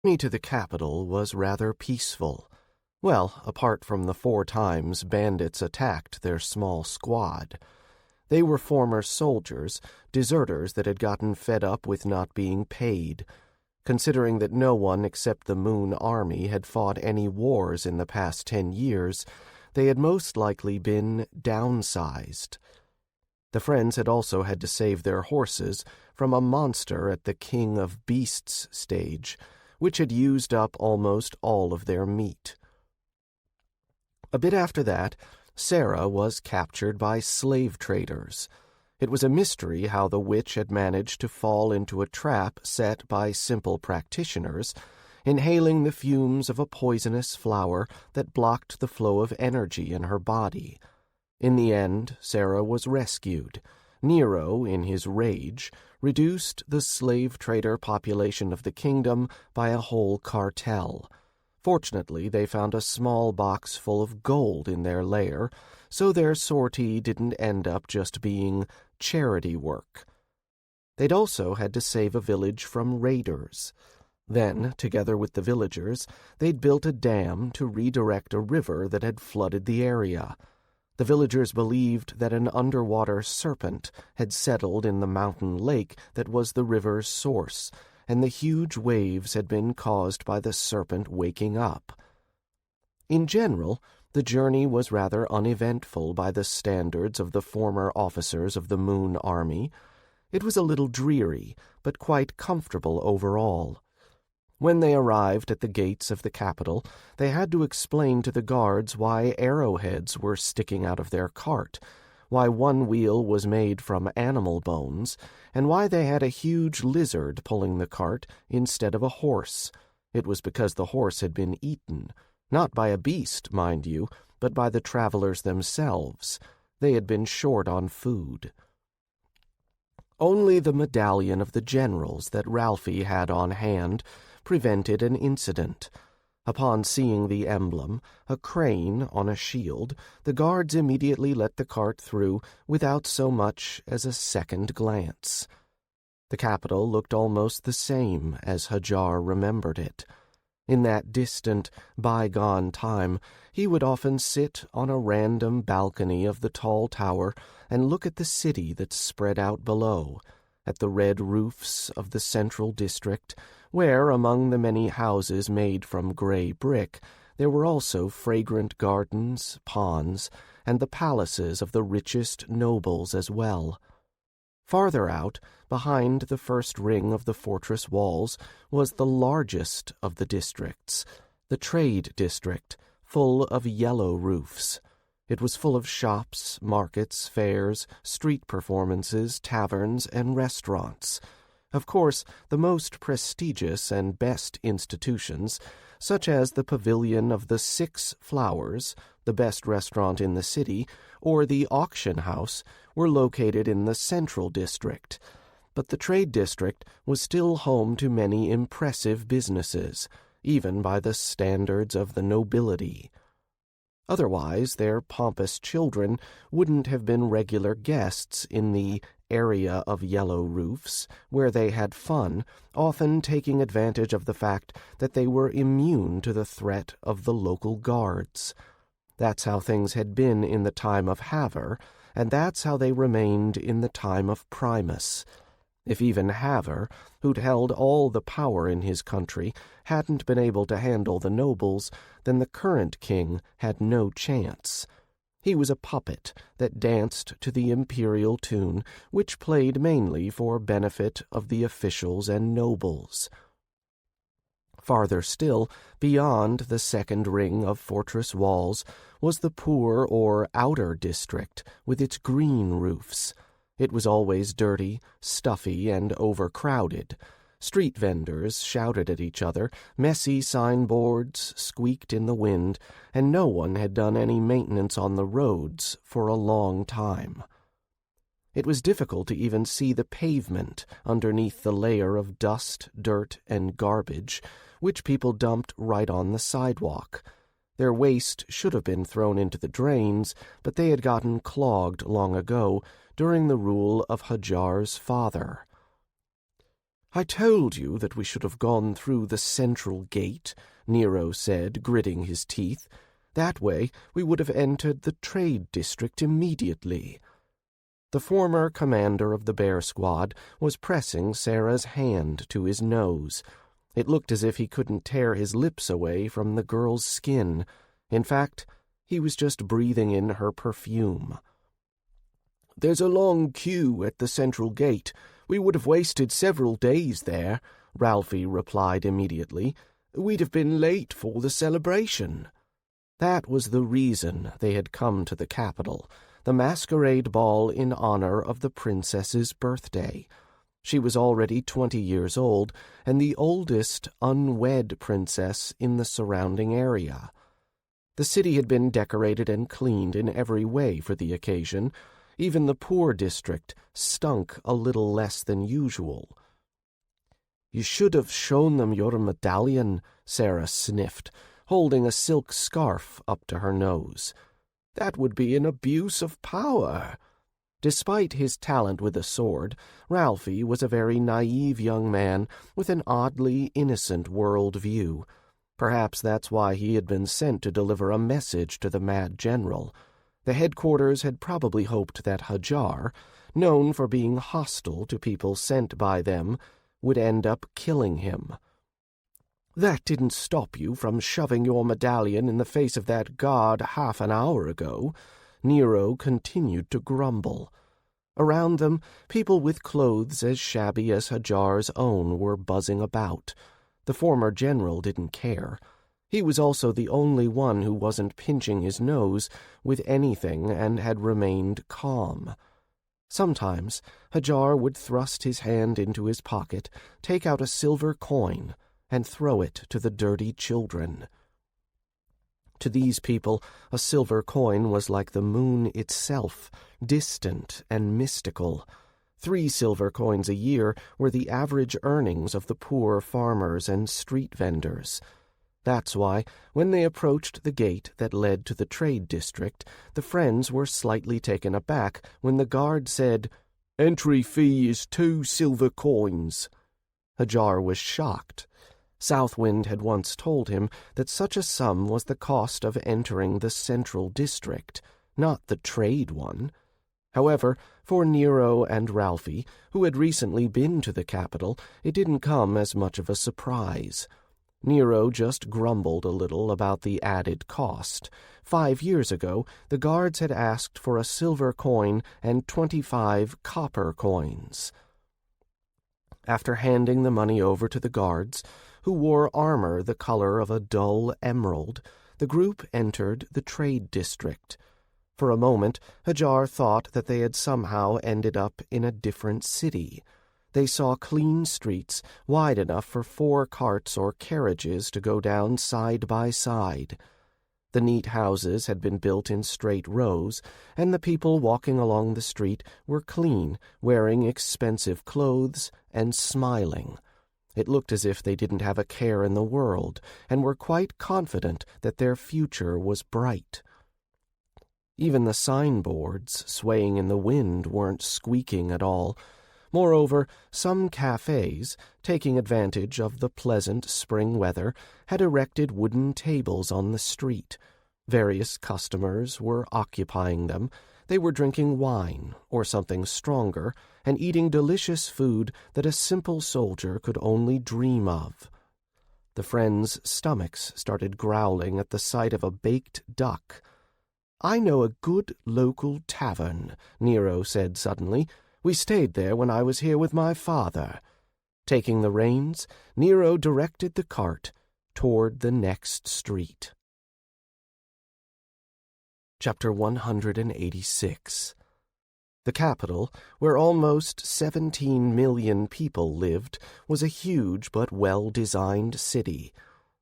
The journey to the capital was rather peaceful. Well, apart from the 4 times bandits attacked their small squad. They were former soldiers, deserters that had gotten fed up with not being paid. Considering that no one except the Moon Army had fought any wars in the past 10 years, they had most likely been downsized. The friends had also had to save their horses from a monster at the King of Beasts stage, which had used up almost all of their meat. A bit after that, Sarah was captured by slave traders. It was a mystery how the witch had managed to fall into a trap set by simple practitioners, inhaling the fumes of a poisonous flower that blocked the flow of energy in her body. In the end, Sarah was rescued. Nero, in his rage, reduced the slave trader population of the kingdom by a whole cartel. Fortunately, they found a small box full of gold in their lair, so their sortie didn't end up just being charity work. They'd also had to save a village from raiders. Then, together with the villagers, they'd built a dam to redirect a river that had flooded the area. The villagers believed that an underwater serpent had settled in the mountain lake that was the river's source, and the huge waves had been caused by the serpent waking up. In general, the journey was rather uneventful by the standards of the former officers of the Moon Army. It was a little dreary, but quite comfortable overall. When they arrived at the gates of the capital, they had to explain to the guards why arrowheads were sticking out of their cart, why one wheel was made from animal bones, and why they had a huge lizard pulling the cart instead of a horse. It was because the horse had been eaten, not by a beast, mind you, but by the travelers themselves. They had been short on food. Only the medallion of the generals that Ralphie had on hand prevented an incident. Upon seeing the emblem, a crane on a shield, the guards immediately let the cart through without so much as a second glance. The capital looked almost the same as Hadjar remembered it. In that distant, bygone time, he would often sit on a random balcony of the tall tower and look at the city that spread out below, at the red roofs of the central district, where, among the many houses made from gray brick, there were also fragrant gardens, ponds, and the palaces of the richest nobles as well. Farther out, behind the first ring of the fortress walls, was the largest of the districts, the trade district, full of yellow roofs. It was full of shops, markets, fairs, street performances, taverns, and restaurants. Of course, the most prestigious and best institutions, such as the Pavilion of the 6 Flowers, the best restaurant in the city, or the auction house, were located in the central district. But the trade district was still home to many impressive businesses, even by the standards of the nobility. Otherwise, their pompous children wouldn't have been regular guests in the area of yellow roofs, where they had fun, often taking advantage of the fact that they were immune to the threat of the local guards. That's how things had been in the time of Haver, and that's how they remained in the time of Primus. If even Haver, who'd held all the power in his country, hadn't been able to handle the nobles, then the current king had no chance. He was a puppet that danced to the imperial tune, which played mainly for benefit of the officials and nobles. Farther still, beyond the second ring of fortress walls, was the poor or outer district, with its green roofs. It was always dirty, stuffy, and overcrowded. Street vendors shouted at each other, messy signboards squeaked in the wind, and no one had done any maintenance on the roads for a long time. It was difficult to even see the pavement underneath the layer of dust, dirt, and garbage, which people dumped right on the sidewalk. Their waste should have been thrown into the drains, but they had gotten clogged long ago, during the rule of Hadjar's father. "I told you that we should have gone through the central gate," Nero said, gritting his teeth. "That way we would have entered the trade district immediately." The former commander of the bear squad was pressing Sarah's hand to his nose. It looked as if he couldn't tear his lips away from the girl's skin. In fact, he was just breathing in her perfume. "There's a long queue at the central gate. We would have wasted several days there," Ralphie replied immediately. "We'd have been late for the celebration." That was the reason they had come to the capital, the masquerade ball in honor of the princess's birthday. She was already 20 years old, and the oldest unwed princess in the surrounding area. The city had been decorated and cleaned in every way for the occasion. Even the poor district stunk a little less than usual. "You should have shown them your medallion," Sarah sniffed, holding a silk scarf up to her nose. "That would be an abuse of power." Despite his talent with a sword, Ralphie was a very naive young man with an oddly innocent world view. Perhaps that's why he had been sent to deliver a message to the Mad General. The headquarters had probably hoped that Hadjar, known for being hostile to people sent by them, would end up killing him. "That didn't stop you from shoving your medallion in the face of that guard half an hour ago," Nero continued to grumble. Around them, people with clothes as shabby as Hadjar's own were buzzing about. The former general didn't care. He was also the only one who wasn't pinching his nose with anything and had remained calm. Sometimes Hadjar would thrust his hand into his pocket, take out a silver coin, and throw it to the dirty children. To these people, a silver coin was like the moon itself, distant and mystical. 3 silver coins a year were the average earnings of the poor farmers and street vendors. That's why, when they approached the gate that led to the trade district, the friends were slightly taken aback when the guard said, "Entry fee is 2 silver coins." Hadjar was shocked. Southwind had once told him that such a sum was the cost of entering the central district, not the trade one. However, for Nero and Ralphie, who had recently been to the capital, it didn't come as much of a surprise. Nero just grumbled a little about the added cost. 5 years ago, the guards had asked for a silver coin and 25 copper coins. After handing the money over to the guards, who wore armor the color of a dull emerald, the group entered the trade district. For a moment, Hadjar thought that they had somehow ended up in a different city. They saw clean streets, wide enough for 4 carts or carriages to go down side by side. The neat houses had been built in straight rows, and the people walking along the street were clean, wearing expensive clothes, and smiling. It looked as if they didn't have a care in the world, and were quite confident that their future was bright. Even the signboards, swaying in the wind, weren't squeaking at all. Moreover, some cafes, taking advantage of the pleasant spring weather, had erected wooden tables on the street. Various customers were occupying them. They were drinking wine, or something stronger, and eating delicious food that a simple soldier could only dream of. The friends' stomachs started growling at the sight of a baked duck. "I know a good local tavern," Nero said suddenly. "We stayed there when I was here with my father." Taking the reins, Nero directed the cart toward the next street. Chapter 186. The capital, where almost 17 million people lived, was a huge but well-designed city.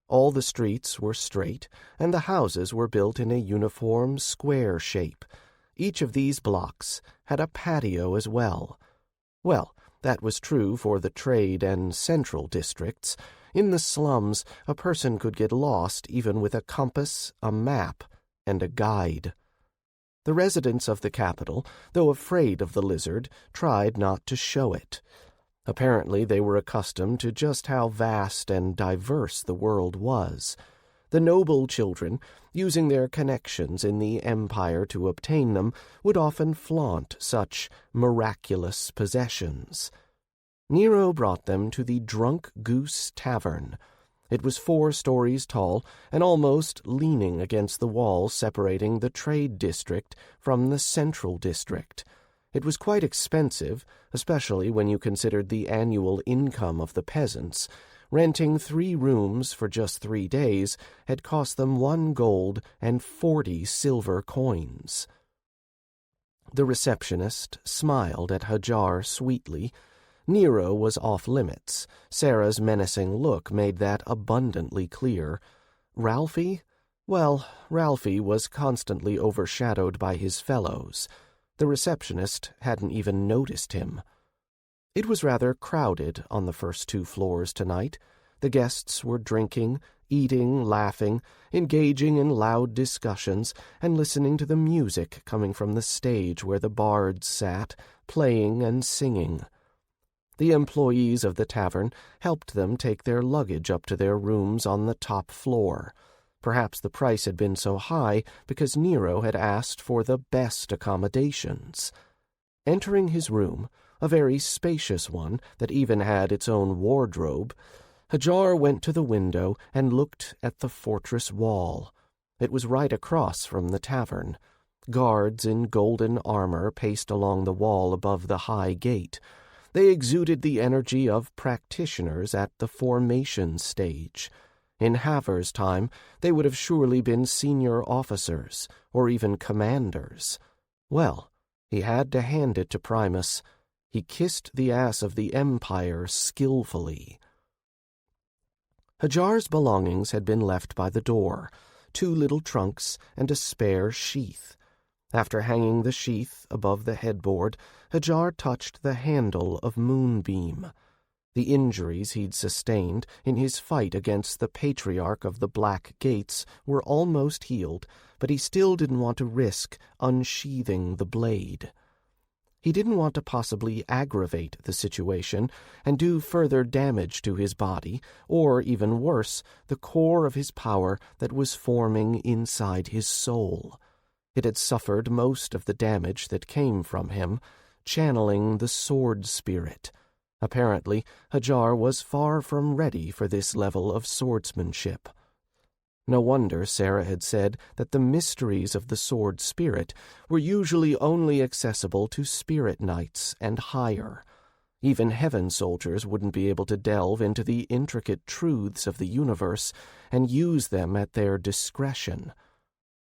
All the streets were straight, and the houses were built in a uniform square shape. Each of these blocks had a patio as well. Well, that was true for the trade and central districts. In the slums, a person could get lost even with a compass, a map, and a guide. The residents of the capital, though afraid of the lizard, tried not to show it. Apparently they were accustomed to just how vast and diverse the world was. The noble children, using their connections in the empire to obtain them, would often flaunt such miraculous possessions. Nero brought them to the Drunk Goose Tavern. It was 4 stories tall and almost leaning against the wall separating the trade district from the central district. It was quite expensive, especially when you considered the annual income of the peasants. Renting 3 rooms for just 3 days had cost them 1 gold and 40 silver coins. The receptionist smiled at Hadjar sweetly. Nero was off limits. Sarah's menacing look made that abundantly clear. Ralphie? Well, Ralphie was constantly overshadowed by his fellows. The receptionist hadn't even noticed him. It was rather crowded on the first 2 floors tonight. The guests were drinking, eating, laughing, engaging in loud discussions, and listening to the music coming from the stage where the bards sat, playing and singing. The employees of the tavern helped them take their luggage up to their rooms on the top floor. Perhaps the price had been so high because Nero had asked for the best accommodations. Entering his room, a very spacious one that even had its own wardrobe, Hadjar went to the window and looked at the fortress wall. It was right across from the tavern. Guards in golden armor paced along the wall above the high gate. They exuded the energy of practitioners at the formation stage. In Haver's time, they would have surely been senior officers, or even commanders. Well, he had to hand it to Primus. He kissed the ass of the Empire skillfully. Hadjar's belongings had been left by the door, 2 little trunks and a spare sheath. After hanging the sheath above the headboard, Hadjar touched the handle of Moonbeam. The injuries he'd sustained in his fight against the Patriarch of the Black Gates were almost healed, but he still didn't want to risk unsheathing the blade. He didn't want to possibly aggravate the situation and do further damage to his body, or, even worse, the core of his power that was forming inside his soul. It had suffered most of the damage that came from him, channeling the sword spirit. Apparently, Hadjar was far from ready for this level of swordsmanship. No wonder Sarah had said that the mysteries of the sword spirit were usually only accessible to spirit knights and higher. Even heaven soldiers wouldn't be able to delve into the intricate truths of the universe and use them at their discretion.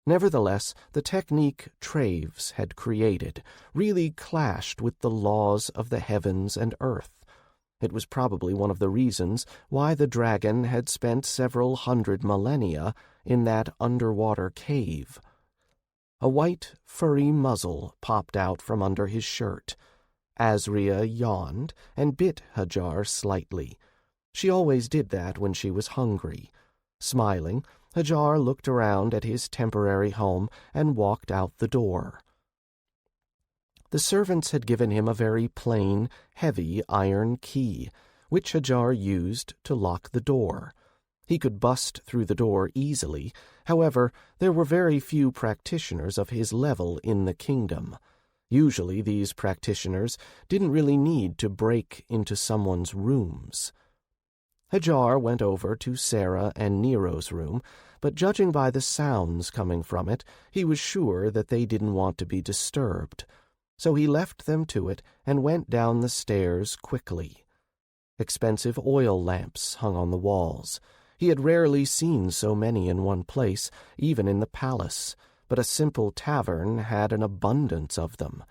Nevertheless, the technique Traves had created really clashed with the laws of the heavens and earth. It was probably one of the reasons why the dragon had spent several hundred millennia in that underwater cave. A white, furry muzzle popped out from under his shirt. Azria yawned and bit Hadjar slightly. She always did that when she was hungry. Smiling, Hadjar looked around at his temporary home and walked out the door. The servants had given him a very plain, heavy iron key, which Hadjar used to lock the door. He could bust through the door easily. However, there were very few practitioners of his level in the kingdom. Usually these practitioners didn't really need to break into someone's rooms. Hadjar went over to Sarah and Nero's room, but judging by the sounds coming from it, he was sure that they didn't want to be disturbed. So he left them to it and went down the stairs quickly. Expensive oil lamps hung on the walls. He had rarely seen so many in one place, even in the palace, but a simple tavern had an abundance of them.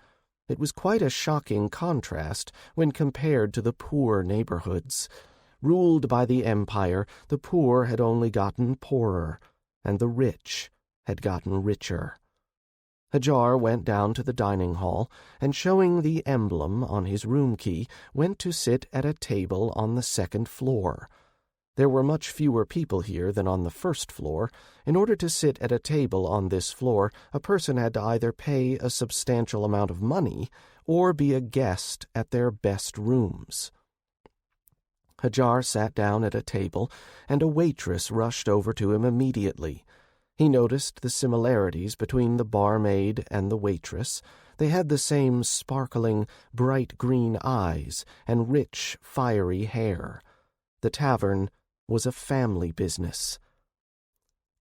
It was quite a shocking contrast when compared to the poor neighborhoods. Ruled by the Empire, the poor had only gotten poorer, and the rich had gotten richer. Hadjar went down to the dining hall, and showing the emblem on his room key, went to sit at a table on the 2nd floor. There were much fewer people here than on the 1st floor. In order to sit at a table on this floor, a person had to either pay a substantial amount of money or be a guest at their best rooms. Hadjar sat down at a table, and a waitress rushed over to him immediately. He noticed the similarities between the barmaid and the waitress. They had the same sparkling, bright green eyes and rich, fiery hair. The tavern was a family business.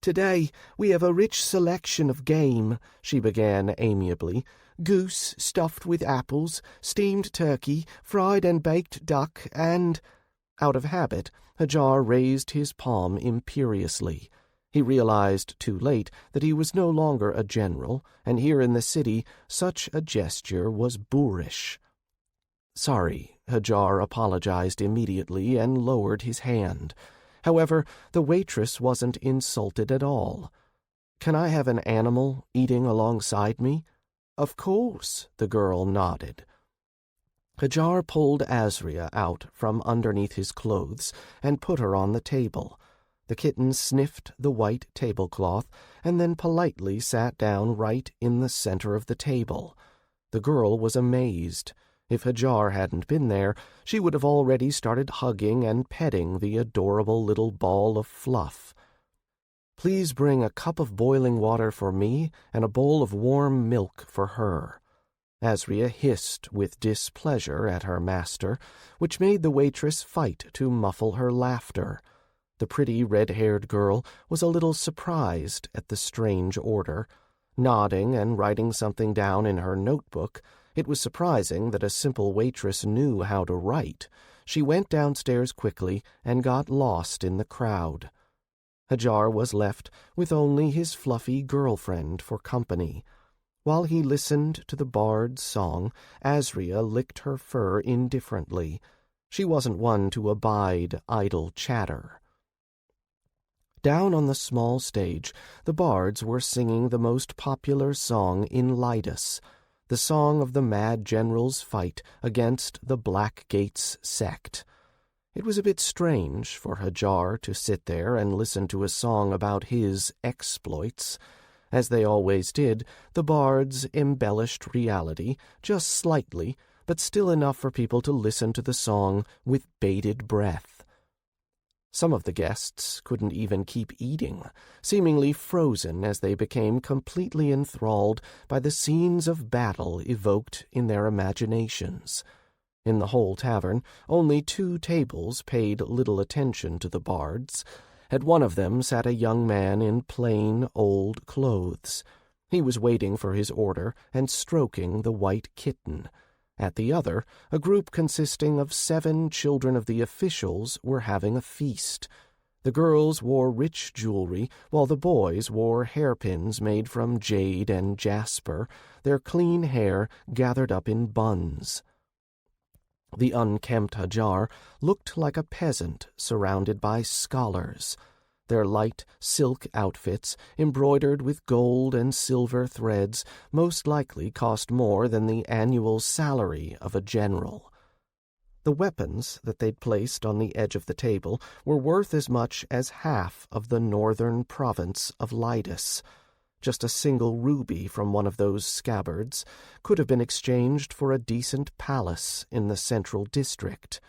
"Today we have a rich selection of game," she began amiably. "Goose stuffed with apples, steamed turkey, fried and baked duck, and—" Out of habit, Hadjar raised his palm imperiously. He realized too late that he was no longer a general, and here in the city such a gesture was boorish. "Sorry," Hadjar apologized immediately and lowered his hand. However, the waitress wasn't insulted at all. "Can I have an animal eating alongside me?" "Of course," the girl nodded. Hadjar pulled Azria out from underneath his clothes and put her on the table. The kitten sniffed the white tablecloth and then politely sat down right in the center of the table. The girl was amazed. If Hadjar hadn't been there, she would have already started hugging and petting the adorable little ball of fluff. "Please bring a cup of boiling water for me and a bowl of warm milk for her." Azria hissed with displeasure at her master, which made the waitress fight to muffle her laughter. The pretty red-haired girl was a little surprised at the strange order. Nodding and writing something down in her notebook, it was surprising that a simple waitress knew how to write. She went downstairs quickly and got lost in the crowd. Hadjar was left with only his fluffy girlfriend for company. While he listened to the bard's song, Azria licked her fur indifferently. She wasn't one to abide idle chatter. Down on the small stage, the bards were singing the most popular song in Lydas, the song of the mad general's fight against the Black Gates sect. It was a bit strange for Hadjar to sit there and listen to a song about his exploits. As they always did, the bards embellished reality, just slightly, but still enough for people to listen to the song with bated breath. Some of the guests couldn't even keep eating, seemingly frozen as they became completely enthralled by the scenes of battle evoked in their imaginations. In the whole tavern, only 2 tables paid little attention to the bards. At one of them sat a young man in plain, old clothes. He was waiting for his order and stroking the white kitten. At the other, a group consisting of 7 children of the officials were having a feast. The girls wore rich jewelry, while the boys wore hairpins made from jade and jasper, their clean hair gathered up in buns. The unkempt Hadjar looked like a peasant surrounded by scholars. Their light silk outfits, embroidered with gold and silver threads, most likely cost more than the annual salary of a general. The weapons that they'd placed on the edge of the table were worth as much as half of the northern province of Lydas. Just a single ruby from one of those scabbards could have been exchanged for a decent palace in the central district.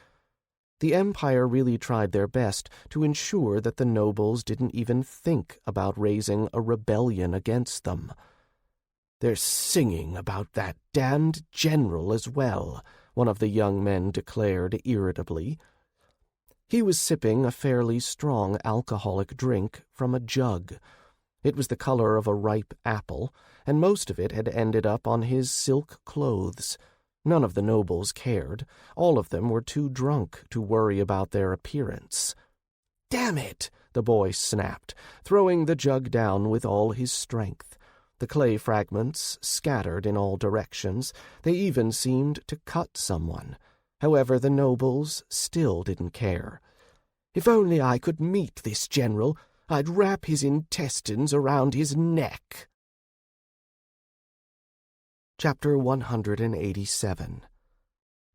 The Empire really tried their best to ensure that the nobles didn't even think about raising a rebellion against them. "They're singing about that damned general as well," one of the young men declared irritably. He was sipping a fairly strong alcoholic drink from a jug. It was the color of a ripe apple, and most of it had ended up on his silk clothes. None of the nobles cared. All of them were too drunk to worry about their appearance. "Damn it!" the boy snapped, throwing the jug down with all his strength. The clay fragments scattered in all directions. They even seemed to cut someone. However, the nobles still didn't care. "If only I could meet this general, I'd wrap his intestines around his neck." Chapter 187.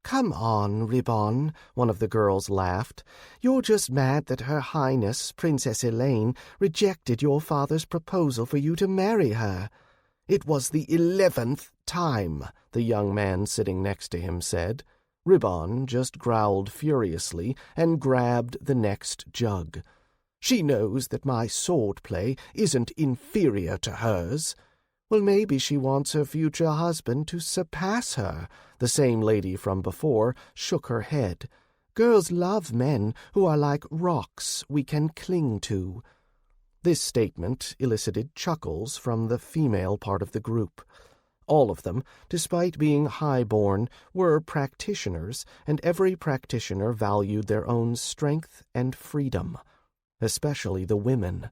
"Come on, Ribbon," one of the girls laughed. "You're just mad that Her Highness, Princess Elaine, rejected your father's proposal for you to marry her." "It was the 11th time," the young man sitting next to him said. Ribbon just growled furiously and grabbed the next jug. "She knows that my swordplay isn't inferior to hers." "Well, maybe she wants her future husband to surpass her." The same lady from before shook her head. "Girls love men who are like rocks we can cling to." This statement elicited chuckles from the female part of the group. All of them, despite being high-born, were practitioners, and every practitioner valued their own strength and freedom, especially the women.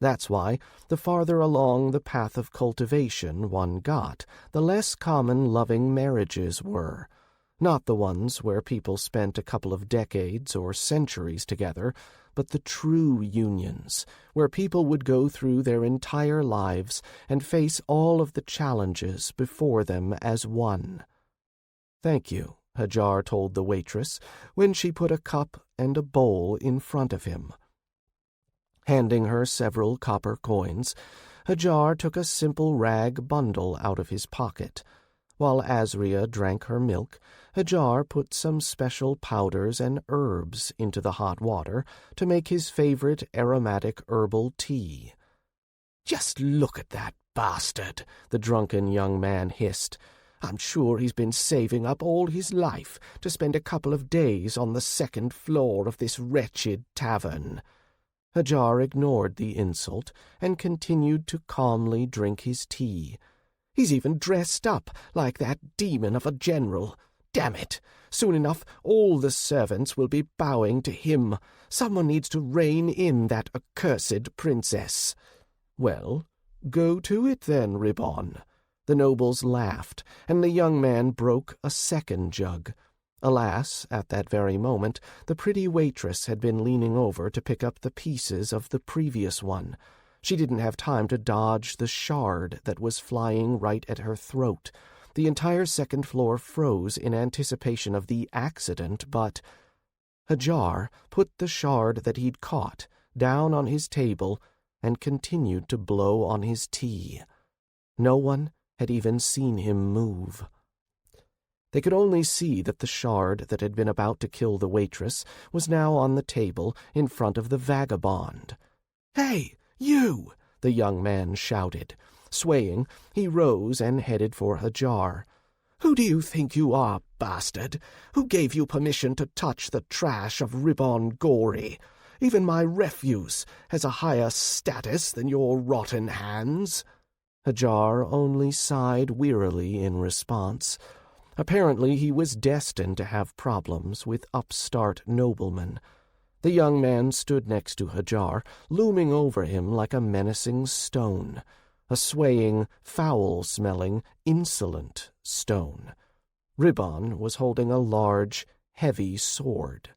That's why, the farther along the path of cultivation one got, the less common loving marriages were. Not the ones where people spent a couple of decades or centuries together, but the true unions, where people would go through their entire lives and face all of the challenges before them as one. "Thank you," Hadjar told the waitress when she put a cup and a bowl in front of him. Handing her several copper coins, Hadjar took a simple rag bundle out of his pocket. While Azria drank her milk, Hadjar put some special powders and herbs into the hot water to make his favorite aromatic herbal tea. "Just look at that bastard," the drunken young man hissed. "I'm sure he's been saving up all his life to spend a couple of days on the second floor of this wretched tavern." Hadjar ignored the insult and continued to calmly drink his tea. "He's even dressed up like that demon of a general. Damn it! Soon enough all the servants will be bowing to him. Someone needs to rein in that accursed princess." "Well, go to it then, Ribbon." The nobles laughed, and the young man broke a second jug. Alas, at that very moment, the pretty waitress had been leaning over to pick up the pieces of the previous one. She didn't have time to dodge the shard that was flying right at her throat. The entire second floor froze in anticipation of the accident, but Hadjar put the shard that he'd caught down on his table and continued to blow on his tea. No one had even seen him move. They could only see that the shard that had been about to kill the waitress was now on the table in front of the vagabond. "Hey, you!" the young man shouted. Swaying, he rose and headed for Hadjar. "Who do you think you are, bastard? Who gave you permission to touch the trash of Ribbon Gory? Even my refuse has a higher status than your rotten hands." Hadjar only sighed wearily in response. Apparently he was destined to have problems with upstart noblemen. The young man stood next to Hadjar, looming over him like a menacing stone, a swaying, foul-smelling, insolent stone. Ribbon was holding a large, heavy sword.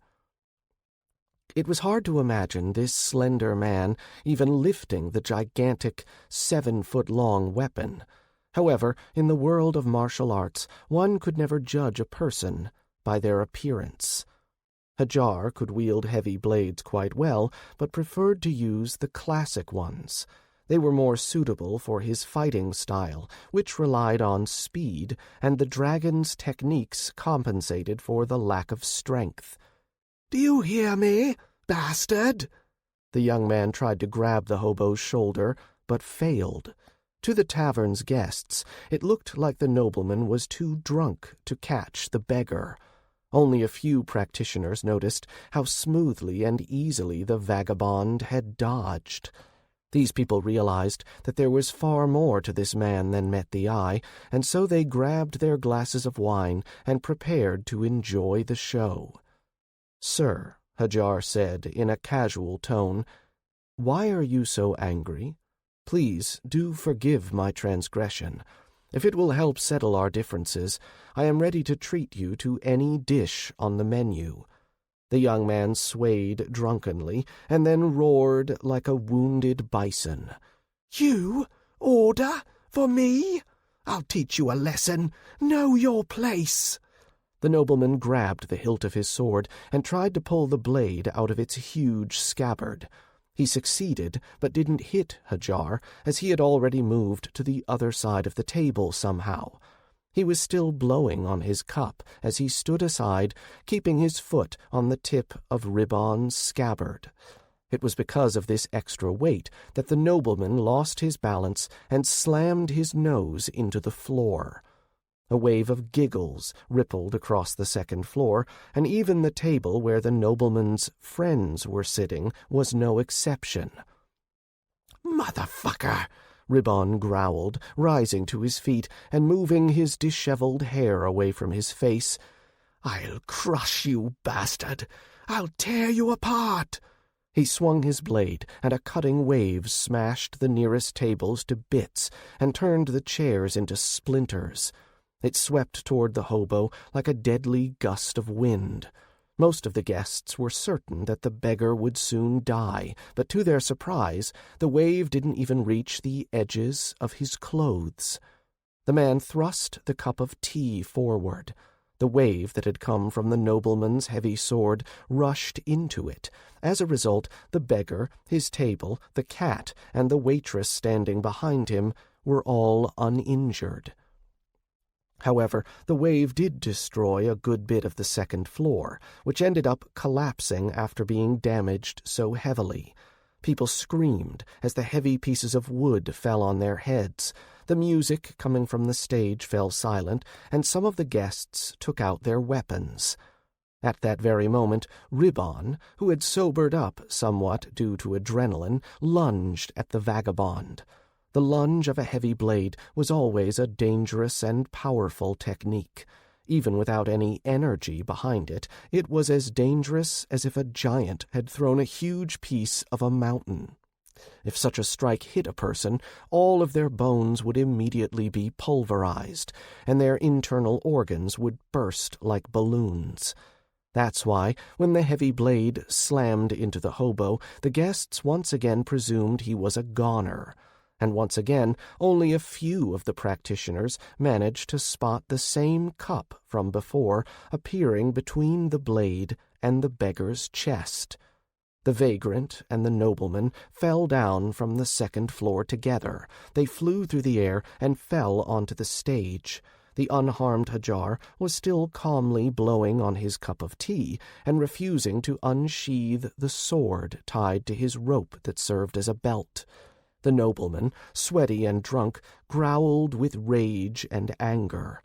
It was hard to imagine this slender man even lifting the gigantic, 7-foot-long weapon. However, in the world of martial arts, one could never judge a person by their appearance. Hadjar could wield heavy blades quite well, but preferred to use the classic ones. They were more suitable for his fighting style, which relied on speed, and the dragon's techniques compensated for the lack of strength. "Do you hear me, bastard?" The young man tried to grab the hobo's shoulder, but failed. To the tavern's guests, it looked like the nobleman was too drunk to catch the beggar. Only a few practitioners noticed how smoothly and easily the vagabond had dodged. These people realized that there was far more to this man than met the eye, and so they grabbed their glasses of wine and prepared to enjoy the show. "Sir," Hadjar said in a casual tone, "why are you so angry? Please do forgive my transgression. If it will help settle our differences, I am ready to treat you to any dish on the menu." The young man swayed drunkenly and then roared like a wounded bison. "You order for me? I'll teach you a lesson. Know your place." The nobleman grabbed the hilt of his sword and tried to pull the blade out of its huge scabbard. He succeeded, but didn't hit Hadjar, as he had already moved to the other side of the table somehow. He was still blowing on his cup as he stood aside, keeping his foot on the tip of Ribbon's scabbard. It was because of this extra weight that the nobleman lost his balance and slammed his nose into the floor. A wave of giggles rippled across the second floor, and even the table where the nobleman's friends were sitting was no exception. "Motherfucker!" Ribbon growled, rising to his feet and moving his disheveled hair away from his face. "I'll crush you, bastard! I'll tear you apart!" He swung his blade, and a cutting wave smashed the nearest tables to bits and turned the chairs into splinters. It swept toward the hobo like a deadly gust of wind. Most of the guests were certain that the beggar would soon die, but to their surprise, the wave didn't even reach the edges of his clothes. The man thrust the cup of tea forward. The wave that had come from the nobleman's heavy sword rushed into it. As a result, the beggar, his table, the cat, and the waitress standing behind him were all uninjured. However, the wave did destroy a good bit of the second floor, which ended up collapsing after being damaged so heavily. People screamed as the heavy pieces of wood fell on their heads. The music coming from the stage fell silent, and some of the guests took out their weapons. At that very moment, Ribbon, who had sobered up somewhat due to adrenaline, lunged at the vagabond. The lunge of a heavy blade was always a dangerous and powerful technique. Even without any energy behind it, it was as dangerous as if a giant had thrown a huge piece of a mountain. If such a strike hit a person, all of their bones would immediately be pulverized, and their internal organs would burst like balloons. That's why, when the heavy blade slammed into the hobo, the guests once again presumed he was a goner. And once again, only a few of the practitioners managed to spot the same cup from before appearing between the blade and the beggar's chest. The vagrant and the nobleman fell down from the second floor together. They flew through the air and fell onto the stage. The unharmed Hadjar was still calmly blowing on his cup of tea and refusing to unsheathe the sword tied to his rope that served as a belt. The nobleman, sweaty and drunk, growled with rage and anger.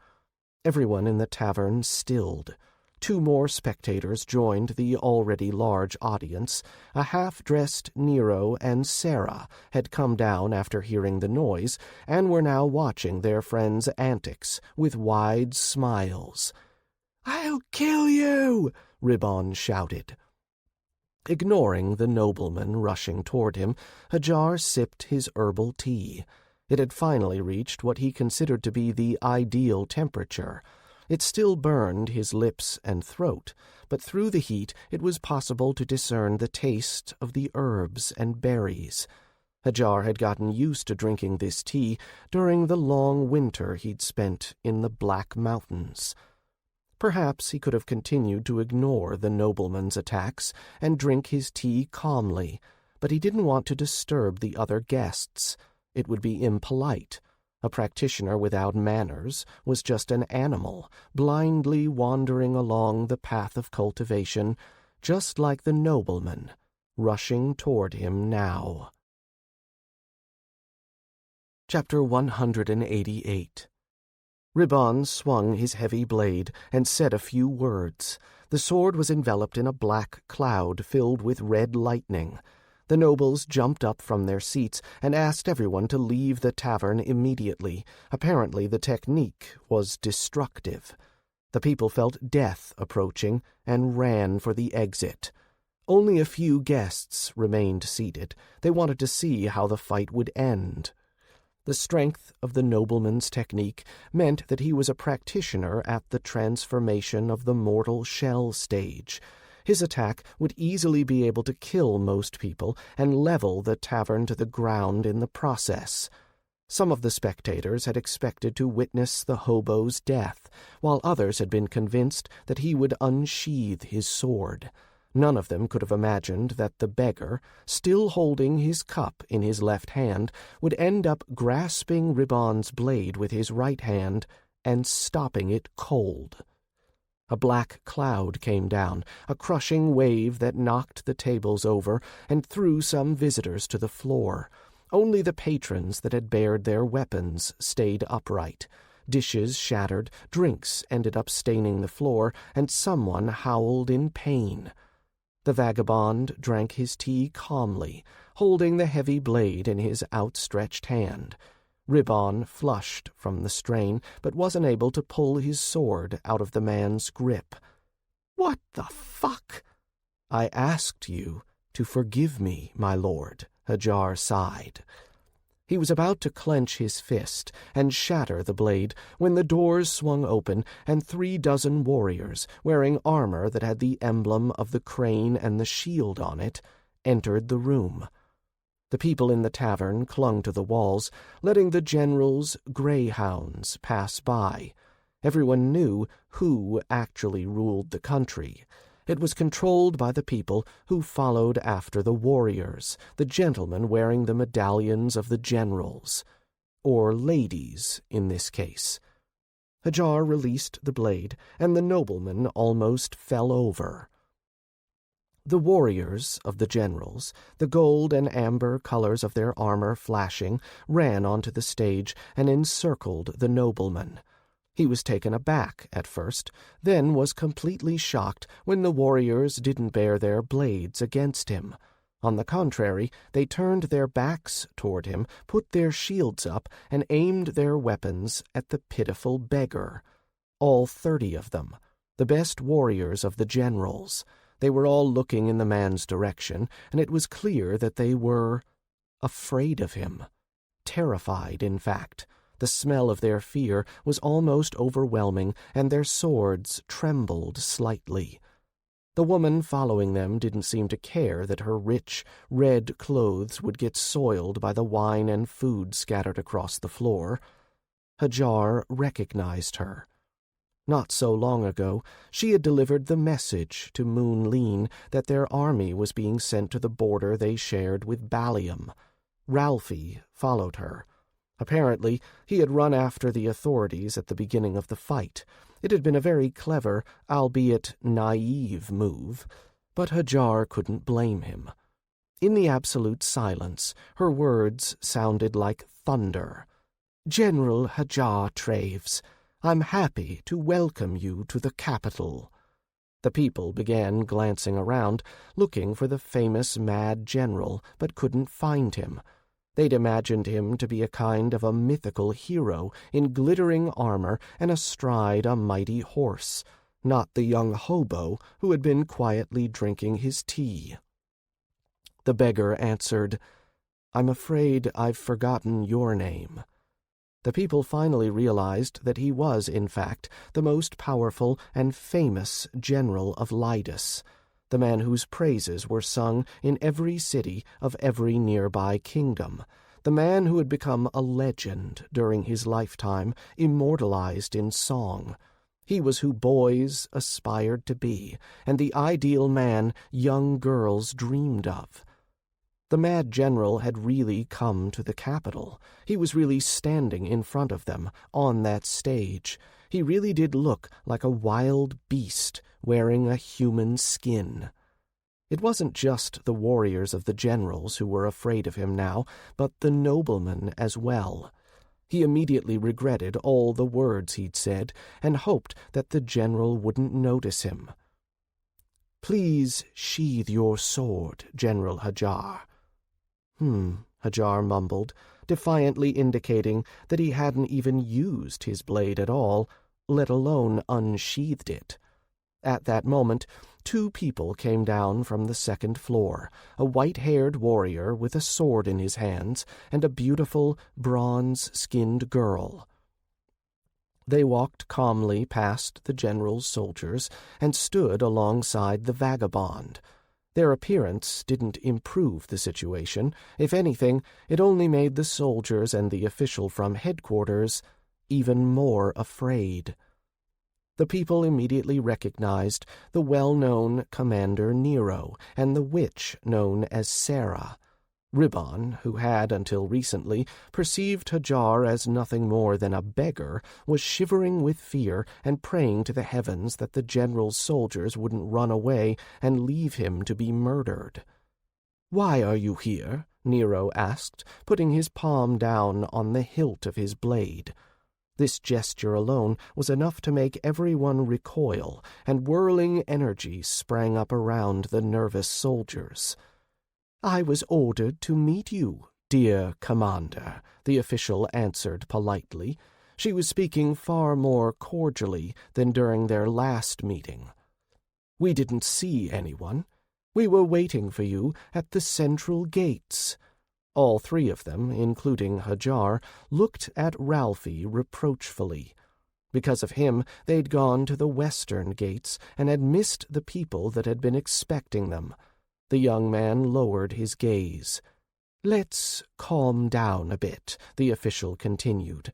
Everyone in the tavern stilled. 2 more spectators joined the already large audience. A half-dressed Nero and Sarah had come down after hearing the noise and were now watching their friend's antics with wide smiles. "I'll kill you!" Ribbon shouted. Ignoring the nobleman rushing toward him, Hadjar sipped his herbal tea. It had finally reached what he considered to be the ideal temperature. It still burned his lips and throat, but through the heat it was possible to discern the taste of the herbs and berries. Hadjar had gotten used to drinking this tea during the long winter he'd spent in the Black Mountains. Perhaps he could have continued to ignore the nobleman's attacks and drink his tea calmly, but he didn't want to disturb the other guests. It would be impolite. A practitioner without manners was just an animal, blindly wandering along the path of cultivation, just like the nobleman, rushing toward him now. Chapter 188. Ribbon swung his heavy blade and said a few words. The sword was enveloped in a black cloud filled with red lightning. The nobles jumped up from their seats and asked everyone to leave the tavern immediately. Apparently the technique was destructive. The people felt death approaching and ran for the exit. Only a few guests remained seated. They wanted to see how the fight would end. The strength of the nobleman's technique meant that he was a practitioner at the transformation of the mortal shell stage. His attack would easily be able to kill most people and level the tavern to the ground in the process. Some of the spectators had expected to witness the hobo's death, while others had been convinced that he would unsheathe his sword. None of them could have imagined that the beggar, still holding his cup in his left hand, would end up grasping Ribbon's blade with his right hand and stopping it cold. A black cloud came down, a crushing wave that knocked the tables over and threw some visitors to the floor. Only the patrons that had bared their weapons stayed upright. Dishes shattered, drinks ended up staining the floor, and someone howled in pain. The vagabond drank his tea calmly, holding the heavy blade in his outstretched hand. Ribbon flushed from the strain, but wasn't able to pull his sword out of the man's grip. "What the fuck?" "I asked you to forgive me, my lord," Hadjar sighed. He was about to clench his fist and shatter the blade when the doors swung open and 36 warriors, wearing armor that had the emblem of the crane and the shield on it, entered the room. The people in the tavern clung to the walls, letting the general's greyhounds pass by. Everyone knew who actually ruled the country. It was controlled by the people who followed after the warriors, the gentlemen wearing the medallions of the generals. Or ladies, in this case. Hadjar released the blade, and the nobleman almost fell over. The warriors of the generals, the gold and amber colors of their armor flashing, ran onto the stage and encircled the nobleman. He was taken aback at first, then was completely shocked when the warriors didn't bare their blades against him. On the contrary, they turned their backs toward him, put their shields up, and aimed their weapons at the pitiful beggar. All 30 of them, the best warriors of the generals. They were all looking in the man's direction, and it was clear that they were afraid of him. Terrified, in fact. The smell of their fear was almost overwhelming, and their swords trembled slightly. The woman following them didn't seem to care that her rich, red clothes would get soiled by the wine and food scattered across the floor. Hadjar recognized her. Not so long ago, she had delivered the message to Moon Lean that their army was being sent to the border they shared with Ballium. Ralphie followed her. Apparently, he had run after the authorities at the beginning of the fight. It had been a very clever, albeit naive move, but Hadjar couldn't blame him. In the absolute silence, her words sounded like thunder. "General Hadjar Traves, I'm happy to welcome you to the capital." The people began glancing around, looking for the famous mad general, but couldn't find him. They'd imagined him to be a kind of a mythical hero in glittering armor and astride a mighty horse, not the young hobo who had been quietly drinking his tea. The beggar answered, "I'm afraid I've forgotten your name." The people finally realized that he was, in fact, the most powerful and famous general of Lydus, the man whose praises were sung in every city of every nearby kingdom, the man who had become a legend during his lifetime, immortalized in song. He was who boys aspired to be, and the ideal man young girls dreamed of. The mad general had really come to the capital. He was really standing in front of them, on that stage. He really did look like a wild beast wearing a human skin. It wasn't just the warriors of the generals who were afraid of him now, but the noblemen as well. He immediately regretted all the words he'd said, and hoped that the general wouldn't notice him. "Please sheathe your sword, General Hadjar." Hadjar mumbled, defiantly indicating that he hadn't even used his blade at all, let alone unsheathed it. At that moment, 2 people came down from the 2nd floor, a white-haired warrior with a sword in his hands and a beautiful, bronze-skinned girl. They walked calmly past the general's soldiers and stood alongside the vagabond. Their appearance didn't improve the situation. If anything, it only made the soldiers and the official from headquarters even more afraid. The people immediately recognized the well-known Commander Nero and the witch known as Sarah. Ribbon, who had until recently perceived Hadjar as nothing more than a beggar, was shivering with fear and praying to the heavens that the general's soldiers wouldn't run away and leave him to be murdered. "Why are you here?" Nero asked, putting his palm down on the hilt of his blade. This gesture alone was enough to make everyone recoil, and whirling energy sprang up around the nervous soldiers. "I was ordered to meet you, dear commander," the official answered politely. She was speaking far more cordially than during their last meeting. "We didn't see anyone. We were waiting for you at the central gates." All three of them, including Hadjar, looked at Ralphie reproachfully. Because of him, they'd gone to the western gates and had missed the people that had been expecting them. The young man lowered his gaze. "Let's calm down a bit," the official continued.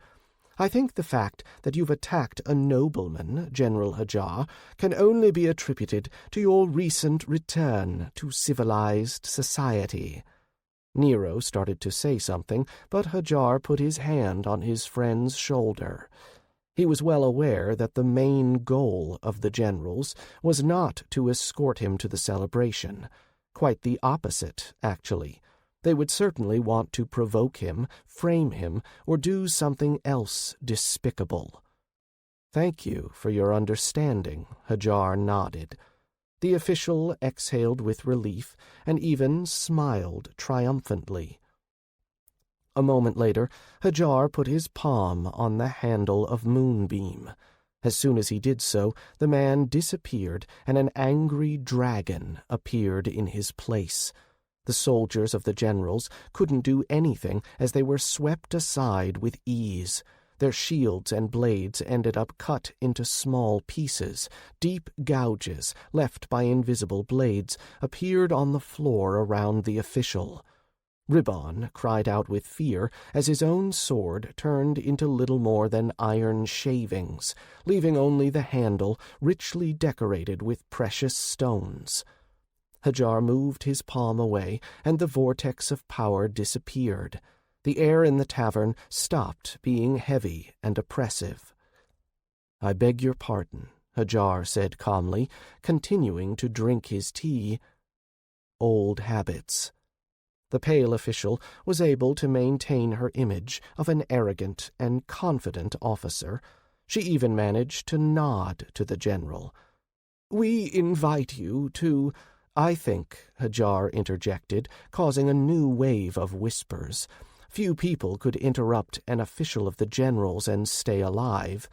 "I think the fact that you've attacked a nobleman, General Hadjar, can only be attributed to your recent return to civilized society." Nero started to say something, but Hadjar put his hand on his friend's shoulder. He was well aware that the main goal of the generals was not to escort him to the celebration. Quite the opposite, actually. They would certainly want to provoke him, frame him, or do something else despicable. "Thank you for your understanding," Hadjar nodded. The official exhaled with relief and even smiled triumphantly. A moment later, Hadjar put his palm on the handle of Moonbeam. As soon as he did so, the man disappeared, and an angry dragon appeared in his place. The soldiers of the generals couldn't do anything as they were swept aside with ease. Their shields and blades ended up cut into small pieces. Deep gouges, left by invisible blades, appeared on the floor around the official. Ribbon cried out with fear as his own sword turned into little more than iron shavings, leaving only the handle richly decorated with precious stones. Hadjar moved his palm away, and the vortex of power disappeared. The air in the tavern stopped being heavy and oppressive. "I beg your pardon," Hadjar said calmly, continuing to drink his tea. "Old habits." The pale official was able to maintain her image of an arrogant and confident officer. She even managed to nod to the general. "We invite you to—" "I think," Hadjar interjected, causing a new wave of whispers. Few people could interrupt an official of the general's and stay alive.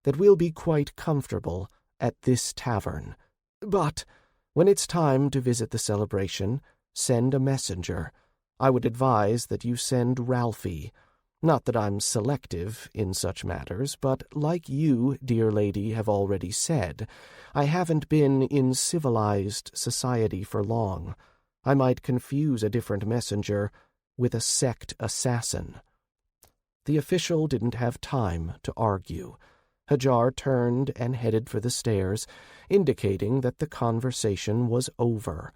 "That we'll be quite comfortable at this tavern. But when it's time to visit the celebration, send a messenger. I would advise that you send Ralphie. Not that I'm selective in such matters, but like you, dear lady, have already said, I haven't been in civilized society for long. I might confuse a different messenger with a sect assassin." The official didn't have time to argue. Hadjar turned and headed for the stairs, indicating that the conversation was over.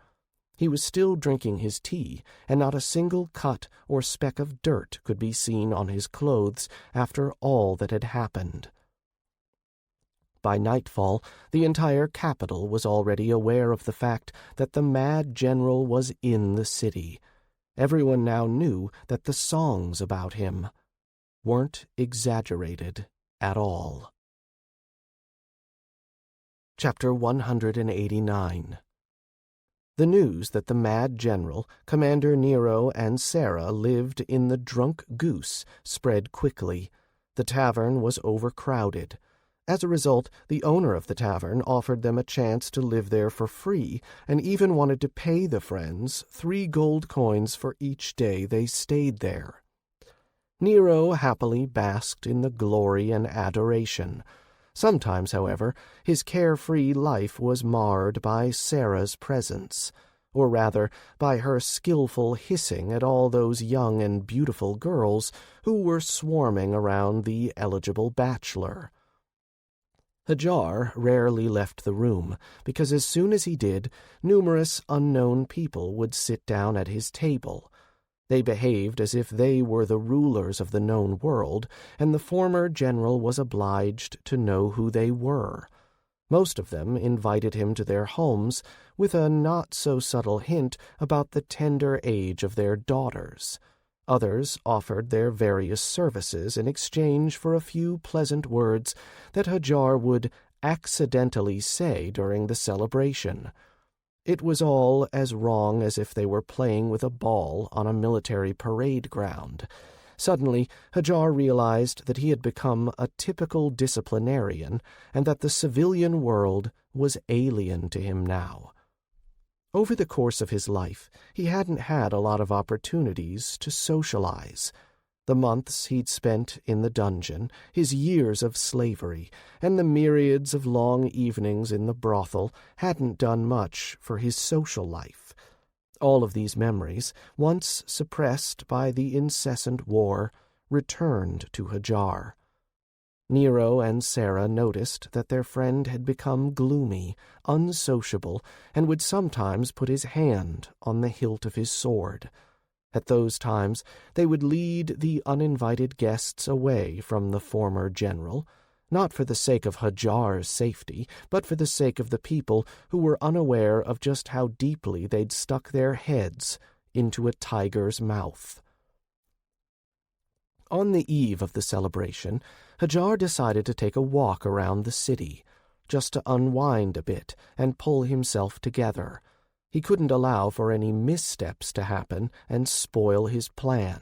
He was still drinking his tea, and not a single cut or speck of dirt could be seen on his clothes after all that had happened. By nightfall, the entire capital was already aware of the fact that the mad general was in the city. Everyone now knew that the songs about him weren't exaggerated at all. Chapter 189. The news that the mad general, Commander Nero, and Sarah lived in the Drunk Goose spread quickly. The tavern was overcrowded. As a result, the owner of the tavern offered them a chance to live there for free, and even wanted to pay the friends 3 gold coins for each day they stayed there. Nero happily basked in the glory and adoration. Sometimes, however, his carefree life was marred by Sarah's presence, or rather by her skillful hissing at all those young and beautiful girls who were swarming around the eligible bachelor. Hadjar rarely left the room, because as soon as he did, numerous unknown people would sit down at his table. They behaved as if they were the rulers of the known world, and the former general was obliged to know who they were. Most of them invited him to their homes with a not-so-subtle hint about the tender age of their daughters. Others offered their various services in exchange for a few pleasant words that Hadjar would accidentally say during the celebration. It was all as wrong as if they were playing with a ball on a military parade ground. Suddenly, Hadjar realized that he had become a typical disciplinarian and that the civilian world was alien to him now. Over the course of his life, he hadn't had a lot of opportunities to socialize. The months he'd spent in the dungeon, his years of slavery, and the myriads of long evenings in the brothel hadn't done much for his social life. All of these memories, once suppressed by the incessant war, returned to Hadjar. Nero and Sarah noticed that their friend had become gloomy, unsociable, and would sometimes put his hand on the hilt of his sword. At those times, they would lead the uninvited guests away from the former general, not for the sake of Hadjar's safety, but for the sake of the people who were unaware of just how deeply they'd stuck their heads into a tiger's mouth. On the eve of the celebration, Hadjar decided to take a walk around the city, just to unwind a bit and pull himself together. He couldn't allow for any missteps to happen and spoil his plan.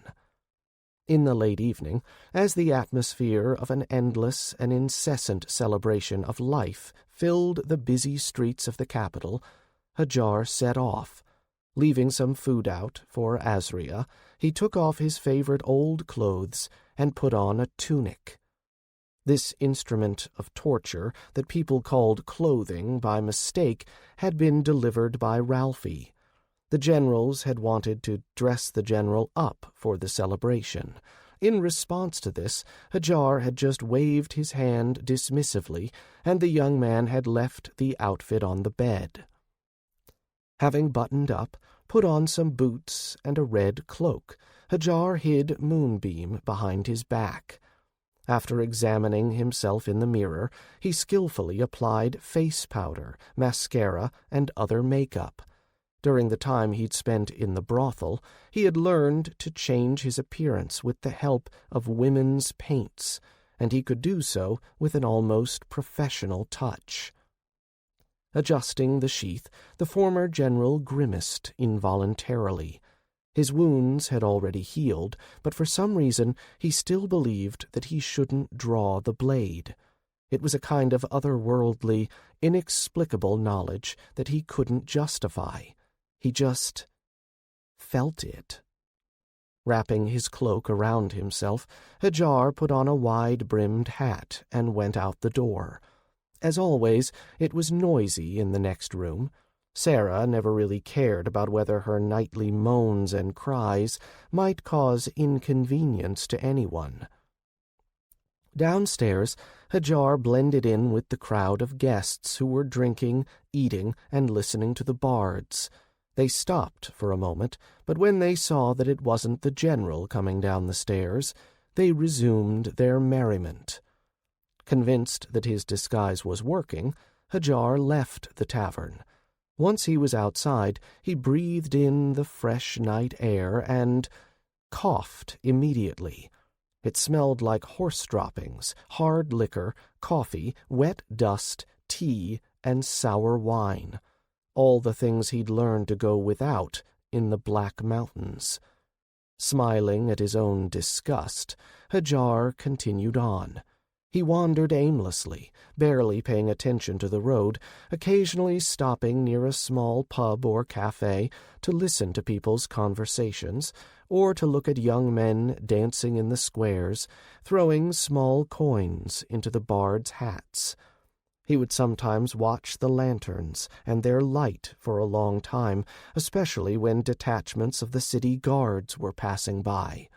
In the late evening, as the atmosphere of an endless and incessant celebration of life filled the busy streets of the capital, Hadjar set off. Leaving some food out for Azria, he took off his favorite old clothes and put on a tunic. This instrument of torture that people called clothing by mistake had been delivered by Ralphie. The generals had wanted to dress the general up for the celebration. In response to this, Hadjar had just waved his hand dismissively, and the young man had left the outfit on the bed. Having buttoned up, put on some boots and a red cloak, Hadjar hid Moonbeam behind his back. After examining himself in the mirror, he skillfully applied face powder, mascara, and other makeup. During the time he'd spent in the brothel, he had learned to change his appearance with the help of women's paints, and he could do so with an almost professional touch. Adjusting the sheath, the former general grimaced involuntarily. His wounds had already healed, but for some reason he still believed that he shouldn't draw the blade. It was a kind of otherworldly, inexplicable knowledge that he couldn't justify. He just felt it. Wrapping his cloak around himself, Hadjar put on a wide-brimmed hat and went out the door. As always, it was noisy in the next room. Sarah never really cared about whether her nightly moans and cries might cause inconvenience to anyone. Downstairs, Hadjar blended in with the crowd of guests who were drinking, eating, and listening to the bards. They stopped for a moment, but when they saw that it wasn't the general coming down the stairs, they resumed their merriment. Convinced that his disguise was working, Hadjar left the tavern. Once he was outside, he breathed in the fresh night air and coughed immediately. It smelled like horse droppings, hard liquor, coffee, wet dust, tea, and sour wine. All the things he'd learned to go without in the Black Mountains. Smiling at his own disgust, Hadjar continued on. He wandered aimlessly, barely paying attention to the road, occasionally stopping near a small pub or cafe to listen to people's conversations, or to look at young men dancing in the squares, throwing small coins into the bards' hats. He would sometimes watch the lanterns and their light for a long time, especially when detachments of the city guards were passing by.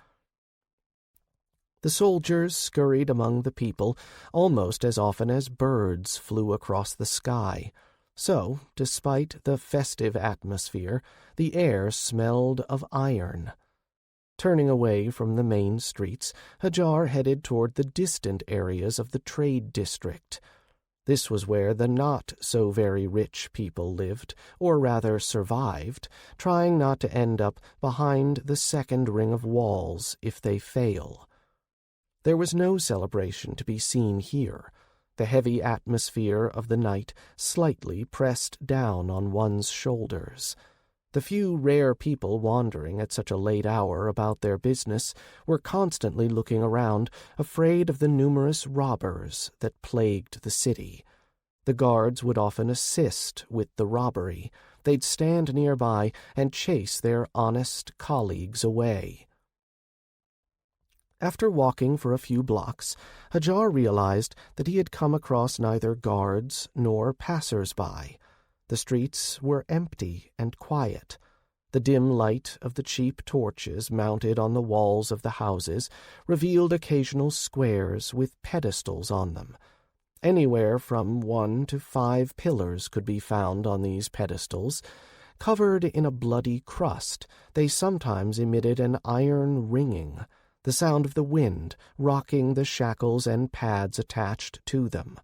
The soldiers scurried among the people almost as often as birds flew across the sky. So, despite the festive atmosphere, the air smelled of iron. Turning away from the main streets, Hadjar headed toward the distant areas of the trade district. This was where the not-so-very-rich people lived, or rather survived, trying not to end up behind the second ring of walls if they fail. There was no celebration to be seen here. The heavy atmosphere of the night slightly pressed down on one's shoulders. The few rare people wandering at such a late hour about their business were constantly looking around, afraid of the numerous robbers that plagued the city. The guards would often assist with the robbery. They'd stand nearby and chase their honest colleagues away. After walking for a few blocks, Hadjar realized that he had come across neither guards nor passers-by. The streets were empty and quiet. The dim light of the cheap torches mounted on the walls of the houses revealed occasional squares with pedestals on them. Anywhere from 1 to 5 pillars could be found on these pedestals. Covered in a bloody crust, they sometimes emitted an iron ringing, the sound of the wind rocking the shackles and pads attached to them.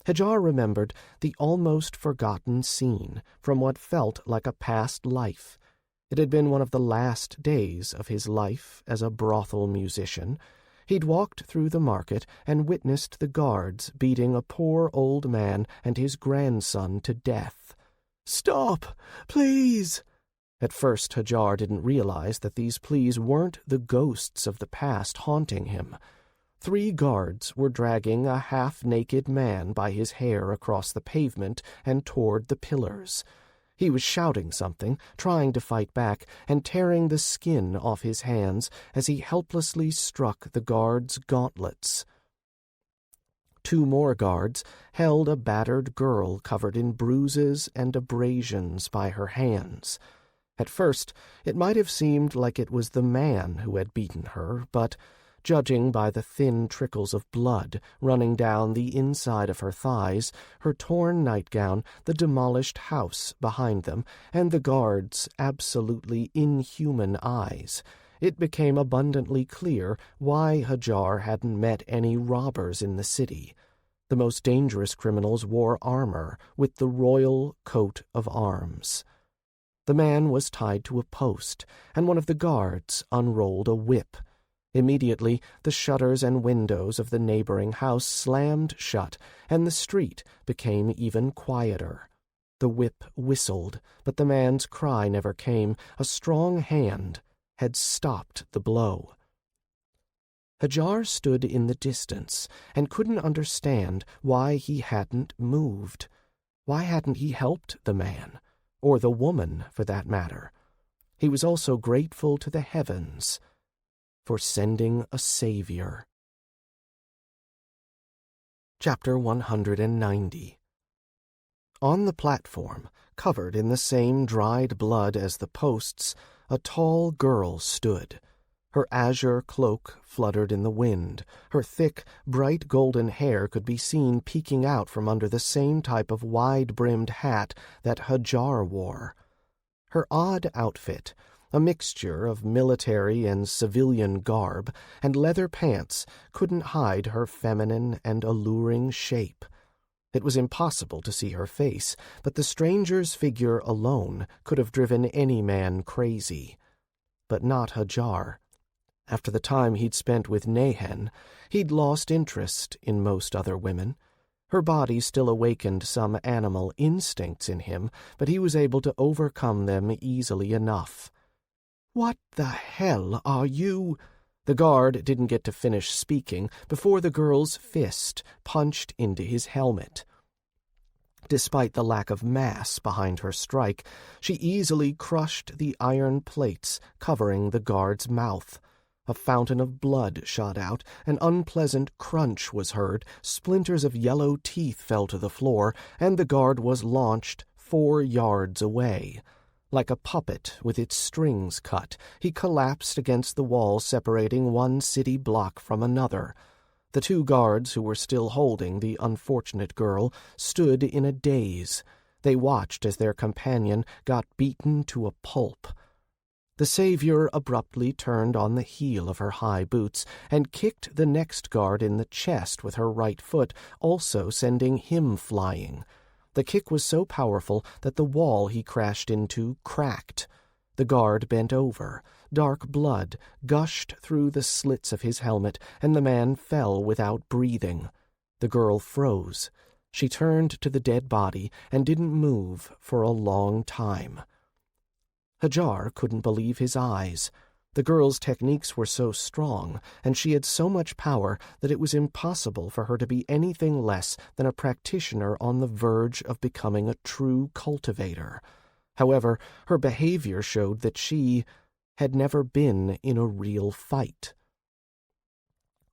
Hadjar remembered the almost forgotten scene from what felt like a past life. It had been one of the last days of his life as a brothel musician. He'd walked through the market and witnessed the guards beating a poor old man and his grandson to death. "Stop, please!" At first Hadjar didn't realize that these pleas weren't the ghosts of the past haunting him. 3 guards were dragging a half-naked man by his hair across the pavement and toward the pillars. He was shouting something, trying to fight back, and tearing the skin off his hands as he helplessly struck the guards' gauntlets. 2 more guards held a battered girl covered in bruises and abrasions by her hands. At first, it might have seemed like it was the man who had beaten her, but judging by the thin trickles of blood running down the inside of her thighs, her torn nightgown, the demolished house behind them, and the guards' absolutely inhuman eyes, it became abundantly clear why Hadjar hadn't met any robbers in the city. The most dangerous criminals wore armor with the royal coat of arms. The man was tied to a post, and one of the guards unrolled a whip. Immediately, the shutters and windows of the neighboring house slammed shut, and the street became even quieter. The whip whistled, but the man's cry never came. A strong hand had stopped the blow. Hadjar stood in the distance and couldn't understand why he hadn't moved. Why hadn't he helped the man? Or the woman, for that matter. He was also grateful to the heavens for sending a savior. Chapter 190. On the platform, covered in the same dried blood as the posts, a tall girl stood. Her azure cloak fluttered in the wind. Her thick, bright golden hair could be seen peeking out from under the same type of wide-brimmed hat that Hadjar wore. Her odd outfit, a mixture of military and civilian garb, and leather pants, couldn't hide her feminine and alluring shape. It was impossible to see her face, but the stranger's figure alone could have driven any man crazy. But not Hadjar. After the time he'd spent with Nehen, he'd lost interest in most other women. Her body still awakened some animal instincts in him, but he was able to overcome them easily enough. "What the hell are you?" The guard didn't get to finish speaking before the girl's fist punched into his helmet. Despite the lack of mass behind her strike, she easily crushed the iron plates covering the guard's mouth. A fountain of blood shot out, an unpleasant crunch was heard, splinters of yellow teeth fell to the floor, and the guard was launched 4 yards away. Like a puppet with its strings cut, he collapsed against the wall separating one city block from another. The 2 guards who were still holding the unfortunate girl stood in a daze. They watched as their companion got beaten to a pulp. The savior abruptly turned on the heel of her high boots and kicked the next guard in the chest with her right foot, also sending him flying. The kick was so powerful that the wall he crashed into cracked. The guard bent over. Dark blood gushed through the slits of his helmet, and the man fell without breathing. The girl froze. She turned to the dead body and didn't move for a long time. Hadjar couldn't believe his eyes. The girl's techniques were so strong, and she had so much power that it was impossible for her to be anything less than a practitioner on the verge of becoming a true cultivator. However, her behavior showed that she had never been in a real fight.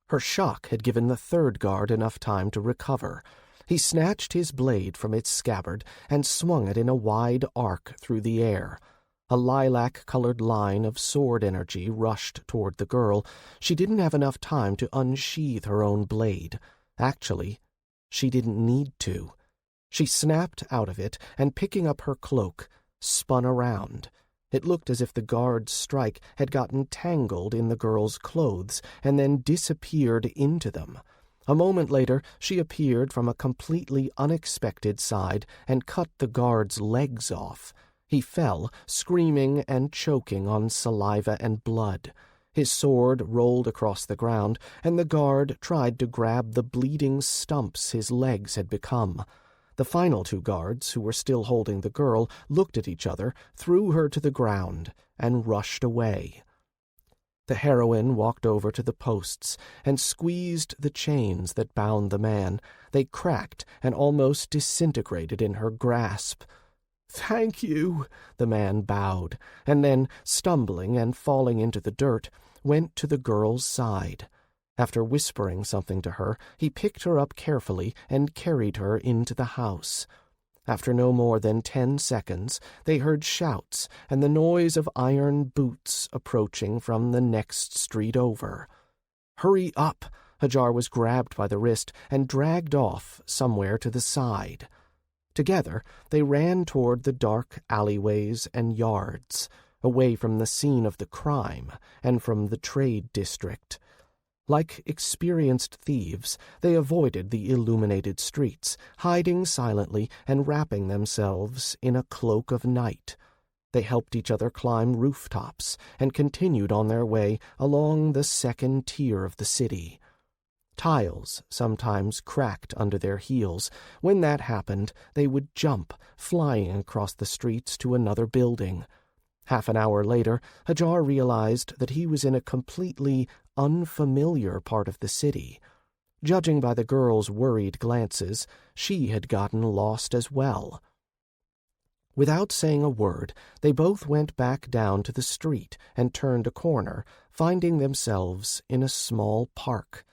Her shock had given the third guard enough time to recover. He snatched his blade from its scabbard and swung it in a wide arc through the air. A lilac-colored line of sword energy rushed toward the girl. She didn't have enough time to unsheathe her own blade. Actually, she didn't need to. She snapped out of it and, picking up her cloak, spun around. It looked as if the guard's strike had gotten tangled in the girl's clothes and then disappeared into them. A moment later, she appeared from a completely unexpected side and cut the guard's legs off. He fell, screaming and choking on saliva and blood. His sword rolled across the ground, and the guard tried to grab the bleeding stumps his legs had become. The final two guards, who were still holding the girl, looked at each other, threw her to the ground, and rushed away. The heroine walked over to the posts and squeezed the chains that bound the man. They cracked and almost disintegrated in her grasp. "Thank you," the man bowed, and then, stumbling and falling into the dirt, went to the girl's side. After whispering something to her, he picked her up carefully and carried her into the house. After no more than 10 seconds, they heard shouts and the noise of iron boots approaching from the next street over. "Hurry up!" Hadjar was grabbed by the wrist and dragged off somewhere to the side. Together, they ran toward the dark alleyways and yards, away from the scene of the crime and from the trade district. Like experienced thieves, they avoided the illuminated streets, hiding silently and wrapping themselves in a cloak of night. They helped each other climb rooftops and continued on their way along the second tier of the city. Tiles sometimes cracked under their heels. When that happened, they would jump, flying across the streets to another building. Half an hour later, Hadjar realized that he was in a completely unfamiliar part of the city. Judging by the girl's worried glances, she had gotten lost as well. Without saying a word, they both went back down to the street and turned a corner, finding themselves in a small park.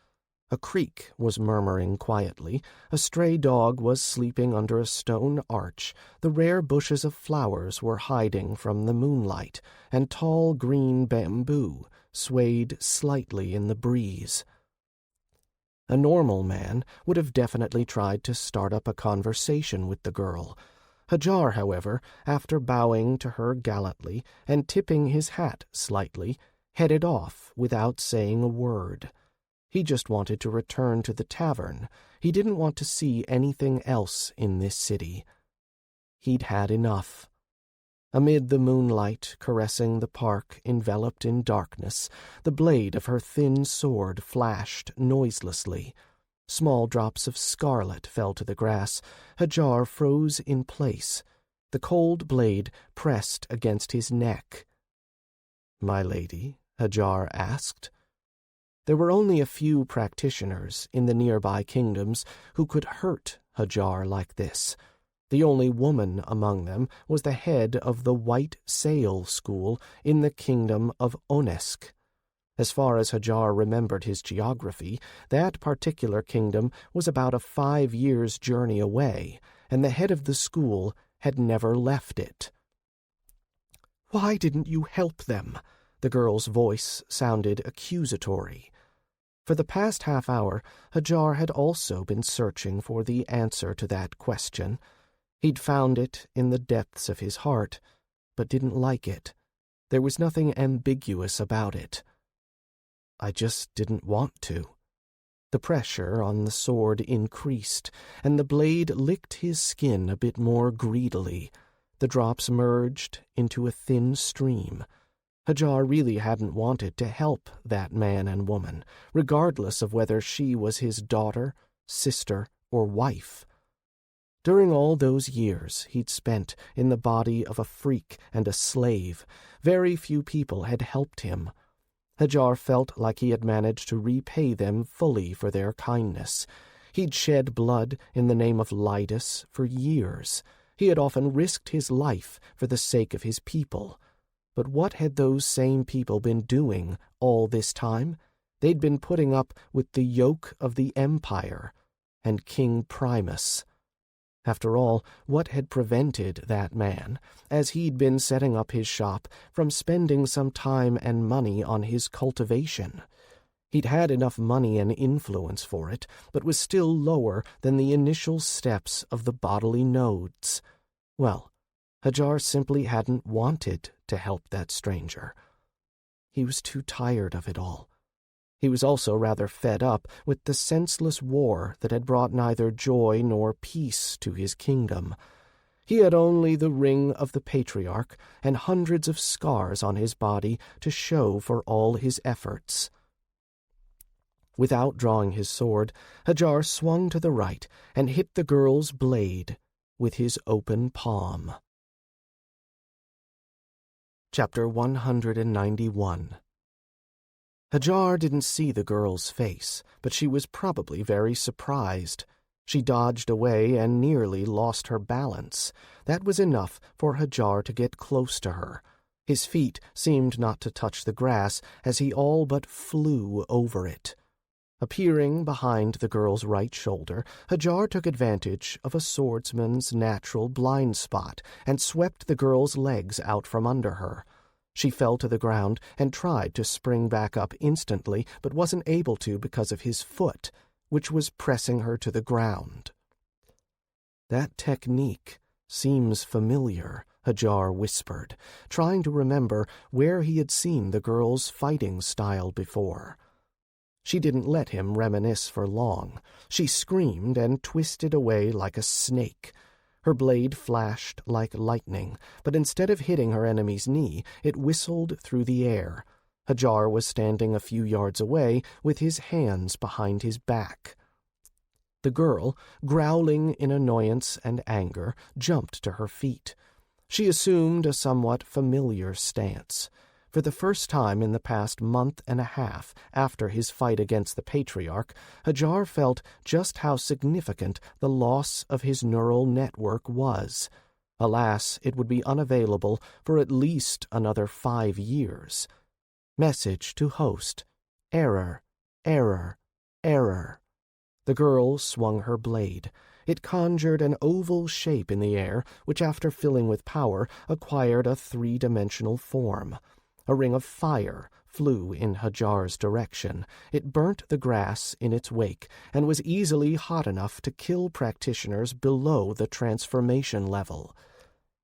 A creek was murmuring quietly, a stray dog was sleeping under a stone arch, the rare bushes of flowers were hiding from the moonlight, and tall green bamboo swayed slightly in the breeze. A normal man would have definitely tried to start up a conversation with the girl. Hadjar, however, after bowing to her gallantly and tipping his hat slightly, headed off without saying a word. He just wanted to return to the tavern. He didn't want to see anything else in this city. He'd had enough. Amid the moonlight caressing the park enveloped in darkness, the blade of her thin sword flashed noiselessly. Small drops of scarlet fell to the grass. Hadjar froze in place. The cold blade pressed against his neck. "My lady?" Hadjar asked. There were only a few practitioners in the nearby kingdoms who could hurt Hadjar like this. The only woman among them was the head of the White Sail School in the kingdom of Onesk. As far as Hadjar remembered his geography, that particular kingdom was about a 5 years' journey away, and the head of the school had never left it. "Why didn't you help them?" The girl's voice sounded accusatory. For the past half hour, Hadjar had also been searching for the answer to that question. He'd found it in the depths of his heart, but didn't like it. There was nothing ambiguous about it. "I just didn't want to." The pressure on the sword increased, and the blade licked his skin a bit more greedily. The drops merged into a thin stream. Hadjar really hadn't wanted to help that man and woman, regardless of whether she was his daughter, sister, or wife. During all those years he'd spent in the body of a freak and a slave, very few people had helped him. Hadjar felt like he had managed to repay them fully for their kindness. He'd shed blood in the name of Lidus for years. He had often risked his life for the sake of his people. But what had those same people been doing all this time? They'd been putting up with the yoke of the Empire and King Primus. After all, what had prevented that man, as he'd been setting up his shop, from spending some time and money on his cultivation? He'd had enough money and influence for it, but was still lower than the initial steps of the bodily nodes. Well, Hadjar simply hadn't wanted to help that stranger. He was too tired of it all. He was also rather fed up with the senseless war that had brought neither joy nor peace to his kingdom. He had only the ring of the patriarch and hundreds of scars on his body to show for all his efforts. Without drawing his sword, Hadjar swung to the right and hit the girl's blade with his open palm. Chapter 191. Hadjar didn't see the girl's face, but she was probably very surprised. She dodged away and nearly lost her balance. That was enough for Hadjar to get close to her. His feet seemed not to touch the grass as he all but flew over it. Appearing behind the girl's right shoulder, Hadjar took advantage of a swordsman's natural blind spot and swept the girl's legs out from under her. She fell to the ground and tried to spring back up instantly, but wasn't able to because of his foot, which was pressing her to the ground. "That technique seems familiar," Hadjar whispered, trying to remember where he had seen the girl's fighting style before. She didn't let him reminisce for long. She screamed and twisted away like a snake. Her blade flashed like lightning, but instead of hitting her enemy's knee, it whistled through the air. Hadjar was standing a few yards away with his hands behind his back. The girl, growling in annoyance and anger, jumped to her feet. She assumed a somewhat familiar stance. For the first time in the past month and a half after his fight against the Patriarch, Hadjar felt just how significant the loss of his neural network was. Alas, it would be unavailable for at least another 5 years. Message to host. Error, error, error. The girl swung her blade. It conjured an oval shape in the air, which after filling with power acquired a 3-dimensional form. A ring of fire flew in Hadjar's direction. It burnt the grass in its wake and was easily hot enough to kill practitioners below the transformation level.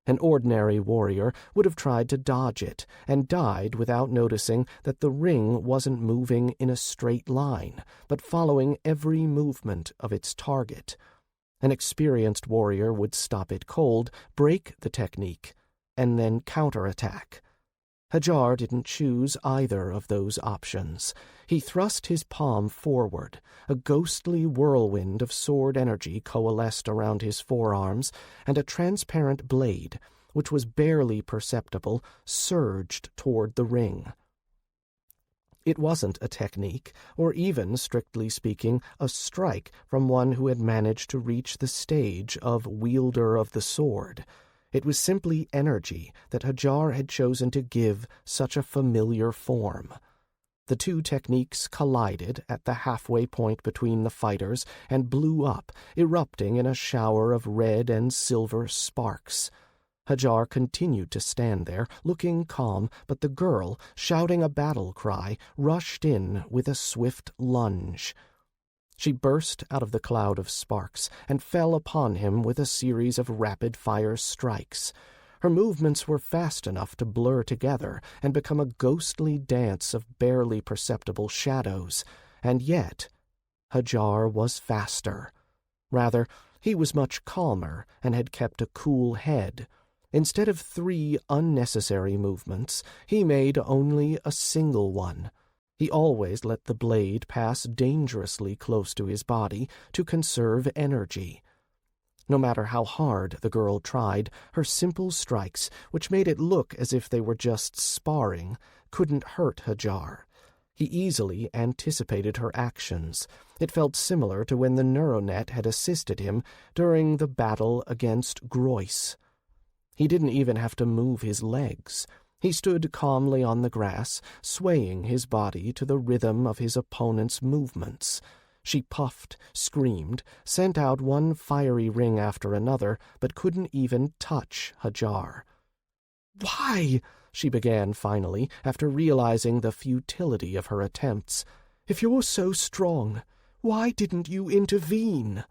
An ordinary warrior would have tried to dodge it and died without noticing that the ring wasn't moving in a straight line, but following every movement of its target. An experienced warrior would stop it cold, break the technique, and then counterattack. Hadjar didn't choose either of those options. He thrust his palm forward. A ghostly whirlwind of sword energy coalesced around his forearms, and a transparent blade, which was barely perceptible, surged toward the ring. It wasn't a technique, or even, strictly speaking, a strike from one who had managed to reach the stage of wielder of the sword. It was simply energy that Hadjar had chosen to give such a familiar form. The two techniques collided at the halfway point between the fighters and blew up, erupting in a shower of red and silver sparks. Hadjar continued to stand there, looking calm, but the girl, shouting a battle cry, rushed in with a swift lunge. She burst out of the cloud of sparks and fell upon him with a series of rapid-fire strikes. Her movements were fast enough to blur together and become a ghostly dance of barely perceptible shadows, and yet Hadjar was faster. Rather, he was much calmer and had kept a cool head. Instead of 3 unnecessary movements, he made only a single one. He always let the blade pass dangerously close to his body to conserve energy. No matter how hard the girl tried, her simple strikes, which made it look as if they were just sparring, couldn't hurt Hadjar. He easily anticipated her actions. It felt similar to when the neuronet had assisted him during the battle against Groyce. He didn't even have to move his legs. He stood calmly on the grass, swaying his body to the rhythm of his opponent's movements. She puffed, screamed, sent out one fiery ring after another, but couldn't even touch Hadjar. "Why?" she began finally, after realizing the futility of her attempts. "If you're so strong, why didn't you intervene?"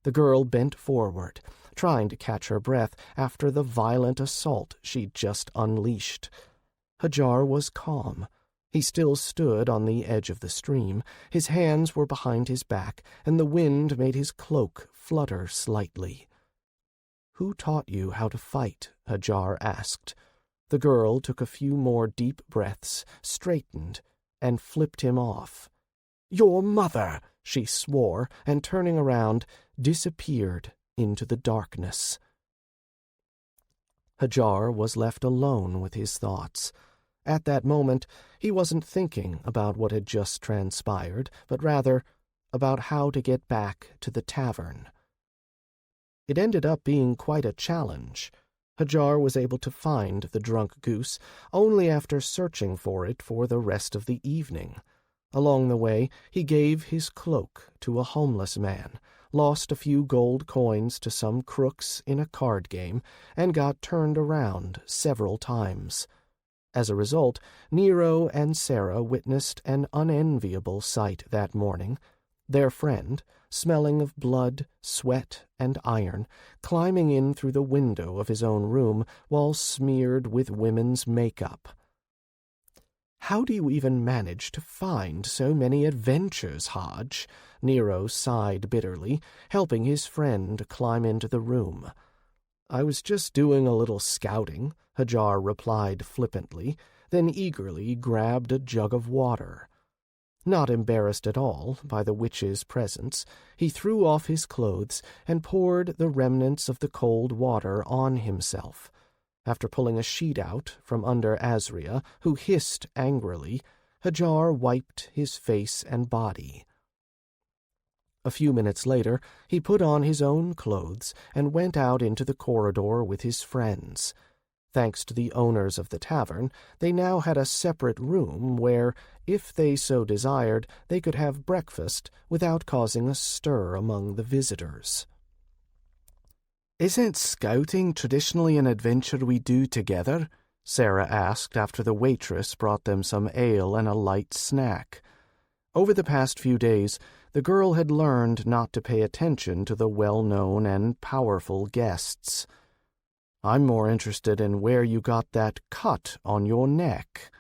The girl bent forward, trying to catch her breath after the violent assault she'd just unleashed. Hadjar was calm. He still stood on the edge of the stream. His hands were behind his back, and the wind made his cloak flutter slightly. "Who taught you how to fight?" Hadjar asked. The girl took a few more deep breaths, straightened, and flipped him off. "Your mother!" she swore, and turning around, disappeared into the darkness. Hadjar was left alone with his thoughts. At that moment, he wasn't thinking about what had just transpired, but rather about how to get back to the tavern. It ended up being quite a challenge. Hadjar was able to find the drunk goose only after searching for it for the rest of the evening. Along the way, he gave his cloak to a homeless man, lost a few gold coins to some crooks in a card game, and got turned around several times. As a result, Nero and Sarah witnessed an unenviable sight that morning. Their friend, smelling of blood, sweat, and iron, climbing in through the window of his own room while smeared with women's makeup. "How do you even manage to find so many adventures, Hadj?" Nero sighed bitterly, helping his friend climb into the room. "I was just doing a little scouting," Hadjar replied flippantly, then eagerly grabbed a jug of water. Not embarrassed at all by the witch's presence, he threw off his clothes and poured the remnants of the cold water on himself. After pulling a sheet out from under Azria, who hissed angrily, Hadjar wiped his face and body. A few minutes later, he put on his own clothes and went out into the corridor with his friends. Thanks to the owners of the tavern, they now had a separate room where, if they so desired, they could have breakfast without causing a stir among the visitors. "Isn't scouting traditionally an adventure we do together?" Sarah asked after the waitress brought them some ale and a light snack. Over the past few days, the girl had learned not to pay attention to the well-known and powerful guests. "I'm more interested in where you got that cut on your neck."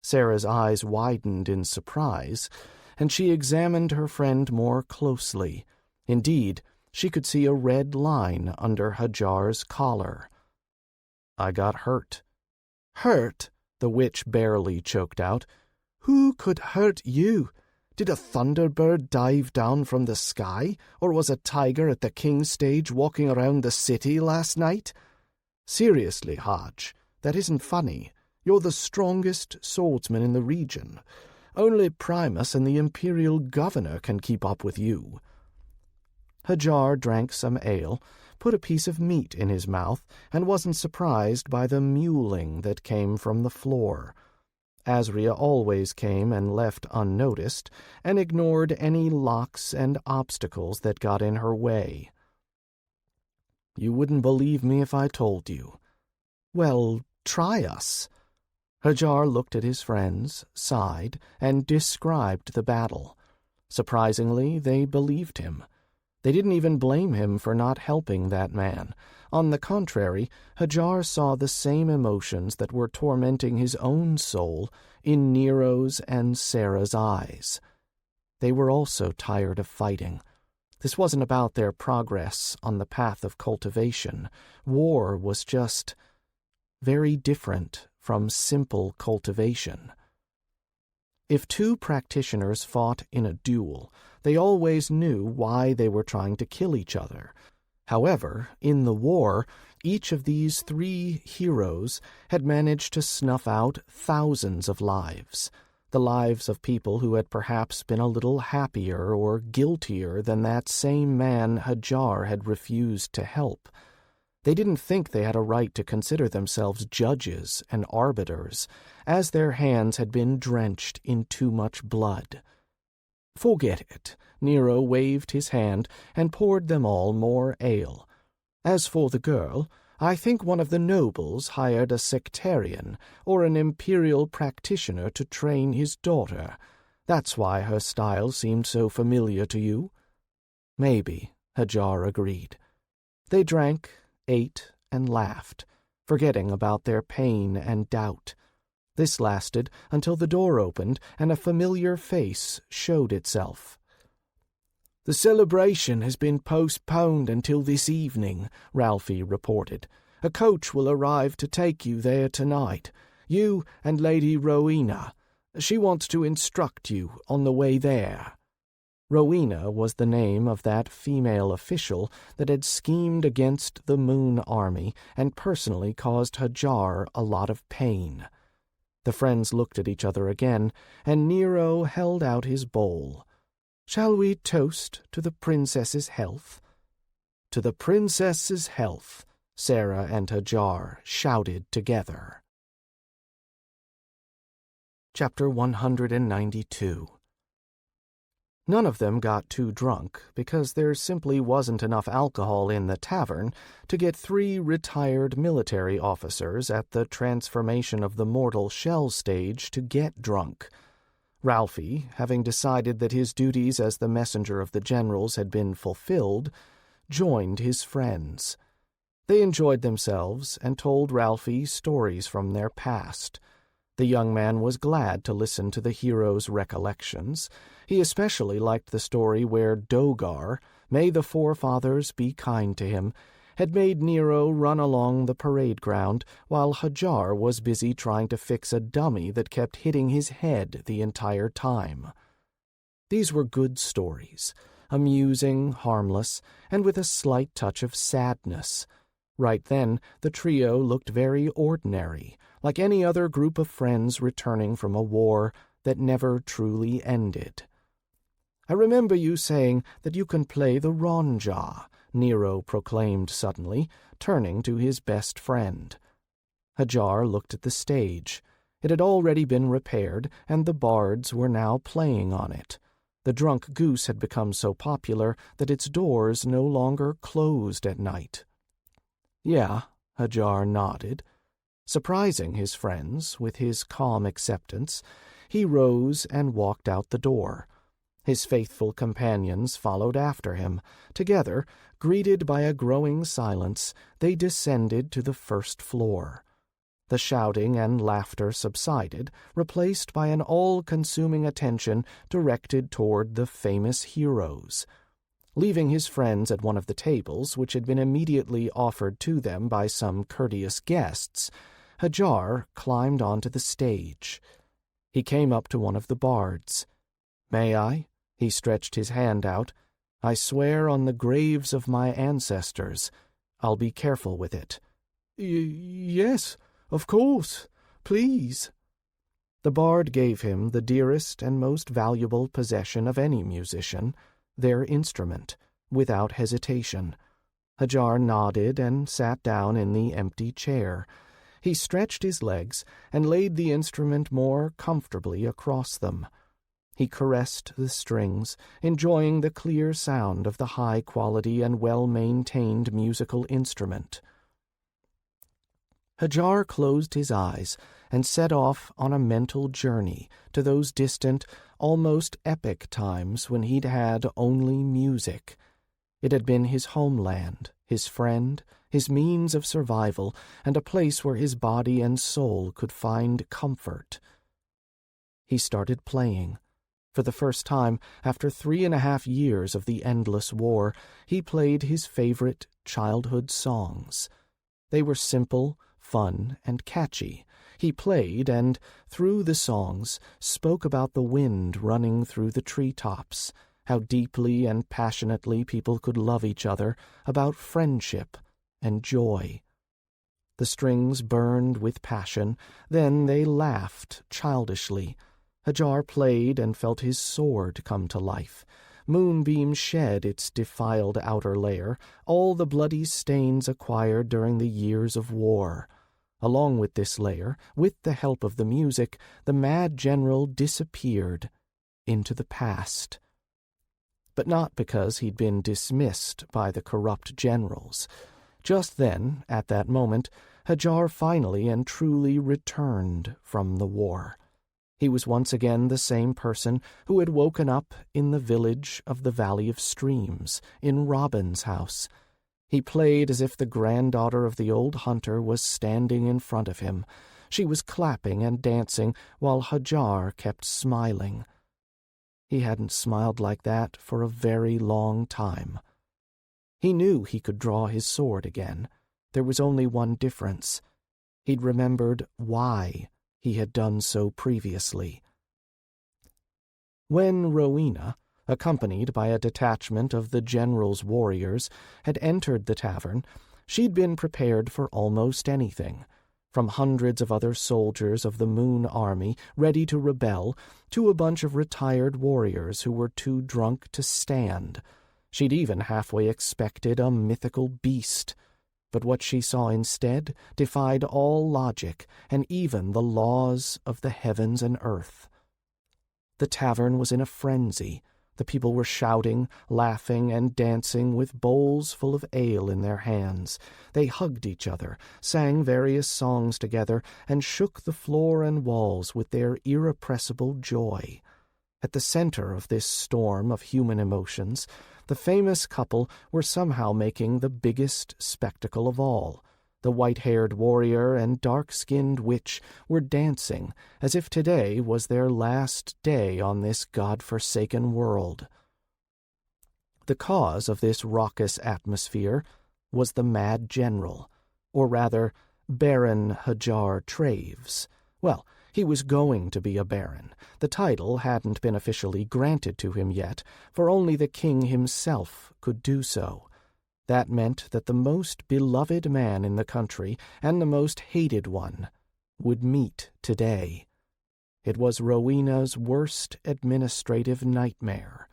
Sarah's eyes widened in surprise, and she examined her friend more closely. Indeed, she could see a red line under Hadjar's collar. "I got hurt." "Hurt?" the witch barely choked out. "Who could hurt you? Did a thunderbird dive down from the sky, or was a tiger at the King's stage walking around the city last night? Seriously, Hadj, that isn't funny. You're the strongest swordsman in the region. Only Primus and the Imperial Governor can keep up with you." Hadjar drank some ale, put a piece of meat in his mouth, and wasn't surprised by the mewling that came from the floor. Azria always came and left unnoticed, and ignored any locks and obstacles that got in her way. "You wouldn't believe me if I told you." "Well, try us." Hadjar looked at his friends, sighed, and described the battle. Surprisingly, they believed him. They didn't even blame him for not helping that man. On the contrary, Hadjar saw the same emotions that were tormenting his own soul in Nero's and Sarah's eyes. They were also tired of fighting. This wasn't about their progress on the path of cultivation. War was just very different from simple cultivation. If two practitioners fought in a duel, they always knew why they were trying to kill each other. However, in the war, each of these three heroes had managed to snuff out thousands of lives, the lives of people who had perhaps been a little happier or guiltier than that same man Hadjar had refused to help. They didn't think they had a right to consider themselves judges and arbiters, as their hands had been drenched in too much blood. Forget it. Nero waved his hand and poured them all more ale. As for the girl, I think one of the nobles hired a sectarian or an imperial practitioner to train his daughter. That's why her style seemed so familiar to you. Maybe, Hadjar agreed. They drank, ate, and laughed, forgetting about their pain and doubt. This lasted until the door opened and a familiar face showed itself. "The celebration has been postponed until this evening," Ralphie reported. "A coach will arrive to take you there tonight. You and Lady Rowena. She wants to instruct you on the way there." Rowena was the name of that female official that had schemed against the Moon Army and personally caused Hadjar a lot of pain. The friends looked at each other again, and Nero held out his bowl. "Shall we toast to the princess's health?" "To the princess's health," Sarah and Hadjar shouted together. Chapter 192. None of them got too drunk, because there simply wasn't enough alcohol in the tavern to get 3 retired military officers at the transformation of the mortal shell stage to get drunk. Ralphie, having decided that his duties as the messenger of the generals had been fulfilled, joined his friends. They enjoyed themselves and told Ralphie stories from their past. The young man was glad to listen to the hero's recollections. He especially liked the story where Dogar, may the forefathers be kind to him, had made Nero run along the parade ground while Hadjar was busy trying to fix a dummy that kept hitting his head the entire time. These were good stories, amusing, harmless, and with a slight touch of sadness. Right then, the trio looked very ordinary, like any other group of friends returning from a war that never truly ended. "I remember you saying that you can play the ronja," Nero proclaimed suddenly, turning to his best friend. Hadjar looked at the stage. It had already been repaired, and the bards were now playing on it. The drunk goose had become so popular that its doors no longer closed at night. "Yeah," Hadjar nodded. Surprising his friends with his calm acceptance, he rose and walked out the door. His faithful companions followed after him. Together, greeted by a growing silence, they descended to the first floor. The shouting and laughter subsided, replaced by an all-consuming attention directed toward the famous heroes. Leaving his friends at one of the tables, which had been immediately offered to them by some courteous guests, Hadjar climbed onto the stage. He came up to one of the bards. "May I?" He stretched his hand out. "I swear on the graves of my ancestors. I'll be careful with it." Yes, of course. Please." The bard gave him the dearest and most valuable possession of any musician, their instrument, without hesitation. Hadjar nodded and sat down in the empty chair. He stretched his legs and laid the instrument more comfortably across them. He caressed the strings, enjoying the clear sound of the high-quality and well-maintained musical instrument. Hadjar closed his eyes and set off on a mental journey to those distant, almost epic times when he'd had only music. It had been his homeland, his friend, his means of survival, and a place where his body and soul could find comfort. He started playing. For the first time, after 3.5 years of the endless war, he played his favorite childhood songs. They were simple, fun, and catchy. He played and, through the songs, spoke about the wind running through the treetops, how deeply and passionately people could love each other, about friendship and joy. The strings burned with passion, then they laughed childishly. Hadjar played and felt his sword come to life. Moonbeam shed its defiled outer layer, all the bloody stains acquired during the years of war. Along with this layer, with the help of the music, the mad general disappeared into the past. But not because he'd been dismissed by the corrupt generals. Just then, at that moment, Hadjar finally and truly returned from the war. He was once again the same person who had woken up in the village of the Valley of Streams, in Robin's house. He played as if the granddaughter of the old hunter was standing in front of him. She was clapping and dancing, while Hadjar kept smiling. He hadn't smiled like that for a very long time. He knew he could draw his sword again. There was only one difference. He'd remembered why he had done so previously. When Rowena, accompanied by a detachment of the general's warriors, had entered the tavern, she'd been prepared for almost anything, from hundreds of other soldiers of the Moon Army ready to rebel to a bunch of retired warriors who were too drunk to stand. She'd even halfway expected a mythical beast. But what she saw instead defied all logic and even the laws of the heavens and earth. The tavern was in a frenzy. The people were shouting, laughing, and dancing with bowls full of ale in their hands. They hugged each other, sang various songs together, and shook the floor and walls with their irrepressible joy. At the center of this storm of human emotions, the famous couple were somehow making the biggest spectacle of all. The white-haired warrior and dark-skinned witch were dancing as if today was their last day on this God-forsaken world. The cause of this raucous atmosphere was the mad general, or rather, Baron Hadjar Traves. Well, he was going to be a baron. The title hadn't been officially granted to him yet, for only the king himself could do so. That meant that the most beloved man in the country and the most hated one would meet today. It was Rowena's worst administrative nightmare.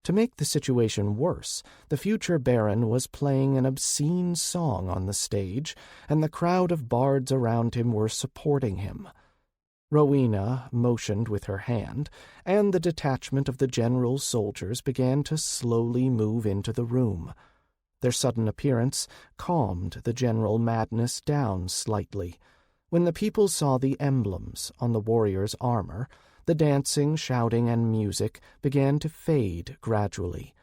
To make the situation worse, the future baron was playing an obscene song on the stage, and the crowd of bards around him were supporting him. Rowena motioned with her hand, and the detachment of the general's soldiers began to slowly move into the room. Their sudden appearance calmed the general madness down slightly. When the people saw the emblems on the warrior's armor, the dancing, shouting, and music began to fade gradually.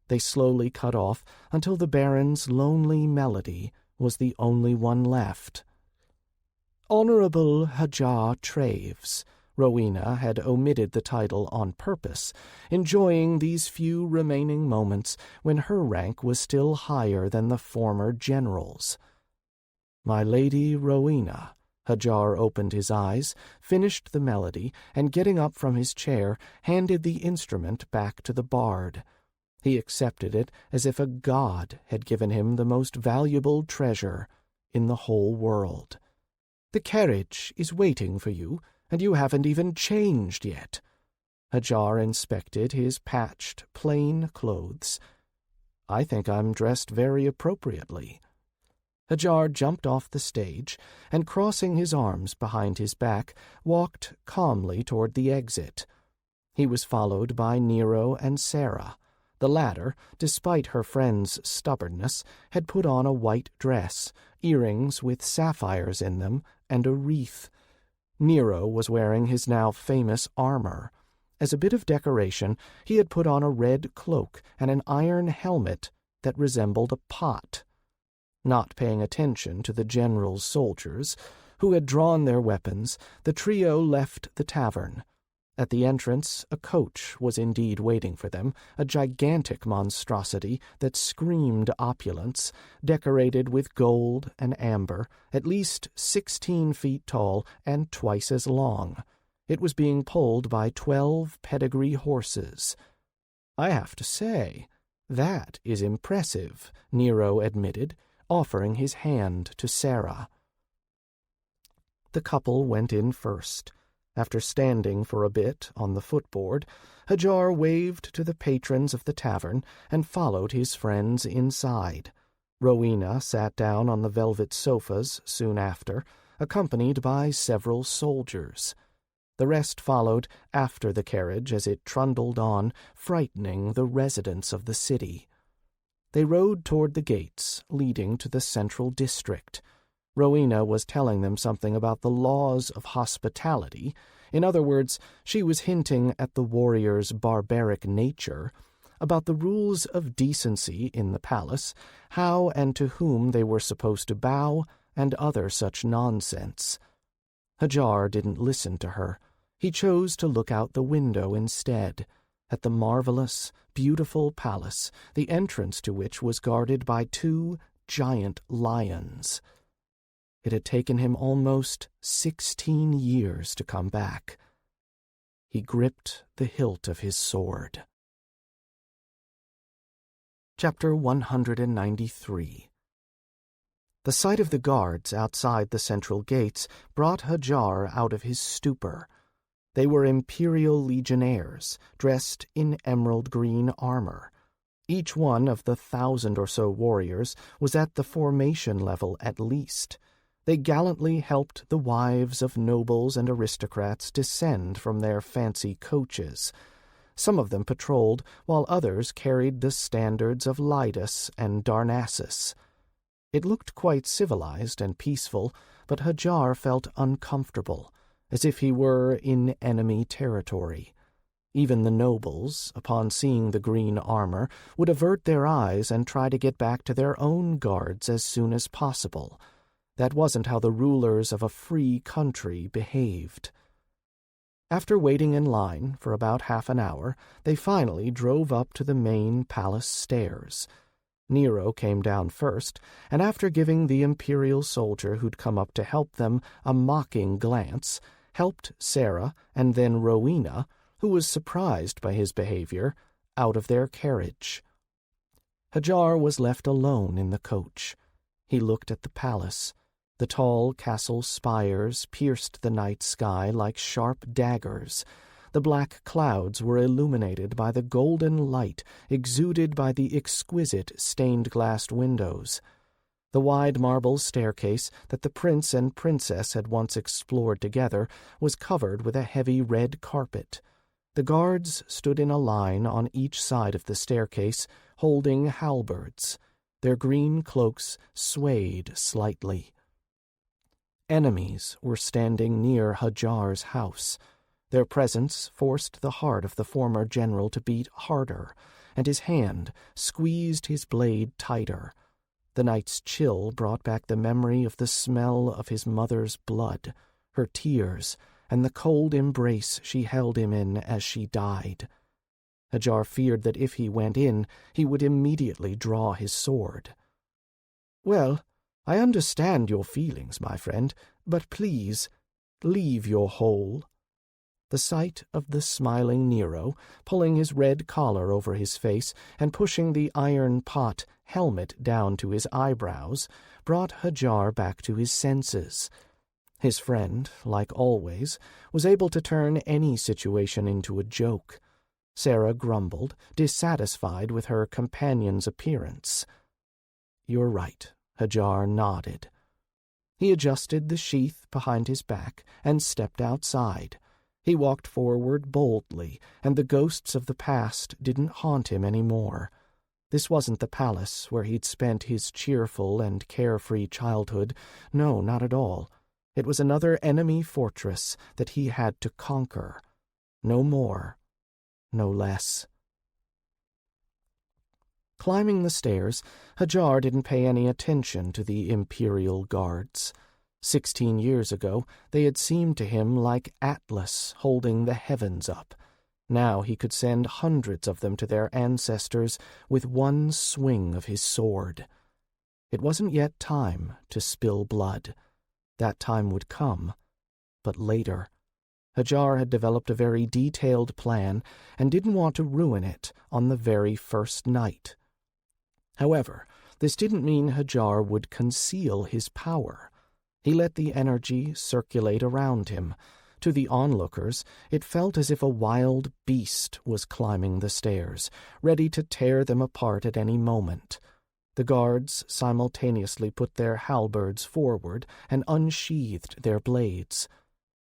They slowly cut off until the baron's lonely melody was the only one left. Honorable Hadjar Traves. Rowena had omitted the title on purpose, enjoying these few remaining moments when her rank was still higher than the former general's. My Lady Rowena. Hadjar opened his eyes, finished the melody, and getting up from his chair, handed the instrument back to the bard. He accepted it as if a god had given him the most valuable treasure in the whole world. The carriage is waiting for you, and you haven't even changed yet. Hadjar inspected his patched, plain clothes. I think I'm dressed very appropriately. Hadjar jumped off the stage, and crossing his arms behind his back, walked calmly toward the exit. He was followed by Nero and Sarah. The latter, despite her friend's stubbornness, had put on a white dress, earrings with sapphires in them, and a wreath. Nero was wearing his now famous armor. As a bit of decoration, he had put on a red cloak and an iron helmet that resembled a pot. Not paying attention to the general's soldiers, who had drawn their weapons, the trio left the tavern. At the entrance, a coach was indeed waiting for them, a gigantic monstrosity that screamed opulence, decorated with gold and amber, at least 16 feet tall and twice as long. It was being pulled by 12 pedigree horses. "I have to say, that is impressive," Nero admitted, offering his hand to Sarah. The couple went in first. After standing for a bit on the footboard, Hadjar waved to the patrons of the tavern and followed his friends inside. Rowena sat down on the velvet sofas soon after, accompanied by several soldiers. The rest followed after the carriage as it trundled on, frightening the residents of the city. They rode toward the gates leading to the central district. Rowena was telling them something about the laws of hospitality. In other words, she was hinting at the warrior's barbaric nature, about the rules of decency in the palace, how and to whom they were supposed to bow, and other such nonsense. Hadjar didn't listen to her. He chose to look out the window instead, at the marvelous, beautiful palace, the entrance to which was guarded by 2 giant lions. It had taken him almost 16 years to come back. He gripped the hilt of his sword. Chapter 193. The sight of the guards outside the central gates brought Hadjar out of his stupor. They were Imperial legionnaires, dressed in emerald green armor. Each one of the 1,000 or so warriors was at the formation level at least. They gallantly helped the wives of nobles and aristocrats descend from their fancy coaches. Some of them patrolled, while others carried the standards of Lydas and Darnassus. It looked quite civilized and peaceful, but Hadjar felt uncomfortable, as if he were in enemy territory. Even the nobles, upon seeing the green armor, would avert their eyes and try to get back to their own guards as soon as possible. That wasn't how the rulers of a free country behaved. After waiting in line for about half an hour, they finally drove up to the main palace stairs. Nero came down first, and after giving the imperial soldier who'd come up to help them a mocking glance, helped Sarah and then Rowena, who was surprised by his behavior, out of their carriage. Hadjar was left alone in the coach. He looked at the palace. The tall castle spires pierced the night sky like sharp daggers. The black clouds were illuminated by the golden light exuded by the exquisite stained-glass windows. The wide marble staircase that the prince and princess had once explored together was covered with a heavy red carpet. The guards stood in a line on each side of the staircase, holding halberds. Their green cloaks swayed slightly. Enemies were standing near Hadjar's house. Their presence forced the heart of the former general to beat harder, and his hand squeezed his blade tighter. The night's chill brought back the memory of the smell of his mother's blood, her tears, and the cold embrace she held him in as she died. Hadjar feared that if he went in, he would immediately draw his sword. "Well, I understand your feelings, my friend, but please, leave your hole." The sight of the smiling Nero, pulling his red collar over his face and pushing the iron pot helmet down to his eyebrows, brought Hadjar back to his senses. His friend, like always, was able to turn any situation into a joke. Sarah grumbled, dissatisfied with her companion's appearance. "You're right," Hadjar nodded. He adjusted the sheath behind his back and stepped outside. He walked forward boldly, and the ghosts of the past didn't haunt him any more. This wasn't the palace where he'd spent his cheerful and carefree childhood. No, not at all. It was another enemy fortress that he had to conquer. No more, no less. Climbing the stairs, Hadjar didn't pay any attention to the Imperial Guards. 16 years ago, they had seemed to him like Atlas holding the heavens up. Now he could send hundreds of them to their ancestors with one swing of his sword. It wasn't yet time to spill blood. That time would come, but later. Hadjar had developed a very detailed plan and didn't want to ruin it on the very first night. However, this didn't mean Hadjar would conceal his power. He let the energy circulate around him. To the onlookers, it felt as if a wild beast was climbing the stairs, ready to tear them apart at any moment. The guards simultaneously put their halberds forward and unsheathed their blades.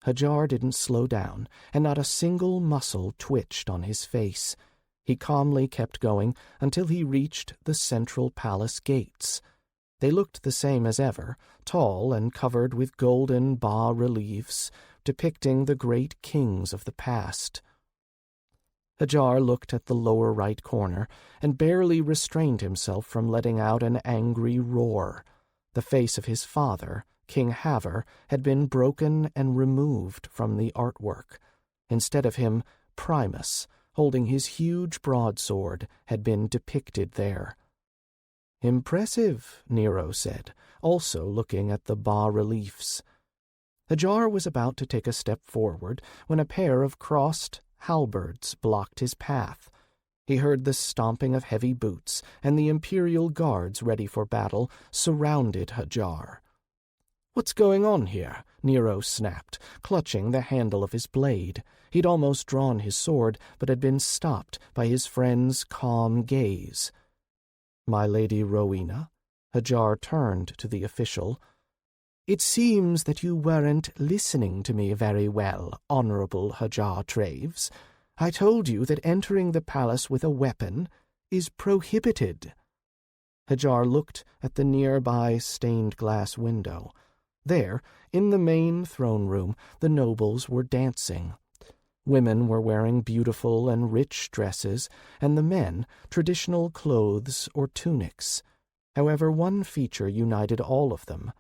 Hadjar didn't slow down, and not a single muscle twitched on his face. He calmly kept going until he reached the central palace gates. They looked the same as ever, tall and covered with golden bas-reliefs depicting the great kings of the past. Hadjar looked at the lower right corner and barely restrained himself from letting out an angry roar. The face of his father, King Haver, had been broken and removed from the artwork. Instead of him, Primus, holding his huge broadsword, had been depicted there. "Impressive," Nero said, also looking at the bas-reliefs. Hadjar was about to take a step forward when a pair of crossed halberds blocked his path. He heard the stomping of heavy boots, and the Imperial Guards, ready for battle, surrounded Hadjar. "What's going on here?" Nero snapped, clutching the handle of his blade. He'd almost drawn his sword, but had been stopped by his friend's calm gaze. "My Lady Rowena?" Hadjar turned to the official. "It seems that you weren't listening to me very well, Honorable Hadjar Traves. I told you that entering the palace with a weapon is prohibited." Hadjar looked at the nearby stained-glass window. There, in the main throne room, the nobles were dancing. Women were wearing beautiful and rich dresses, and the men traditional clothes or tunics. However, one feature united all of them.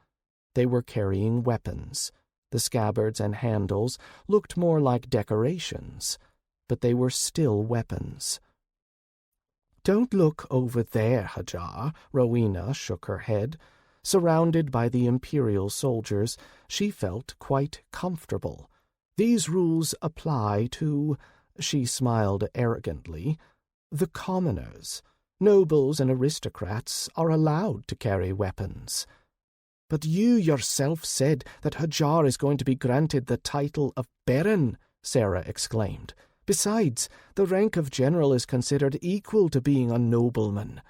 They were carrying weapons. The scabbards and handles looked more like decorations, but they were still weapons. "Don't look over there, Hadjar," Rowena shook her head. Surrounded by the Imperial soldiers, she felt quite comfortable. "These rules apply to," she smiled arrogantly, "the commoners. Nobles and aristocrats are allowed to carry weapons." "But you yourself said that Hadjar is going to be granted the title of Baron," Sarah exclaimed. "Besides, the rank of general is considered equal to being a nobleman."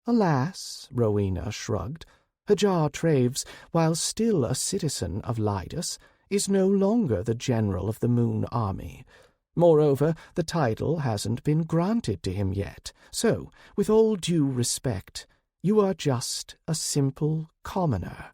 "Alas," Rowena shrugged, "Hadjar Traves, while still a citizen of Lydus, is no longer the general of the Moon Army. Moreover, the title hasn't been granted to him yet, so, with all due respect, you are just a simple commoner."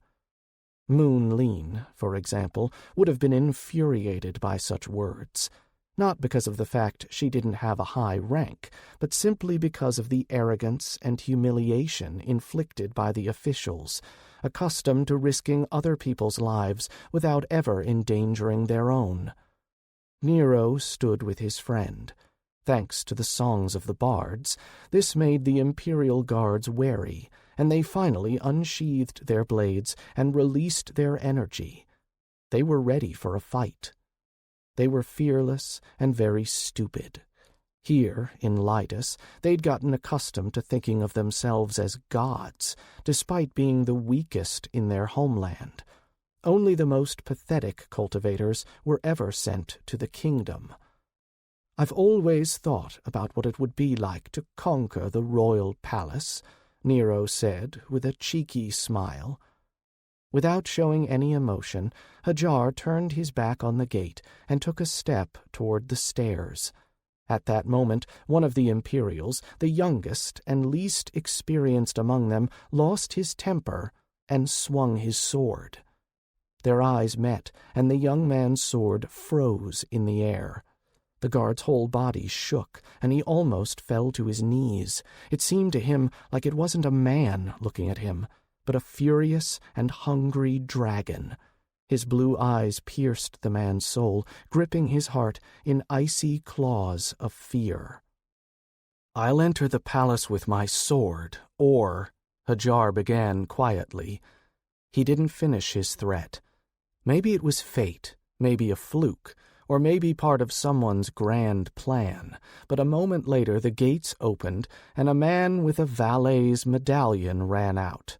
Moon Lean, for example, would have been infuriated by such words, not because of the fact she didn't have a high rank, but simply because of the arrogance and humiliation inflicted by the officials, accustomed to risking other people's lives without ever endangering their own. Nero stood with his friend. Thanks to the songs of the bards, this made the Imperial Guards wary, and they finally unsheathed their blades and released their energy. They were ready for a fight. They were fearless and very stupid. Here, in Lydus, they'd gotten accustomed to thinking of themselves as gods, despite being the weakest in their homeland. Only the most pathetic cultivators were ever sent to the kingdom. "I've always thought about what it would be like to conquer the royal palace," Nero said with a cheeky smile. Without showing any emotion, Hadjar turned his back on the gate and took a step toward the stairs. At that moment, one of the Imperials, the youngest and least experienced among them, lost his temper and swung his sword. Their eyes met, and the young man's sword froze in the air. The guard's whole body shook, and he almost fell to his knees. It seemed to him like it wasn't a man looking at him, but a furious and hungry dragon. His blue eyes pierced the man's soul, gripping his heart in icy claws of fear. "I'll enter the palace with my sword, or," Hadjar began quietly. He didn't finish his threat. Maybe it was fate, maybe a fluke, or maybe part of someone's grand plan, but a moment later the gates opened, and a man with a valet's medallion ran out.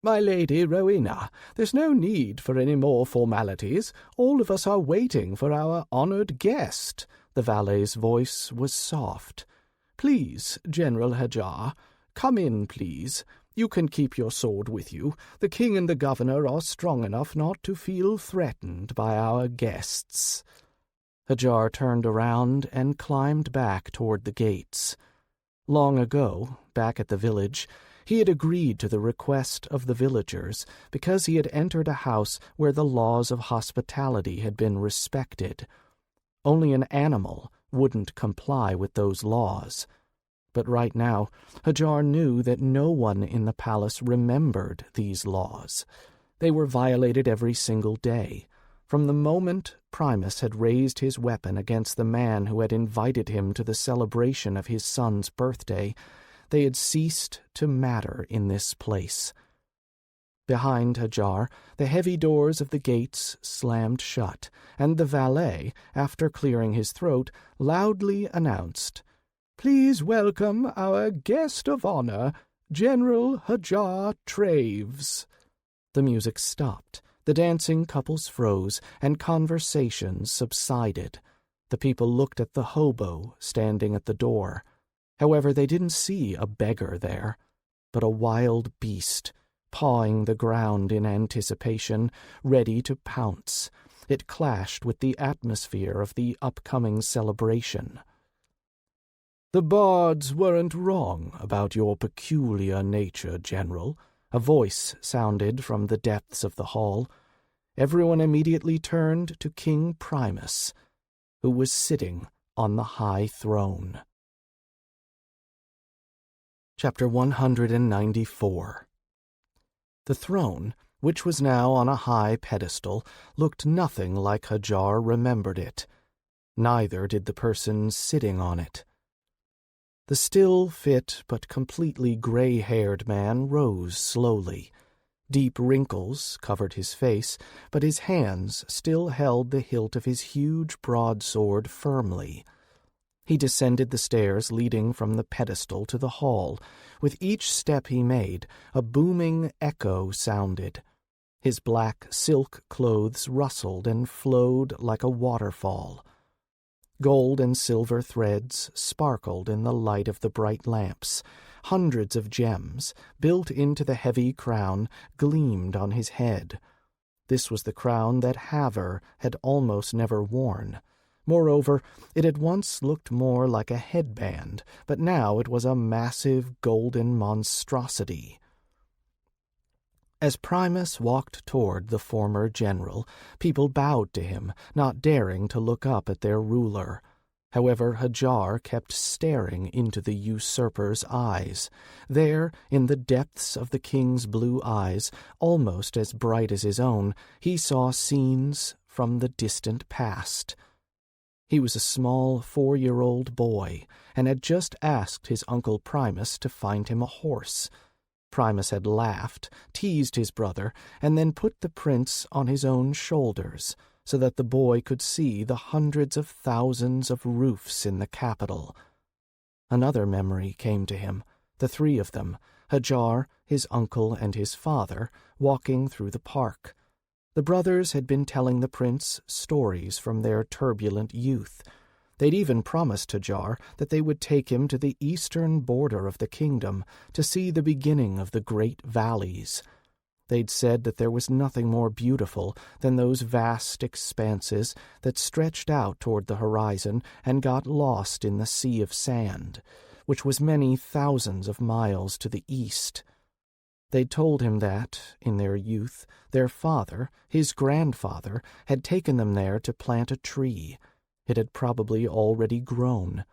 "My Lady Rowena, there's no need for any more formalities. All of us are waiting for our honored guest." The valet's voice was soft. "Please, General Hadjar, come in, please. You can keep your sword with you. The king and the governor are strong enough not to feel threatened by our guests." Hadjar turned around and climbed back toward the gates. Long ago, back at the village, he had agreed to the request of the villagers because he had entered a house where the laws of hospitality had been respected. Only an animal wouldn't comply with those laws. But right now, Hadjar knew that no one in the palace remembered these laws. They were violated every single day. From the moment Primus had raised his weapon against the man who had invited him to the celebration of his son's birthday, they had ceased to matter in this place. Behind Hadjar, the heavy doors of the gates slammed shut, and the valet, after clearing his throat, loudly announced, "Please welcome our guest of honor, General Hadjar Traves." The music stopped, the dancing couples froze, and conversations subsided. The people looked at the hobo standing at the door. However, they didn't see a beggar there, but a wild beast, pawing the ground in anticipation, ready to pounce. It clashed with the atmosphere of the upcoming celebration. "The bards weren't wrong about your peculiar nature, General," a voice sounded from the depths of the hall. Everyone immediately turned to King Primus, who was sitting on the high throne. Chapter 194. The throne, which was now on a high pedestal, looked nothing like Hadjar remembered it. Neither did the person sitting on it. The still, fit, but completely gray-haired man rose slowly. Deep wrinkles covered his face, but his hands still held the hilt of his huge broadsword firmly. He descended the stairs leading from the pedestal to the hall. With each step he made, a booming echo sounded. His black silk clothes rustled and flowed like a waterfall. Gold and silver threads sparkled in the light of the bright lamps. Hundreds of gems, built into the heavy crown, gleamed on his head. This was the crown that Haver had almost never worn. Moreover, it had once looked more like a headband, but now it was a massive golden monstrosity. As Primus walked toward the former general, people bowed to him, not daring to look up at their ruler. However, Hadjar kept staring into the usurper's eyes. There, in the depths of the king's blue eyes, almost as bright as his own, he saw scenes from the distant past. He was a small 4-year-old boy, and had just asked his uncle Primus to find him a horse. Primus had laughed, teased his brother, and then put the prince on his own shoulders, so that the boy could see the hundreds of thousands of roofs in the capital. Another memory came to him, the three of them, Hadjar, his uncle, and his father, walking through the park. The brothers had been telling the prince stories from their turbulent youth. They'd even promised Hadjar that they would take him to the eastern border of the kingdom to see the beginning of the great valleys. They'd said that there was nothing more beautiful than those vast expanses that stretched out toward the horizon and got lost in the sea of sand, which was many thousands of miles to the east. They'd told him that, in their youth, their father, his grandfather, had taken them there to plant a tree. It had probably already grown.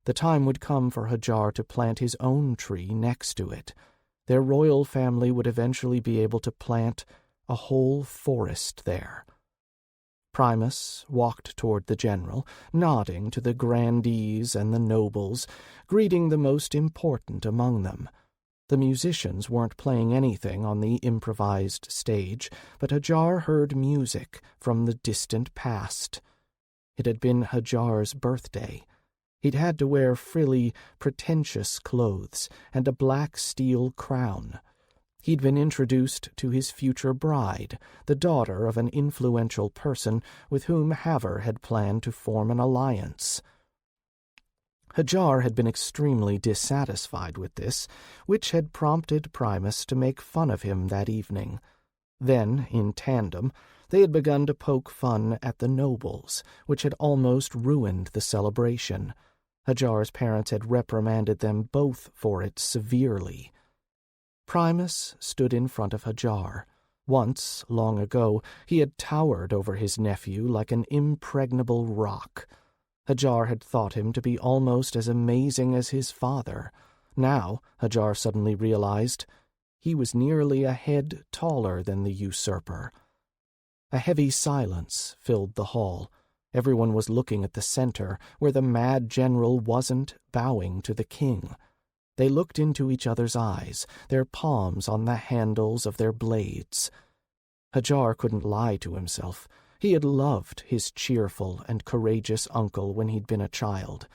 The time would come for Hadjar to plant his own tree next to it. Their royal family would eventually be able to plant a whole forest there. Primus walked toward the general, nodding to the grandees and the nobles, greeting the most important among them. The musicians weren't playing anything on the improvised stage, but Hadjar heard music from the distant past. It had been Hadjar's birthday. He'd had to wear frilly, pretentious clothes and a black steel crown. He'd been introduced to his future bride, the daughter of an influential person with whom Haver had planned to form an alliance. Hadjar had been extremely dissatisfied with this, which had prompted Primus to make fun of him that evening. Then, in tandem, they had begun to poke fun at the nobles, which had almost ruined the celebration. Hadjar's parents had reprimanded them both for it severely. Primus stood in front of Hadjar. Once, long ago, he had towered over his nephew like an impregnable rock. Hadjar had thought him to be almost as amazing as his father. Now, Hadjar suddenly realized, he was nearly a head taller than the usurper. A heavy silence filled the hall. Everyone was looking at the center, where the mad general wasn't bowing to the king. They looked into each other's eyes, their palms on the handles of their blades. Hadjar couldn't lie to himself. He had loved his cheerful and courageous uncle when he'd been a child.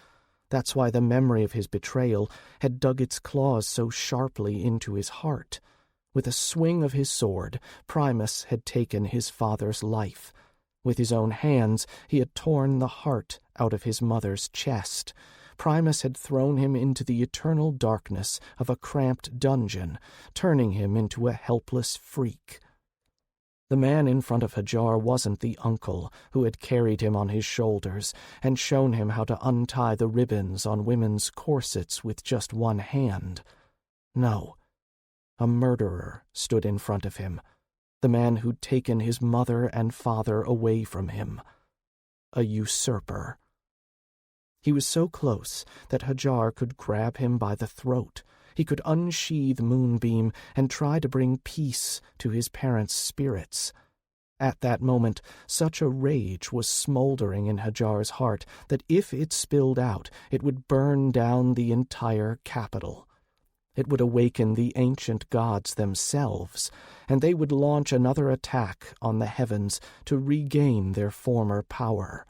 That's why the memory of his betrayal had dug its claws so sharply into his heart. With a swing of his sword, Primus had taken his father's life. With his own hands, he had torn the heart out of his mother's chest. Primus had thrown him into the eternal darkness of a cramped dungeon, turning him into a helpless freak. The man in front of Hadjar wasn't the uncle who had carried him on his shoulders and shown him how to untie the ribbons on women's corsets with just one hand. No, a murderer stood in front of him, the man who'd taken his mother and father away from him. A usurper. He was so close that Hadjar could grab him by the throat. He could unsheathe Moonbeam and try to bring peace to his parents' spirits. At that moment, such a rage was smoldering in Hadjar's heart that if it spilled out, it would burn down the entire capital. It would awaken the ancient gods themselves, and they would launch another attack on the heavens to regain their former power.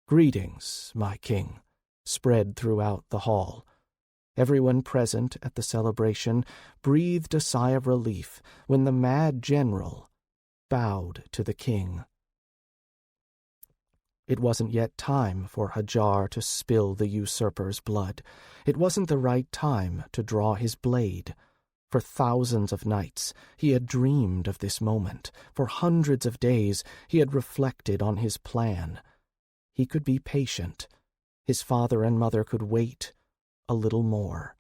"Greetings, my king," spread throughout the hall. Everyone present at the celebration breathed a sigh of relief when the mad general bowed to the king. It wasn't yet time for Hadjar to spill the usurper's blood. It wasn't the right time to draw his blade. For thousands of nights he had dreamed of this moment. For hundreds of days he had reflected on his plan. He could be patient. His father and mother could wait a little more.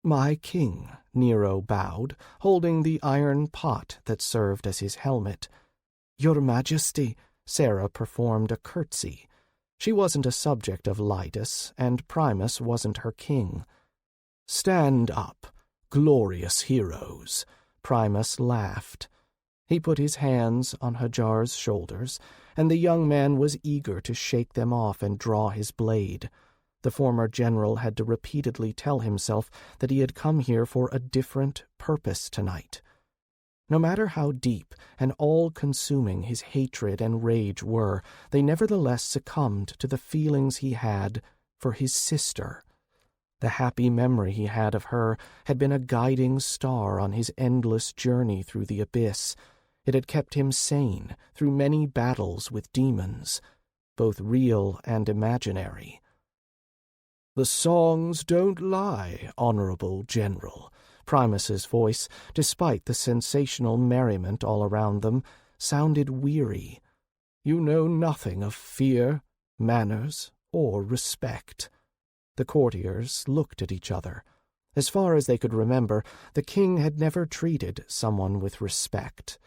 "My king," Nero bowed, holding the iron pot that served as his helmet. "Your Majesty," Sarah performed a curtsy. She wasn't a subject of Lytus, and Primus wasn't her king. "Stand up, glorious heroes," Primus laughed. He put his hands on Hadjar's shoulders, and the young man was eager to shake them off and draw his blade. The former general had to repeatedly tell himself that he had come here for a different purpose tonight. No matter how deep and all-consuming his hatred and rage were, they nevertheless succumbed to the feelings he had for his sister. The happy memory he had of her had been a guiding star on his endless journey through the abyss. It had kept him sane through many battles with demons, both real and imaginary. "The songs don't lie, honorable general." Primus's voice, despite the sensational merriment all around them, sounded weary. "You know nothing of fear, manners, or respect." The courtiers looked at each other. As far as they could remember, the king had never treated someone with respect.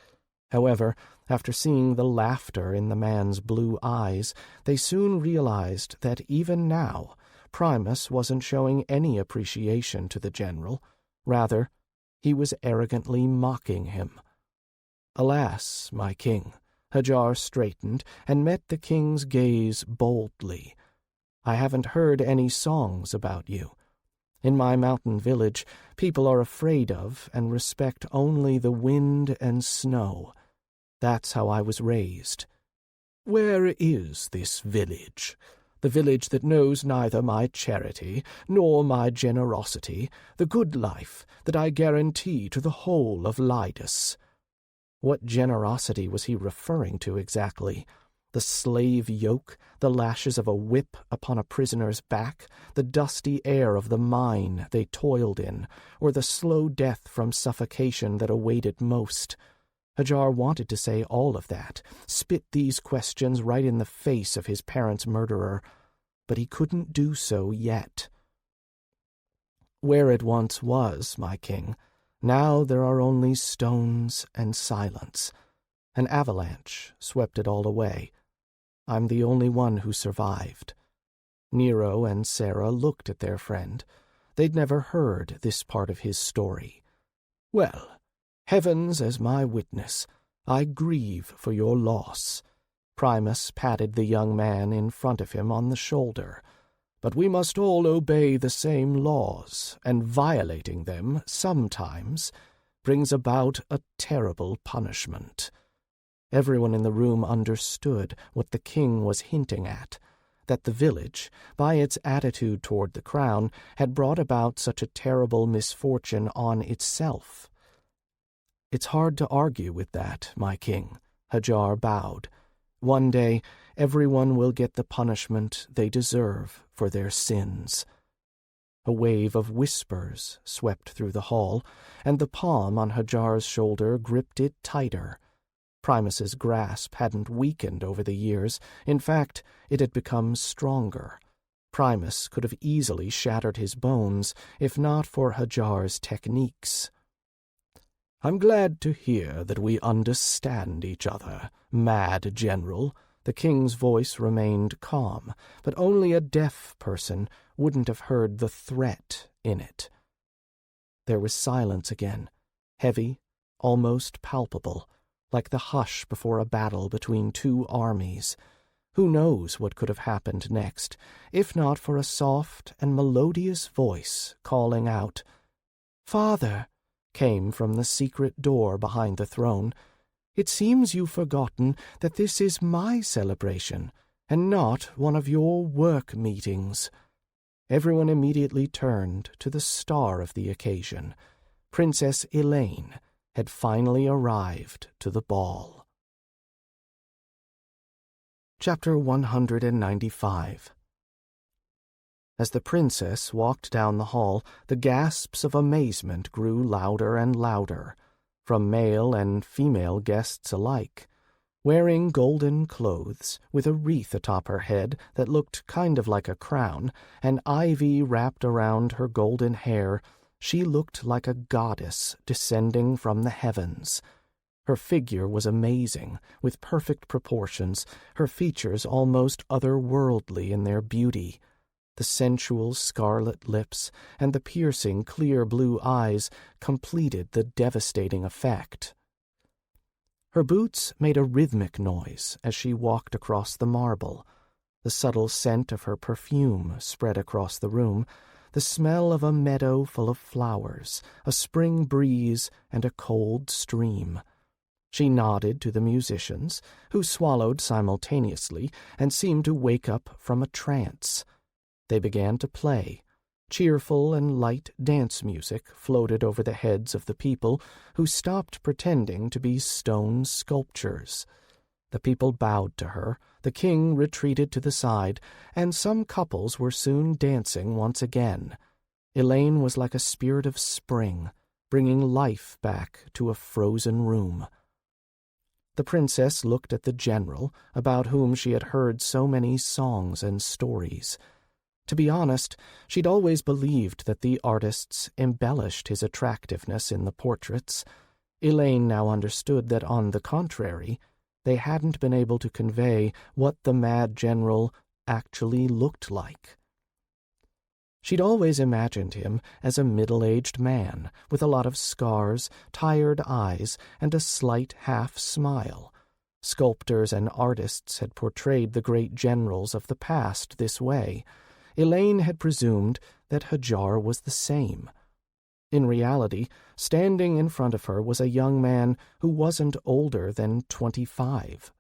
However, after seeing the laughter in the man's blue eyes, they soon realized that even now Primus wasn't showing any appreciation to the general. Rather, he was arrogantly mocking him. "Alas, my king," Hadjar straightened and met the king's gaze boldly. "I haven't heard any songs about you. In my mountain village, people are afraid of and respect only the wind and snow. That's how I was raised." "Where is this village? The village that knows neither my charity nor my generosity, the good life that I guarantee to the whole of Lydus." What generosity was he referring to exactly? The slave yoke, the lashes of a whip upon a prisoner's back, the dusty air of the mine they toiled in, or the slow death from suffocation that awaited most? Hadjar wanted to say all of that, spit these questions right in the face of his parents' murderer, but he couldn't do so yet. "Where it once was, my king, now there are only stones and silence. An avalanche swept it all away. I'm the only one who survived." Nero and Sarah looked at their friend. They'd never heard this part of his story. "Well, heavens as my witness, I grieve for your loss." Primus patted the young man in front of him on the shoulder. "But we must all obey the same laws, and violating them, sometimes, brings about a terrible punishment." Everyone in the room understood what the king was hinting at, that the village, by its attitude toward the crown, had brought about such a terrible misfortune on itself. "It's hard to argue with that, my king," Hadjar bowed. "One day, everyone will get the punishment they deserve for their sins." A wave of whispers swept through the hall, and the palm on Hadjar's shoulder gripped it tighter. Primus's grasp hadn't weakened over the years. In fact, it had become stronger. Primus could have easily shattered his bones, if not for Hadjar's techniques. "I'm glad to hear that we understand each other, Mad General." The king's voice remained calm, but only a deaf person wouldn't have heard the threat in it. There was silence again, heavy, almost palpable, like the hush before a battle between two armies. Who knows what could have happened next, if not for a soft and melodious voice calling out. "Father," came from the secret door behind the throne. "It seems you've forgotten that this is my celebration, and not one of your work meetings." Everyone immediately turned to the star of the occasion. Princess Elaine had finally arrived to the ball. Chapter 195. As the princess walked down the hall, the gasps of amazement grew louder and louder, from male and female guests alike. Wearing golden clothes, with a wreath atop her head that looked kind of like a crown, and ivy wrapped around her golden hair, she looked like a goddess descending from the heavens. Her figure was amazing, with perfect proportions, her features almost otherworldly in their beauty. The sensual scarlet lips and the piercing clear blue eyes completed the devastating effect. Her boots made a rhythmic noise as she walked across the marble. The subtle scent of her perfume spread across the room, the smell of a meadow full of flowers, a spring breeze, and a cold stream. She nodded to the musicians, who swallowed simultaneously and seemed to wake up from a trance. They began to play. Cheerful and light dance music floated over the heads of the people, who stopped pretending to be stone sculptures. The people bowed to her, the king retreated to the side, and some couples were soon dancing once again. Elaine was like a spirit of spring, bringing life back to a frozen room. The princess looked at the general, about whom she had heard so many songs and stories. To be honest, she'd always believed that the artists embellished his attractiveness in the portraits. Elaine now understood that, on the contrary, they hadn't been able to convey what the mad general actually looked like. She'd always imagined him as a middle-aged man, with a lot of scars, tired eyes, and a slight half-smile. Sculptors and artists had portrayed the great generals of the past this way. Elaine had presumed that Hadjar was the same. In reality, standing in front of her was a young man who wasn't older than 25.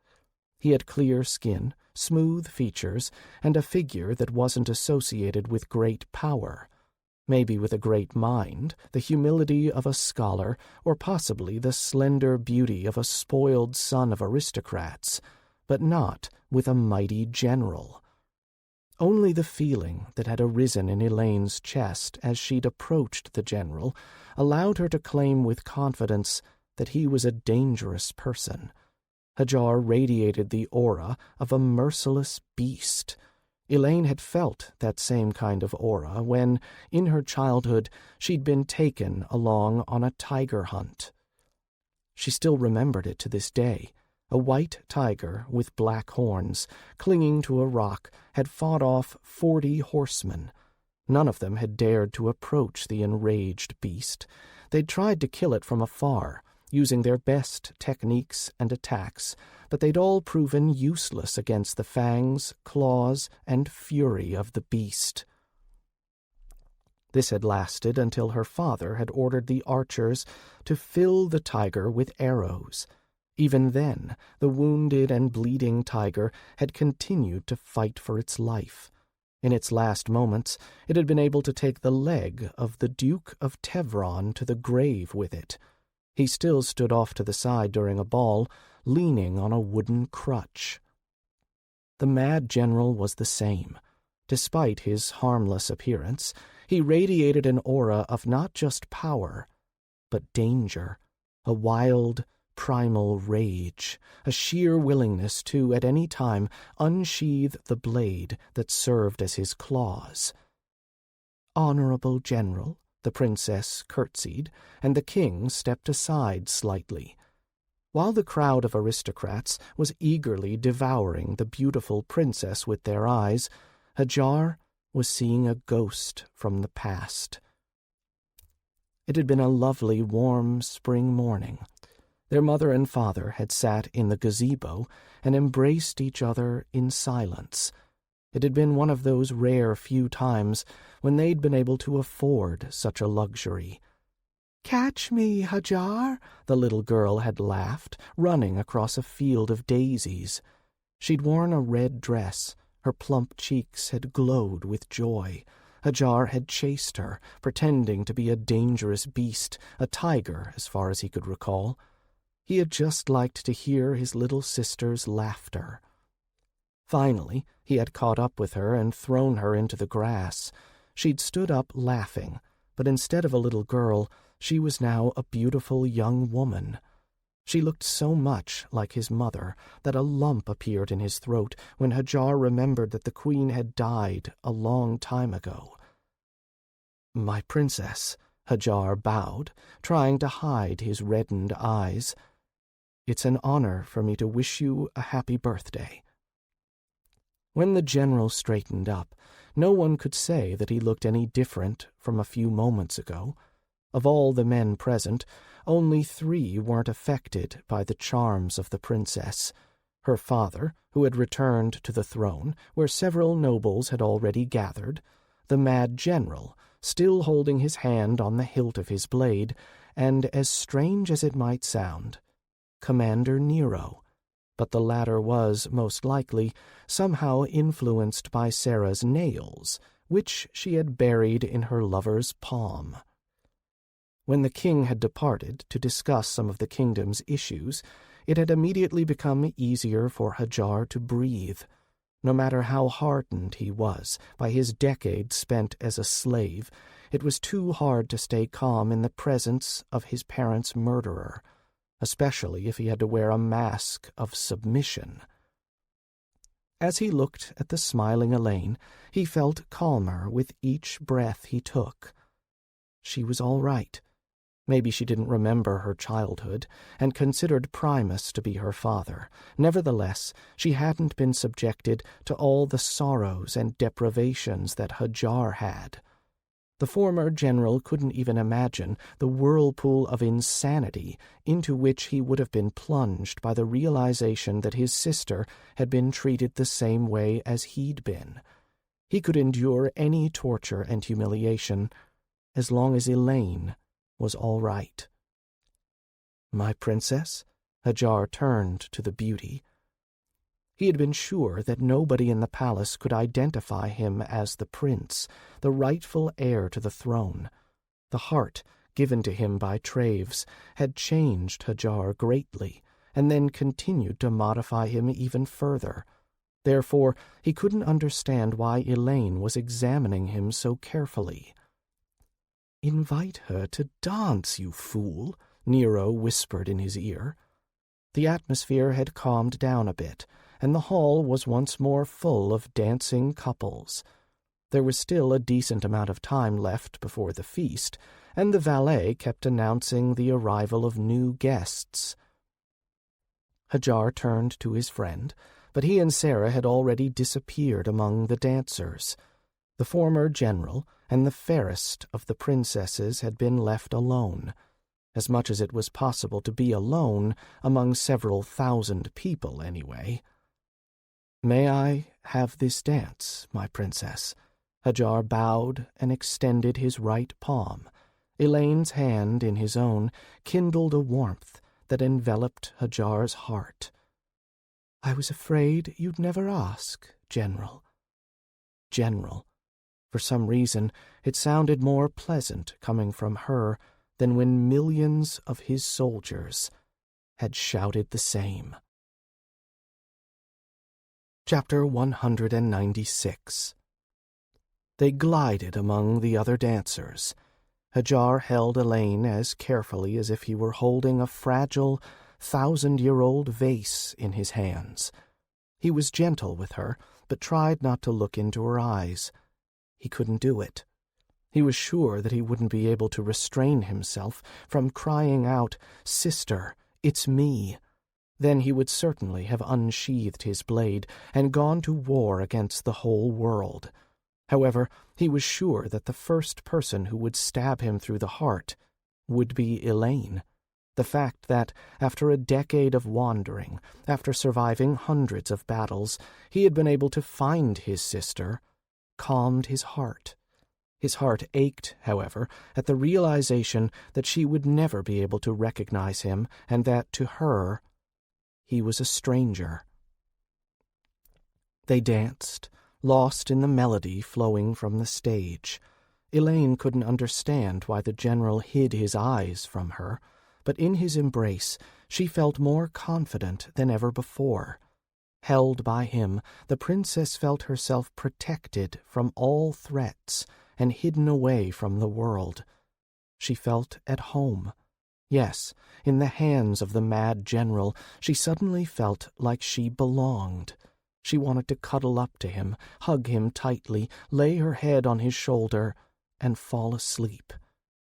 He had clear skin, smooth features, and a figure that wasn't associated with great power. Maybe with a great mind, the humility of a scholar, or possibly the slender beauty of a spoiled son of aristocrats, but not with a mighty general. Only the feeling that had arisen in Elaine's chest as she'd approached the general allowed her to claim with confidence that he was a dangerous person. Hadjar radiated the aura of a merciless beast. Elaine had felt that same kind of aura when, in her childhood, she'd been taken along on a tiger hunt. She still remembered it to this day. A white tiger with black horns, clinging to a rock, had fought off 40 horsemen. None of them had dared to approach the enraged beast. They'd tried to kill it from afar, using their best techniques and attacks, but they'd all proven useless against the fangs, claws, and fury of the beast. This had lasted until her father had ordered the archers to fill the tiger with arrows. Even then, the wounded and bleeding tiger had continued to fight for its life. In its last moments, it had been able to take the leg of the Duke of Tevron to the grave with it. He still stood off to the side during a ball, leaning on a wooden crutch. The mad general was the same. Despite his harmless appearance, he radiated an aura of not just power, but danger, a wild, primal rage, a sheer willingness to, at any time, unsheathe the blade that served as his claws. "Honorable General," the princess curtsied, and the king stepped aside slightly. While the crowd of aristocrats was eagerly devouring the beautiful princess with their eyes, Hadjar was seeing a ghost from the past. It had been a lovely, warm spring morning. Their mother and father had sat in the gazebo and embraced each other in silence. It had been one of those rare few times when they'd been able to afford such a luxury. "Catch me, Hadjar," the little girl had laughed, running across a field of daisies. She'd worn a red dress. Her plump cheeks had glowed with joy. Hadjar had chased her, pretending to be a dangerous beast, a tiger as far as he could recall. He had just liked to hear his little sister's laughter. Finally, he had caught up with her and thrown her into the grass. She'd stood up laughing, but instead of a little girl, she was now a beautiful young woman. She looked so much like his mother that a lump appeared in his throat when Hadjar remembered that the queen had died a long time ago. "My princess," Hadjar bowed, trying to hide his reddened eyes. "It's an honor for me to wish you a happy birthday." When the general straightened up, no one could say that he looked any different from a few moments ago. Of all the men present, only 3 weren't affected by the charms of the princess. Her father, who had returned to the throne, where several nobles had already gathered, the mad general, still holding his hand on the hilt of his blade, and, as strange as it might sound, Commander Nero. But the latter was, most likely, somehow influenced by Sarah's nails, which she had buried in her lover's palm. When the king had departed to discuss some of the kingdom's issues, it had immediately become easier for Hadjar to breathe. No matter how hardened he was by his decades spent as a slave, it was too hard to stay calm in the presence of his parents' murderer, especially if he had to wear a mask of submission. As he looked at the smiling Elaine, he felt calmer with each breath he took. She was all right. Maybe she didn't remember her childhood, and considered Primus to be her father. Nevertheless, she hadn't been subjected to all the sorrows and deprivations that Hadjar had. The former general couldn't even imagine the whirlpool of insanity into which he would have been plunged by the realization that his sister had been treated the same way as he'd been. He could endure any torture and humiliation as long as Elaine was all right. "My princess?" Hadjar turned to the beauty. He had been sure that nobody in the palace could identify him as the prince, the rightful heir to the throne. The heart given to him by Traves had changed Hadjar greatly, and then continued to modify him even further. Therefore, he couldn't understand why Elaine was examining him so carefully. "Invite her to dance, you fool," Nero whispered in his ear. The atmosphere had calmed down a bit, and the hall was once more full of dancing couples. There was still a decent amount of time left before the feast, and the valet kept announcing the arrival of new guests. Hadjar turned to his friend, but he and Sarah had already disappeared among the dancers. The former general and the fairest of the princesses had been left alone, as much as it was possible to be alone among several thousand people anyway. "May I have this dance, my princess?" Hadjar bowed and extended his right palm. Elaine's hand in his own kindled a warmth that enveloped Hadjar's heart. "I was afraid you'd never ask, General." General. For some reason, it sounded more pleasant coming from her than when millions of his soldiers had shouted the same. Chapter 196. They glided among the other dancers. Hadjar held Elaine as carefully as if he were holding a fragile, 1,000-year-old vase in his hands. He was gentle with her, but tried not to look into her eyes. He couldn't do it. He was sure that he wouldn't be able to restrain himself from crying out, "Sister, it's me." Then he would certainly have unsheathed his blade and gone to war against the whole world. However, he was sure that the first person who would stab him through the heart would be Elaine. The fact that, after a decade of wandering, after surviving hundreds of battles, he had been able to find his sister calmed his heart. His heart ached, however, at the realization that she would never be able to recognize him, and that, to her, he was a stranger. They danced, lost in the melody flowing from the stage. Elaine couldn't understand why the general hid his eyes from her, but in his embrace she felt more confident than ever before. Held by him, the princess felt herself protected from all threats and hidden away from the world. She felt at home. Yes, in the hands of the mad general, she suddenly felt like she belonged. She wanted to cuddle up to him, hug him tightly, lay her head on his shoulder, and fall asleep.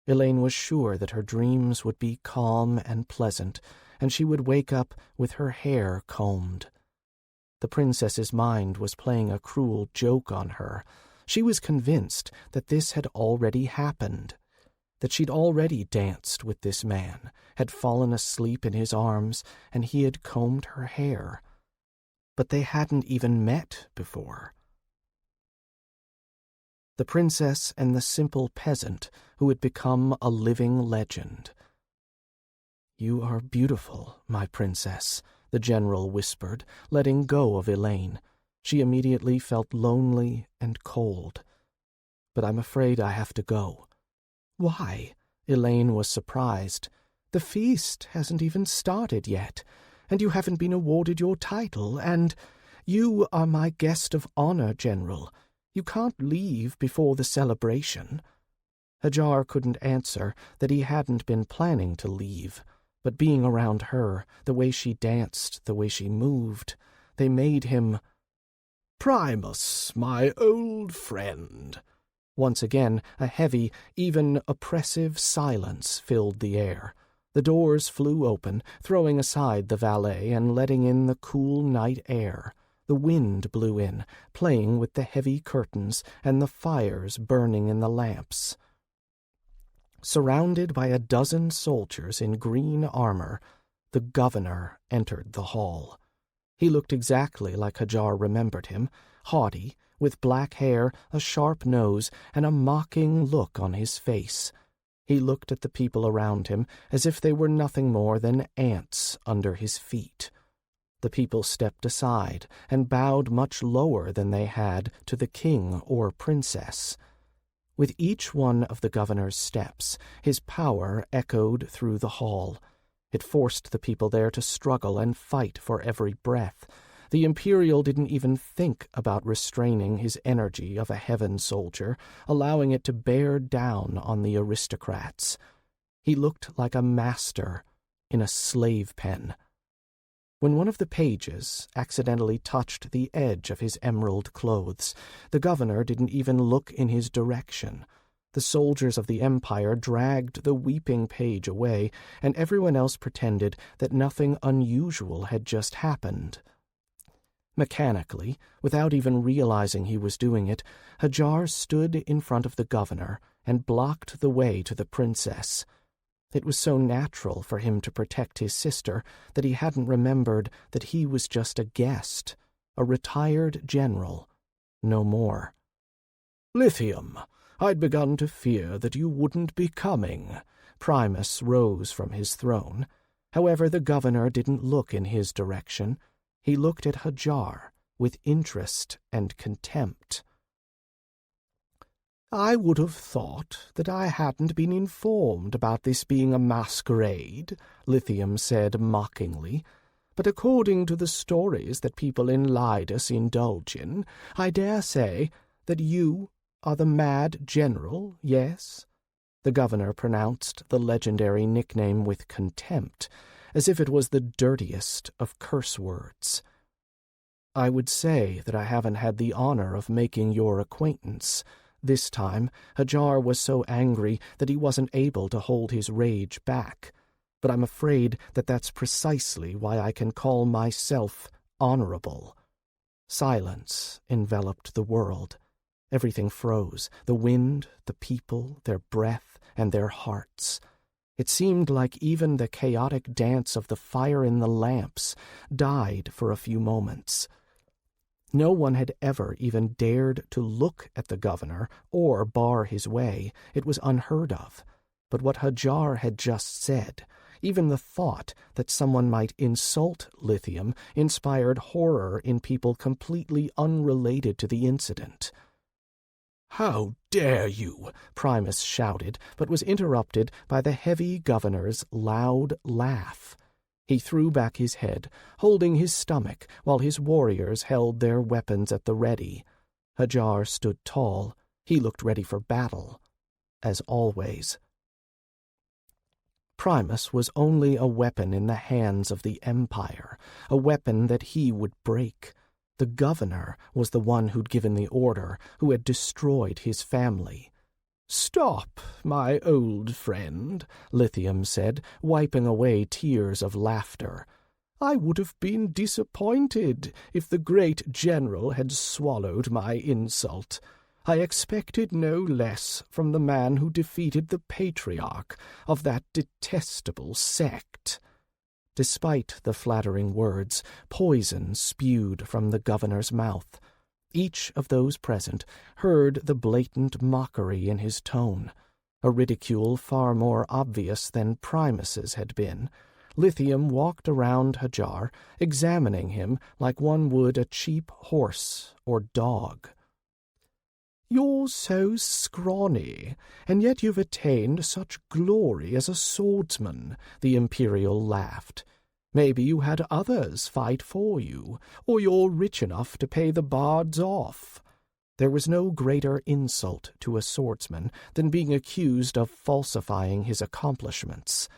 Elaine was sure that her dreams would be calm and pleasant, and she would wake up with her hair combed. The princess's mind was playing a cruel joke on her. She was convinced that this had already happened, that she'd already danced with this man, had fallen asleep in his arms, and he had combed her hair. But they hadn't even met before. The princess and the simple peasant who had become a living legend. "You are beautiful, my princess," the general whispered, letting go of Elaine. She immediately felt lonely and cold. "But I'm afraid I have to go." "Why?" Elaine was surprised. "The feast hasn't even started yet, and you haven't been awarded your title, and you are my guest of honor, General. You can't leave before the celebration." Hadjar couldn't answer that he hadn't been planning to leave, but being around her, the way she danced, the way she moved, they made him... "Primus, my old friend." Once again, a heavy, even oppressive silence filled the air. The doors flew open, throwing aside the valet and letting in the cool night air. The wind blew in, playing with the heavy curtains and the fires burning in the lamps. Surrounded by a dozen soldiers in green armor, the governor entered the hall. He looked exactly like Hadjar remembered him, haughty, with black hair, a sharp nose, and a mocking look on his face. He looked at the people around him as if they were nothing more than ants under his feet. The people stepped aside and bowed much lower than they had to the king or princess. With each one of the governor's steps, his power echoed through the hall. It forced the people there to struggle and fight for every breath. The Imperial didn't even think about restraining his energy of a heaven soldier, allowing it to bear down on the aristocrats. He looked like a master in a slave pen. When one of the pages accidentally touched the edge of his emerald clothes, the governor didn't even look in his direction. The soldiers of the Empire dragged the weeping page away, and everyone else pretended that nothing unusual had just happened. Mechanically, without even realizing he was doing it, Hadjar stood in front of the governor and blocked the way to the princess. It was so natural for him to protect his sister that he hadn't remembered that he was just a guest, a retired general, no more. "Lithium, I'd begun to fear that you wouldn't be coming." Primus rose from his throne. However, the governor didn't look in his direction. He looked at Hadjar with interest and contempt. "I would have thought that I hadn't been informed about this being a masquerade," Lithium said mockingly. "But according to the stories that people in Lydus indulge in, I dare say that you are the mad general, yes?" The governor pronounced the legendary nickname with contempt, as if it was the dirtiest of curse words. "I would say that I haven't had the honor of making your acquaintance." This time, Hadjar was so angry that he wasn't able to hold his rage back. "But I'm afraid that that's precisely why I can call myself honorable." Silence enveloped the world. Everything froze, the wind, the people, their breath, and their hearts. It seemed like even the chaotic dance of the fire in the lamps died for a few moments. No one had ever even dared to look at the governor or bar his way. It was unheard of. But what Hadjar had just said, even the thought that someone might insult Lithium, inspired horror in people completely unrelated to the incident. "How dare you!" Primus shouted, but was interrupted by the heavy governor's loud laugh. He threw back his head, holding his stomach while his warriors held their weapons at the ready. Hadjar stood tall. He looked ready for battle, as always. Primus was only a weapon in the hands of the Empire, a weapon that he would break. The governor was the one who'd given the order, who had destroyed his family. "Stop, my old friend," Lithium said, wiping away tears of laughter. "I would have been disappointed if the great general had swallowed my insult. I expected no less from the man who defeated the patriarch of that detestable sect." Despite the flattering words, poison spewed from the governor's mouth. Each of those present heard the blatant mockery in his tone, a ridicule far more obvious than Primus's had been. Lithium walked around Hadjar, examining him like one would a cheap horse or dog. "You're so scrawny, and yet you've attained such glory as a swordsman," the Imperial laughed. "Maybe you had others fight for you, or you're rich enough to pay the bards off." There was no greater insult to a swordsman than being accused of falsifying his accomplishments.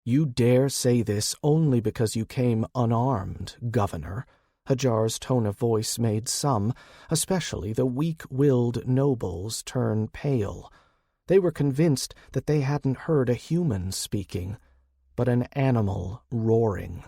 "You dare say this only because you came unarmed, Governor," Hadjar's tone of voice made some, especially the weak-willed nobles, turn pale. They were convinced that they hadn't heard a human speaking, but an animal roaring.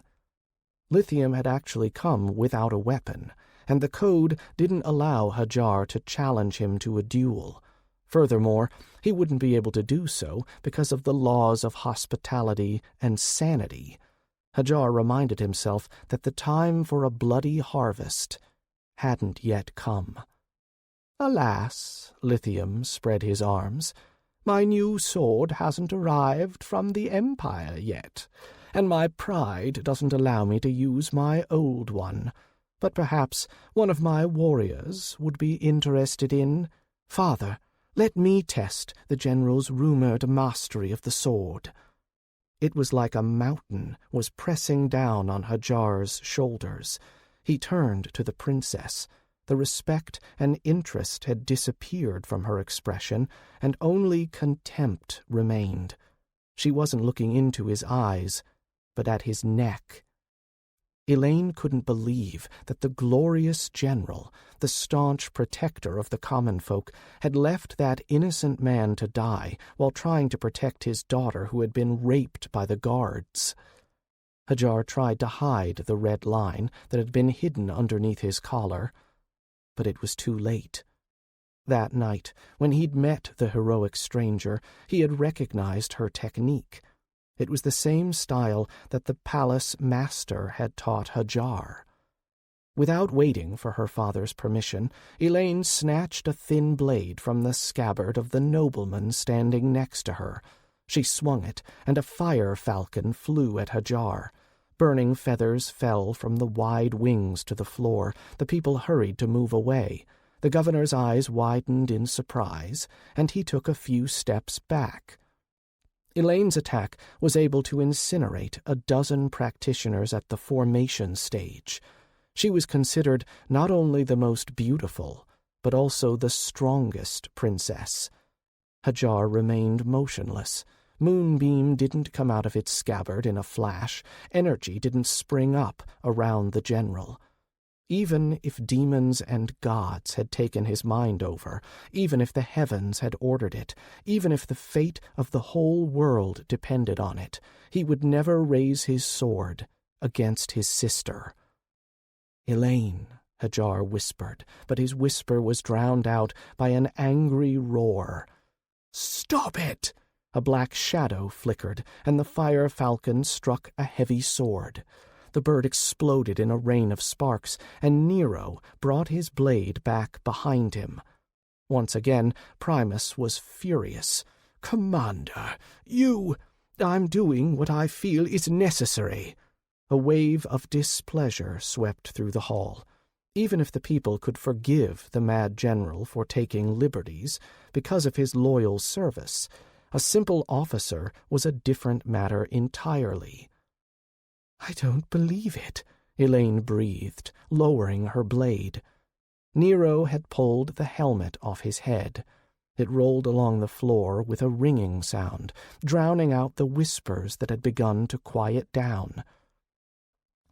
Lithium had actually come without a weapon, and the code didn't allow Hadjar to challenge him to a duel. Furthermore, he wouldn't be able to do so because of the laws of hospitality and sanity. Hadjar reminded himself that the time for a bloody harvest hadn't yet come. "Alas," Lithium spread his arms, "my new sword hasn't arrived from the Empire yet, and my pride doesn't allow me to use my old one. But perhaps one of my warriors would be interested in... Father, let me test the general's rumored mastery of the sword." It was like a mountain was pressing down on Hadjar's shoulders. He turned to the princess. The respect and interest had disappeared from her expression, and only contempt remained. She wasn't looking into his eyes, but at his neck. Elaine couldn't believe that the glorious general, the staunch protector of the common folk, had left that innocent man to die while trying to protect his daughter who had been raped by the guards. Hadjar tried to hide the red line that had been hidden underneath his collar, but it was too late. That night, when he'd met the heroic stranger, he had recognized her technique. It was the same style that the palace master had taught Hadjar. Without waiting for her father's permission, Elaine snatched a thin blade from the scabbard of the nobleman standing next to her. She swung it, and a fire falcon flew at Hadjar. Burning feathers fell from the wide wings to the floor. The people hurried to move away. The governor's eyes widened in surprise, and he took a few steps back. Elaine's attack was able to incinerate a dozen practitioners at the formation stage. She was considered not only the most beautiful, but also the strongest princess. Hadjar remained motionless. Moonbeam didn't come out of its scabbard in a flash. Energy didn't spring up around the general. Even if demons and gods had taken his mind over, even if the heavens had ordered it, even if the fate of the whole world depended on it, he would never raise his sword against his sister. "Elaine," Hadjar whispered, but his whisper was drowned out by an angry roar. "Stop it!" A black shadow flickered, and the fire falcon struck a heavy sword. The bird exploded in a rain of sparks, and Nero brought his blade back behind him. Once again, Primus was furious. "Commander, I'm doing what I feel is necessary." A wave of displeasure swept through the hall. Even if the people could forgive the mad general for taking liberties because of his loyal service, a simple officer was a different matter entirely. "I don't believe it," Elaine breathed, lowering her blade. Nero had pulled the helmet off his head. It rolled along the floor with a ringing sound, drowning out the whispers that had begun to quiet down.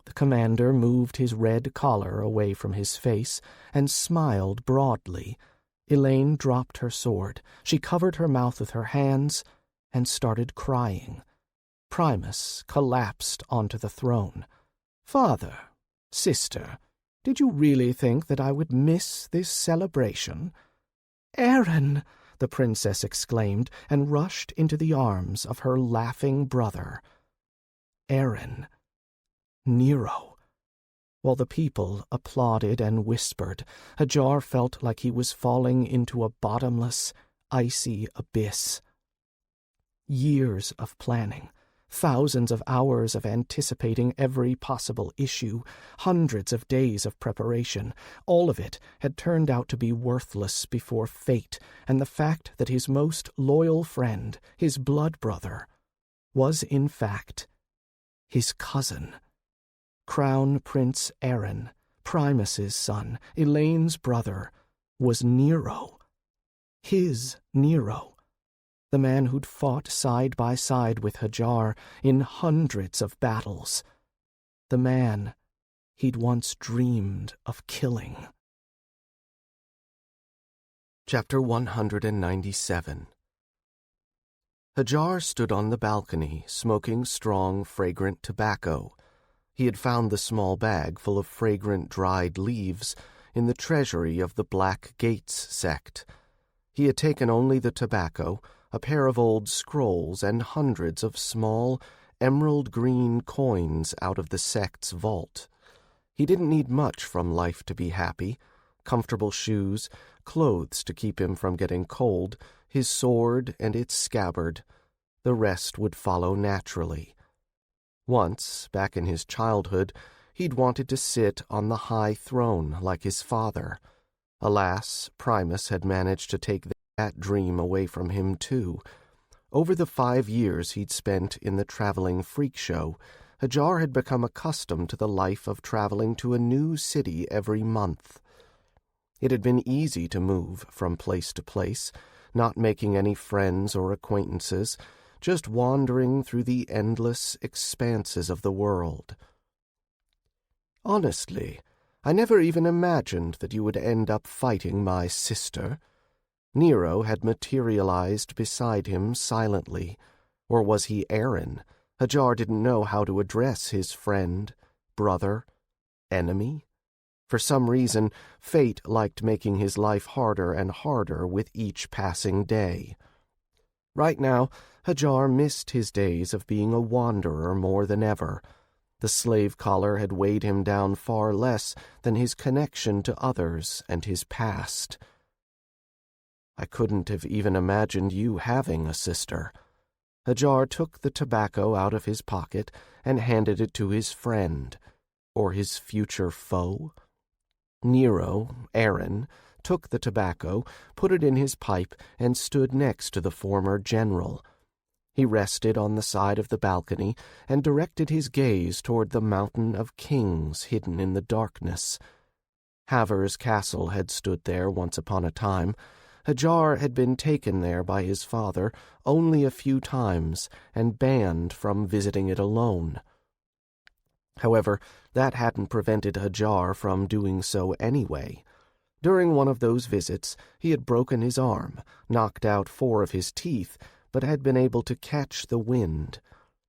The commander moved his red collar away from his face and smiled broadly. Elaine dropped her sword. She covered her mouth with her hands and started crying. Primus collapsed onto the throne. "Father, sister, did you really think that I would miss this celebration?" "Aaron!" the princess exclaimed, and rushed into the arms of her laughing brother. Aaron. Nero. While the people applauded and whispered, Hadjar felt like he was falling into a bottomless, icy abyss. Years of planning, thousands of hours of anticipating every possible issue, hundreds of days of preparation, all of it had turned out to be worthless before fate and the fact that his most loyal friend, his blood brother, was in fact his cousin. Crown Prince Aaron, Primus's son, Elaine's brother, was Nero. His Nero. The man who'd fought side by side with Hadjar in hundreds of battles. The man he'd once dreamed of killing. Chapter 197. Hadjar stood on the balcony, smoking strong, fragrant tobacco. He had found the small bag full of fragrant dried leaves in the treasury of the Black Gates sect. He had taken only the tobacco, a pair of old scrolls, and hundreds of small, emerald-green coins out of the sect's vault. He didn't need much from life to be happy: comfortable shoes, clothes to keep him from getting cold, his sword and its scabbard. The rest would follow naturally. Once, back in his childhood, he'd wanted to sit on the high throne like his father. Alas, Primus had managed to take that dream away from him too. Over the 5 years he'd spent in the traveling freak show, Hadjar had become accustomed to the life of traveling to a new city every month. It had been easy to move from place to place, not making any friends or acquaintances, just wandering through the endless expanses of the world. "Honestly, I never even imagined that you would end up fighting my sister." Nero had materialized beside him silently. Or was he Aaron? Hadjar didn't know how to address his friend, brother, enemy. For some reason, fate liked making his life harder and harder with each passing day. Right now, Hadjar missed his days of being a wanderer more than ever. The slave collar had weighed him down far less than his connection to others and his past. "I couldn't have even imagined you having a sister." Hadjar took the tobacco out of his pocket and handed it to his friend, or his future foe. Nero, Aaron, took the tobacco, put it in his pipe, and stood next to the former general. He rested on the side of the balcony and directed his gaze toward the mountain of kings hidden in the darkness. Haver's castle had stood there once upon a time. Hadjar had been taken there by his father only a few times and banned from visiting it alone. However, that hadn't prevented Hadjar from doing so anyway. During one of those visits, he had broken his arm, knocked out 4 of his teeth, but had been able to catch the wind.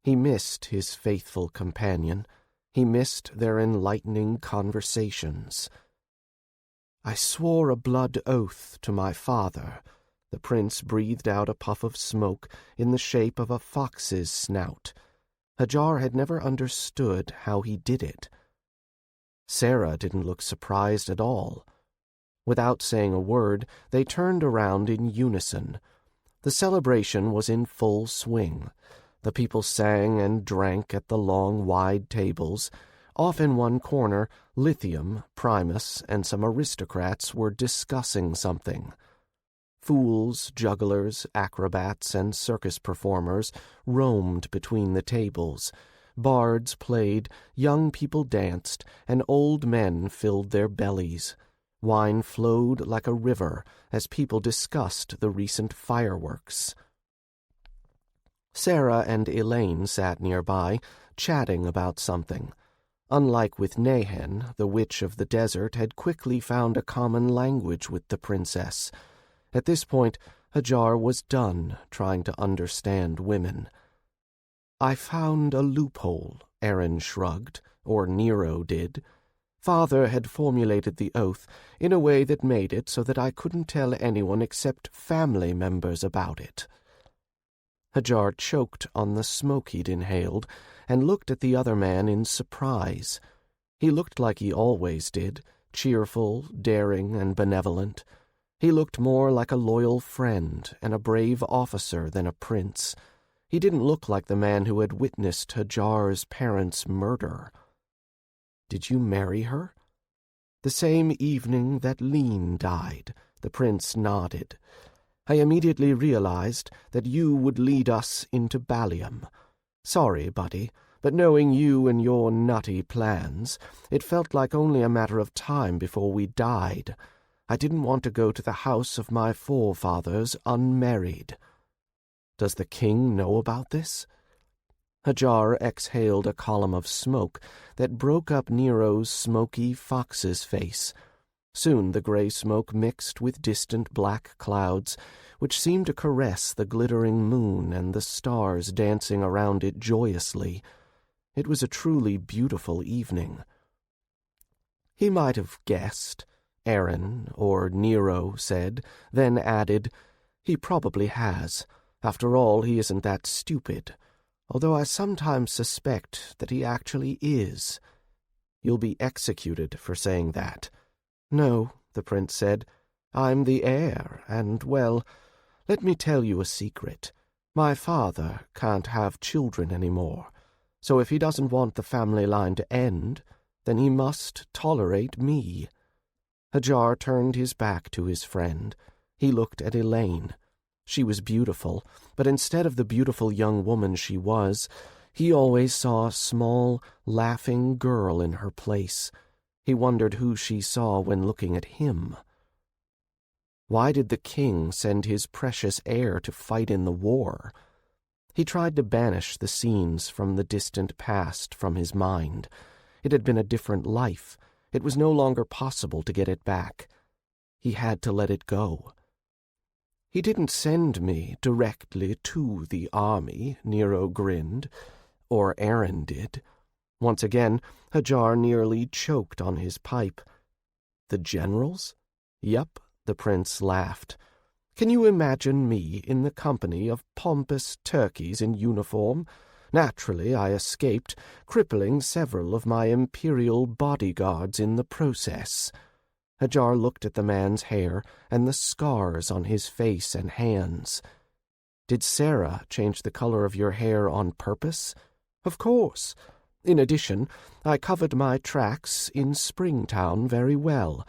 He missed his faithful companion. He missed their enlightening conversations. "I swore a blood oath to my father." The prince breathed out a puff of smoke in the shape of a fox's snout. Hadjar had never understood how he did it. Sarah didn't look surprised at all. Without saying a word, they turned around in unison. The celebration was in full swing. The people sang and drank at the long, wide tables. Off in one corner, Lithium, Primus, and some aristocrats were discussing something. Fools, jugglers, acrobats, and circus performers roamed between the tables. Bards played, young people danced, and old men filled their bellies. Wine flowed like a river as people discussed the recent fireworks. Sarah and Elaine sat nearby, chatting about something. Unlike with Nehen, the witch of the desert had quickly found a common language with the princess. At this point, Hadjar was done trying to understand women. "I found a loophole," Aaron shrugged, or Nero did. "Father had formulated the oath in a way that made it so that I couldn't tell anyone except family members about it." Hadjar choked on the smoke he'd inhaled and looked at the other man in surprise. He looked like he always did, cheerful, daring, and benevolent. He looked more like a loyal friend and a brave officer than a prince. He didn't look like the man who had witnessed Hadjar's parents' murder. "Did you marry her?" "The same evening that Lean died," the prince nodded. "I immediately realized that you would lead us into Ballium. Sorry, buddy, but knowing you and your nutty plans, it felt like only a matter of time before we died. I didn't want to go to the house of my forefathers unmarried." "Does the king know about this?" Hadjar exhaled a column of smoke that broke up Nero's smoky fox's face. Soon the gray smoke mixed with distant black clouds, which seemed to caress the glittering moon and the stars dancing around it joyously. It was a truly beautiful evening. He might have guessed, Aaron or Nero said, then added, "He probably has. After all, he isn't that stupid, although I sometimes suspect that he actually is." "You'll be executed for saying that." "No," the prince said. "I'm the heir, and, well, let me tell you a secret. My father can't have children anymore, so if he doesn't want the family line to end, then he must tolerate me." Hadjar turned his back to his friend. He looked at Elaine. She was beautiful, but instead of the beautiful young woman she was, he always saw a small, laughing girl in her place. He wondered who she saw when looking at him. Why did the king send his precious heir to fight in the war? He tried to banish the scenes from the distant past from his mind. It had been a different life. It was no longer possible to get it back. He had to let it go. "He didn't send me directly to the army," Nero grinned. "Or Aaron did." Once again, Hadjar nearly choked on his pipe. "The generals?" "Yep," the prince laughed. "Can you imagine me in the company of pompous turkeys in uniform? Naturally, I escaped, crippling several of my imperial bodyguards in the process." Hadjar looked at the man's hair and the scars on his face and hands. "Did Sarah change the color of your hair on purpose?" "Of course. In addition, I covered my tracks in Springtown very well.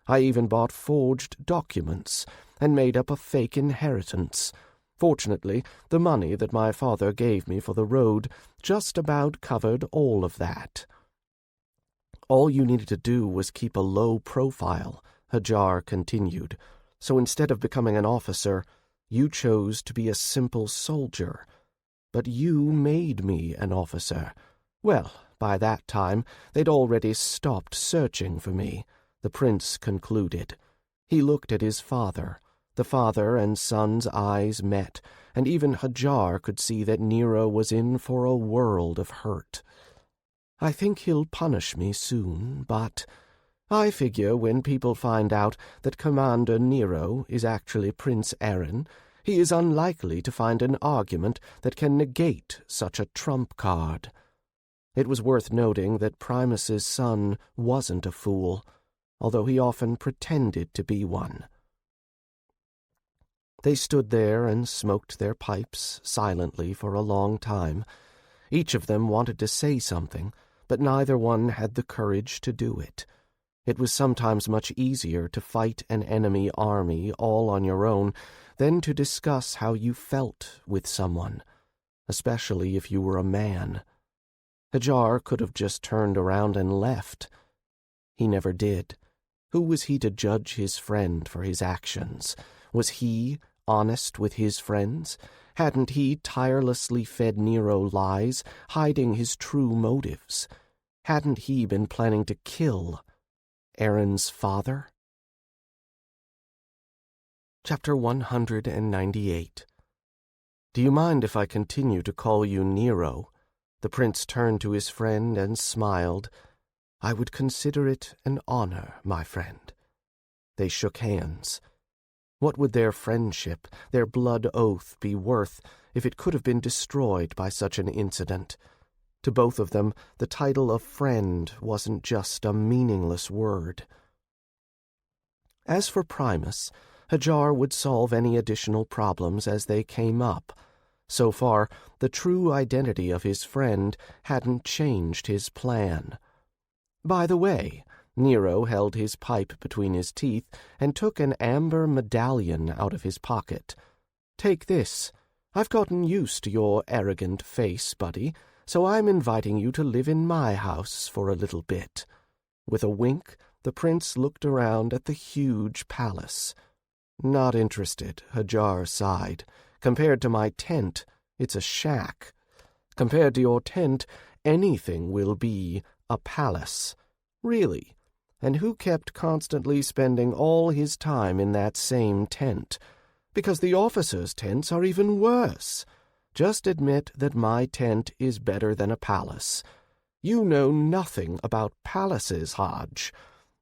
I even bought forged documents and made up a fake inheritance. Fortunately, the money that my father gave me for the road just about covered all of that." "All you needed to do was keep a low profile," Hadjar continued. "So instead of becoming an officer, you chose to be a simple soldier. But you made me an officer. Well, by that time, they'd already stopped searching for me," the prince concluded. He looked at his father. The father and son's eyes met, and even Hadjar could see that Nero was in for a world of hurt. "I think he'll punish me soon, but I figure when people find out that Commander Nero is actually Prince Aaron, he is unlikely to find an argument that can negate such a trump card." It was worth noting that Primus's son wasn't a fool, although he often pretended to be one. They stood there and smoked their pipes silently for a long time. Each of them wanted to say something, but neither one had the courage to do it. It was sometimes much easier to fight an enemy army all on your own than to discuss how you felt with someone, especially if you were a man. Hadjar could have just turned around and left. He never did. Who was he to judge his friend for his actions? Was he honest with his friends? Hadn't he tirelessly fed Nero lies, hiding his true motives? Hadn't he been planning to kill Aaron's father? Chapter 198. "Do you mind if I continue to call you Nero?" The prince turned to his friend and smiled. "I would consider it an honor, my friend." They shook hands. What would their friendship, their blood oath, be worth if it could have been destroyed by such an incident? To both of them, the title of friend wasn't just a meaningless word. As for Primus, Hadjar would solve any additional problems as they came up. So far, the true identity of his friend hadn't changed his plan. By the way, Nero held his pipe between his teeth and took an amber medallion out of his pocket. "Take this. I've gotten used to your arrogant face, buddy, so I'm inviting you to live in my house for a little bit." With a wink, the prince looked around at the huge palace. "Not interested," Hadjar sighed. "Compared to my tent, it's a shack." Compared to your tent, anything will be a palace. Really. And who kept constantly spending all his time in that same tent? Because the officers' tents are even worse. Just admit that my tent is better than a palace. You know nothing about palaces, Hadj.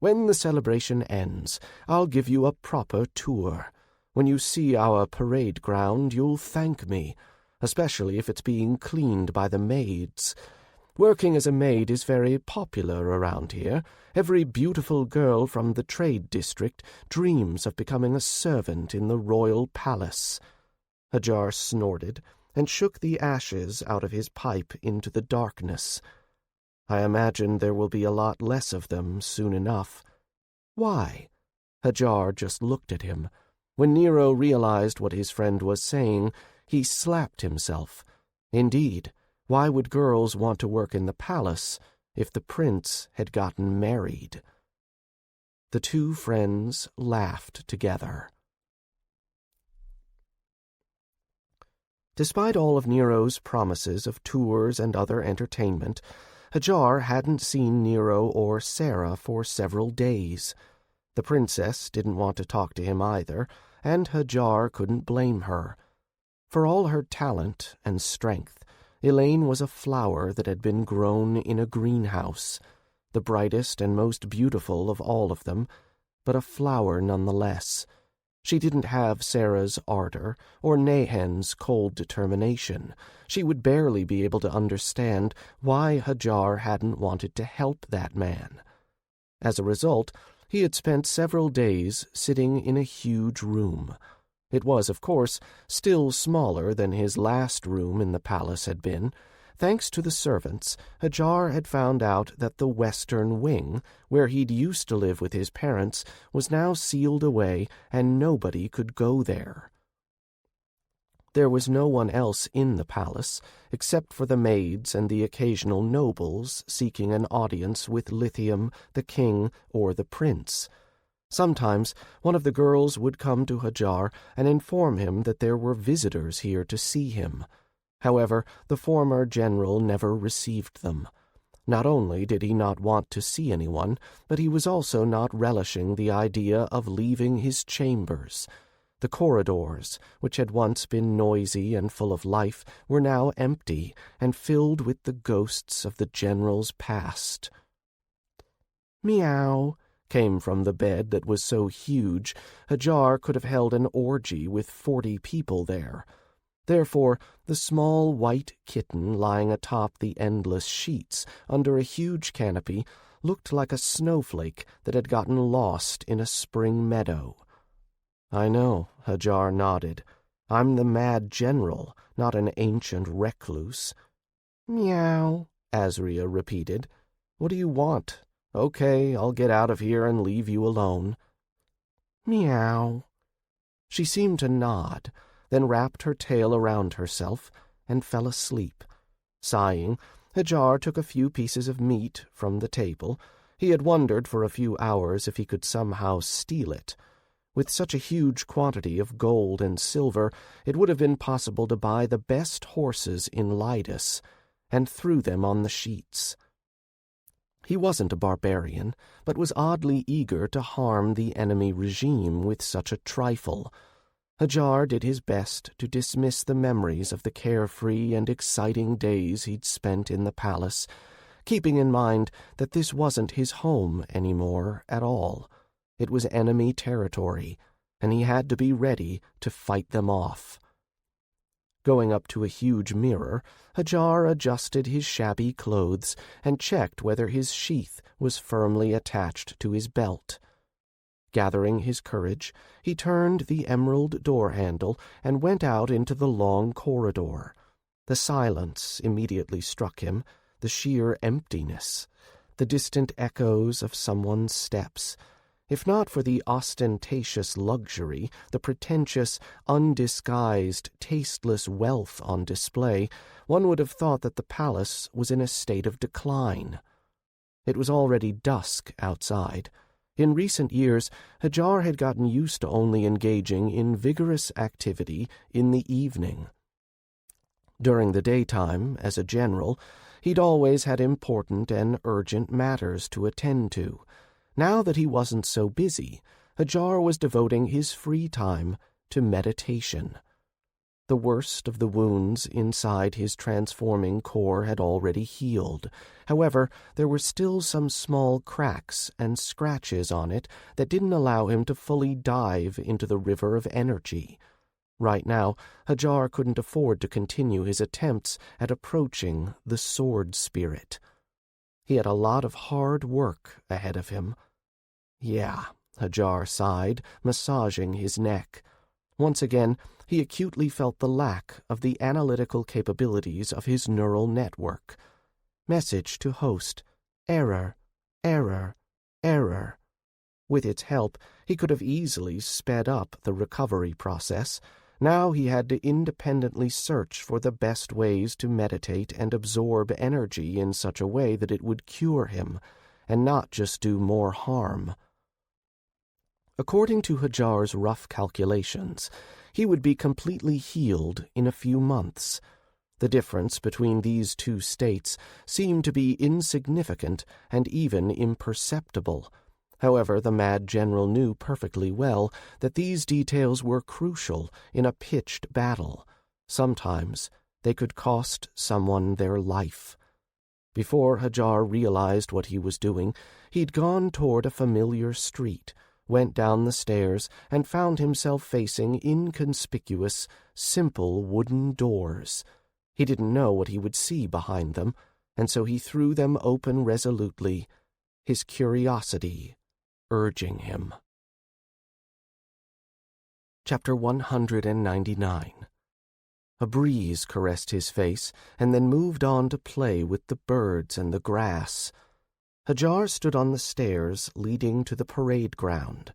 When the celebration ends, I'll give you a proper tour. When you see our parade ground, you'll thank me, especially if it's being cleaned by the maids. Working as a maid is very popular around here. Every beautiful girl from the trade district dreams of becoming a servant in the royal palace. Hadjar snorted and shook the ashes out of his pipe into the darkness. I imagine there will be a lot less of them soon enough. Why? Hadjar just looked at him. When Nero realized what his friend was saying, he slapped himself. Indeed, why would girls want to work in the palace if the prince had gotten married? The two friends laughed together. Despite all of Nero's promises of tours and other entertainment, Hadjar hadn't seen Nero or Sarah for several days. The princess didn't want to talk to him either, and Hadjar couldn't blame her. For all her talent and strength, Elaine was a flower that had been grown in a greenhouse, the brightest and most beautiful of all of them, but a flower nonetheless. She didn't have Sarah's ardor or Nahan's cold determination. She would barely be able to understand why Hadjar hadn't wanted to help that man. As a result, he had spent several days sitting in a huge room. It was, of course, still smaller than his last room in the palace had been. Thanks to the servants, Hadjar had found out that the western wing, where he'd used to live with his parents, was now sealed away and nobody could go there. There was no one else in the palace, except for the maids and the occasional nobles seeking an audience with Lithium, the king, or the prince. Sometimes one of the girls would come to Hadjar and inform him that there were visitors here to see him. However, the former general never received them. Not only did he not want to see anyone, but he was also not relishing the idea of leaving his chambers. The corridors, which had once been noisy and full of life, were now empty and filled with the ghosts of the general's past. "Meow," came from the bed that was so huge Hadjar could have held an orgy with 40 people there. Therefore, the small white kitten lying atop the endless sheets under a huge canopy looked like a snowflake that had gotten lost in a spring meadow. "I know," Hadjar nodded. "I'm the mad general, not an ancient recluse." "Meow," Azria repeated. "What do you want? Okay, I'll get out of here and leave you alone." "Meow." She seemed to nod, then wrapped her tail around herself and fell asleep. Sighing, Hadjar took a few pieces of meat from the table. He had wondered for a few hours if he could somehow steal it. With such a huge quantity of gold and silver, it would have been possible to buy the best horses in Lydus, and threw them on the sheets. He wasn't a barbarian, but was oddly eager to harm the enemy regime with such a trifle. Hadjar did his best to dismiss the memories of the carefree and exciting days he'd spent in the palace, keeping in mind that this wasn't his home anymore at all. It was enemy territory, and he had to be ready to fight them off. Going up to a huge mirror, Hadjar adjusted his shabby clothes and checked whether his sheath was firmly attached to his belt. Gathering his courage, he turned the emerald door handle and went out into the long corridor. The silence immediately struck him, the sheer emptiness, the distant echoes of someone's steps. If not for the ostentatious luxury, the pretentious, undisguised, tasteless wealth on display, one would have thought that the palace was in a state of decline. It was already dusk outside. In recent years, Hadjar had gotten used to only engaging in vigorous activity in the evening. During the daytime, as a general, he'd always had important and urgent matters to attend to. Now that he wasn't so busy, Hadjar was devoting his free time to meditation. The worst of the wounds inside his transforming core had already healed. However, there were still some small cracks and scratches on it that didn't allow him to fully dive into the river of energy. Right now, Hadjar couldn't afford to continue his attempts at approaching the sword spirit. He had a lot of hard work ahead of him. Yeah, Hadjar sighed, massaging his neck. Once again, he acutely felt the lack of the analytical capabilities of his neural network. Message to host. Error, error, error. With its help, he could have easily sped up the recovery process. Now he had to independently search for the best ways to meditate and absorb energy in such a way that it would cure him, and not just do more harm. According to Hadjar's rough calculations, he would be completely healed in a few months. The difference between these two states seemed to be insignificant and even imperceptible. However, the Mad General knew perfectly well that these details were crucial in a pitched battle. Sometimes they could cost someone their life. Before Hadjar realized what he was doing, he'd gone toward a familiar street, went down the stairs, and found himself facing inconspicuous, simple wooden doors. He didn't know what he would see behind them, and so he threw them open resolutely, his curiosity urging him. Chapter 199. A breeze caressed his face, and then moved on to play with the birds and the grass. Hadjar stood on the stairs leading to the parade ground.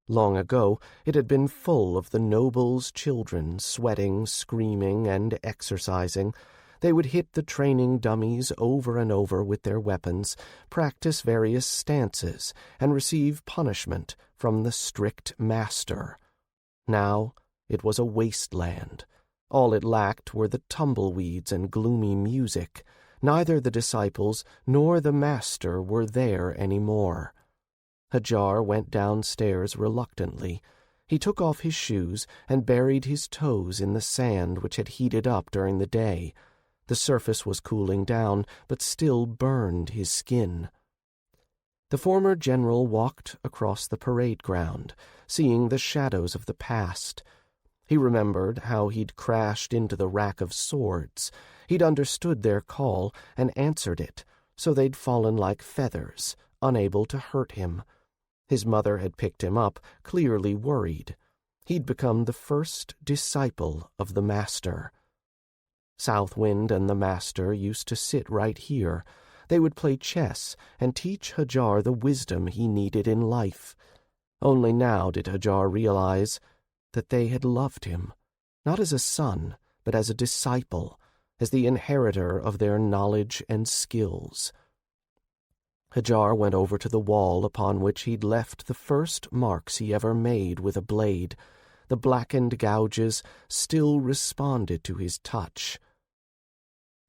Long ago, it had been full of the nobles' children, sweating, screaming, and exercising. They would hit the training dummies over and over with their weapons, practice various stances, and receive punishment from the strict master. Now it was a wasteland. All it lacked were the tumbleweeds and gloomy music. Neither the disciples nor the master were there any more. Hadjar went downstairs reluctantly. He took off his shoes and buried his toes in the sand which had heated up during the day. The surface was cooling down, but still burned his skin. The former general walked across the parade ground, seeing the shadows of the past. He remembered how he'd crashed into the rack of swords. He'd understood their call and answered it, so they'd fallen like feathers, unable to hurt him. His mother had picked him up, clearly worried. He'd become the first disciple of the master. Southwind and the master used to sit right here. They would play chess and teach Hadjar the wisdom he needed in life. Only now did Hadjar realize that they had loved him, not as a son, but as a disciple, as the inheritor of their knowledge and skills. Hadjar went over to the wall upon which he'd left the first marks he ever made with a blade. The blackened gouges still responded to his touch.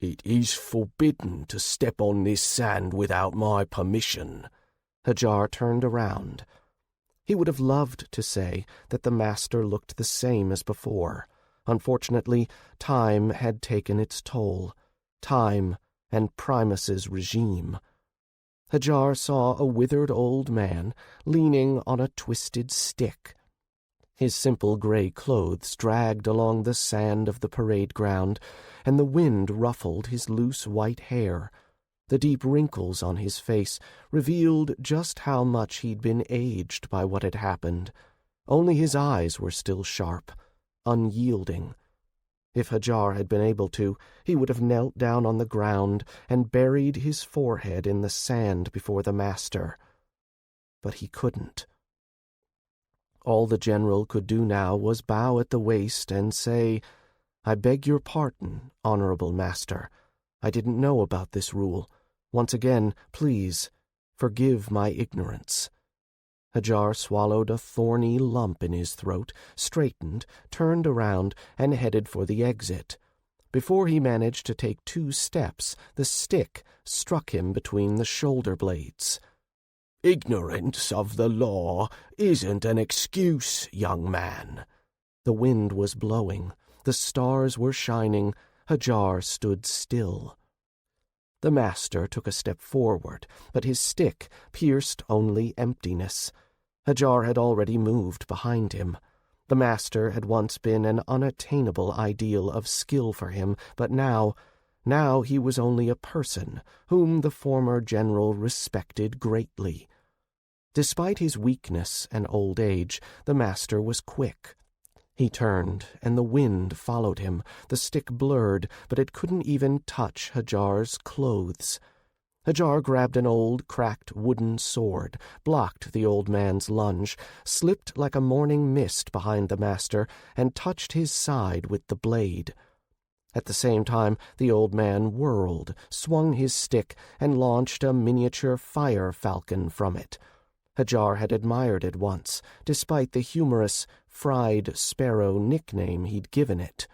"It is forbidden to step on this sand without my permission." Hadjar turned around. He would have loved to say that the master looked the same as before. Unfortunately, time had taken its toll. Time and Primus's regime. Hadjar saw a withered old man leaning on a twisted stick. His simple gray clothes dragged along the sand of the parade ground, and the wind ruffled his loose white hair. The deep wrinkles on his face revealed just how much he'd been aged by what had happened. Only his eyes were still sharp, unyielding. If Hadjar had been able to, he would have knelt down on the ground and buried his forehead in the sand before the master. But he couldn't. All the general could do now was bow at the waist and say, "I beg your pardon, honorable master. I didn't know about this rule. Once again, please, forgive my ignorance." Hadjar swallowed a thorny lump in his throat, straightened, turned around, and headed for the exit. Before he managed to take 2 steps, the stick struck him between the shoulder blades. "Ignorance of the law isn't an excuse, young man." The wind was blowing. The stars were shining. Hadjar stood still. The master took a step forward, but his stick pierced only emptiness. Hadjar had already moved behind him. The master had once been an unattainable ideal of skill for him, but now he was only a person whom the former general respected greatly. Despite his weakness and old age, the master was quick. He turned, and the wind followed him. The stick blurred, but it couldn't even touch Hadjar's clothes. Hadjar grabbed an old, cracked wooden sword, blocked the old man's lunge, slipped like a morning mist behind the master, and touched his side with the blade. At the same time, the old man whirled, swung his stick, and launched a miniature fire falcon from it. Hadjar had admired it once, despite the humorous fried sparrow nickname he'd given it.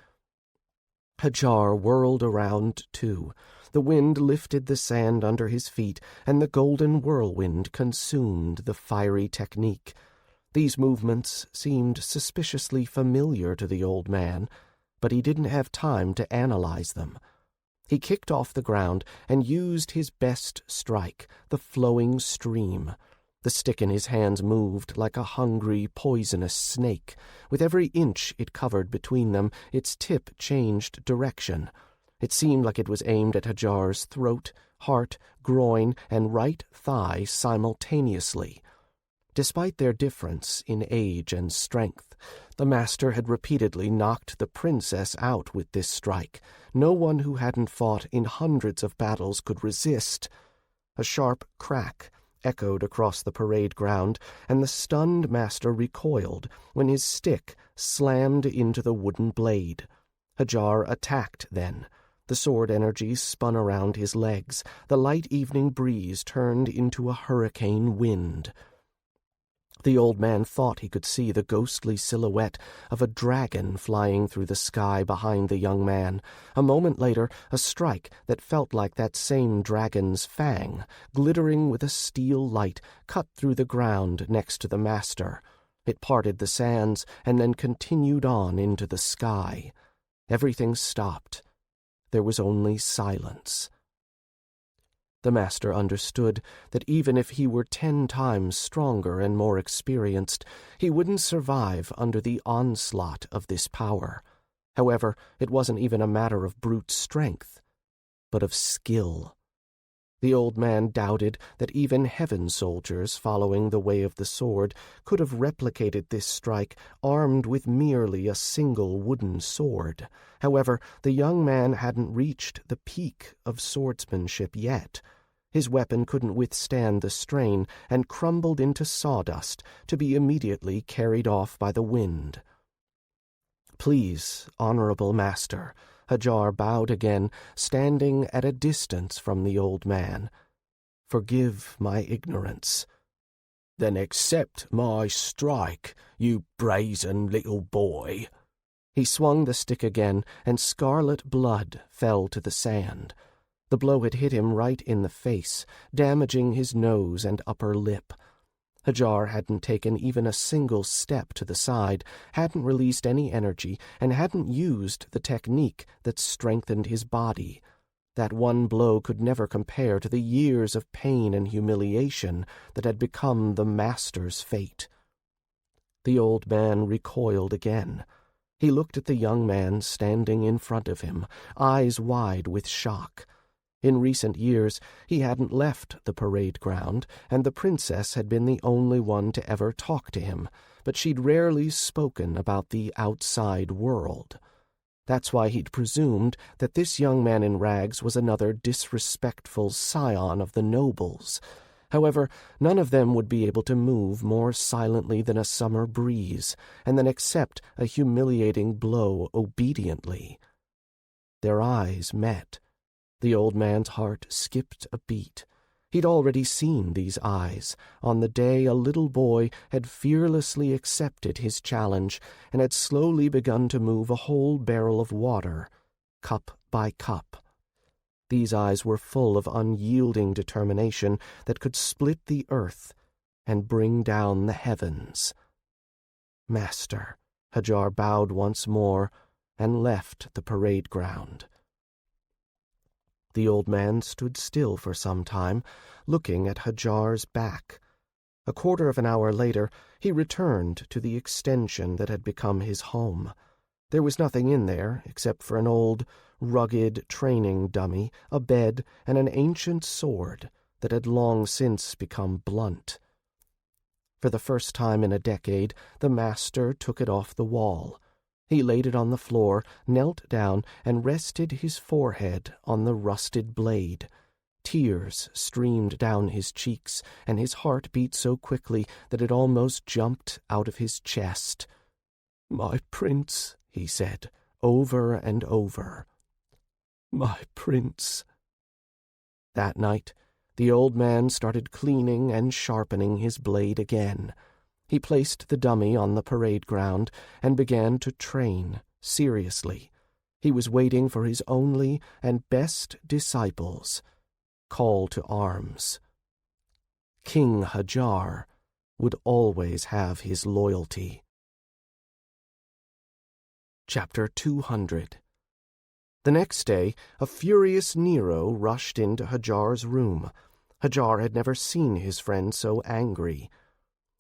Hadjar whirled around, too. The wind lifted the sand under his feet, and the golden whirlwind consumed the fiery technique. These movements seemed suspiciously familiar to the old man, but he didn't have time to analyze them. He kicked off the ground and used his best strike, the flowing stream. The stick in his hands moved like a hungry, poisonous snake. With every inch it covered between them, its tip changed direction. It seemed like it was aimed at Hadjar's throat, heart, groin, and right thigh simultaneously. Despite their difference in age and strength, the master had repeatedly knocked the princess out with this strike. No one who hadn't fought in hundreds of battles could resist. A sharp crack echoed across the parade ground, and the stunned master recoiled when his stick slammed into the wooden blade. Hadjar attacked then. The sword energy spun around his legs. The light evening breeze turned into a hurricane wind. The old man thought he could see the ghostly silhouette of a dragon flying through the sky behind the young man. A moment later, a strike that felt like that same dragon's fang, glittering with a steel light, cut through the ground next to the master. It parted the sands and then continued on into the sky. Everything stopped. There was only silence. The master understood that even if he were 10 times stronger and more experienced, he wouldn't survive under the onslaught of this power. However, it wasn't even a matter of brute strength, but of skill. The old man doubted that even heaven soldiers following the way of the sword could have replicated this strike armed with merely a single wooden sword. However, the young man hadn't reached the peak of swordsmanship yet. His weapon couldn't withstand the strain and crumbled into sawdust to be immediately carried off by the wind. "Please, honorable master," Hadjar bowed again, standing at a distance from the old man. "Forgive my ignorance." "Then accept my strike, you brazen little boy." He swung the stick again, and scarlet blood fell to the sand. The blow had hit him right in the face, damaging his nose and upper lip. Hadjar hadn't taken even a single step to the side, hadn't released any energy, and hadn't used the technique that strengthened his body. That one blow could never compare to the years of pain and humiliation that had become the master's fate. The old man recoiled again. He looked at the young man standing in front of him, eyes wide with shock. In recent years, he hadn't left the parade ground, and the princess had been the only one to ever talk to him, but she'd rarely spoken about the outside world. That's why he'd presumed that this young man in rags was another disrespectful scion of the nobles. However, none of them would be able to move more silently than a summer breeze, and then accept a humiliating blow obediently. Their eyes met. The old man's heart skipped a beat. He'd already seen these eyes on the day a little boy had fearlessly accepted his challenge and had slowly begun to move a whole barrel of water cup by cup. These eyes were full of unyielding determination that could split the earth and bring down the heavens. "Master," Hadjar bowed once more and left the parade ground. The old man stood still for some time, looking at Hadjar's back. A quarter of an hour later, he returned to the extension that had become his home. There was nothing in there except for an old, rugged training dummy, a bed, and an ancient sword that had long since become blunt. For the first time in a decade, the master took it off the wall. He laid it on the floor, knelt down, and rested his forehead on the rusted blade. Tears streamed down his cheeks, and his heart beat so quickly that it almost jumped out of his chest. "My prince," he said, over and over. "My prince." That night, the old man started cleaning and sharpening his blade again. He placed the dummy on the parade ground and began to train, seriously. He was waiting for his only and best disciples' call to arms. King Hadjar would always have his loyalty. Chapter 200. The next day, a furious Nero rushed into Hadjar's room. Hadjar had never seen his friend so angry.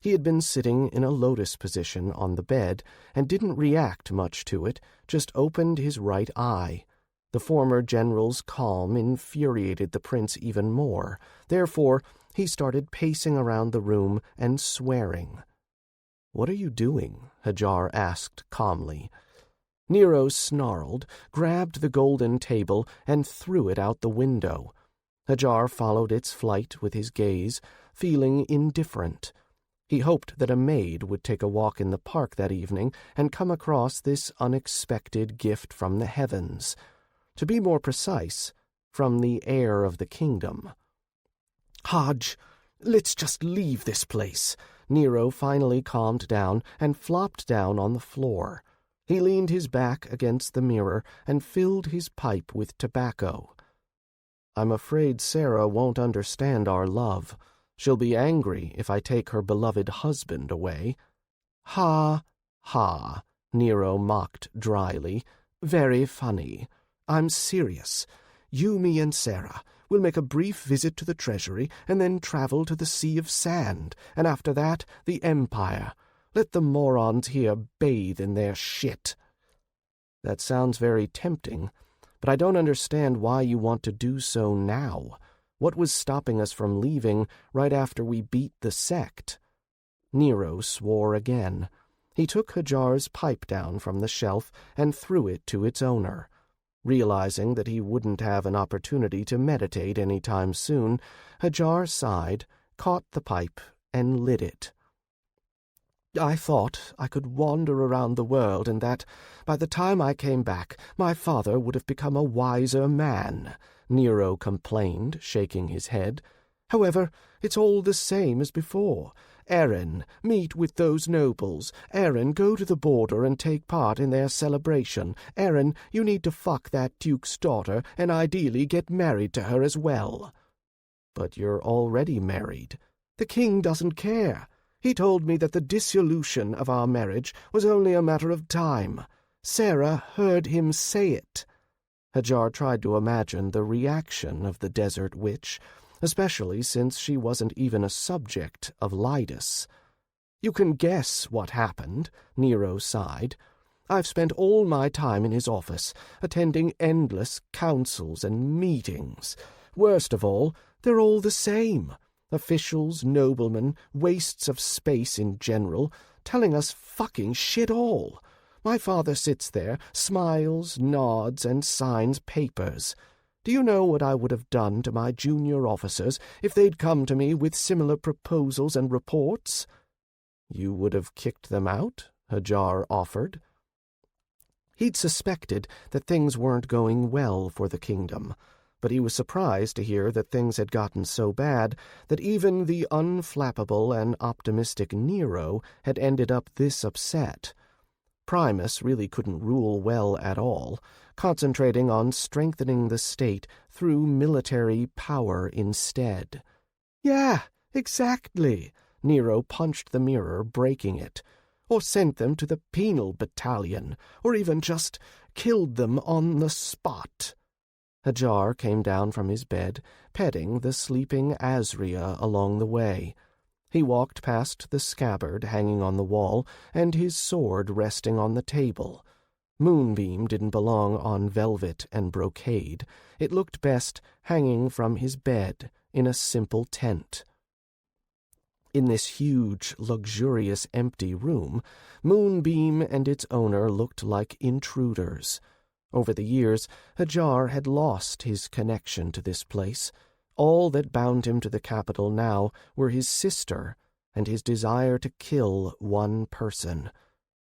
He had been sitting in a lotus position on the bed and didn't react much to it, just opened his right eye. The former general's calm infuriated the prince even more. Therefore, he started pacing around the room and swearing. "What are you doing?" Hadjar asked calmly. Nero snarled, grabbed the golden table, and threw it out the window. Hadjar followed its flight with his gaze, feeling indifferent. He hoped that a maid would take a walk in the park that evening and come across this unexpected gift from the heavens. To be more precise, from the heir of the kingdom. "Hadj, let's just leave this place." Nero finally calmed down and flopped down on the floor. He leaned his back against the mirror and filled his pipe with tobacco. "I'm afraid Sarah won't understand our love. She'll be angry if I take her beloved husband away." "Ha, ha," Nero mocked dryly. "Very funny. I'm serious. You, me, and Sarah will make a brief visit to the treasury and then travel to the Sea of Sand, and after that, the Empire. Let the morons here bathe in their shit." "That sounds very tempting, but I don't understand why you want to do so now. What was stopping us from leaving right after we beat the sect?" Nero swore again. He took Hadjar's pipe down from the shelf and threw it to its owner. Realizing that he wouldn't have an opportunity to meditate any time soon, Hadjar sighed, caught the pipe, and lit it. "I thought I could wander around the world and that, by the time I came back, my father would have become a wiser man," Nero complained, shaking his head. "However, it's all the same as before. Eren, meet with those nobles. Eren, go to the border and take part in their celebration. Eren, you need to fuck that duke's daughter and ideally get married to her as well." "But you're already married." "The king doesn't care. He told me that the dissolution of our marriage was only a matter of time. Sarah heard him say it." Hadjar tried to imagine the reaction of the desert witch, especially since she wasn't even a subject of Lydas. "You can guess what happened," Nero sighed. "I've spent all my time in his office, attending endless councils and meetings. Worst of all, they're all the same. Officials, noblemen, wastes of space in general, telling us fucking shit all. My father sits there, smiles, nods, and signs papers. Do you know what I would have done to my junior officers if they'd come to me with similar proposals and reports?" "You would have kicked them out?" Hadjar offered. He'd suspected that things weren't going well for the kingdom, but he was surprised to hear that things had gotten so bad that even the unflappable and optimistic Nero had ended up this upset. Primus really couldn't rule well at all, concentrating on strengthening the state through military power instead. Yeah, exactly. Nero punched the mirror, breaking it. Or sent them to the penal battalion, or even just killed them on the spot. Hadjar came down from his bed, petting the sleeping Azria along the way. He walked past the scabbard hanging on the wall and his sword resting on the table. Moonbeam didn't belong on velvet and brocade. It looked best hanging from his bed in a simple tent. In this huge, luxurious, empty room, Moonbeam and its owner looked like intruders. Over the years, Hadjar had lost his connection to this place. All that bound him to the capital now were his sister and his desire to kill one person.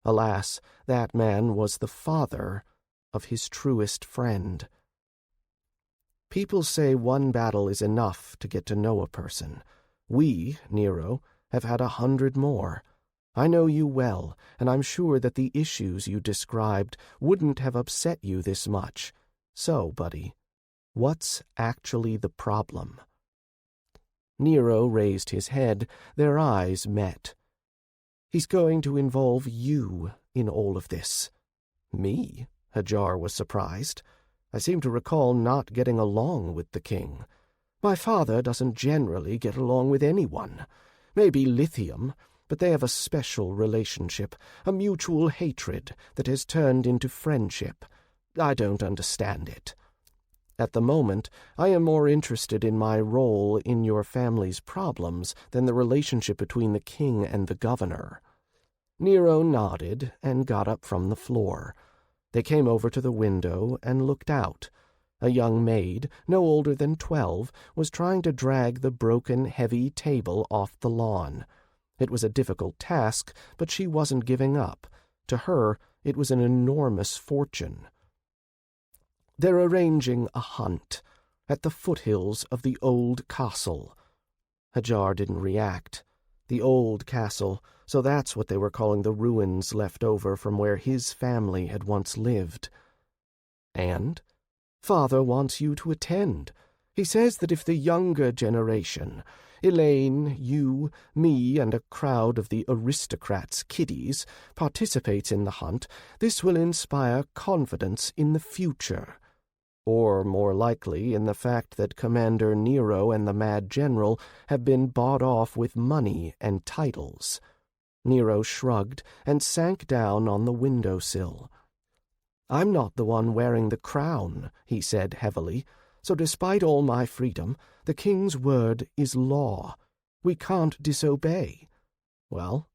Alas, that man was the father of his truest friend. People say one battle is enough to get to know a person. We, Nero, have had 100 more. I know you well, and I'm sure that the issues you described wouldn't have upset you this much. So, buddy, what's actually the problem? Nero raised his head. Their eyes met. He's going to involve you in all of this. Me? Hadjar was surprised. I seem to recall not getting along with the king. My father doesn't generally get along with anyone. Maybe Lithium, but they have a special relationship, a mutual hatred that has turned into friendship. I don't understand it. At the moment, I am more interested in my role in your family's problems than the relationship between the king and the governor. Nero nodded and got up from the floor. They came over to the window and looked out. A young maid, no older than 12, was trying to drag the broken, heavy table off the lawn. It was a difficult task, but she wasn't giving up. To her, it was an enormous fortune. They're arranging a hunt at the foothills of the old castle. Hadjar didn't react. The old castle, so that's what they were calling the ruins left over from where his family had once lived. And? Father wants you to attend. He says that if the younger generation, Elaine, you, me, and a crowd of the aristocrats' kiddies, participates in the hunt, this will inspire confidence in the future. Or, more likely, in the fact that Commander Nero and the Mad General have been bought off with money and titles. Nero shrugged and sank down on the windowsill. I'm not the one wearing the crown, he said heavily, so despite all my freedom, the king's word is law. We can't disobey. Well,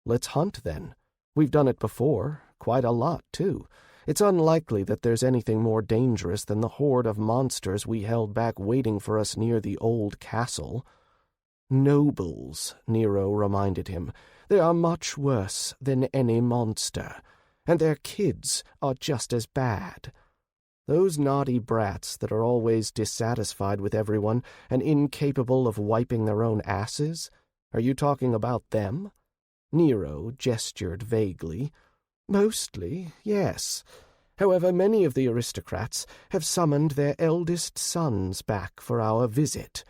let's hunt then. We've done it before, quite a lot, too. It's unlikely that there's anything more dangerous than the horde of monsters we held back waiting for us near the old castle. Nobles, Nero reminded him. They are much worse than any monster, and their kids are just as bad. Those naughty brats that are always dissatisfied with everyone and incapable of wiping their own asses, are you talking about them? Nero gestured vaguely. Mostly, yes. However, many of the aristocrats have summoned their eldest sons back for our visit.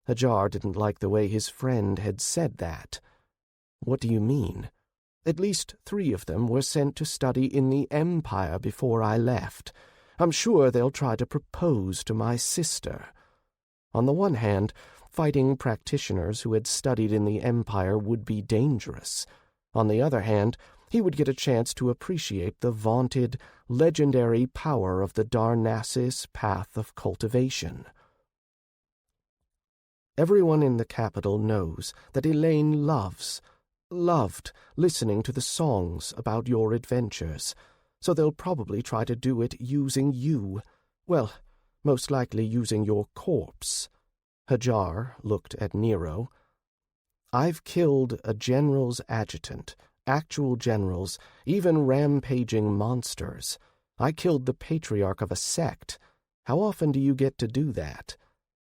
Hadjar didn't like the way his friend had said that. What do you mean? At least 3 of them were sent to study in the Empire before I left. I'm sure they'll try to propose to my sister. On the one hand, fighting practitioners who had studied in the Empire would be dangerous. On the other hand, he would get a chance to appreciate the vaunted, legendary power of the Darnassus path of cultivation. Everyone in the capital knows that Elaine loved listening to the songs about your adventures, so they'll probably try to do it using you. Well, most likely using your corpse. Hadjar looked at Nero. I've killed a general's adjutant, actual generals, even rampaging monsters. I killed the patriarch of a sect. How often do you get to do that?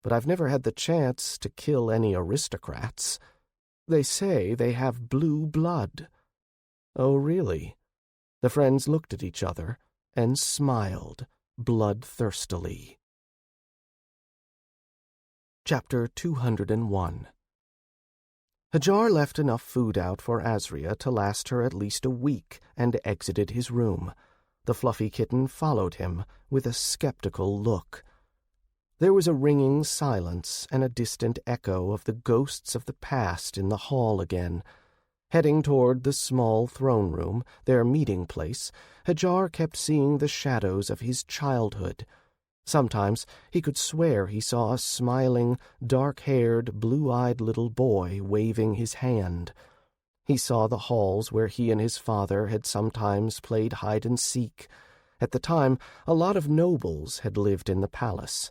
But I've never had the chance to kill any aristocrats. They say they have blue blood. Oh, really? The friends looked at each other and smiled bloodthirstily. Chapter 201. Hadjar left enough food out for Azria to last her at least a week and exited his room. The fluffy kitten followed him with a skeptical look. There was a ringing silence and a distant echo of the ghosts of the past in the hall again. Heading toward the small throne room, their meeting place, Hadjar kept seeing the shadows of his childhood. Sometimes he could swear he saw a smiling, dark-haired, blue-eyed little boy waving his hand. He saw the halls where he and his father had sometimes played hide-and-seek. At the time, a lot of nobles had lived in the palace.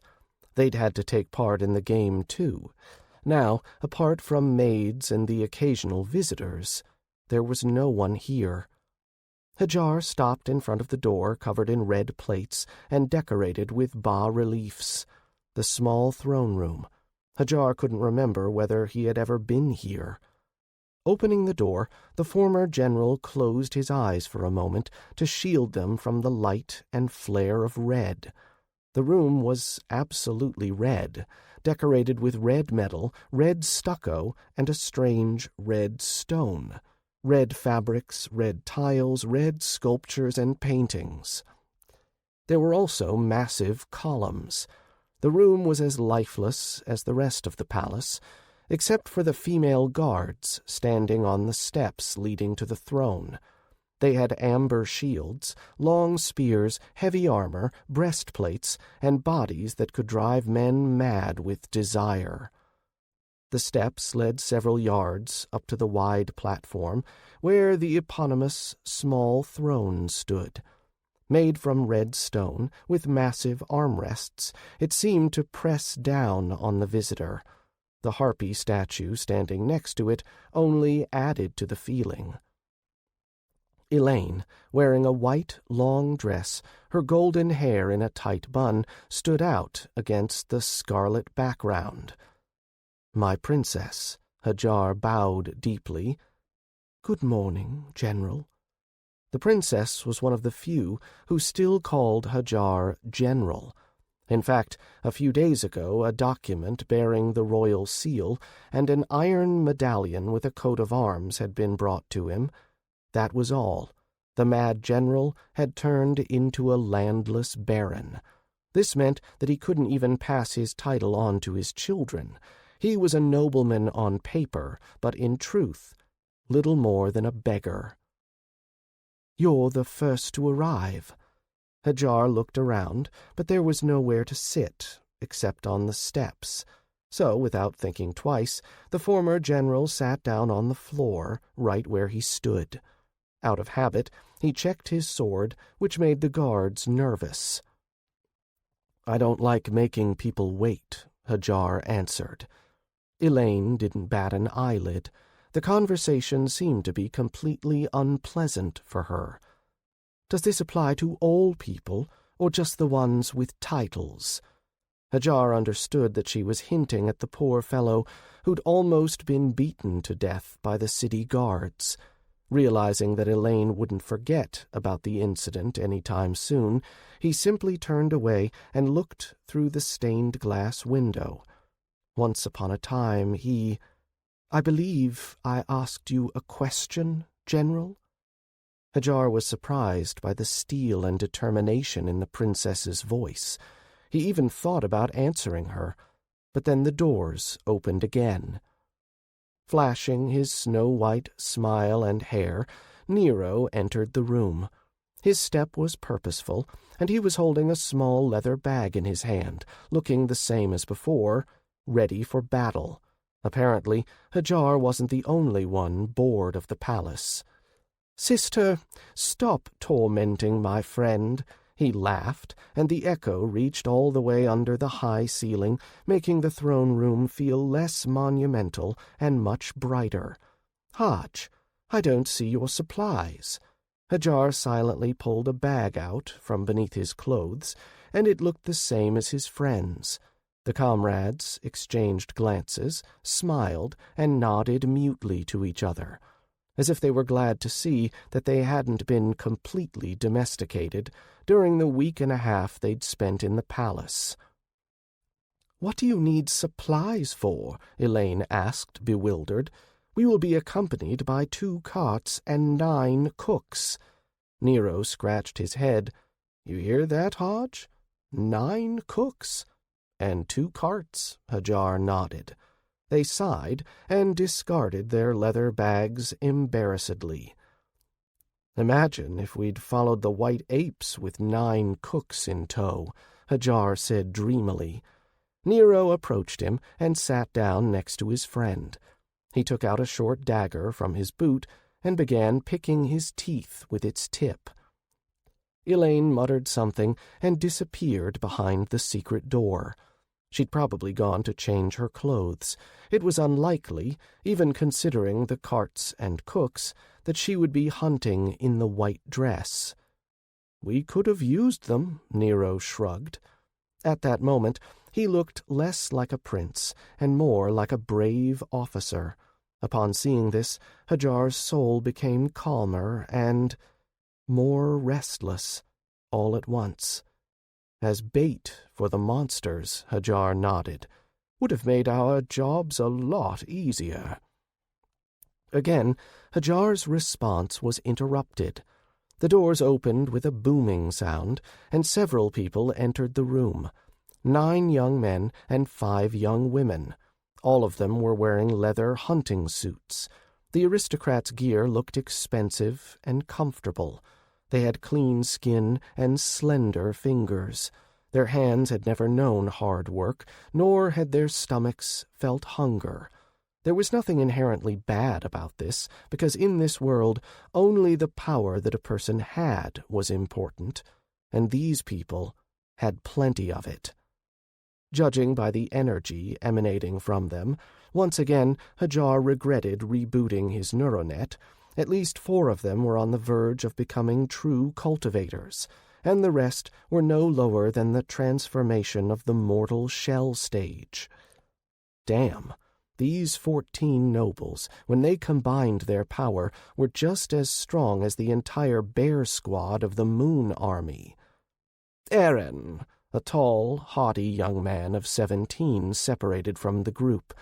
They'd had to take part in the game, too. Now, apart from maids and the occasional visitors, there was no one here. Hadjar stopped in front of the door covered in red plates and decorated with bas-reliefs. The small throne room. Hadjar couldn't remember whether he had ever been here. Opening the door, the former general closed his eyes for a moment to shield them from the light and flare of red. The room was absolutely red, decorated with red metal, red stucco, and a strange red stone. Red fabrics, red tiles, red sculptures and paintings. There were also massive columns. The room was as lifeless as the rest of the palace, except for the female guards standing on the steps leading to the throne. They had amber shields, long spears, heavy armor, breastplates, and bodies that could drive men mad with desire. The steps led several yards up to the wide platform where the eponymous small throne stood. Made from red stone, with massive armrests, it seemed to press down on the visitor. The harpy statue standing next to it only added to the feeling. Elaine, wearing a white, long dress, her golden hair in a tight bun, stood out against the scarlet background. "My princess," Hadjar bowed deeply. "Good morning, General." The princess was one of the few who still called Hadjar General. In fact, a few days ago a document bearing the royal seal and an iron medallion with a coat of arms had been brought to him. That was all. The mad general had turned into a landless baron. This meant that he couldn't even pass his title on to his children. He was a nobleman on paper, but in truth, little more than a beggar. "You're the first to arrive." Hadjar looked around, but there was nowhere to sit, except on the steps. So, without thinking twice, the former general sat down on the floor, right where he stood. Out of habit, he checked his sword, which made the guards nervous. "I don't like making people wait," Hadjar answered. Elaine didn't bat an eyelid. The conversation seemed to be completely unpleasant for her. "Does this apply to all people, or just the ones with titles?" Hadjar understood that she was hinting at the poor fellow who'd almost been beaten to death by the city guards. Realizing that Elaine wouldn't forget about the incident any time soon, he simply turned away and looked through the stained glass window. Once upon a time I believe I asked you a question, General?" Hadjar was surprised by the steel and determination in the princess's voice. He even thought about answering her, but then the doors opened again. Flashing his snow-white smile and hair, Nero entered the room. His step was purposeful, and he was holding a small leather bag in his hand, looking the same as before, ready for battle. Apparently, Hadjar wasn't the only one bored of the palace. "Sister, stop tormenting my friend," he laughed, and the echo reached all the way under the high ceiling, making the throne room feel less monumental and much brighter. "Hadj, I don't see your supplies." Hadjar silently pulled a bag out from beneath his clothes, and it looked the same as his friend's. The comrades exchanged glances, smiled, and nodded mutely to each other. as if they were glad to see that they hadn't been completely domesticated during the week and a half they'd spent in the palace. "What do you need supplies for?" Elaine asked, bewildered. "We will be accompanied by 2 carts and 9 cooks." Nero scratched his head. "You hear that, Hodge? 9 cooks. And 2 carts," Hadjar nodded. They sighed and discarded their leather bags embarrassedly. "Imagine if we'd followed the white apes with 9 cooks in tow," Hadjar said dreamily. Nero approached him and sat down next to his friend. He took out a short dagger from his boot and began picking his teeth with its tip. Elaine muttered something and disappeared behind the secret door. She'd probably gone to change her clothes. It was unlikely, even considering the carts and cooks, that she would be hunting in the white dress. "We could have used them," Nero shrugged. At that moment, he looked less like a prince and more like a brave officer. Upon seeing this, Hadjar's soul became calmer and more restless all at once. "As bait for the monsters," Hadjar nodded. "Would have made our jobs a lot easier." Again, Hadjar's response was interrupted. The doors opened with a booming sound, and several people entered the room. 9 young men and 5 young women. All of them were wearing leather hunting suits. The aristocrats' gear looked expensive and comfortable. They had clean skin and slender fingers. Their hands had never known hard work, nor had their stomachs felt hunger. There was nothing inherently bad about this, because in this world only the power that a person had was important, and these people had plenty of it. Judging by the energy emanating from them, once again Hadjar regretted rebooting his neuronet. At least 4 of them were on the verge of becoming true cultivators, and the rest were no lower than the transformation of the mortal shell stage. Damn, these 14 nobles, when they combined their power, were just as strong as the entire bear squad of the Moon Army. "Aaron," a tall, haughty young man of 17 separated from the group.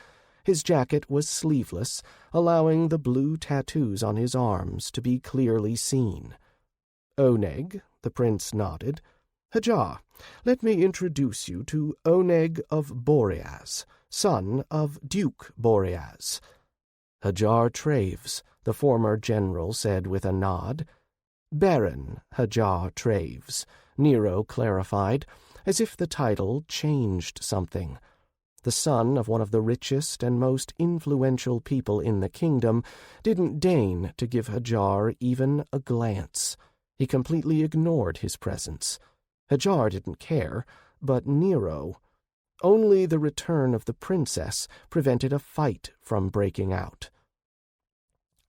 His jacket was sleeveless, allowing the blue tattoos on his arms to be clearly seen. "Oneg," the prince nodded. "Hadjar, let me introduce you to Oneg of Boreas, son of Duke Boreas." "Hadjar Traves," the former general said with a nod. "Baron Hadjar Traves," Nero clarified, as if the title changed something. The son of one of the richest and most influential people in the kingdom didn't deign to give Hadjar even a glance. He completely ignored his presence. Hadjar didn't care, but Nero. Only the return of the princess prevented a fight from breaking out.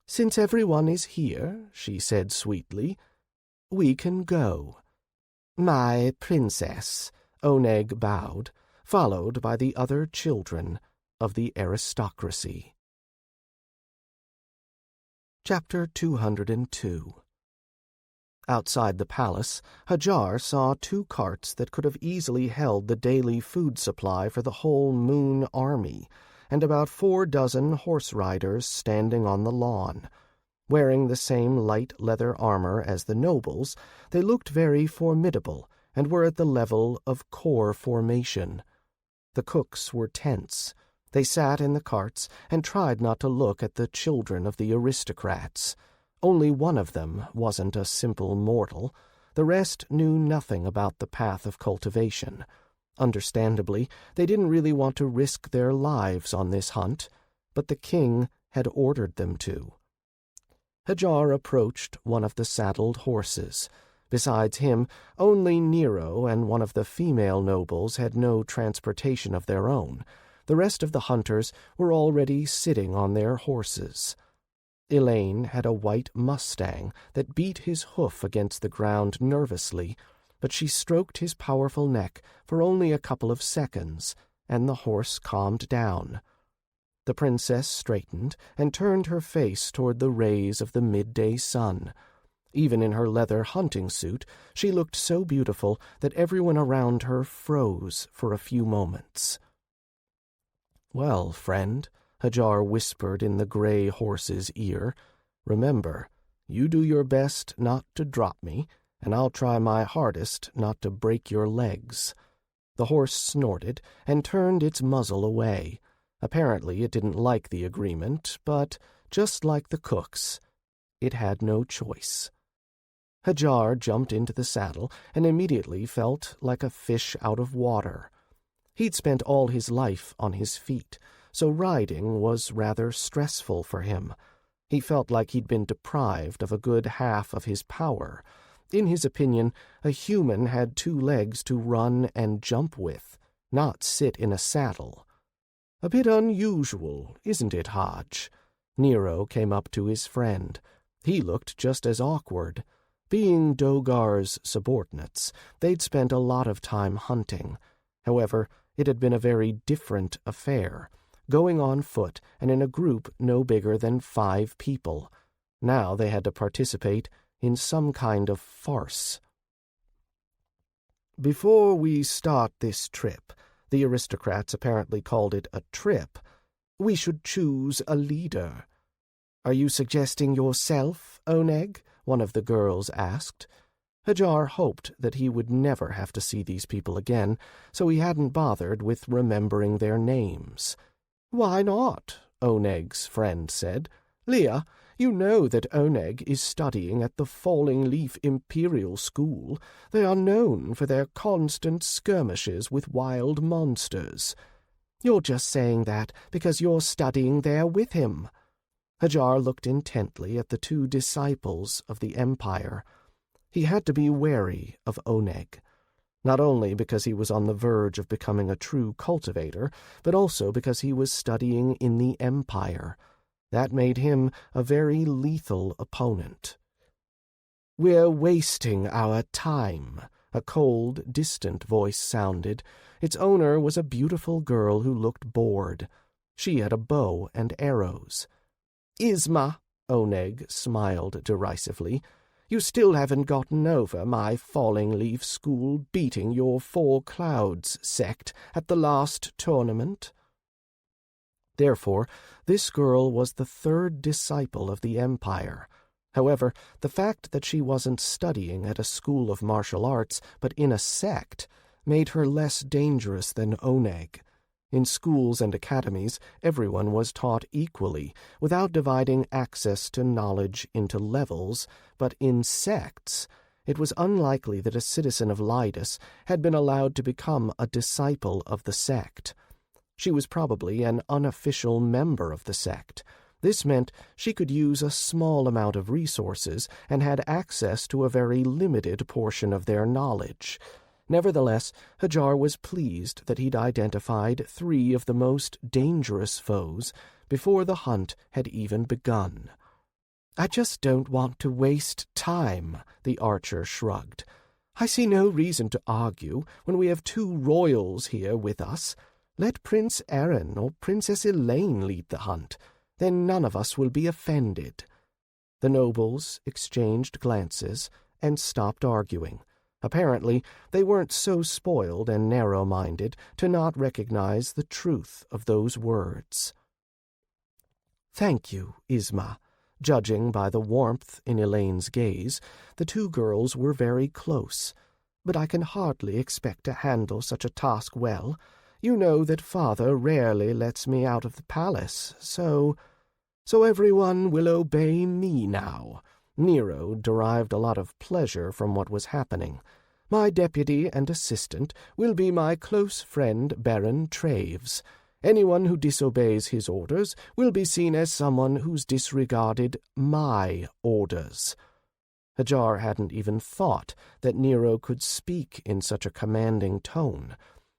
"Since everyone is here," she said sweetly, "we can go." "My princess," Oneg bowed, followed by the other children of the aristocracy. Chapter 202. Outside the palace, Hadjar saw 2 carts that could have easily held the daily food supply for the whole Moon Army, and about 4 dozen horse riders standing on the lawn. Wearing the same light leather armor as the nobles, they looked very formidable and were at the level of corps formation. The cooks were tense. They sat in the carts and tried not to look at the children of the aristocrats. Only one of them wasn't a simple mortal. The rest knew nothing about the path of cultivation. Understandably, they didn't really want to risk their lives on this hunt, but the king had ordered them to. Hadjar approached one of the saddled horses. Besides him, only Nero and one of the female nobles had no transportation of their own. The rest of the hunters were already sitting on their horses. Elaine had a white mustang that beat his hoof against the ground nervously, but she stroked his powerful neck for only a couple of seconds, and the horse calmed down. The princess straightened and turned her face toward the rays of the midday sun. Even in her leather hunting suit, she looked so beautiful that everyone around her froze for a few moments. "Well, friend," Hadjar whispered in the gray horse's ear, "remember, you do your best not to drop me, and I'll try my hardest not to break your legs." The horse snorted and turned its muzzle away. Apparently it didn't like the agreement, but, just like the cooks, it had no choice. Hadjar jumped into the saddle and immediately felt like a fish out of water. He'd spent all his life on his feet, so riding was rather stressful for him. He felt like he'd been deprived of a good half of his power. In his opinion, a human had 2 legs to run and jump with, not sit in a saddle. "A bit unusual, isn't it, Hadj?" Nero came up to his friend. He looked just as awkward. Being Dogar's subordinates, they'd spent a lot of time hunting. However, it had been a very different affair, going on foot and in a group no bigger than 5 people. Now they had to participate in some kind of farce. "Before we start this trip," the aristocrats apparently called it a trip, "we should choose a leader." "Are you suggesting yourself, Oneg?" one of the girls asked. Hadjar hoped that he would never have to see these people again, so he hadn't bothered with remembering their names. "Why not?" Oneg's friend said. "Leah, you know that Oneg is studying at the Falling Leaf Imperial School. They are known for their constant skirmishes with wild monsters." "You're just saying that because you're studying there with him." Hadjar looked intently at the 2 disciples of the Empire. He had to be wary of Oneg, not only because he was on the verge of becoming a true cultivator, but also because he was studying in the Empire. That made him a very lethal opponent. "We're wasting our time," a cold, distant voice sounded. Its owner was a beautiful girl who looked bored. She had a bow and arrows. "Isma," Oneg smiled derisively, "you still haven't gotten over my Falling Leaf School beating your 4 Clouds sect at the last tournament?" Therefore, this girl was the 3rd disciple of the Empire. However, the fact that she wasn't studying at a school of martial arts, but in a sect, made her less dangerous than Oneg. In schools and academies, everyone was taught equally, without dividing access to knowledge into levels, but in sects, it was unlikely that a citizen of Lydus had been allowed to become a disciple of the sect. She was probably an unofficial member of the sect. This meant she could use a small amount of resources and had access to a very limited portion of their knowledge. Nevertheless, Hadjar was pleased that he'd identified 3 of the most dangerous foes before the hunt had even begun. "I just don't want to waste time," the archer shrugged. "I see no reason to argue when we have 2 royals here with us. Let Prince Aaron or Princess Elaine lead the hunt. Then none of us will be offended." The nobles exchanged glances and stopped arguing. Apparently, they weren't so spoiled and narrow-minded to not recognize the truth of those words. "Thank you, Isma." Judging by the warmth in Elaine's gaze, the 2 girls were very close. "But I can hardly expect to handle such a task well. You know that Father rarely lets me out of the palace, so everyone will obey me now." Nero derived a lot of pleasure from what was happening. "My deputy and assistant will be my close friend Baron Traves. Anyone who disobeys his orders will be seen as someone who's disregarded my orders." Hadjar hadn't even thought that Nero could speak in such a commanding tone.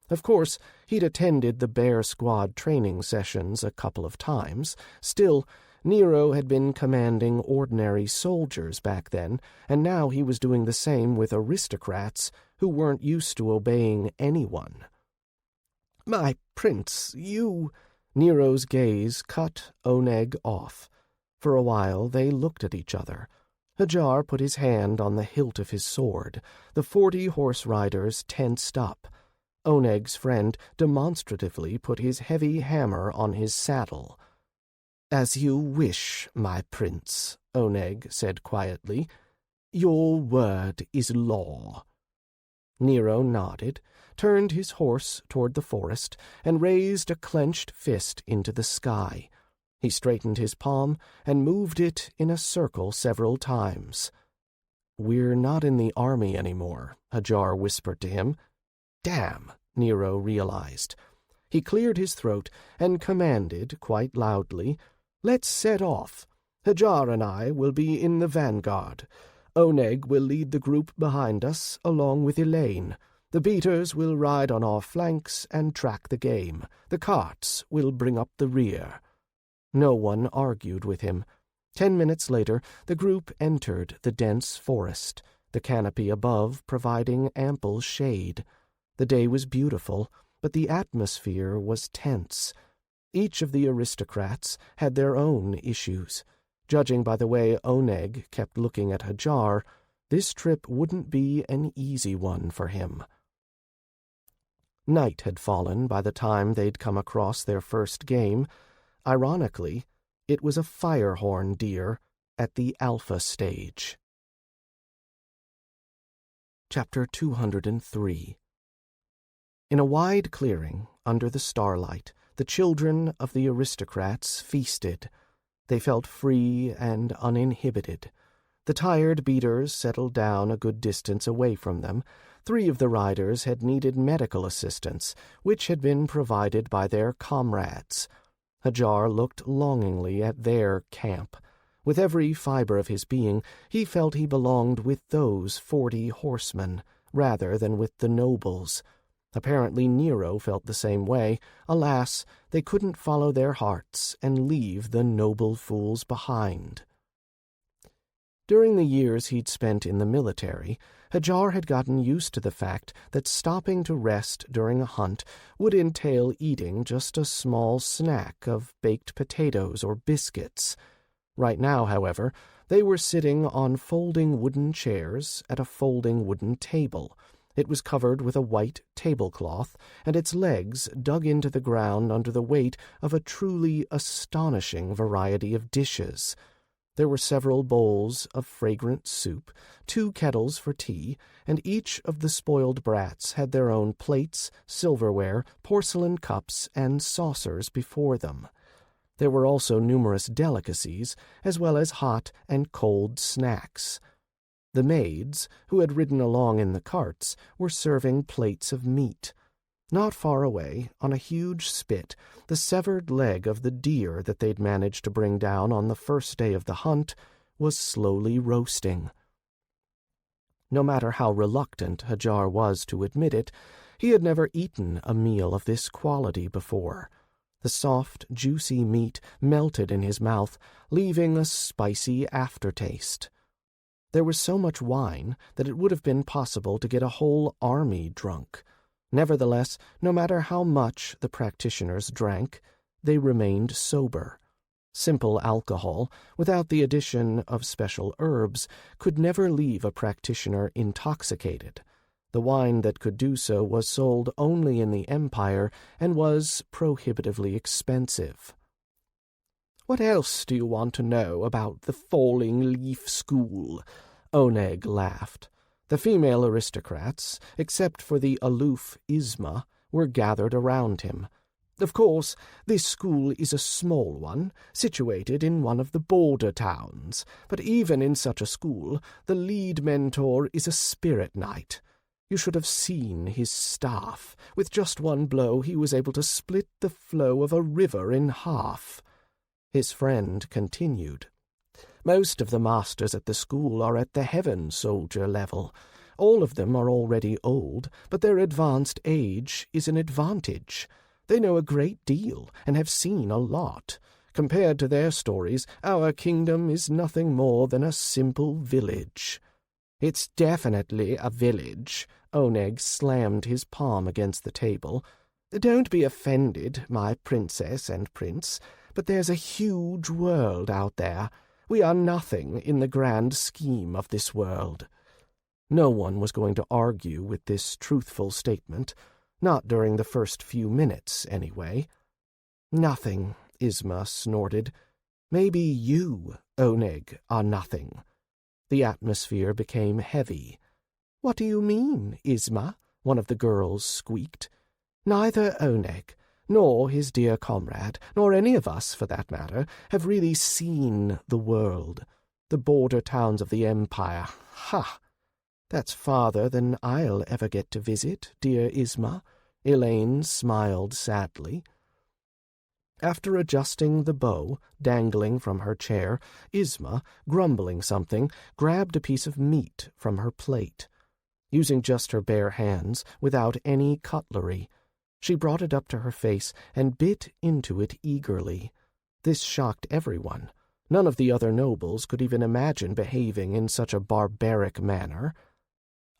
Of course, he'd attended the Bear Squad training sessions a couple of times. Still, Nero had been commanding ordinary soldiers back then, and now he was doing the same with aristocrats who weren't used to obeying anyone. "My prince, you—" Nero's gaze cut Oneg off. For a while they looked at each other. Hadjar put his hand on the hilt of his sword. The 40 horse riders tensed up. Oneg's friend demonstratively put his heavy hammer on his saddle. "As you wish, my prince," Oneg said quietly. "Your word is law." Nero nodded, turned his horse toward the forest, and raised a clenched fist into the sky. He straightened his palm and moved it in a circle several times. "We're not in the army anymore," Hadjar whispered to him. "Damn," Nero realized. He cleared his throat and commanded quite loudly, "Let's set off. Hadjar and I will be in the vanguard. Oneg will lead the group behind us, along with Elaine. The beaters will ride on our flanks and track the game. The carts will bring up the rear." No one argued with him. 10 minutes later, the group entered the dense forest, the canopy above providing ample shade. The day was beautiful, but the atmosphere was tense. Each of the aristocrats had their own issues. Judging by the way Oneg kept looking at Hadjar, this trip wouldn't be an easy one for him. Night had fallen by the time they'd come across their first game. Ironically, it was a firehorn deer at the alpha stage. Chapter 203. In a wide clearing, under the starlight, the children of the aristocrats feasted. They felt free and uninhibited. The tired beaters settled down a good distance away from them. 3 of the riders had needed medical assistance, which had been provided by their comrades. Hadjar looked longingly at their camp. With every fiber of his being, he felt he belonged with those 40 horsemen, rather than with the nobles. Apparently Nero felt the same way. Alas, they couldn't follow their hearts and leave the noble fools behind. During the years he'd spent in the military, Hadjar had gotten used to the fact that stopping to rest during a hunt would entail eating just a small snack of baked potatoes or biscuits. Right now, however, they were sitting on folding wooden chairs at a folding wooden table. It was covered with a white tablecloth, and its legs dug into the ground under the weight of a truly astonishing variety of dishes. There were several bowls of fragrant soup, 2 kettles for tea, and each of the spoiled brats had their own plates, silverware, porcelain cups, and saucers before them. There were also numerous delicacies, as well as hot and cold snacks. The maids, who had ridden along in the carts, were serving plates of meat. Not far away, on a huge spit, the severed leg of the deer that they'd managed to bring down on the first day of the hunt was slowly roasting. No matter how reluctant Hadjar was to admit it, he had never eaten a meal of this quality before. The soft, juicy meat melted in his mouth, leaving a spicy aftertaste. There was so much wine that it would have been possible to get a whole army drunk. Nevertheless, no matter how much the practitioners drank, they remained sober. Simple alcohol, without the addition of special herbs, could never leave a practitioner intoxicated. The wine that could do so was sold only in the Empire and was prohibitively expensive. "What else do you want to know about the Falling Leaf School?" Oneg laughed. The female aristocrats, except for the aloof Isma, were gathered around him. "Of course, this school is a small one, situated in one of the border towns, but even in such a school, the lead mentor is a spirit knight. You should have seen his staff. With just one blow, he was able to split the flow of a river in half." His friend continued. "Most of the masters at the school are at the Heaven Soldier level. All of them are already old, but their advanced age is an advantage. They know a great deal and have seen a lot. Compared to their stories, our kingdom is nothing more than a simple village." "It's definitely a village." Oneg slammed his palm against the table. Don't be offended, my princess and prince, but there's a huge world out there. We are nothing in the grand scheme of this world." No one was going to argue with this truthful statement, not during the first few minutes, anyway. "Nothing," Isma snorted. "Maybe you, Oneg, are nothing." The atmosphere became heavy. "What do you mean, Isma?" one of the girls squeaked. "Neither Oneg, nor his dear comrade, nor any of us, for that matter, have really seen the world. The border towns of the Empire. Ha! That's farther than I'll ever get to visit, dear Isma." Elaine smiled sadly. After adjusting the bow dangling from her chair, Isma, grumbling something, grabbed a piece of meat from her plate. Using just her bare hands, without any cutlery, she brought it up to her face and bit into it eagerly. This shocked everyone. None of the other nobles could even imagine behaving in such a barbaric manner.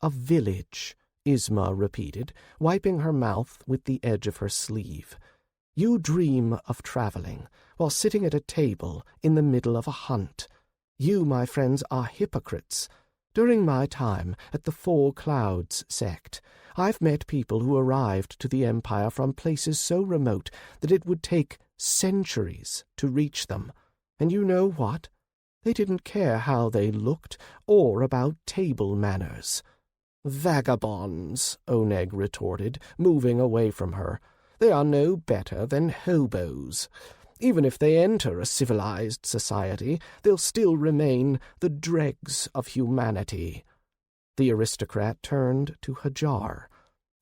"A village," Isma repeated, wiping her mouth with the edge of her sleeve. "You dream of traveling while sitting at a table in the middle of a hunt. You, my friends, are hypocrites. During my time at the Four Clouds sect, I've met people who arrived to the Empire from places so remote that it would take centuries to reach them. And you know what? They didn't care how they looked or about table manners." "Vagabonds," Oneg retorted, moving away from her. "They are no better than hobos. Even if they enter a civilized society, they'll still remain the dregs of humanity." The aristocrat turned to Hadjar.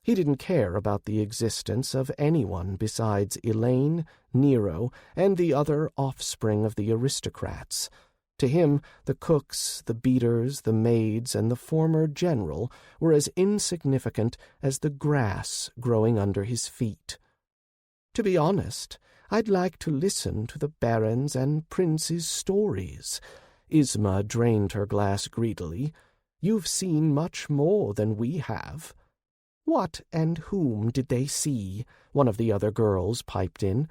He didn't care about the existence of anyone besides Elaine, Nero, and the other offspring of the aristocrats. To him, the cooks, the beaters, the maids, and the former general were as insignificant as the grass growing under his feet. "To be honest, I'd like to listen to the barons and princes' stories." Isma drained her glass greedily. "You've seen much more than we have." "What and whom did they see?" one of the other girls piped in.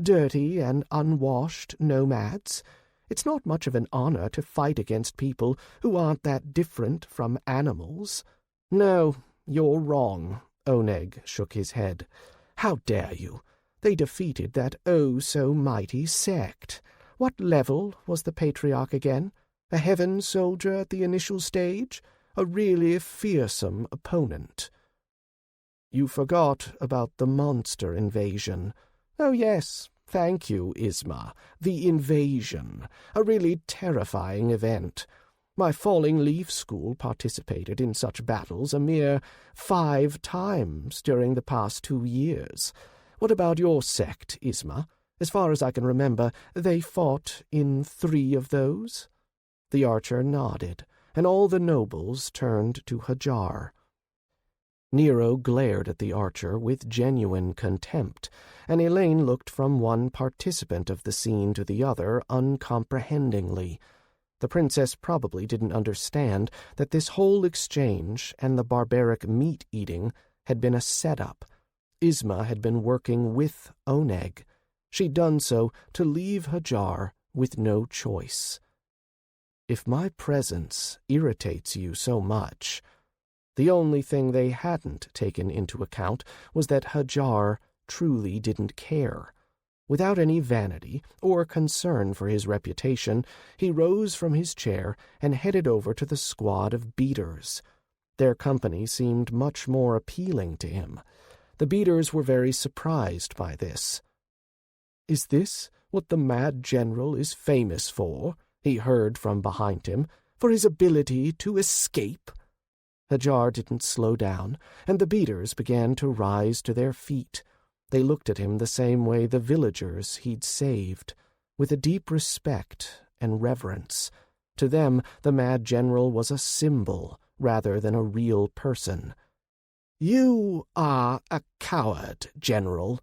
"Dirty and unwashed nomads? It's not much of an honor to fight against people who aren't that different from animals." "No, you're wrong," Oneg shook his head. "How dare you? They defeated that oh-so-mighty sect. What level was the patriarch again? A heaven soldier at the initial stage? A really fearsome opponent." "You forgot about the monster invasion." "Oh, yes. Thank you, Isma. The invasion. A really terrifying event. My Falling Leaf School participated in such battles a mere 5 times during the past 2 years. What about your sect, Isma? As far as I can remember, they fought in 3 of those?" The archer nodded, and all the nobles turned to Hadjar. Nero glared at the archer with genuine contempt, and Elaine looked from one participant of the scene to the other uncomprehendingly. The princess probably didn't understand that this whole exchange and the barbaric meat-eating had been a setup. Isma had been working with Oneg. She'd done so to leave Hadjar with no choice. "If my presence irritates you so much—" The only thing they hadn't taken into account was that Hadjar truly didn't care. Without any vanity or concern for his reputation, he rose from his chair and headed over to the squad of beaters. Their company seemed much more appealing to him. The beaters were very surprised by this. "Is this what the Mad General is famous for?" he heard from behind him. "For his ability to escape?" Hadjar didn't slow down, and the beaters began to rise to their feet. They looked at him the same way the villagers he'd saved, with a deep respect and reverence. To them, the Mad General was a symbol rather than a real person. "You are a coward, General."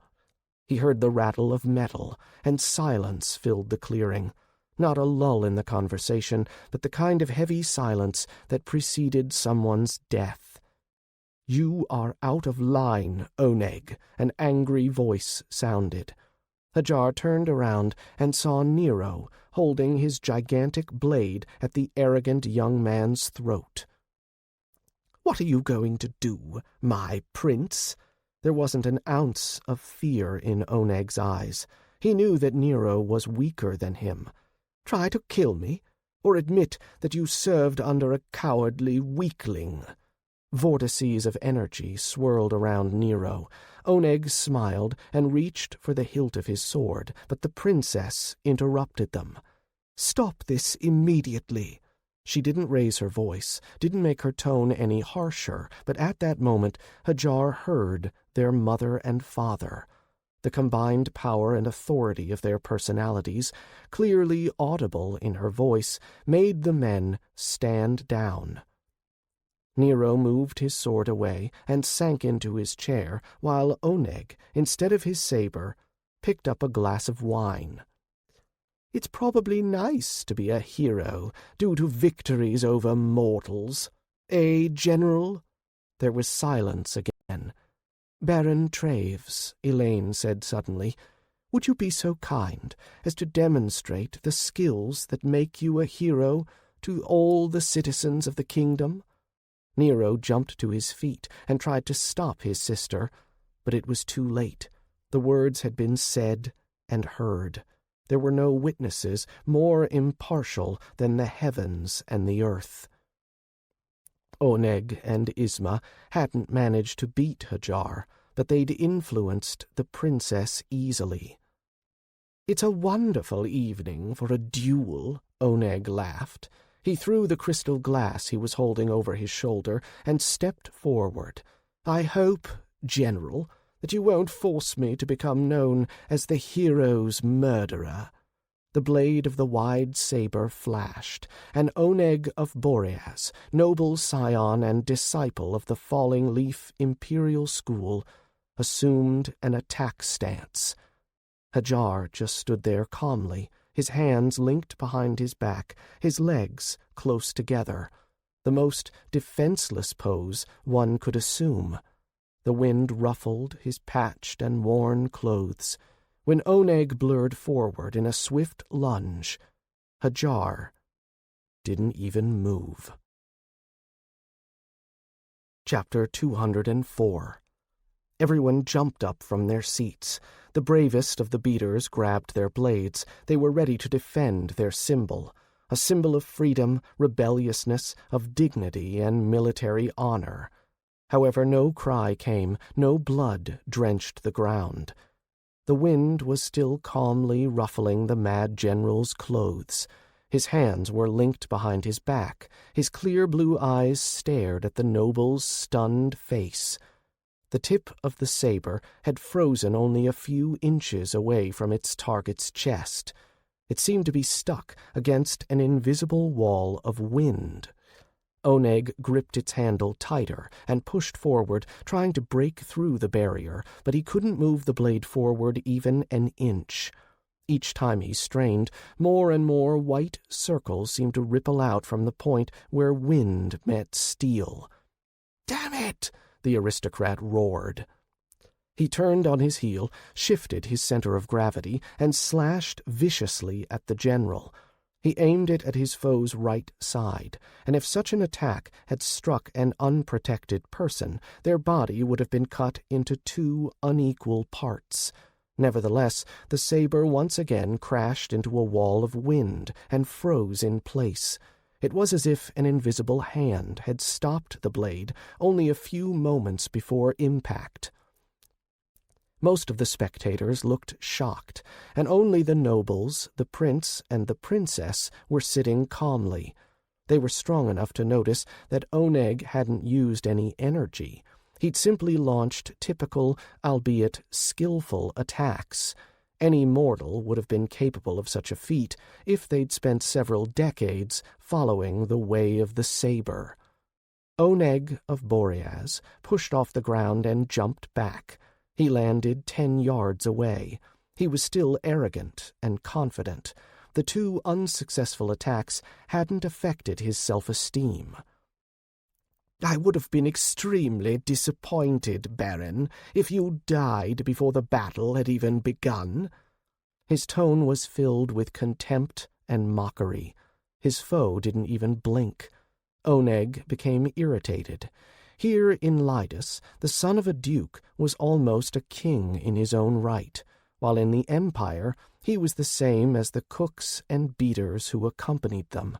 He heard the rattle of metal, and silence filled the clearing. Not a lull in the conversation, but the kind of heavy silence that preceded someone's death. "You are out of line, Oneg," an angry voice sounded. Hadjar turned around and saw Nero holding his gigantic blade at the arrogant young man's throat. "What are you going to do, my prince?" There wasn't an ounce of fear in Oneg's eyes. He knew that Nero was weaker than him. "Try to kill me, or admit that you served under a cowardly weakling." Vortices of energy swirled around Nero. Oneg smiled and reached for the hilt of his sword, but the princess interrupted them. "Stop this immediately." She didn't raise her voice, didn't make her tone any harsher, but at that moment Hadjar heard their mother and father. The combined power and authority of their personalities, clearly audible in her voice, made the men stand down. Nero moved his sword away and sank into his chair, while Oneg, instead of his saber, picked up a glass of wine. "It's probably nice to be a hero due to victories over mortals. General?" There was silence again. "Baron Traves," Elaine said suddenly, "would you be so kind as to demonstrate the skills that make you a hero to all the citizens of the kingdom?" Nero jumped to his feet and tried to stop his sister, but it was too late. The words had been said and heard. There were no witnesses more impartial than the heavens and the earth. Oneg and Isma hadn't managed to beat Hadjar, but they'd influenced the princess easily. "It's a wonderful evening for a duel," Oneg laughed. He threw the crystal glass he was holding over his shoulder and stepped forward. "I hope, General, that you won't force me to become known as the hero's murderer." The blade of the wide saber flashed, and Oneg of Boreas, noble scion and disciple of the Falling Leaf Imperial School, assumed an attack stance. Hadjar just stood there calmly, his hands linked behind his back, his legs close together, the most defenseless pose one could assume. The wind ruffled his patched and worn clothes. When Oneg blurred forward in a swift lunge, Hadjar didn't even move. Chapter 204. Everyone jumped up from their seats. The bravest of the beaters grabbed their blades. They were ready to defend their symbol, a symbol of freedom, rebelliousness, of dignity and military honor. However, no cry came, no blood drenched the ground. The wind was still calmly ruffling the mad general's clothes. His hands were linked behind his back. His clear blue eyes stared at the noble's stunned face. The tip of the saber had frozen only a few inches away from its target's chest. It seemed to be stuck against an invisible wall of wind. Oneg gripped its handle tighter and pushed forward, trying to break through the barrier, but he couldn't move the blade forward even an inch. Each time he strained, more and more white circles seemed to ripple out from the point where wind met steel. "Damn it!" the aristocrat roared. He turned on his heel, shifted his center of gravity, and slashed viciously at the general. He aimed it at his foe's right side, and if such an attack had struck an unprotected person, their body would have been cut into two unequal parts. Nevertheless, the saber once again crashed into a wall of wind and froze in place. It was as if an invisible hand had stopped the blade only a few moments before impact. Most of the spectators looked shocked, and only the nobles, the prince, and the princess were sitting calmly. They were strong enough to notice that Oneg hadn't used any energy. He'd simply launched typical, albeit skillful, attacks. Any mortal would have been capable of such a feat if they'd spent several decades following the way of the saber. Oneg of Boreas pushed off the ground and jumped back. He landed 10 yards away. He was still arrogant and confident. The two unsuccessful attacks hadn't affected his self-esteem. I would have been extremely disappointed, Baron, if you died before the battle had even begun." His tone was filled with contempt and mockery. His foe didn't even blink. Oneg became irritated. Here in Lydas, the son of a duke was almost a king in his own right, while in the Empire he was the same as the cooks and beaters who accompanied them.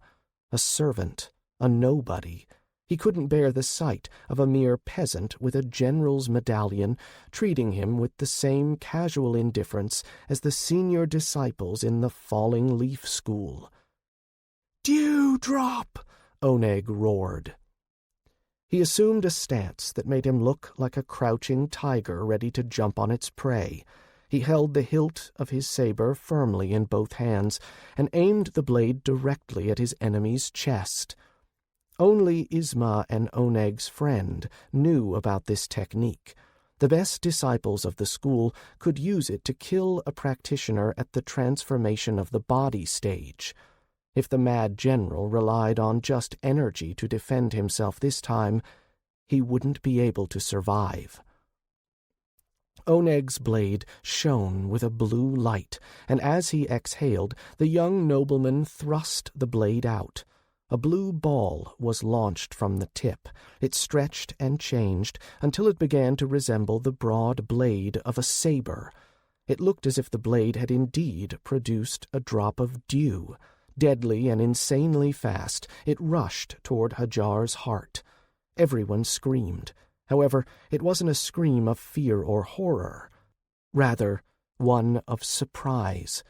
A servant, a nobody. He couldn't bear the sight of a mere peasant with a general's medallion treating him with the same casual indifference as the senior disciples in the Falling Leaf School. "Dewdrop!" Oneg roared. He assumed a stance that made him look like a crouching tiger ready to jump on its prey. He held the hilt of his saber firmly in both hands and aimed the blade directly at his enemy's chest. Only Isma and Oneg's friend knew about this technique. The best disciples of the school could use it to kill a practitioner at the transformation of the body stage. If the mad general relied on just energy to defend himself this time, he wouldn't be able to survive. Oneg's blade shone with a blue light, and as he exhaled, the young nobleman thrust the blade out. A blue ball was launched from the tip. It stretched and changed until it began to resemble the broad blade of a saber. It looked as if the blade had indeed produced a drop of dew. Deadly and insanely fast, it rushed toward Hadjar's heart. Everyone screamed. However, it wasn't a scream of fear or horror. Rather, one of surprise.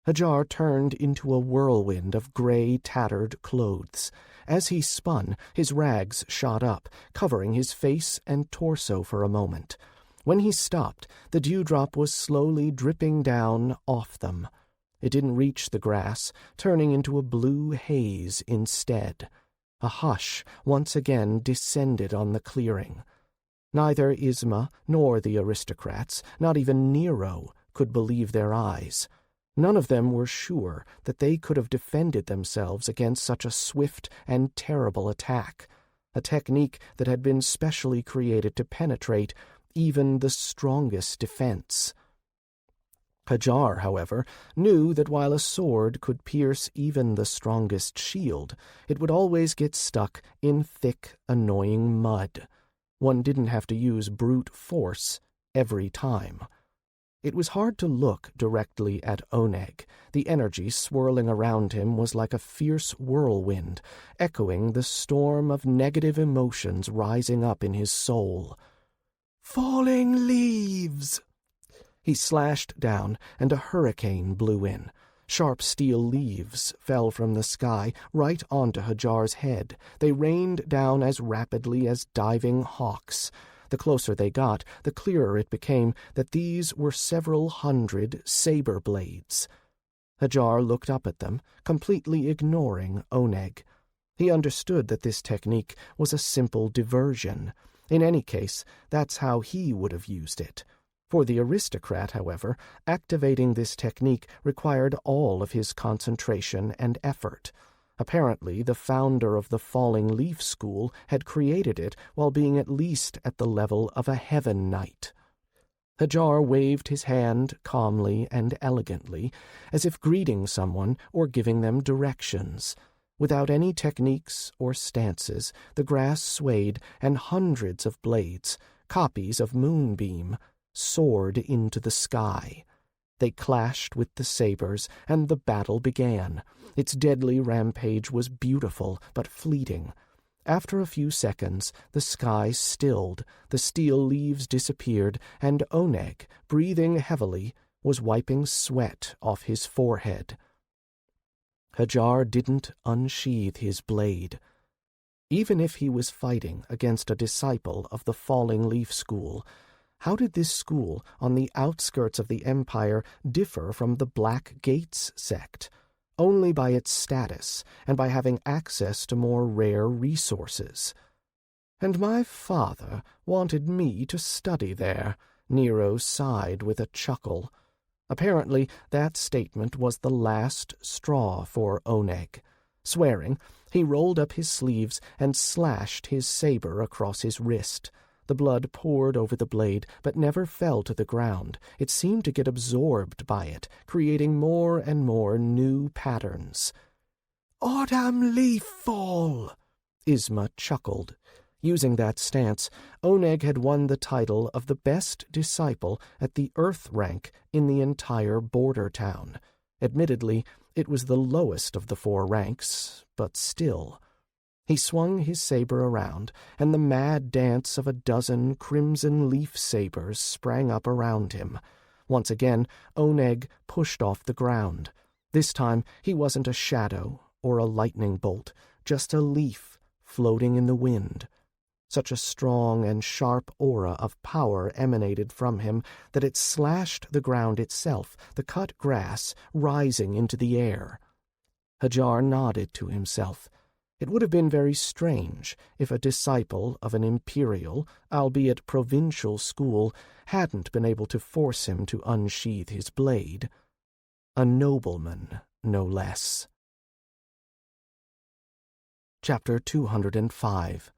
Hadjar turned into a whirlwind of gray, tattered clothes. As he spun, his rags shot up, covering his face and torso for a moment. When he stopped, the dewdrop was slowly dripping down off them. It didn't reach the grass, turning into a blue haze instead. A hush once again descended on the clearing. Neither Isma nor the aristocrats, not even Nero, could believe their eyes. None of them were sure that they could have defended themselves against such a swift and terrible attack, a technique that had been specially created to penetrate even the strongest defense. Hadjar, however, knew that while a sword could pierce even the strongest shield, it would always get stuck in thick, annoying mud. One didn't have to use brute force every time. It was hard to look directly at Oneg. The energy swirling around him was like a fierce whirlwind, echoing the storm of negative emotions rising up in his soul. "Falling leaves!" He slashed down, and a hurricane blew in. Sharp steel leaves fell from the sky right onto Hadjar's head. They rained down as rapidly as diving hawks. The closer they got, the clearer it became that these were several hundred saber blades. Hadjar looked up at them, completely ignoring Oneg. He understood that this technique was a simple diversion. In any case, that's how he would have used it. For the aristocrat, however, activating this technique required all of his concentration and effort. Apparently, the founder of the Falling Leaf School had created it while being at least at the level of a heaven knight. Hadjar waved his hand calmly and elegantly, as if greeting someone or giving them directions. Without any techniques or stances, the grass swayed, and hundreds of blades, copies of Moonbeam, soared into the sky. They clashed with the sabers, and the battle began. Its deadly rampage was beautiful, but fleeting. After a few seconds, the sky stilled, the steel leaves disappeared, and Oneg, breathing heavily, was wiping sweat off his forehead. Hadjar didn't unsheathe his blade. Even if he was fighting against a disciple of the Falling Leaf School, how did this school on the outskirts of the Empire differ from the Black Gates sect? Only by its status and by having access to more rare resources. "And my father wanted me to study there," Nero sighed with a chuckle. Apparently that statement was the last straw for Oneg. Swearing, He rolled up his sleeves and slashed his saber across his wrist. The blood poured over the blade, but never fell to the ground. It seemed to get absorbed by it, creating more and more new patterns. "Autumn leaf fall!" Isma chuckled. Using that stance, Oneg had won the title of the best disciple at the Earth rank in the entire border town. Admittedly, it was the lowest of the 4 ranks, but still. He swung his saber around, and the mad dance of a dozen crimson leaf sabers sprang up around him. Once again, Oneg pushed off the ground. This time he wasn't a shadow or a lightning bolt, just a leaf floating in the wind. Such a strong and sharp aura of power emanated from him that it slashed the ground itself, the cut grass rising into the air. Hadjar nodded to himself. It would have been very strange if a disciple of an imperial, albeit provincial school, hadn't been able to force him to unsheathe his blade. A nobleman, no less. Chapter 205.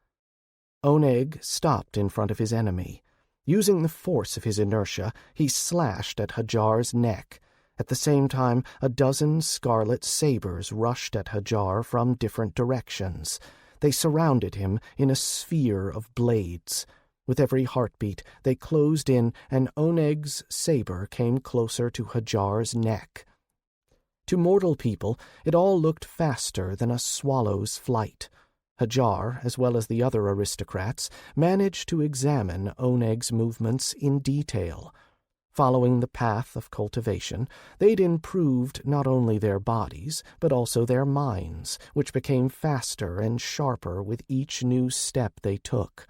Oneg stopped in front of his enemy. Using the force of his inertia, he slashed at Hadjar's neck. At the same time, a dozen scarlet sabers rushed at Hadjar from different directions. They surrounded him in a sphere of blades. With every heartbeat, they closed in, and Oneg's saber came closer to Hadjar's neck. To mortal people, it all looked faster than a swallow's flight. Hadjar, as well as the other aristocrats, managed to examine Oneg's movements in detail. Following the path of cultivation, they'd improved not only their bodies, but also their minds, which became faster and sharper with each new step they took.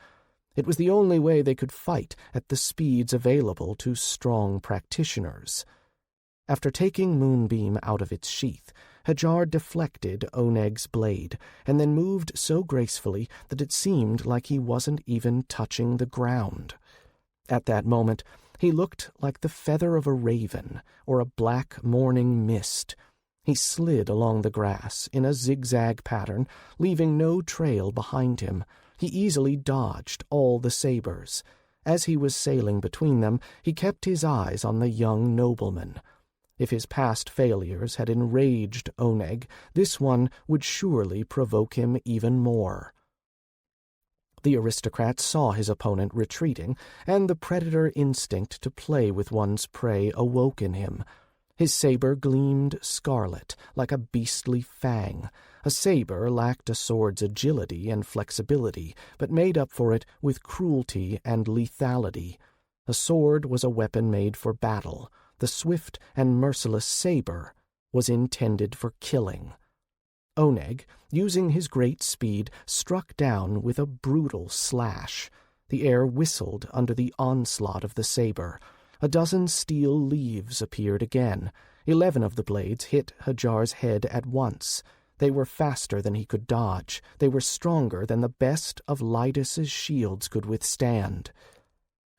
It was the only way they could fight at the speeds available to strong practitioners. After taking Moonbeam out of its sheath, Hadjar deflected Oneg's blade, and then moved so gracefully that it seemed like he wasn't even touching the ground. At that moment, he looked like the feather of a raven or a black morning mist. He slid along the grass in a zigzag pattern, leaving no trail behind him. He easily dodged all the sabers. As he was sailing between them, he kept his eyes on the young nobleman. If his past failures had enraged Oneg, this one would surely provoke him even more. The aristocrat saw his opponent retreating, and the predator instinct to play with one's prey awoke in him. His saber gleamed scarlet, like a beastly fang. A saber lacked a sword's agility and flexibility, but made up for it with cruelty and lethality. A sword was a weapon made for battle. The swift and merciless saber was intended for killing. Oneg, using his great speed, struck down with a brutal slash. The air whistled under the onslaught of the saber. A dozen steel leaves appeared again. 11 of the blades hit Hadjar's head at once. They were faster than he could dodge. They were stronger than the best of Lydus's shields could withstand.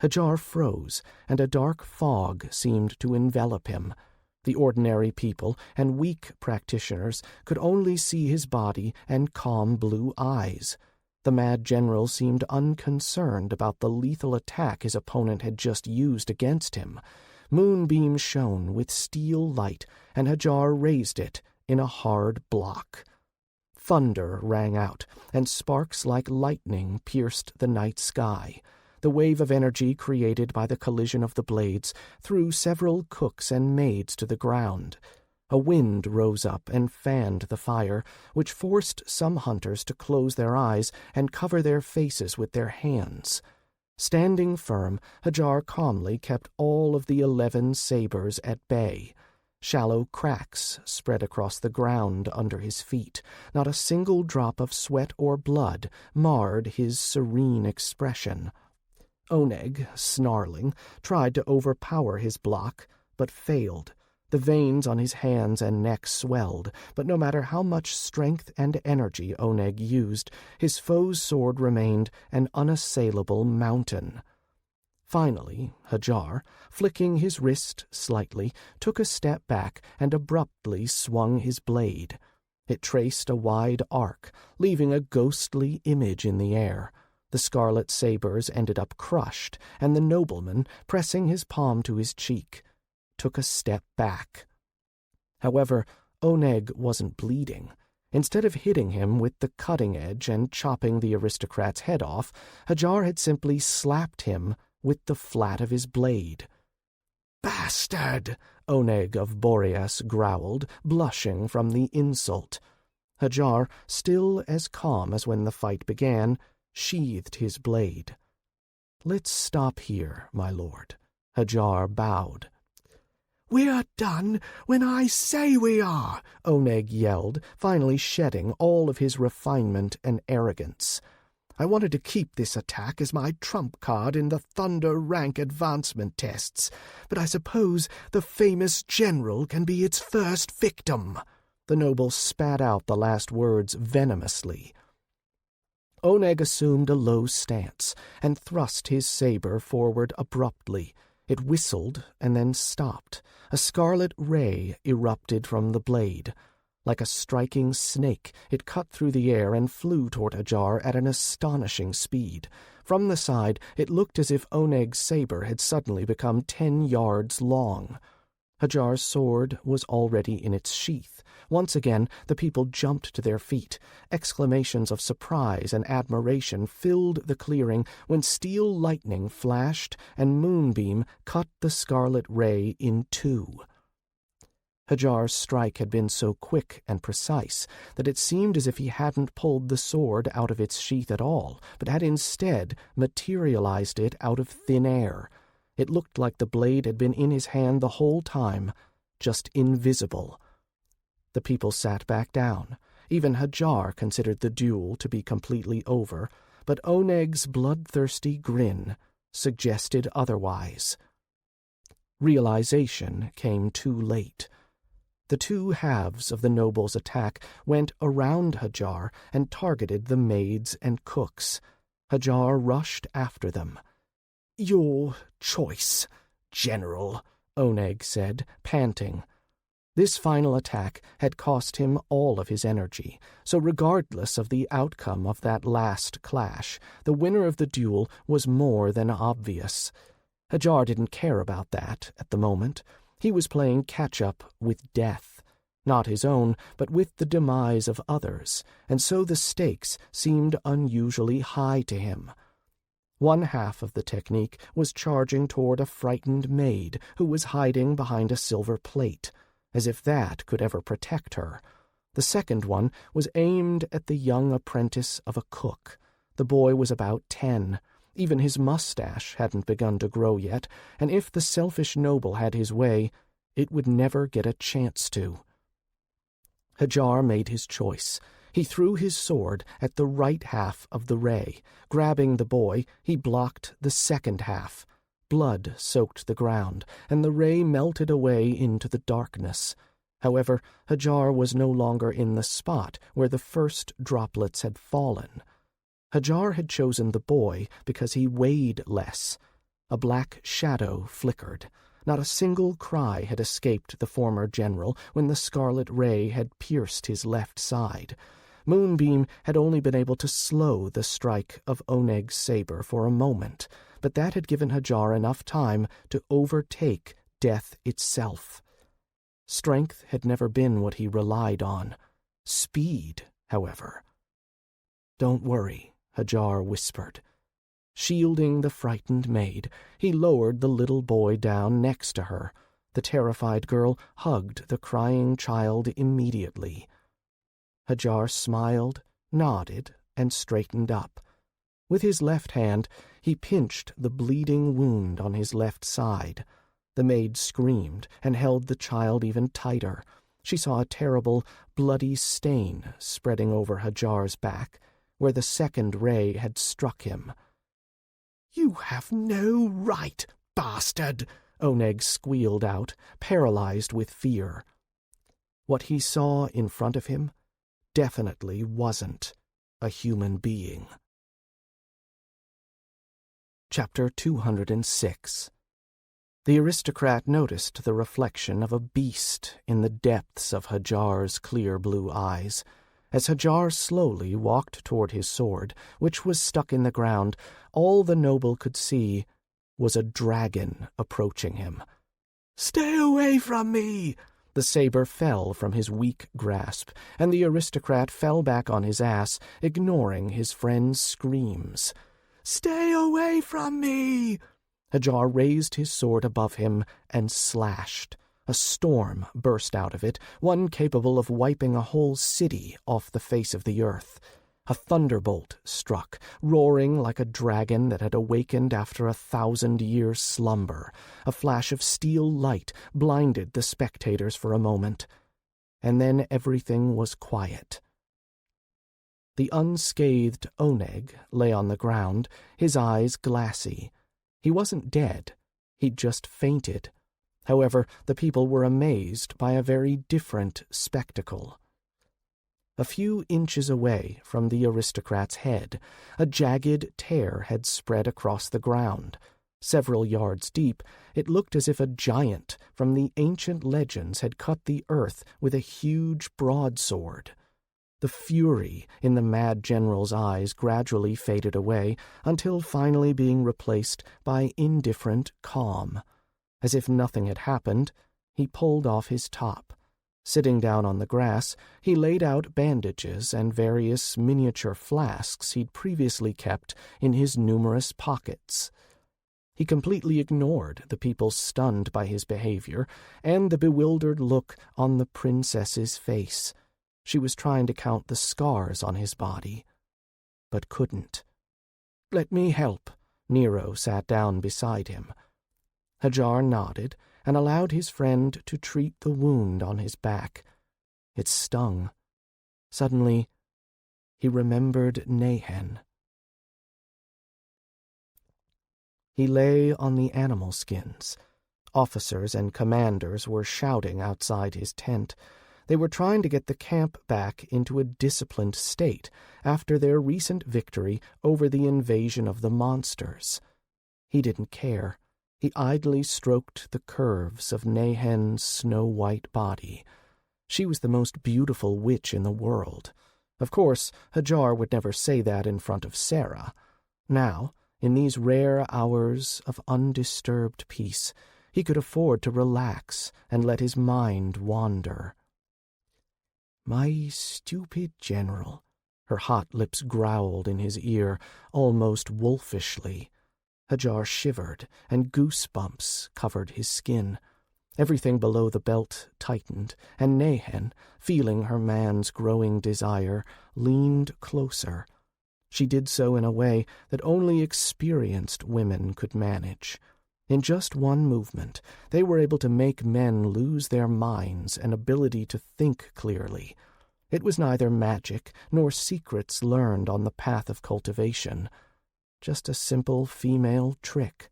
Hadjar froze, and a dark fog seemed to envelop him. The ordinary people and weak practitioners could only see his body and calm blue eyes. The mad general seemed unconcerned about the lethal attack his opponent had just used against him. Moonbeam shone with steel light, and Hadjar raised it in a hard block. Thunder rang out, and sparks like lightning pierced the night sky. The wave of energy created by the collision of the blades threw several cooks and maids to the ground. A wind rose up and fanned the fire, which forced some hunters to close their eyes and cover their faces with their hands. Standing firm, Hadjar calmly kept all of the 11 sabers at bay. Shallow cracks spread across the ground under his feet. Not a single drop of sweat or blood marred his serene expression. Oneg, snarling, tried to overpower his block, but failed. The veins on his hands and neck swelled, but no matter how much strength and energy Oneg used, his foe's sword remained an unassailable mountain. Finally, Hadjar, flicking his wrist slightly, took a step back and abruptly swung his blade. It traced a wide arc, leaving a ghostly image in the air. The scarlet sabers ended up crushed, and the nobleman, pressing his palm to his cheek, took a step back. However, Oneg wasn't bleeding. Instead of hitting him with the cutting edge and chopping the aristocrat's head off, Hadjar had simply slapped him with the flat of his blade. "Bastard!" Oneg of Boreas growled, blushing from the insult. Hadjar, still as calm as when the fight began, sheathed his blade. "Let's stop here, my lord." Hadjar bowed. "We're done when I say we are," Oneg yelled, finally shedding all of his refinement and arrogance. "I wanted to keep this attack as my trump card in the Thunder rank advancement tests, but I suppose the famous general can be its first victim." The noble spat out the last words venomously. Oneg assumed a low stance and thrust his saber forward abruptly. It whistled and then stopped. A scarlet ray erupted from the blade. Like a striking snake, it cut through the air and flew toward Hadjar at an astonishing speed. From the side, it looked as if Oneg's saber had suddenly become 10 yards long. Hadjar's sword was already in its sheath. Once again, the people jumped to their feet. Exclamations of surprise and admiration filled the clearing when steel lightning flashed and Moonbeam cut the scarlet ray in two. Hadjar's strike had been so quick and precise that it seemed as if he hadn't pulled the sword out of its sheath at all, but had instead materialized it out of thin air. It looked like the blade had been in his hand the whole time, just invisible. The people sat back down. Even Hadjar considered the duel to be completely over, but Oneg's bloodthirsty grin suggested otherwise. Realization came too late. The two halves of the noble's attack went around Hadjar and targeted the maids and cooks. Hadjar rushed after them. "Your choice, General," Oneg said, panting. This final attack had cost him all of his energy, so regardless of the outcome of that last clash, the winner of the duel was more than obvious. Hadjar didn't care about that at the moment. He was playing catch-up with death, not his own, but with the demise of others, and so the stakes seemed unusually high to him. One half of the technique was charging toward a frightened maid who was hiding behind a silver plate, as if that could ever protect her. The second one was aimed at the young apprentice of a cook. The boy was about 10. Even his mustache hadn't begun to grow yet, and if the selfish noble had his way, it would never get a chance to. Hadjar made his choice. He threw his sword at the right half of the ray. Grabbing the boy, he blocked the second half. Blood soaked the ground, and the ray melted away into the darkness. However, Hadjar was no longer in the spot where the first droplets had fallen. Hadjar had chosen the boy because he weighed less. A black shadow flickered. Not a single cry had escaped the former general when the scarlet ray had pierced his left side. Moonbeam had only been able to slow the strike of Oneg's saber for a moment, but that had given Hadjar enough time to overtake death itself. Strength had never been what he relied on. Speed, however. "Don't worry," Hadjar whispered. Shielding the frightened maid, he lowered the little boy down next to her. The terrified girl hugged the crying child immediately. Hadjar smiled, nodded, and straightened up. With his left hand, he pinched the bleeding wound on his left side. The maid screamed and held the child even tighter. She saw a terrible, bloody stain spreading over Hadjar's back, where the second ray had struck him. "You have no right, bastard!" Oneg squealed out, paralyzed with fear. What he saw in front of him definitely wasn't a human being. Chapter 206 The aristocrat noticed the reflection of a beast in the depths of Hadjar's clear blue eyes. As Hadjar slowly walked toward his sword, which was stuck in the ground, all the noble could see was a dragon approaching him. "Stay away from me!" The saber fell from his weak grasp, and the aristocrat fell back on his ass, ignoring his friend's screams. "Stay away from me!" Hadjar raised his sword above him and slashed. A storm burst out of it, one capable of wiping a whole city off the face of the earth. A thunderbolt struck, roaring like a dragon that had awakened after 1,000-year slumber. A flash of steel light blinded the spectators for a moment. And then everything was quiet. The unscathed Oneg lay on the ground, his eyes glassy. He wasn't dead. He'd just fainted. However, the people were amazed by a very different spectacle. A few inches away from the aristocrat's head, a jagged tear had spread across the ground. Several yards deep, it looked as if a giant from the ancient legends had cut the earth with a huge broadsword. The fury in the mad general's eyes gradually faded away, until finally being replaced by indifferent calm. As if nothing had happened, he pulled off his top. Sitting down on the grass, he laid out bandages and various miniature flasks he'd previously kept in his numerous pockets. He completely ignored the people stunned by his behavior and the bewildered look on the princess's face. She was trying to count the scars on his body, but couldn't. "Let me help." Nero sat down beside him. Hadjar nodded and allowed his friend to treat the wound on his back. It stung. Suddenly, he remembered Nehen. He lay on the animal skins. Officers and commanders were shouting outside his tent. They were trying to get the camp back into a disciplined state after their recent victory over the invasion of the monsters. He didn't care. He idly stroked the curves of Nehen's snow-white body. She was the most beautiful witch in the world. Of course, Hadjar would never say that in front of Sarah. Now, in these rare hours of undisturbed peace, he could afford to relax and let his mind wander. "My stupid general," her hot lips growled in his ear, almost wolfishly. Hadjar shivered, and goosebumps covered his skin. Everything below the belt tightened, and Nehen, feeling her man's growing desire, leaned closer. She did so in a way that only experienced women could manage. In just one movement, they were able to make men lose their minds and ability to think clearly. It was neither magic nor secrets learned on the path of cultivation, just a simple female trick.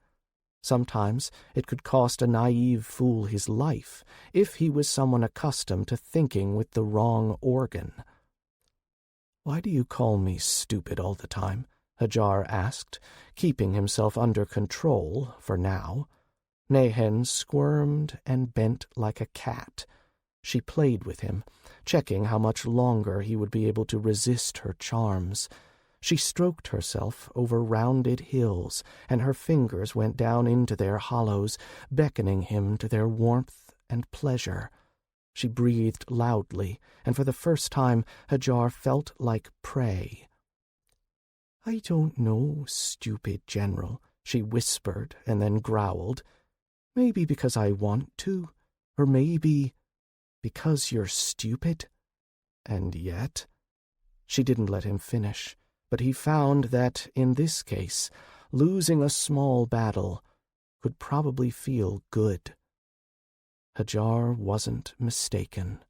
Sometimes it could cost a naive fool his life if he was someone accustomed to thinking with the wrong organ. "Why do you call me stupid all the time?" Hadjar asked, keeping himself under control for now. Nehen squirmed and bent like a cat. She played with him, checking how much longer he would be able to resist her charms. She stroked herself over rounded hills, and her fingers went down into their hollows, beckoning him to their warmth and pleasure. She breathed loudly, and for the first time Hadjar felt like prey. "I don't know, stupid general," she whispered and then growled. "Maybe because I want to, or maybe because you're stupid. And yet—" She didn't let him finish, but he found that, in this case, losing a small battle could probably feel good. Hadjar wasn't mistaken.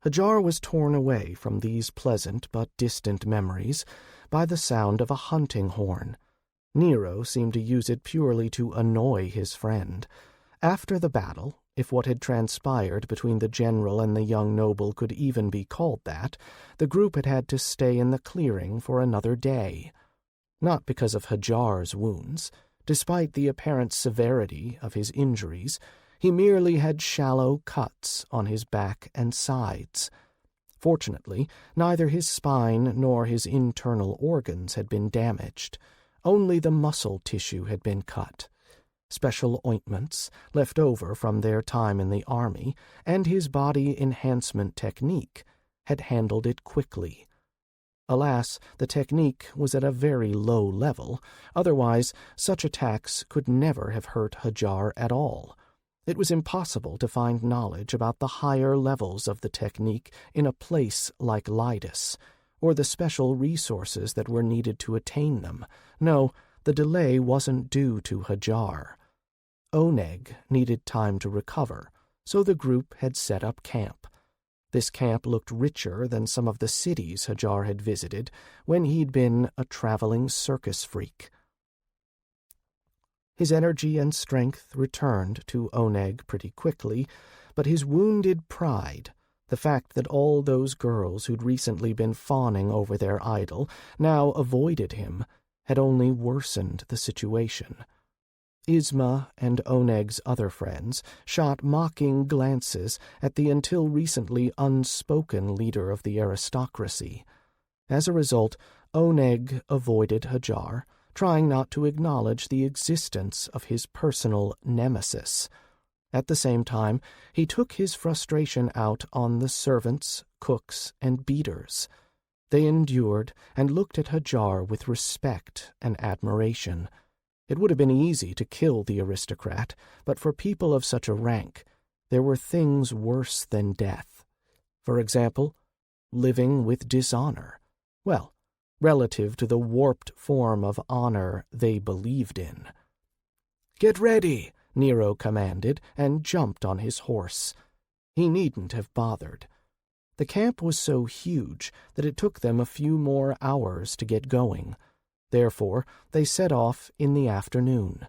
Hadjar was torn away from these pleasant but distant memories by the sound of a hunting horn. Nero seemed to use it purely to annoy his friend. After the battle, if what had transpired between the general and the young noble could even be called that, the group had had to stay in the clearing for another day. Not because of Hadjar's wounds. Despite the apparent severity of his injuries, he merely had shallow cuts on his back and sides. Fortunately, neither his spine nor his internal organs had been damaged. Only the muscle tissue had been cut. Special ointments, left over from their time in the army, and his body enhancement technique had handled it quickly. Alas, the technique was at a very low level. Otherwise, such attacks could never have hurt Hadjar at all. It was impossible to find knowledge about the higher levels of the technique in a place like Lydus, or the special resources that were needed to attain them. No, the delay wasn't due to Hadjar. Oneg needed time to recover, so the group had set up camp. This camp looked richer than some of the cities Hadjar had visited when he'd been a traveling circus freak. His energy and strength returned to Oneg pretty quickly, but his wounded pride, the fact that all those girls who'd recently been fawning over their idol now avoided him, had only worsened the situation. Isma and Oneg's other friends shot mocking glances at the until recently unspoken leader of the aristocracy. As a result, Oneg avoided Hadjar, trying not to acknowledge the existence of his personal nemesis. At the same time, he took his frustration out on the servants, cooks, and beaters. They endured and looked at Hadjar with respect and admiration. It would have been easy to kill the aristocrat, but for people of such a rank, there were things worse than death. For example, living with dishonor. Well, relative to the warped form of honor they believed in. "Get ready," Nero commanded, and jumped on his horse. He needn't have bothered. The camp was so huge that it took them a few more hours to get going. Therefore, they set off in the afternoon.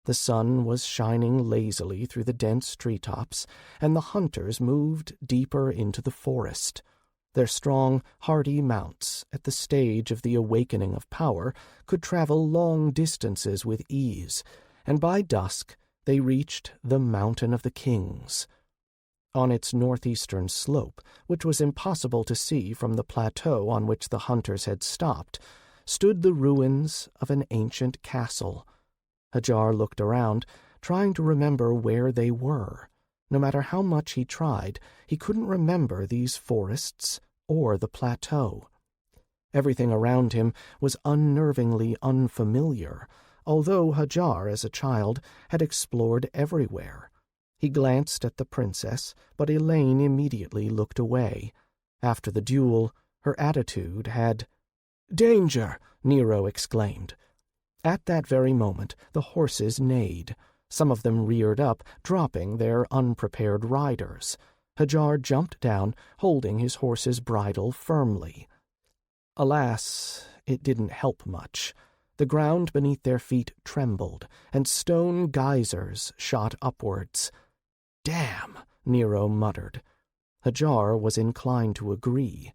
The sun was shining lazily through the dense treetops, and the hunters moved deeper into the forest. Their strong, hardy mounts, at the stage of the awakening of power, could travel long distances with ease, and by dusk they reached the Mountain of the Kings. On its northeastern slope, which was impossible to see from the plateau on which the hunters had stopped, stood the ruins of an ancient castle. Hadjar looked around, trying to remember where they were. No matter how much he tried, he couldn't remember these forests or the plateau. Everything around him was unnervingly unfamiliar, although Hadjar, as a child, had explored everywhere. He glanced at the princess, but Elaine immediately looked away. After the duel, her attitude had... "Danger!" Nero exclaimed. At that very moment, the horses neighed. Some of them reared up, dropping their unprepared riders. Hadjar jumped down, holding his horse's bridle firmly. Alas, it didn't help much. The ground beneath their feet trembled, and stone geysers shot upwards. "Damn!" Nero muttered. Hadjar was inclined to agree.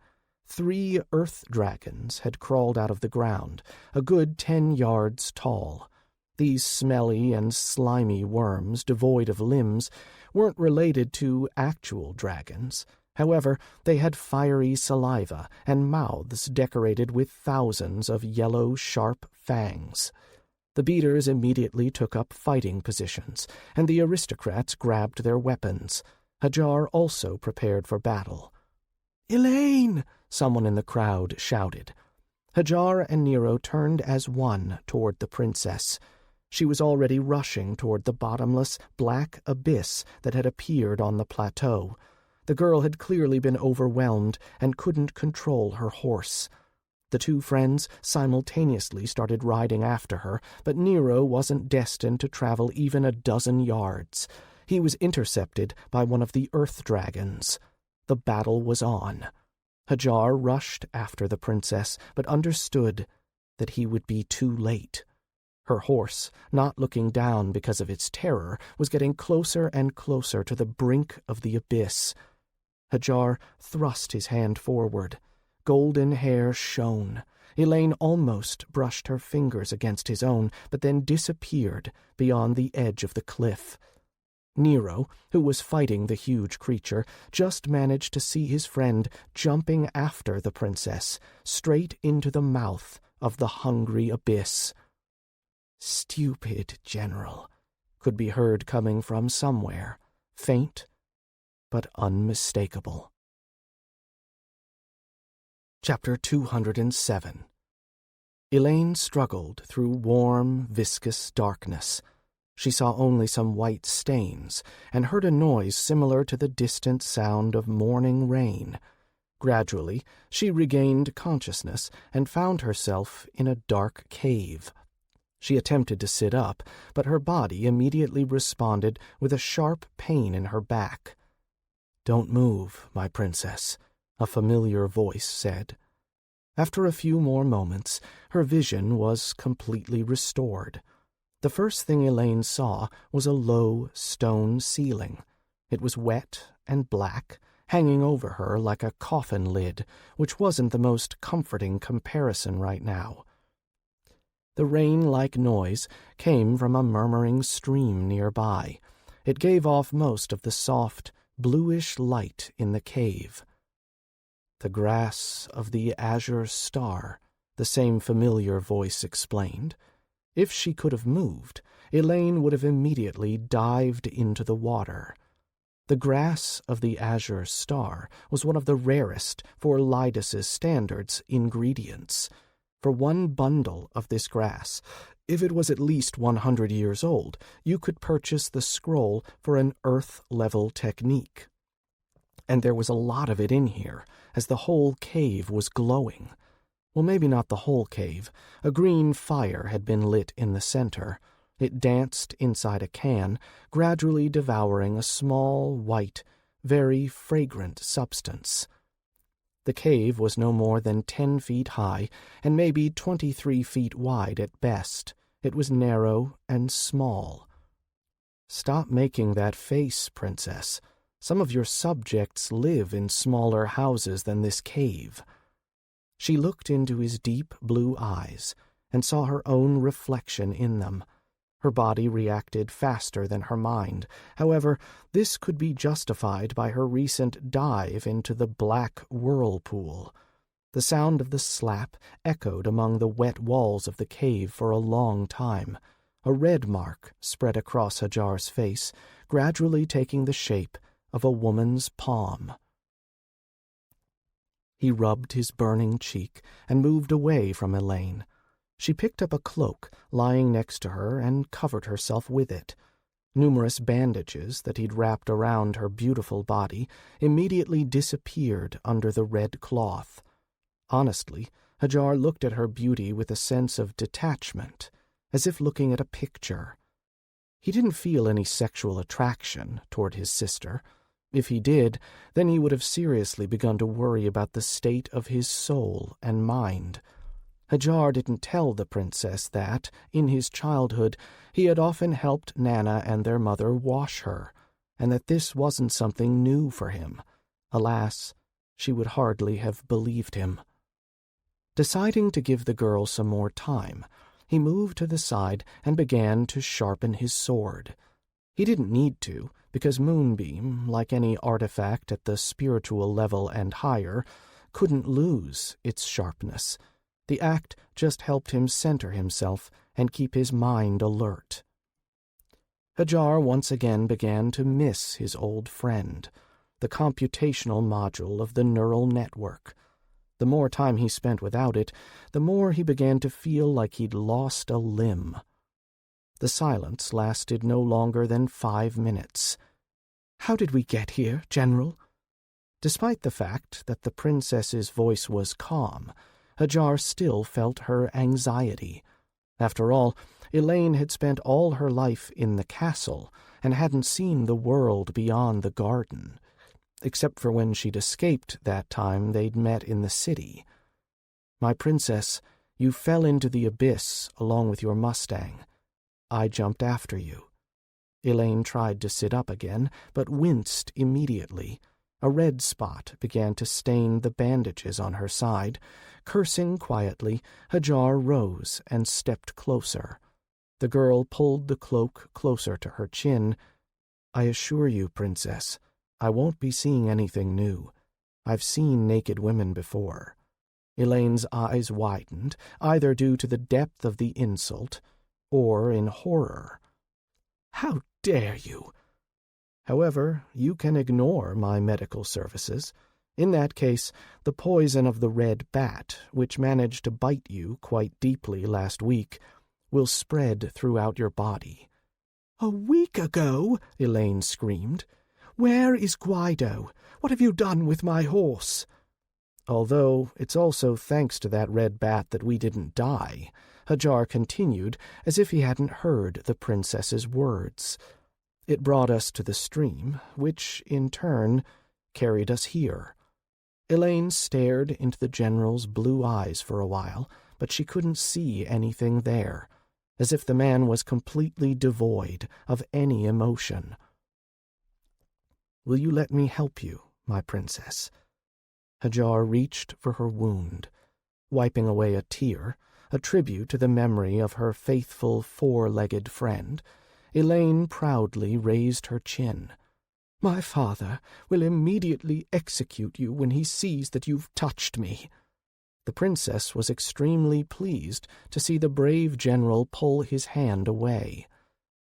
3 earth dragons had crawled out of the ground, a good 10 yards tall. These smelly and slimy worms, devoid of limbs, weren't related to actual dragons. However, they had fiery saliva and mouths decorated with thousands of yellow, sharp fangs. The beaters immediately took up fighting positions, and the aristocrats grabbed their weapons. Hadjar also prepared for battle. "Elaine!" someone in the crowd shouted. Hadjar and Nero turned as one toward the princess. She was already rushing toward the bottomless, black abyss that had appeared on the plateau. The girl had clearly been overwhelmed and couldn't control her horse. The 2 friends simultaneously started riding after her, but Nero wasn't destined to travel even a dozen yards. He was intercepted by one of the earth dragons. The battle was on. Hadjar rushed after the princess, but understood that he would be too late. Her horse, not looking down because of its terror, was getting closer and closer to the brink of the abyss. Hadjar thrust his hand forward. Golden hair shone. Elaine almost brushed her fingers against his own, but then disappeared beyond the edge of the cliff. Nero, who was fighting the huge creature, just managed to see his friend jumping after the princess, straight into the mouth of the hungry abyss. "Stupid general," could be heard coming from somewhere, faint but unmistakable. Chapter 207. Elaine struggled through warm, viscous darkness. She saw only some white stains and heard a noise similar to the distant sound of morning rain. Gradually, she regained consciousness and found herself in a dark cave. She attempted to sit up, but her body immediately responded with a sharp pain in her back. "Don't move, my princess," a familiar voice said. After a few more moments, her vision was completely restored. The first thing Elaine saw was a low stone ceiling. It was wet and black, hanging over her like a coffin lid, which wasn't the most comforting comparison right now. The rain-like noise came from a murmuring stream nearby. It gave off most of the soft, bluish light in the cave. "The grass of the azure star," the same familiar voice explained. If she could have moved, Elaine would have immediately dived into the water. The grass of the azure star was one of the rarest, for Lydus's standards, ingredients. For one bundle of this grass, if it was at least 100 years old, you could purchase the scroll for an Earth-level technique. And there was a lot of it in here, as the whole cave was glowing. Well, maybe not the whole cave. A green fire had been lit in the center. It danced inside a can, gradually devouring a small, white, very fragrant substance. The cave was no more than 10 feet high, and maybe 23 feet wide at best. It was narrow and small. "Stop making that face, princess. Some of your subjects live in smaller houses than this cave." She looked into his deep blue eyes and saw her own reflection in them. Her body reacted faster than her mind. However, this could be justified by her recent dive into the black whirlpool. The sound of the slap echoed among the wet walls of the cave for a long time. A red mark spread across Hadjar's face, gradually taking the shape of a woman's palm. He rubbed his burning cheek and moved away from Elaine. She picked up a cloak lying next to her and covered herself with it. Numerous bandages that he'd wrapped around her beautiful body immediately disappeared under the red cloth. Honestly, Hadjar looked at her beauty with a sense of detachment, as if looking at a picture. He didn't feel any sexual attraction toward his sister. If he did, then he would have seriously begun to worry about the state of his soul and mind. Hadjar didn't tell the princess that, in his childhood, he had often helped Nana and their mother wash her, and that this wasn't something new for him. Alas, she would hardly have believed him. Deciding to give the girl some more time, he moved to the side and began to sharpen his sword. He didn't need to, because Moonbeam, like any artifact at the spiritual level and higher, couldn't lose its sharpness. The act just helped him center himself and keep his mind alert. Hadjar once again began to miss his old friend, the computational module of the neural network. The more time he spent without it, the more he began to feel like he'd lost a limb. The silence lasted no longer than 5 minutes. "How did we get here, General?" Despite the fact that the princess's voice was calm, Hadjar still felt her anxiety. After all, Elaine had spent all her life in the castle and hadn't seen the world beyond the garden, except for when she'd escaped that time they'd met in the city. "My princess, you fell into the abyss along with your Mustang. I jumped after you." Elaine tried to sit up again, but winced immediately. A red spot began to stain the bandages on her side. Cursing quietly, Hadjar rose and stepped closer. The girl pulled the cloak closer to her chin. "I assure you, Princess, I won't be seeing anything new. I've seen naked women before." Elaine's eyes widened, either due to the depth of the insult or in horror. "How dare you?" "However, you can ignore my medical services. In that case, the poison of the red bat, which managed to bite you quite deeply last week, will spread throughout your body." "A week ago?" Elaine screamed. "Where is Guido? What have you done with my horse?" "Although it's also thanks to that red bat that we didn't die," Hadjar continued, as if he hadn't heard the princess's words. "It brought us to the stream, which, in turn, carried us here." Elaine stared into the general's blue eyes for a while, but she couldn't see anything there, as if the man was completely devoid of any emotion. "Will you let me help you, my princess?" Hadjar reached for her wound, wiping away a tear, a tribute to the memory of her faithful four-legged friend. Elaine proudly raised her chin. "My father will immediately execute you when he sees that you've touched me." The princess was extremely pleased to see the brave general pull his hand away.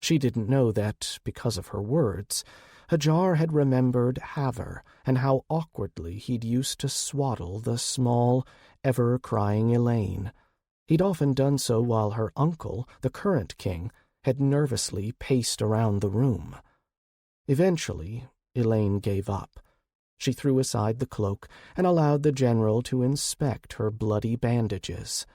She didn't know that, because of her words, Hadjar had remembered Haver and how awkwardly he'd used to swaddle the small, ever-crying Elaine. He'd often done so while her uncle, the current king, had nervously paced around the room. Eventually, Elaine gave up. She threw aside the cloak and allowed the general to inspect her bloody bandages.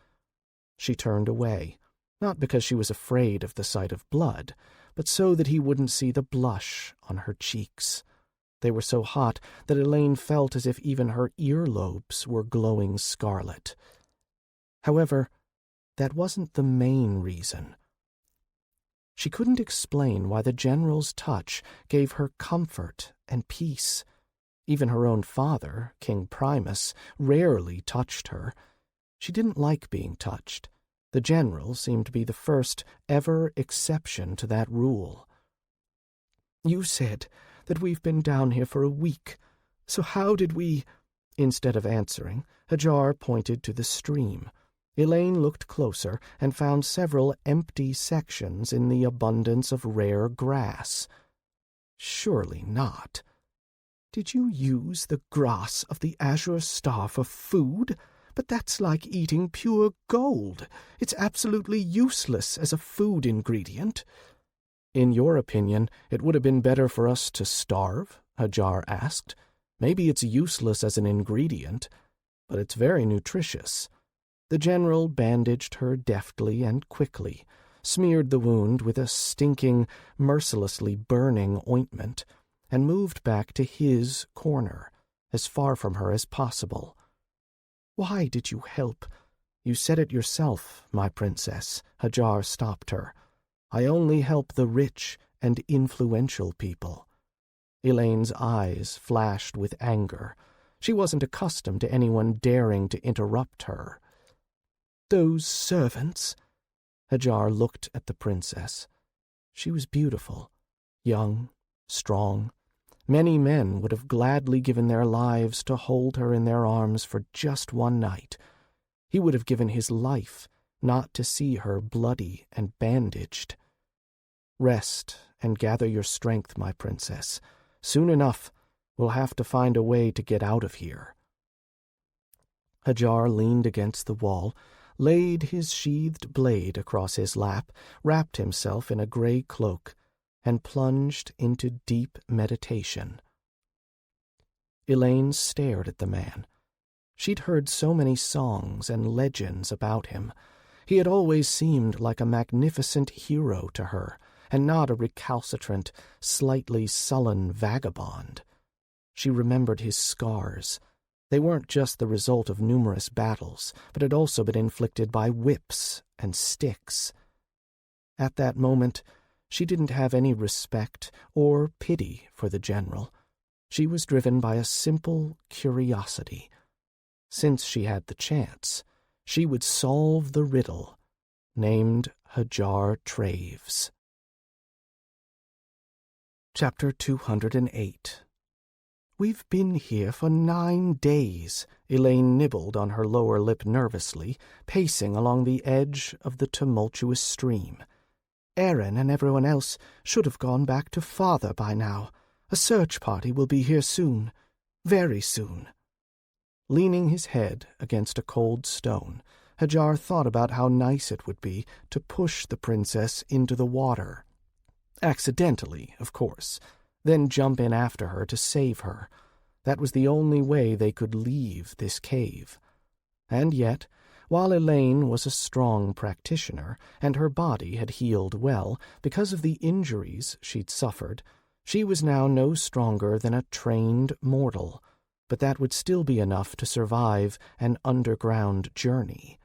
She turned away, not because she was afraid of the sight of blood, but so that he wouldn't see the blush on her cheeks. They were so hot that Elaine felt as if even her earlobes were glowing scarlet. However, that wasn't the main reason. She couldn't explain why the general's touch gave her comfort and peace. Even her own father, King Primus, rarely touched her. She didn't like being touched. The general seemed to be the first ever exception to that rule. "You said that we've been down here for a week, so how did we—" Instead of answering, Hadjar pointed to the stream. Elaine looked closer and found several empty sections in the abundance of rare grass. Surely not. "Did you use the grass of the azure star for food? But that's like eating pure gold. It's absolutely useless as a food ingredient." "In your opinion, it would have been better for us to starve?" Hadjar asked. "Maybe it's useless as an ingredient, but it's very nutritious." The general bandaged her deftly and quickly, smeared the wound with a stinking, mercilessly burning ointment, and moved back to his corner, as far from her as possible. "Why did you help?" "You said it yourself, my princess," Hadjar stopped her. "I only help the rich and influential people." Elaine's eyes flashed with anger. She wasn't accustomed to anyone daring to interrupt her. "Those servants?" Hadjar looked at the princess. She was beautiful, young, strong. Many men would have gladly given their lives to hold her in their arms for just one night. He would have given his life not to see her bloody and bandaged. "Rest and gather your strength, my princess. Soon enough, we'll have to find a way to get out of here." Hadjar leaned against the wall, laid his sheathed blade across his lap, wrapped himself in a gray cloak, and plunged into deep meditation. Elaine stared at the man. She'd heard so many songs and legends about him. He had always seemed like a magnificent hero to her, and not a recalcitrant, slightly sullen vagabond. She remembered his scars. They weren't just the result of numerous battles, but had also been inflicted by whips and sticks. At that moment, she didn't have any respect or pity for the general. She was driven by a simple curiosity. Since she had the chance, she would solve the riddle named Hadjar Traves. Chapter 208. "We've been here for 9 days," Elaine nibbled on her lower lip nervously, pacing along the edge of the tumultuous stream. "Aaron and everyone else should have gone back to Father by now. A search party will be here soon. Very soon." Leaning his head against a cold stone, Hadjar thought about how nice it would be to push the princess into the water. Accidentally, of course, then jump in after her to save her. That was the only way they could leave this cave. And yet, while Elaine was a strong practitioner, and her body had healed well because of the injuries she'd suffered, she was now no stronger than a trained mortal, but that would still be enough to survive an underground journey.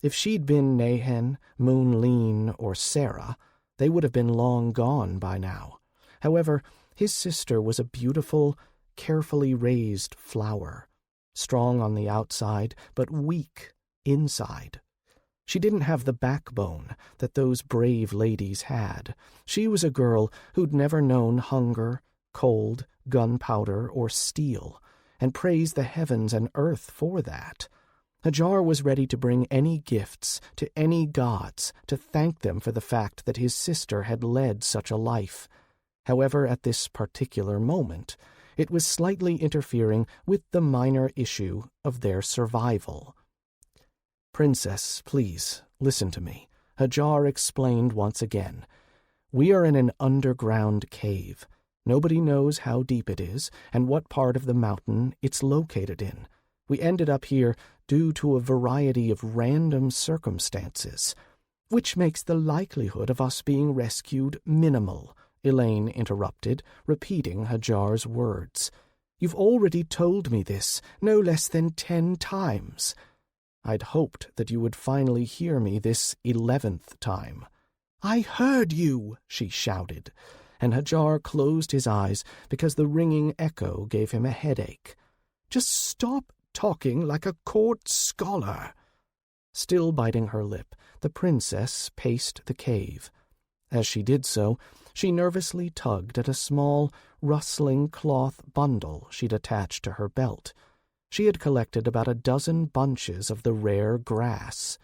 If she'd been Nahen, Moonleen, or Sarah, they would have been long gone by now. However, his sister was a beautiful, carefully raised flower, strong on the outside, but weak inside. She didn't have the backbone that those brave ladies had. She was a girl who'd never known hunger, cold, gunpowder, or steel, and praised the heavens and earth for that. Hadjar was ready to bring any gifts to any gods to thank them for the fact that his sister had led such a life. However, at this particular moment, it was slightly interfering with the minor issue of their survival. "Princess, please, listen to me," Hadjar explained once again. "We are in an underground cave. Nobody knows how deep it is and what part of the mountain it's located in. We ended up here due to a variety of random circumstances, which makes the likelihood of us being rescued minimal," Elaine interrupted, repeating Hadjar's words. "You've already told me this no less than 10 times. I'd hoped that you would finally hear me this 11th time." "I heard you," she shouted, and Hadjar closed his eyes because the ringing echo gave him a headache. "Just stop talking like a court scholar." Still biting her lip, the princess paced the cave. As she did so, she nervously tugged at a small, rustling cloth bundle she'd attached to her belt. She had collected about a dozen bunches of the rare grass.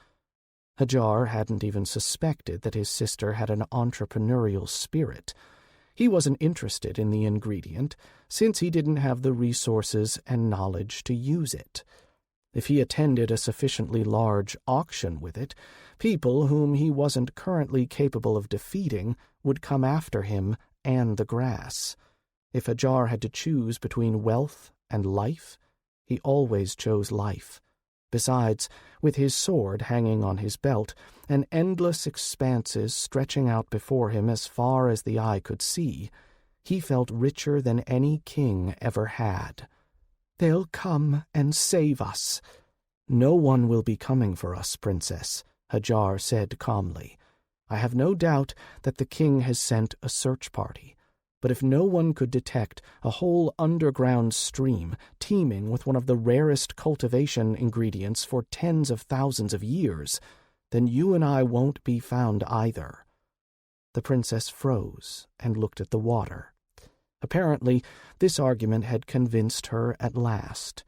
Hadjar hadn't even suspected that his sister had an entrepreneurial spirit. He wasn't interested in the ingredient, since he didn't have the resources and knowledge to use it. If he attended a sufficiently large auction with it, people whom he wasn't currently capable of defeating would come after him and the grass. If Hadjar had to choose between wealth and life, he always chose life. Besides, with his sword hanging on his belt and endless expanses stretching out before him as far as the eye could see, he felt richer than any king ever had. "They'll come and save us." "No one will be coming for us, Princess," Hadjar said calmly. "I have no doubt that the king has sent a search party. But if no one could detect a whole underground stream teeming with one of the rarest cultivation ingredients for tens of thousands of years, then you and I won't be found either." The princess froze and looked at the water. Apparently, this argument had convinced her at last.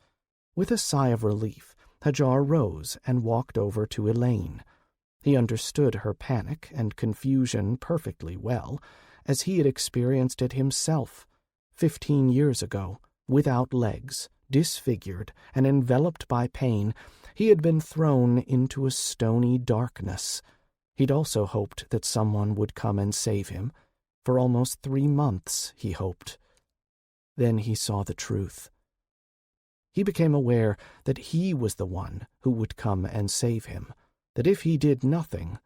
With a sigh of relief, Hadjar rose and walked over to Elaine. He understood her panic and confusion perfectly well, as he had experienced it himself 15 years ago. Without legs, disfigured, and enveloped by pain, he had been thrown into a stony darkness. He'd also hoped that someone would come and save him. For almost 3 months, he hoped. Then he saw the truth. He became aware that he was the one who would come and save him, that if he did nothing,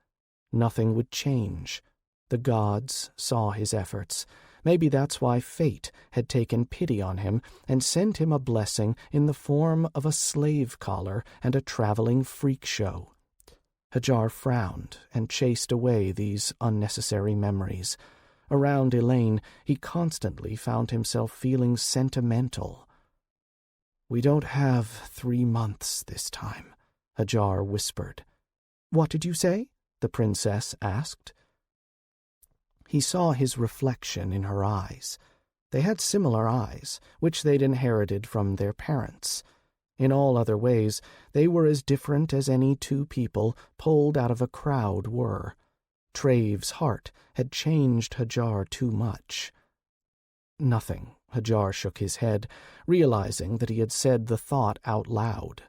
nothing would change. The gods saw his efforts. Maybe that's why fate had taken pity on him and sent him a blessing in the form of a slave collar and a traveling freak show. Hadjar frowned and chased away these unnecessary memories. Around Elaine, he constantly found himself feeling sentimental. "We don't have 3 months this time," Hadjar whispered. "What did you say?" the princess asked. He saw his reflection in her eyes. They had similar eyes, which they'd inherited from their parents. In all other ways, they were as different as any two people pulled out of a crowd were. Trave's heart had changed Hadjar too much. "Nothing," Hadjar shook his head, realizing that he had said the thought out loud.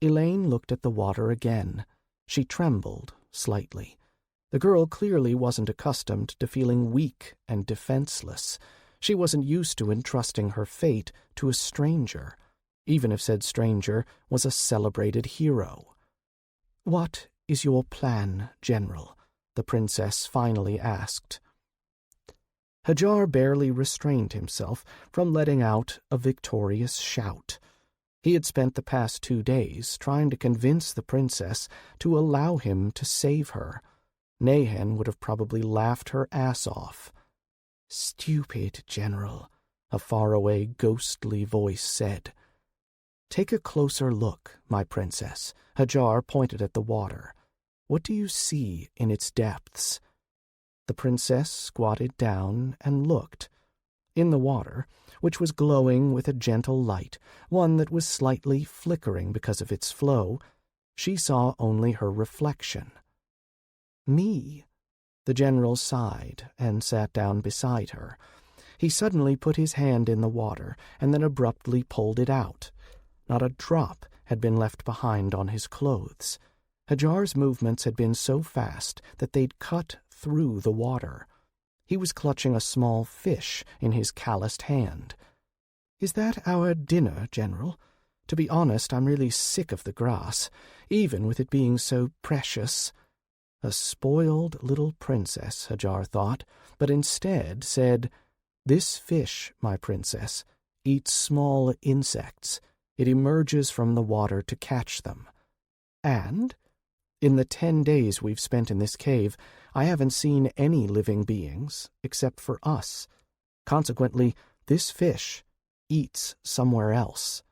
Elaine looked at the water again. She trembled slightly. The girl clearly wasn't accustomed to feeling weak and defenseless. She wasn't used to entrusting her fate to a stranger, even if said stranger was a celebrated hero. "What is your plan, General?" the princess finally asked. Hadjar barely restrained himself from letting out a victorious shout. He had spent the past 2 days trying to convince the princess to allow him to save her. Nahan would have probably laughed her ass off. "Stupid, General," a faraway, ghostly voice said. "Take a closer look, my princess." Hadjar pointed at the water. "What do you see in its depths?" The princess squatted down and looked. In the water, which was glowing with a gentle light, one that was slightly flickering because of its flow, she saw only her reflection. "Me?" The general sighed and sat down beside her. He suddenly put his hand in the water and then abruptly pulled it out. Not a drop had been left behind on his clothes. Hadjar's movements had been so fast that they'd cut through the water. He was clutching a small fish in his calloused hand. "Is that our dinner, General? To be honest, I'm really sick of the grass, even with it being so precious." A spoiled little princess, Hadjar thought, but instead said, "This fish, my princess, eats small insects. It emerges from the water to catch them. And in the 10 days we've spent in this cave, I haven't seen any living beings except for us. Consequently, this fish eats somewhere else."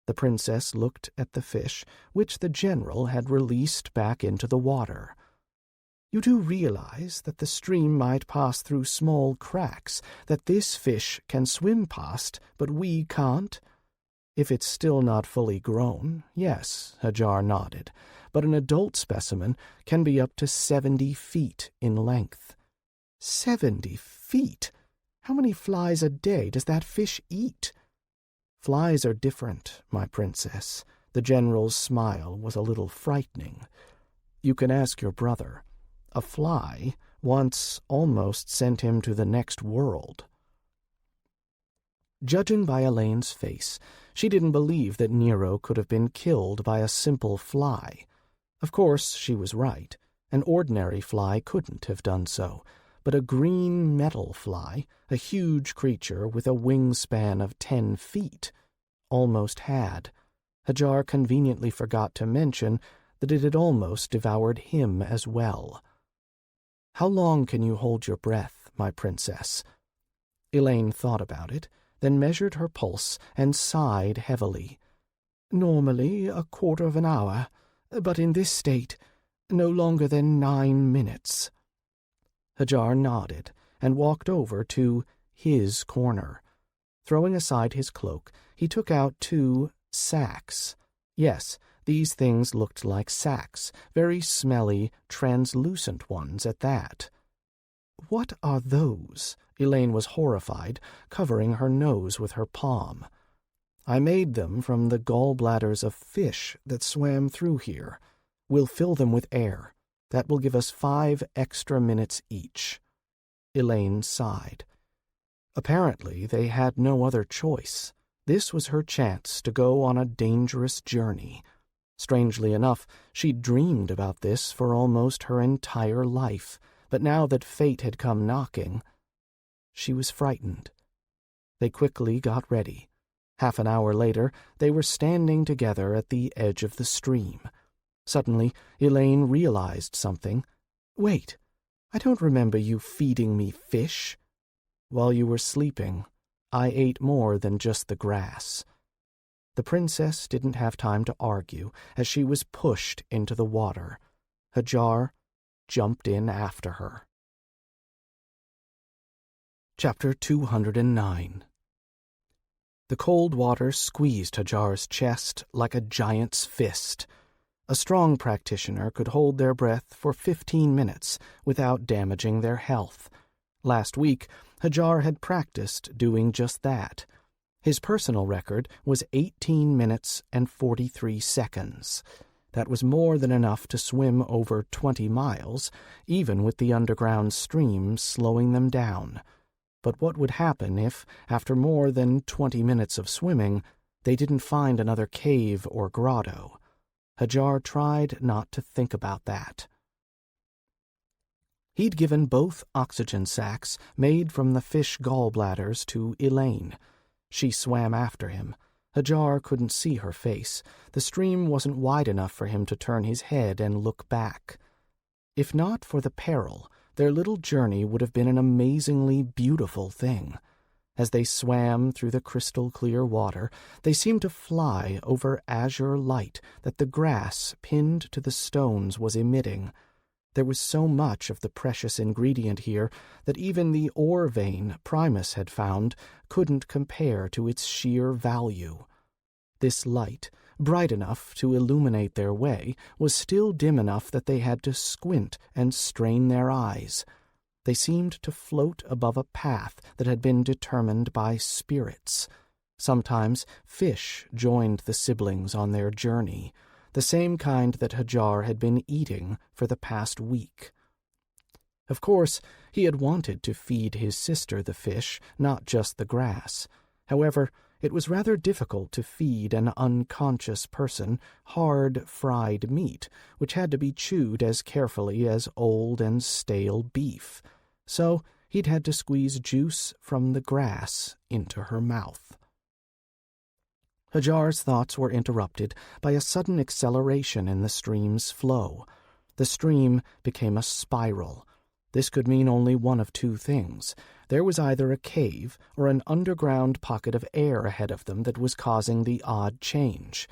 The princess looked at the fish, which the general had released back into the water. "You do realize that the stream might pass through small cracks that this fish can swim past, but we can't?" "If it's still not fully grown, yes," Hadjar nodded, "but an adult specimen can be up to 70 feet in length." 70 feet? How many flies a day does that fish eat? "Flies are different, my princess." The general's smile was a little frightening. "You can ask your brother. A fly once almost sent him to the next world." Judging by Elaine's face, she didn't believe that Nero could have been killed by a simple fly. Of course, she was right. An ordinary fly couldn't have done so, but a green metal fly, a huge creature with a wingspan of 10 feet, almost had. Hadjar conveniently forgot to mention that it had almost devoured him as well. "How long can you hold your breath, my princess?" Elaine thought about it, then measured her pulse and sighed heavily. "Normally a quarter of an hour, but in this state, no longer than 9 minutes." Hadjar nodded and walked over to his corner. Throwing aside his cloak, he took out 2 sacks. Yes, these things looked like sacks, very smelly, translucent ones at that. "What are those?" Elaine was horrified, covering her nose with her palm. "I made them from the gallbladders of fish that swam through here. We'll fill them with air. That will give us 5 extra minutes each." Elaine sighed. Apparently they had no other choice. This was her chance to go on a dangerous journey. Strangely enough, she'd dreamed about this for almost her entire life, but now that fate had come knocking, she was frightened. They quickly got ready. Half an hour later, they were standing together at the edge of the stream. Suddenly, Elaine realized something. Wait, "I don't remember you feeding me fish. While you were sleeping, I ate more than just the grass." The princess didn't have time to argue as she was pushed into the water. Hadjar jumped in after her. Chapter 209. The cold water squeezed Hadjar's chest like a giant's fist. A strong practitioner could hold their breath for 15 minutes without damaging their health. Last week, Hadjar had practiced doing just that. His personal record was 18 minutes and 43 seconds. That was more than enough to swim over 20 miles, even with the underground stream slowing them down. But what would happen if, after more than 20 minutes of swimming, they didn't find another cave or grotto? Hadjar tried not to think about that. He'd given both oxygen sacs made from the fish gallbladders to Elaine. She swam after him. Hadjar couldn't see her face. The stream wasn't wide enough for him to turn his head and look back. If not for the peril, their little journey would have been an amazingly beautiful thing. As they swam through the crystal-clear water, they seemed to fly over azure light that the grass pinned to the stones was emitting. There was so much of the precious ingredient here that even the ore vein Primus had found couldn't compare to its sheer value. This light, bright enough to illuminate their way, was still dim enough that they had to squint and strain their eyes. They seemed to float above a path that had been determined by spirits. Sometimes fish joined the siblings on their journey, the same kind that Hadjar had been eating for the past week. Of course, he had wanted to feed his sister the fish, not just the grass. However, it was rather difficult to feed an unconscious person hard fried meat, which had to be chewed as carefully as old and stale beef. So he'd had to squeeze juice from the grass into her mouth. Hadjar's thoughts were interrupted by a sudden acceleration in the stream's flow. The stream became a spiral. This could mean only one of two things. There was either a cave or an underground pocket of air ahead of them that was causing the odd change.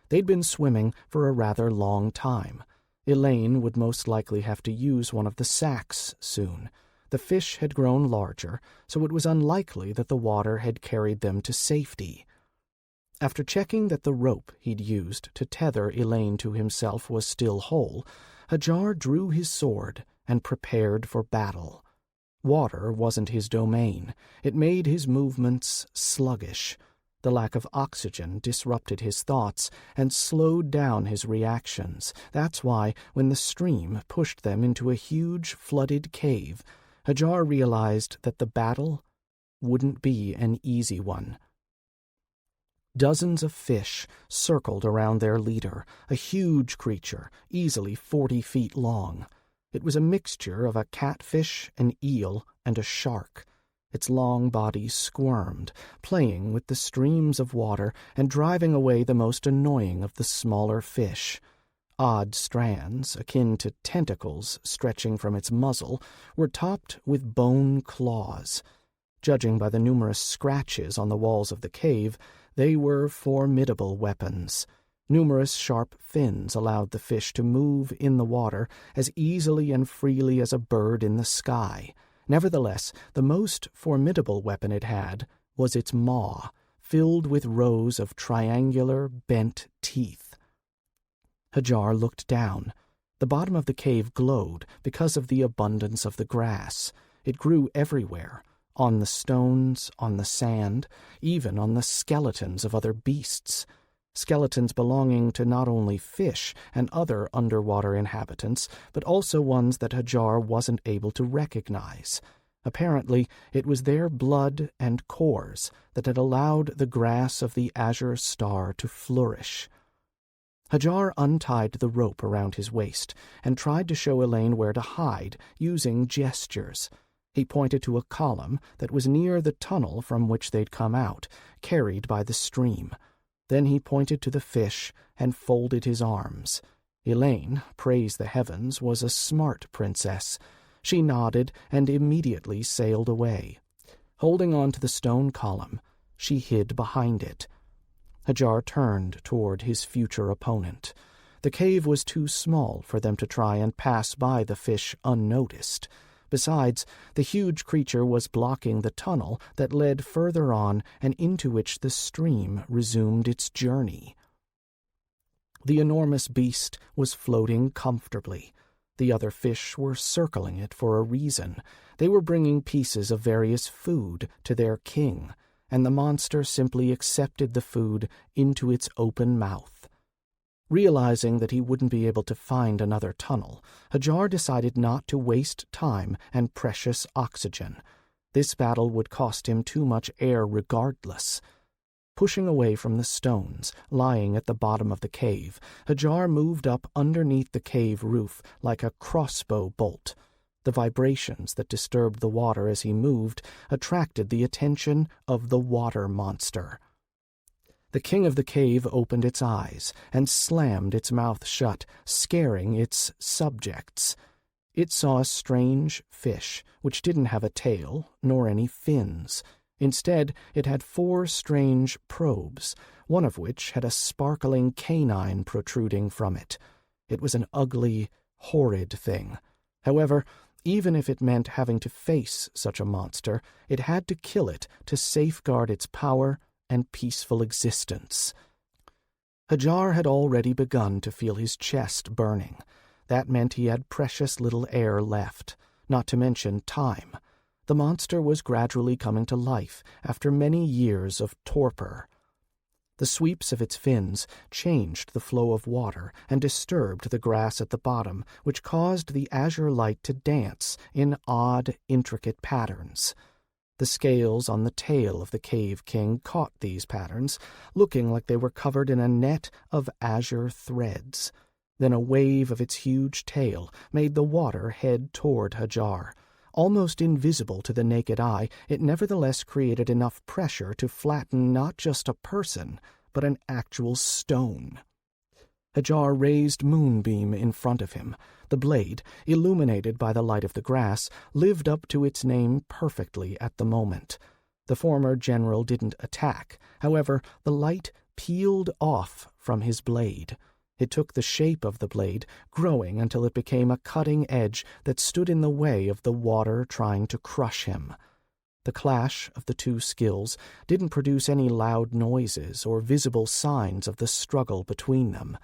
They'd been swimming for a rather long time. Elaine would most likely have to use one of the sacs soon. The fish had grown larger, so it was unlikely that the water had carried them to safety. After checking that the rope he'd used to tether Elaine to himself was still whole, Hadjar drew his sword and prepared for battle. Water wasn't his domain. It made his movements sluggish. The lack of oxygen disrupted his thoughts and slowed down his reactions. That's why, when the stream pushed them into a huge flooded cave, Hadjar realized that the battle wouldn't be an easy one. Dozens of fish circled around their leader, a huge creature, easily 40 feet long. It was a mixture of a catfish, an eel, and a shark. Its long body squirmed, playing with the streams of water and driving away the most annoying of the smaller fish. Odd strands, akin to tentacles stretching from its muzzle, were topped with bone claws. Judging by the numerous scratches on the walls of the cave, they were formidable weapons. Numerous sharp fins allowed the fish to move in the water as easily and freely as a bird in the sky. Nevertheless, the most formidable weapon it had was its maw, filled with rows of triangular, bent teeth. Hadjar looked down. The bottom of the cave glowed because of the abundance of the grass. It grew everywhere, on the stones, on the sand, even on the skeletons of other beasts. Skeletons belonging to not only fish and other underwater inhabitants, but also ones that Hadjar wasn't able to recognize. Apparently, it was their blood and cores that had allowed the grass of the azure star to flourish. Hadjar untied the rope around his waist and tried to show Elaine where to hide, using gestures. He pointed to a column that was near the tunnel from which they'd come out, carried by the stream. Then he pointed to the fish and folded his arms. Elaine, praise the heavens, was a smart princess. She nodded and immediately sailed away. Holding on to the stone column, she hid behind it. Hadjar turned toward his future opponent. The cave was too small for them to try and pass by the fish unnoticed. Besides, the huge creature was blocking the tunnel that led further on and into which the stream resumed its journey. The enormous beast was floating comfortably. The other fish were circling it for a reason. They were bringing pieces of various food to their king, and the monster simply accepted the food into its open mouth. Realizing that he wouldn't be able to find another tunnel, Hadjar decided not to waste time and precious oxygen. This battle would cost him too much air regardless. Pushing away from the stones lying at the bottom of the cave, Hadjar moved up underneath the cave roof like a crossbow bolt. The vibrations that disturbed the water as he moved attracted the attention of the water monster. The king of the cave opened its eyes and slammed its mouth shut, scaring its subjects. It saw a strange fish, which didn't have a tail nor any fins. Instead, it had 4 strange probes, one of which had a sparkling canine protruding from it. It was an ugly, horrid thing. However, even if it meant having to face such a monster, it had to kill it to safeguard its power and peaceful existence. Hadjar had already begun to feel his chest burning. That meant he had precious little air left, not to mention time. The monster was gradually coming to life after many years of torpor. The sweeps of its fins changed the flow of water and disturbed the grass at the bottom, which caused the azure light to dance in odd, intricate patterns. The scales on the tail of the cave king caught these patterns, looking like they were covered in a net of azure threads. Then a wave of its huge tail made the water head toward Hadjar. Almost invisible to the naked eye, it nevertheless created enough pressure to flatten not just a person, but an actual stone. Hadjar raised Moonbeam in front of him. The blade, illuminated by the light of the grass, lived up to its name perfectly at the moment. The former general didn't attack. However, the light peeled off from his blade. It took the shape of the blade, growing until it became a cutting edge that stood in the way of the water trying to crush him. The clash of the two skills didn't produce any loud noises or visible signs of the struggle between them.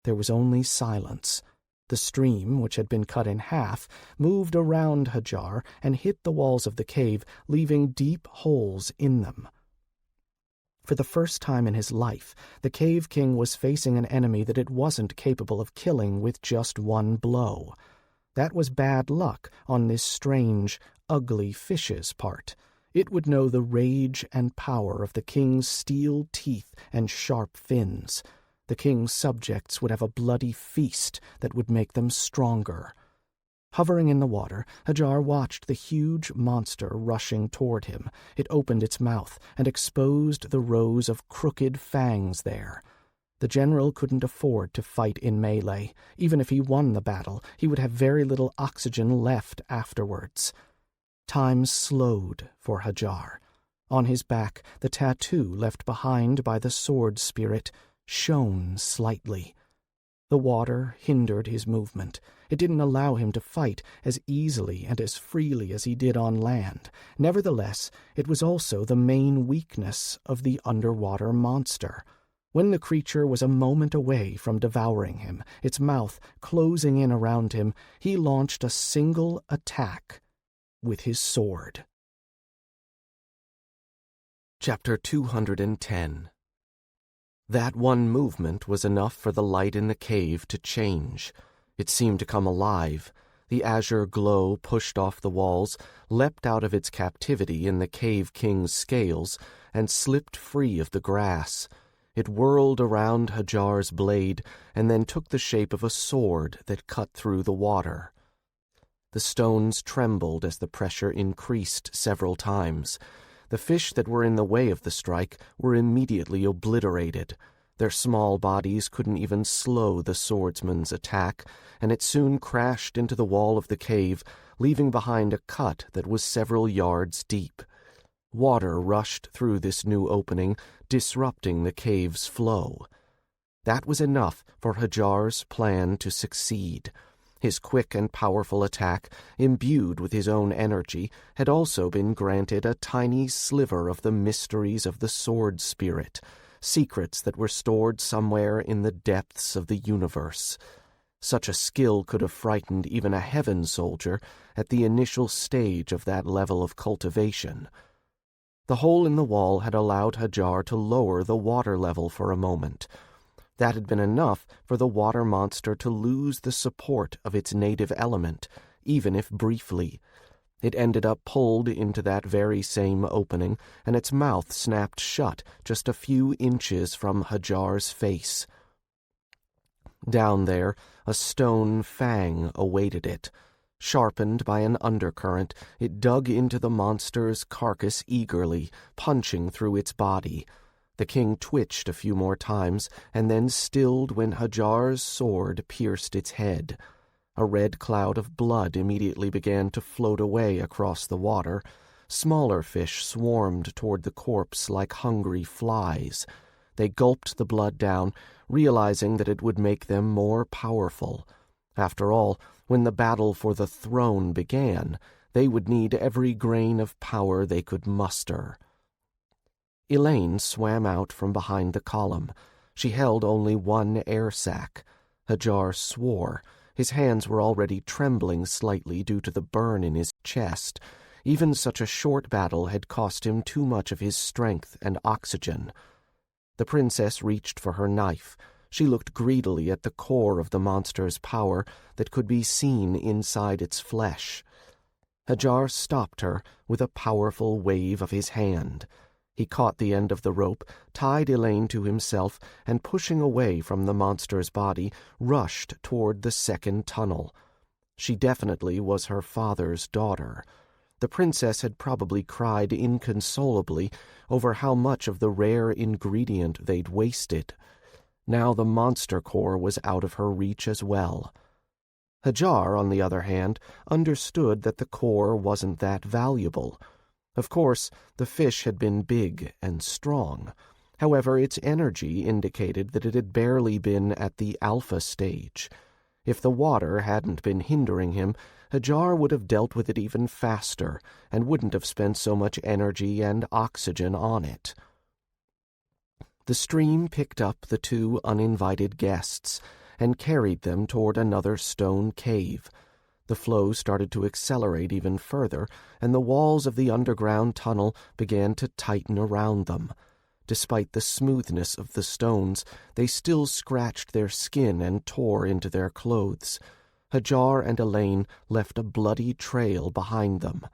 There was only silence. The stream, which had been cut in half, moved around Hadjar and hit the walls of the cave, leaving deep holes in them. For the first time in his life, the Cave King was facing an enemy that it wasn't capable of killing with just one blow. That was bad luck on this strange, ugly fish's part. It would know the rage and power of the king's steel teeth and sharp fins. The king's subjects would have a bloody feast that would make them stronger. Hovering in the water, Hadjar watched the huge monster rushing toward him. It opened its mouth and exposed the rows of crooked fangs there. The general couldn't afford to fight in melee. Even if he won the battle, he would have very little oxygen left afterwards. Time slowed for Hadjar. On his back, the tattoo left behind by the sword spirit shone slightly. The water hindered his movement. It didn't allow him to fight as easily and as freely as he did on land. Nevertheless, it was also the main weakness of the underwater monster. When the creature was a moment away from devouring him, its mouth closing in around him, he launched a single attack with his sword. Chapter 210. That one movement was enough for the light in the cave to change. It seemed to come alive. The azure glow pushed off the walls, leapt out of its captivity in the Cave King's scales, and slipped free of the grass. It whirled around Hadjar's blade, and then took the shape of a sword that cut through the water. The stones trembled as the pressure increased several times. The fish that were in the way of the strike were immediately obliterated. Their small bodies couldn't even slow the swordsman's attack, and it soon crashed into the wall of the cave, leaving behind a cut that was several yards deep. Water rushed through this new opening, disrupting the cave's flow. That was enough for Hadjar's plan to succeed. His quick and powerful attack, imbued with his own energy, had also been granted a tiny sliver of the mysteries of the sword spirit, secrets that were stored somewhere in the depths of the universe. Such a skill could have frightened even a heaven soldier at the initial stage of that level of cultivation. The hole in the wall had allowed Hadjar to lower the water level for a moment. That had been enough for the water monster to lose the support of its native element, even if briefly. It ended up pulled into that very same opening, and its mouth snapped shut just a few inches from Hadjar's face. Down there, a stone fang awaited it. Sharpened by an undercurrent, it dug into the monster's carcass eagerly, punching through its body. The king twitched a few more times, and then stilled when Hadjar's sword pierced its head. A red cloud of blood immediately began to float away across the water. Smaller fish swarmed toward the corpse like hungry flies. They gulped the blood down, realizing that it would make them more powerful. After all, when the battle for the throne began, they would need every grain of power they could muster. Elaine swam out from behind the column. She held only one air sac. Hadjar swore. His hands were already trembling slightly due to the burn in his chest. Even such a short battle had cost him too much of his strength and oxygen. The princess reached for her knife. She looked greedily at the core of the monster's power that could be seen inside its flesh. Hadjar stopped her with a powerful wave of his hand. He caught the end of the rope, tied Elaine to himself, and pushing away from the monster's body, rushed toward the second tunnel. She definitely was her father's daughter. The princess had probably cried inconsolably over how much of the rare ingredient they'd wasted. Now the monster core was out of her reach as well. Hadjar, on the other hand, understood that the core wasn't that valuable. Of course, the fish had been big and strong. However, its energy indicated that it had barely been at the alpha stage. If the water hadn't been hindering him, Hadjar would have dealt with it even faster and wouldn't have spent so much energy and oxygen on it. The stream picked up the two uninvited guests and carried them toward another stone cave. The flow started to accelerate even further, and the walls of the underground tunnel began to tighten around them. Despite the smoothness of the stones, they still scratched their skin and tore into their clothes. Hadjar and Elaine left a bloody trail behind them.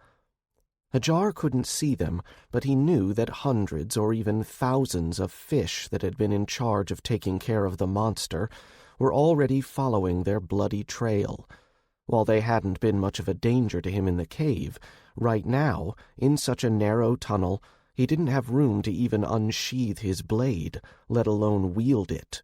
Hadjar couldn't see them, but he knew that hundreds or even thousands of fish that had been in charge of taking care of the monster were already following their bloody trail. While they hadn't been much of a danger to him in the cave, right now, in such a narrow tunnel, he didn't have room to even unsheath his blade, let alone wield it.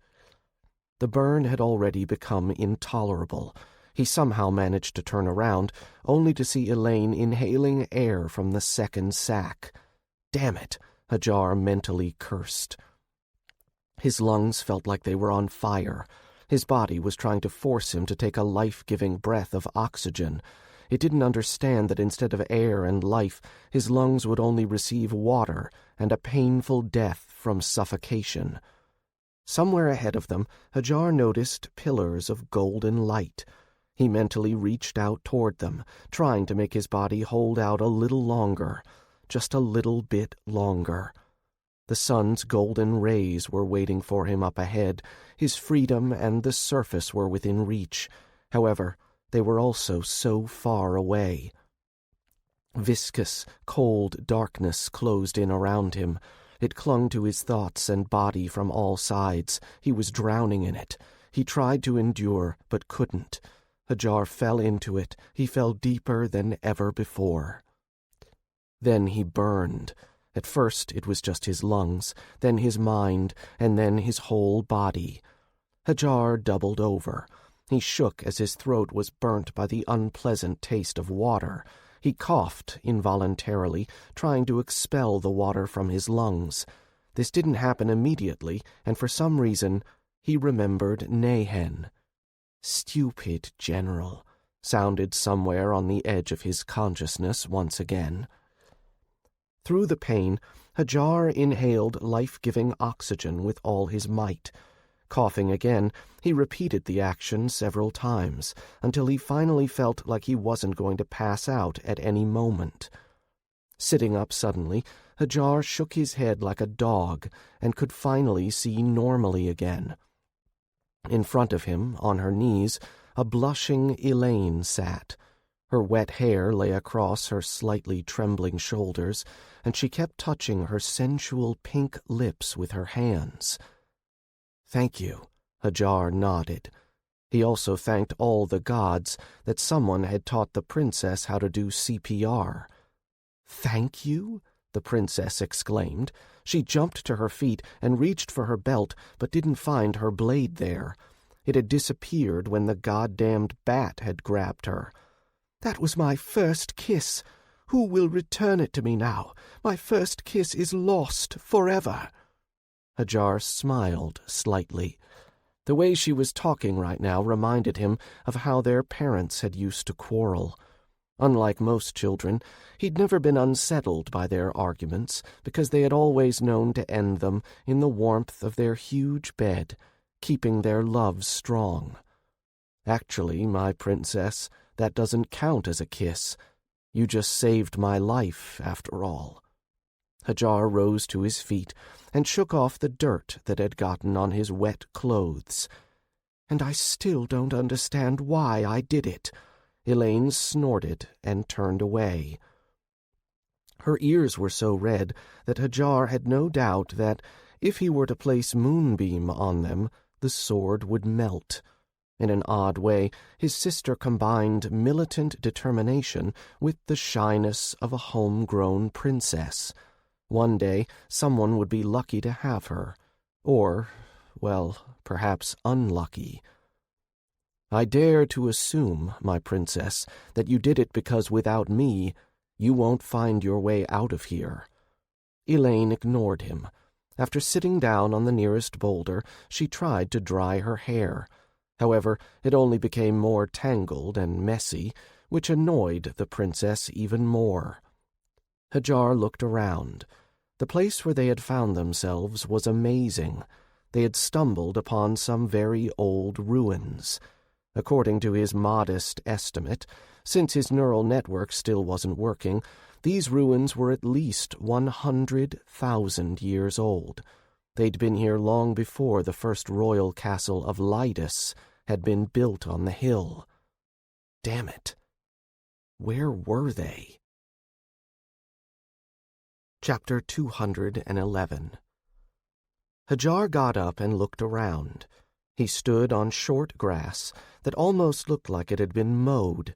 The burn had already become intolerable. He somehow managed to turn around, only to see Elaine inhaling air from the second sack. Damn it, Hadjar mentally cursed. His lungs felt like they were on fire. His body was trying to force him to take a life-giving breath of oxygen. It didn't understand that instead of air and life, his lungs would only receive water and a painful death from suffocation. Somewhere ahead of them, Hadjar noticed pillars of golden light. He mentally reached out toward them, trying to make his body hold out a little longer, just a little bit longer. The sun's golden rays were waiting for him up ahead. His freedom and the surface were within reach. However, they were also so far away. Viscous, cold darkness closed in around him. It clung to his thoughts and body from all sides. He was drowning in it. He tried to endure, but couldn't. Hadjar fell into it. He fell deeper than ever before. Then he burned. At first it was just his lungs, then his mind, and then his whole body. Hadjar doubled over. He shook as his throat was burnt by the unpleasant taste of water. He coughed involuntarily, trying to expel the water from his lungs. This didn't happen immediately, and for some reason he remembered Nehen. "Stupid general," sounded somewhere on the edge of his consciousness once again. Through the pain, Hadjar inhaled life-giving oxygen with all his might. Coughing again, he repeated the action several times, until he finally felt like he wasn't going to pass out at any moment. Sitting up suddenly, Hadjar shook his head like a dog and could finally see normally again. In front of him, on her knees, a blushing Elaine sat. Her wet hair lay across her slightly trembling shoulders, and she kept touching her sensual pink lips with her hands. "Thank you," Hadjar nodded. He also thanked all the gods that someone had taught the princess how to do CPR. "Thank you?" the princess exclaimed. She jumped to her feet and reached for her belt, but didn't find her blade there. It had disappeared when the goddamned bat had grabbed her. "That was my first kiss. Who will return it to me now? My first kiss is lost forever." Hadjar smiled slightly. The way she was talking right now reminded him of how their parents had used to quarrel. Unlike most children, he'd never been unsettled by their arguments because they had always known to end them in the warmth of their huge bed, keeping their love strong. "Actually, my princess, that doesn't count as a kiss. You just saved my life, after all." Hadjar rose to his feet and shook off the dirt that had gotten on his wet clothes. "And I still don't understand why I did it." Elaine snorted and turned away. Her ears were so red that Hadjar had no doubt that, if he were to place moonbeam on them, the sword would melt. In an odd way, his sister combined militant determination with the shyness of a homegrown princess. One day, someone would be lucky to have her. Or, well, perhaps unlucky. "I dare to assume, my princess, that you did it because without me, you won't find your way out of here." Elaine ignored him. After sitting down on the nearest boulder, she tried to dry her hair. However, it only became more tangled and messy, which annoyed the princess even more. Hadjar looked around. The place where they had found themselves was amazing. They had stumbled upon some very old ruins. According to his modest estimate, since his neural network still wasn't working, these ruins were at least 100,000 years old. They'd been here long before the first royal castle of Lytus had been built on the hill. Damn it. Where were they? Chapter 211. Hadjar got up and looked around. He stood on short grass that almost looked like it had been mowed.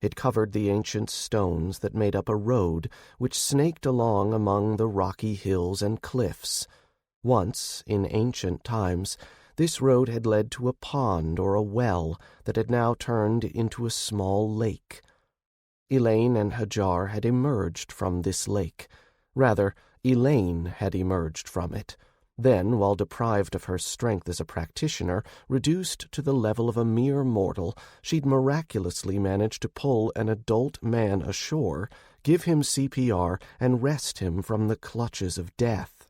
It covered the ancient stones that made up a road which snaked along among the rocky hills and cliffs. Once, in ancient times, this road had led to a pond or a well that had now turned into a small lake. Elaine and Hadjar had emerged from this lake. Rather, Elaine had emerged from it. Then, while deprived of her strength as a practitioner, reduced to the level of a mere mortal, she'd miraculously managed to pull an adult man ashore, give him CPR, and wrest him from the clutches of death.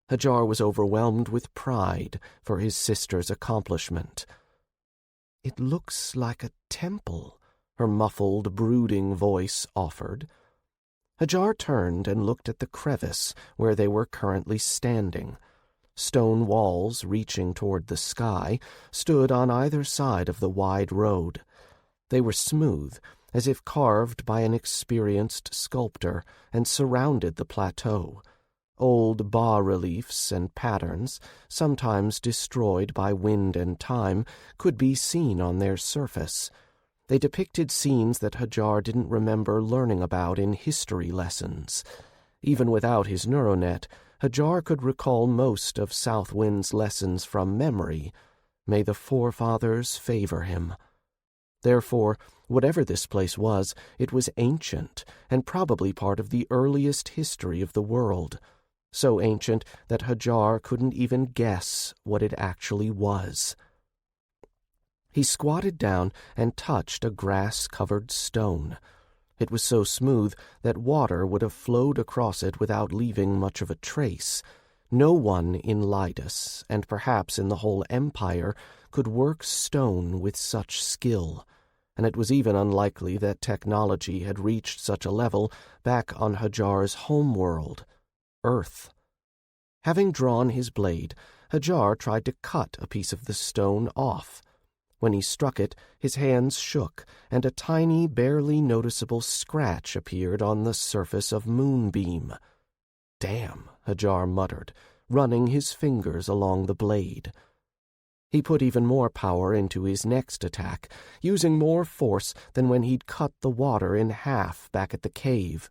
Hadjar was overwhelmed with pride for his sister's accomplishment. "It looks like a temple," her muffled, brooding voice offered. Hadjar turned and looked at the crevice where they were currently standing. Stone walls, reaching toward the sky, stood on either side of the wide road. They were smooth, as if carved by an experienced sculptor, and surrounded the plateau. Old bas-reliefs and patterns, sometimes destroyed by wind and time, could be seen on their surface. They depicted scenes that Hadjar didn't remember learning about in history lessons. Even without his neuronet, Hadjar could recall most of Southwind's lessons from memory. May the forefathers favor him. Therefore, whatever this place was, it was ancient and probably part of the earliest history of the world, so ancient that Hadjar couldn't even guess what it actually was. He squatted down and touched a grass-covered stone. It was so smooth that water would have flowed across it without leaving much of a trace. No one in Lydus, and perhaps in the whole empire, could work stone with such skill, and it was even unlikely that technology had reached such a level back on Hadjar's homeworld, Earth. Having drawn his blade, Hadjar tried to cut a piece of the stone off. When he struck it, his hands shook, and a tiny, barely noticeable scratch appeared on the surface of Moonbeam. "Damn," Hadjar muttered, running his fingers along the blade. He put even more power into his next attack, using more force than when he'd cut the water in half back at the cave.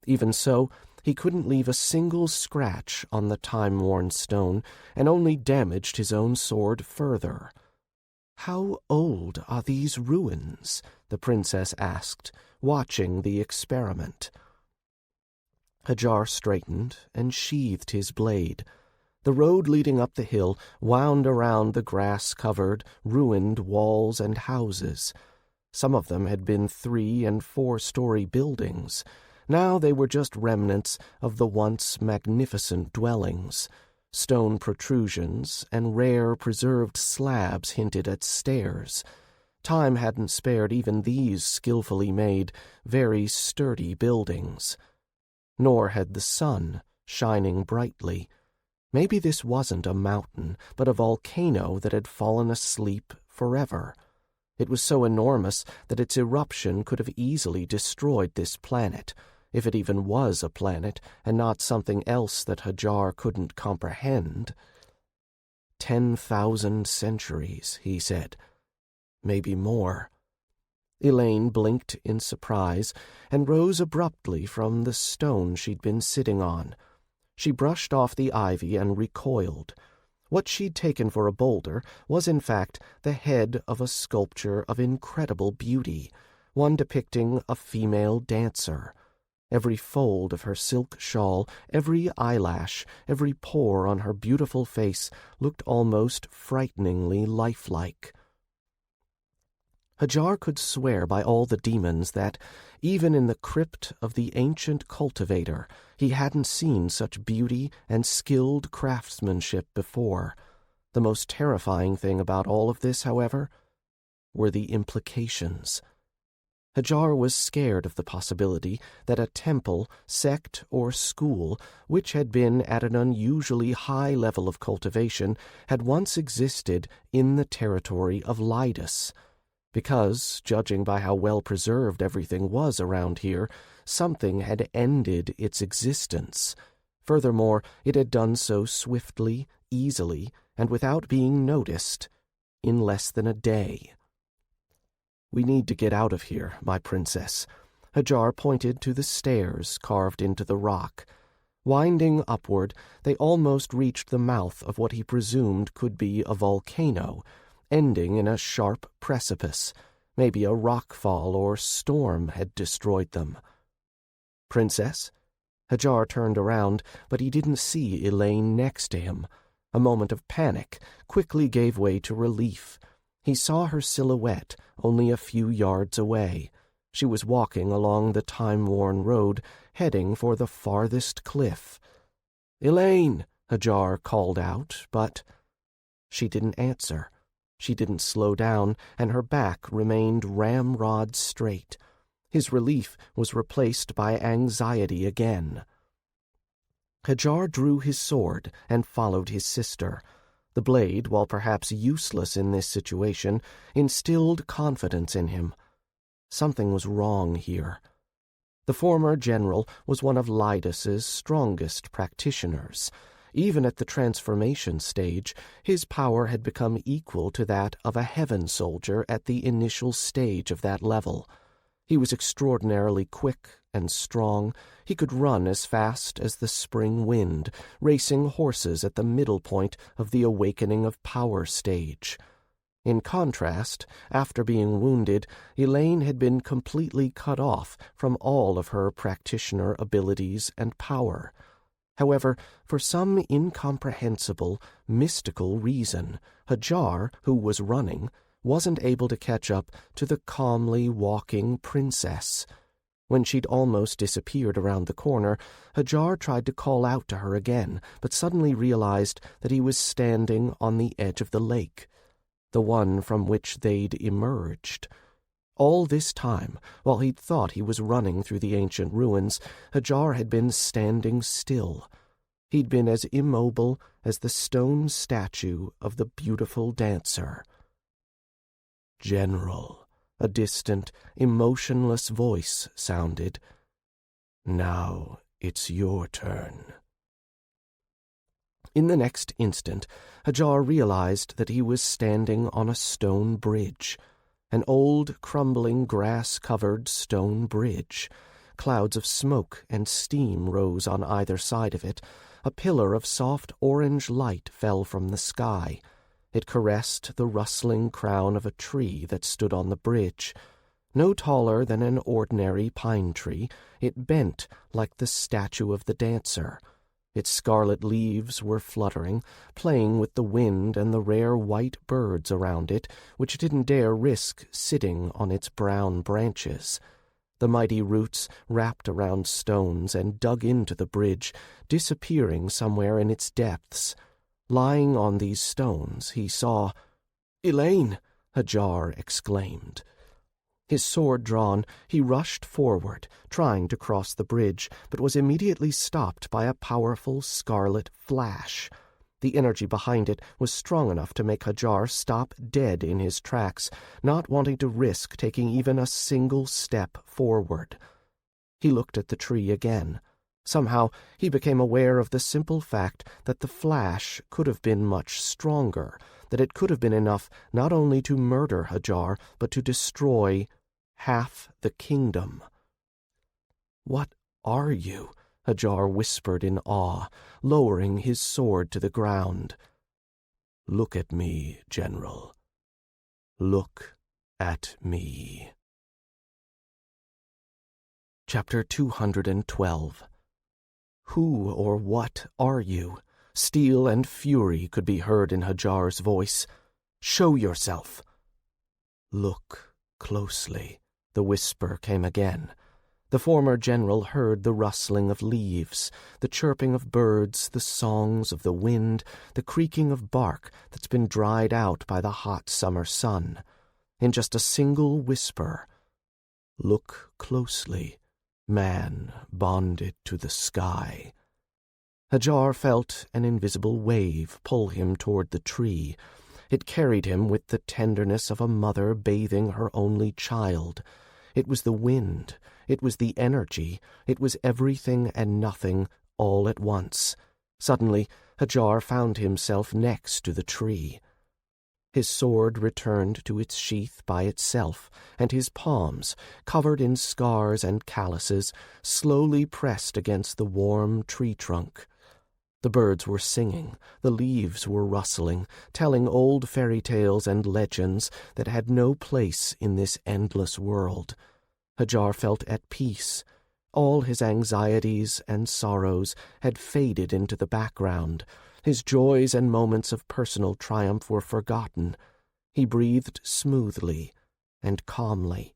Even so, he couldn't leave a single scratch on the time-worn stone, and only damaged his own sword further. "How old are these ruins?" the princess asked, watching the experiment. Hadjar straightened and sheathed his blade. The road leading up the hill wound around the grass-covered, ruined walls and houses. Some of them had been 3- and 4-story buildings. Now they were just remnants of the once magnificent dwellings. Stone protrusions and rare preserved slabs hinted at stairs. Time hadn't spared even these skillfully made, very sturdy buildings. Nor had the sun, shining brightly. Maybe this wasn't a mountain, but a volcano that had fallen asleep forever. It was so enormous that its eruption could have easily destroyed this planet, if it even was a planet and not something else that Hadjar couldn't comprehend. 10,000 centuries, he said. Maybe more. Elaine blinked in surprise and rose abruptly from the stone she'd been sitting on. She brushed off the ivy and recoiled. What she'd taken for a boulder was in fact the head of a sculpture of incredible beauty, one depicting a female dancer. Every fold of her silk shawl, every eyelash, every pore on her beautiful face looked almost frighteningly lifelike. Hadjar could swear by all the demons that, even in the crypt of the ancient cultivator, he hadn't seen such beauty and skilled craftsmanship before. The most terrifying thing about all of this, however, were the implications. Hadjar was scared of the possibility that a temple, sect, or school, which had been at an unusually high level of cultivation, had once existed in the territory of Lydus. Because, judging by how well-preserved everything was around here, something had ended its existence. Furthermore, it had done so swiftly, easily, and without being noticed, in less than a day. "We need to get out of here, my princess." Hadjar pointed to the stairs carved into the rock. Winding upward, they almost reached the mouth of what he presumed could be a volcano, ending in a sharp precipice. Maybe a rockfall or storm had destroyed them. "Princess?" Hadjar turned around, but he didn't see Elaine next to him. A moment of panic quickly gave way to relief. He saw her silhouette only a few yards away. She was walking along the time-worn road, heading for the farthest cliff. "Elaine!" Hadjar called out, but she didn't answer. She didn't slow down, and her back remained ramrod straight. His relief was replaced by anxiety again. Hadjar drew his sword and followed his sister. The blade, while perhaps useless in this situation, instilled confidence in him. Something was wrong here. The former general was one of Lydus's strongest practitioners. Even at the transformation stage, his power had become equal to that of a heaven soldier at the initial stage of that level. He was extraordinarily quick and strong, he could run as fast as the spring wind, racing horses at the middle point of the awakening of power stage. In contrast, after being wounded, Elaine had been completely cut off from all of her practitioner abilities and power. However, for some incomprehensible, mystical reason, Hadjar, who was running, wasn't able to catch up to the calmly walking princess. When she'd almost disappeared around the corner, Hadjar tried to call out to her again, but suddenly realized that he was standing on the edge of the lake, the one from which they'd emerged. All this time, while he'd thought he was running through the ancient ruins, Hadjar had been standing still. He'd been as immobile as the stone statue of the beautiful dancer. "General," a distant, emotionless voice sounded. "Now it's your turn." In the next instant, Hadjar realized that he was standing on a stone bridge, an old, crumbling, grass-covered stone bridge. Clouds of smoke and steam rose on either side of it. A pillar of soft orange light fell from the sky. It caressed the rustling crown of a tree that stood on the bridge. No taller than an ordinary pine tree, it bent like the statue of the dancer. Its scarlet leaves were fluttering, playing with the wind and the rare white birds around it, which didn't dare risk sitting on its brown branches. The mighty roots wrapped around stones and dug into the bridge, disappearing somewhere in its depths. Lying on these stones, he saw— "Elaine!" Hadjar exclaimed. His sword drawn, he rushed forward, trying to cross the bridge, but was immediately stopped by a powerful scarlet flash. The energy behind it was strong enough to make Hadjar stop dead in his tracks, not wanting to risk taking even a single step forward. He looked at the tree again. Somehow he became aware of the simple fact that the flash could have been much stronger, that it could have been enough not only to murder Hadjar, but to destroy half the kingdom. "What are you?" Hadjar whispered in awe, lowering his sword to the ground. "Look at me, General. Look at me." Chapter 212. "Who or what are you?" Steel and fury could be heard in Hadjar's voice. "Show yourself." "Look closely," the whisper came again. The former general heard the rustling of leaves, the chirping of birds, the songs of the wind, the creaking of bark that's been dried out by the hot summer sun. In just a single whisper, "Look closely, man bonded to the sky." Hadjar felt an invisible wave pull him toward the tree. It carried him with the tenderness of a mother bathing her only child. It was the wind, it was the energy, it was everything and nothing all at once. Suddenly, Hadjar found himself next to the tree. His sword returned to its sheath by itself, and his palms, covered in scars and calluses, slowly pressed against the warm tree trunk. The birds were singing, the leaves were rustling, telling old fairy tales and legends that had no place in this endless world. Hadjar felt at peace. All his anxieties and sorrows had faded into the background. His joys and moments of personal triumph were forgotten. He breathed smoothly and calmly.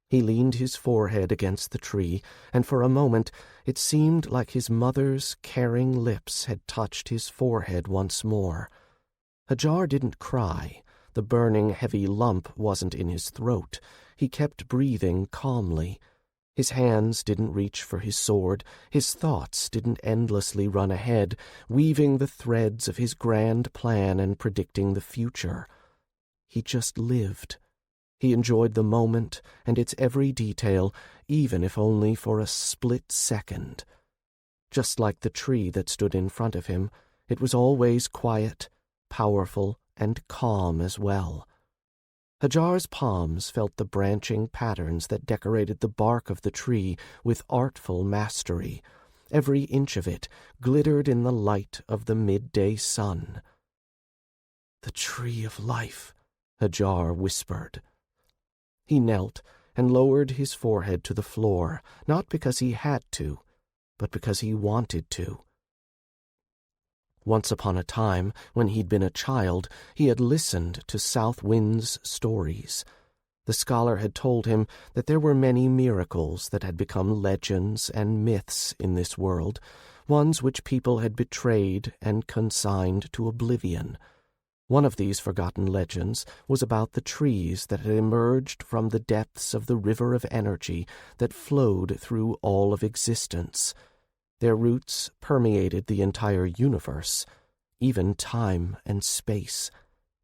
He leaned his forehead against the tree, and for a moment it seemed like his mother's caring lips had touched his forehead once more. Hadjar didn't cry. The burning, heavy lump wasn't in his throat. He kept breathing calmly. His hands didn't reach for his sword. His thoughts didn't endlessly run ahead, weaving the threads of his grand plan and predicting the future. He just lived. He enjoyed the moment and its every detail, even if only for a split second. Just like the tree that stood in front of him, it was always quiet, powerful, and calm as well. Hadjar's palms felt the branching patterns that decorated the bark of the tree with artful mastery. Every inch of it glittered in the light of the midday sun. "The tree of life," Hadjar whispered. He knelt and lowered his forehead to the floor, not because he had to, but because he wanted to. Once upon a time, when he'd been a child, he had listened to South Wind's stories. The scholar had told him that there were many miracles that had become legends and myths in this world, ones which people had betrayed and consigned to oblivion. One of these forgotten legends was about the trees that had emerged from the depths of the river of energy that flowed through all of existence. Their roots permeated the entire universe, even time and space.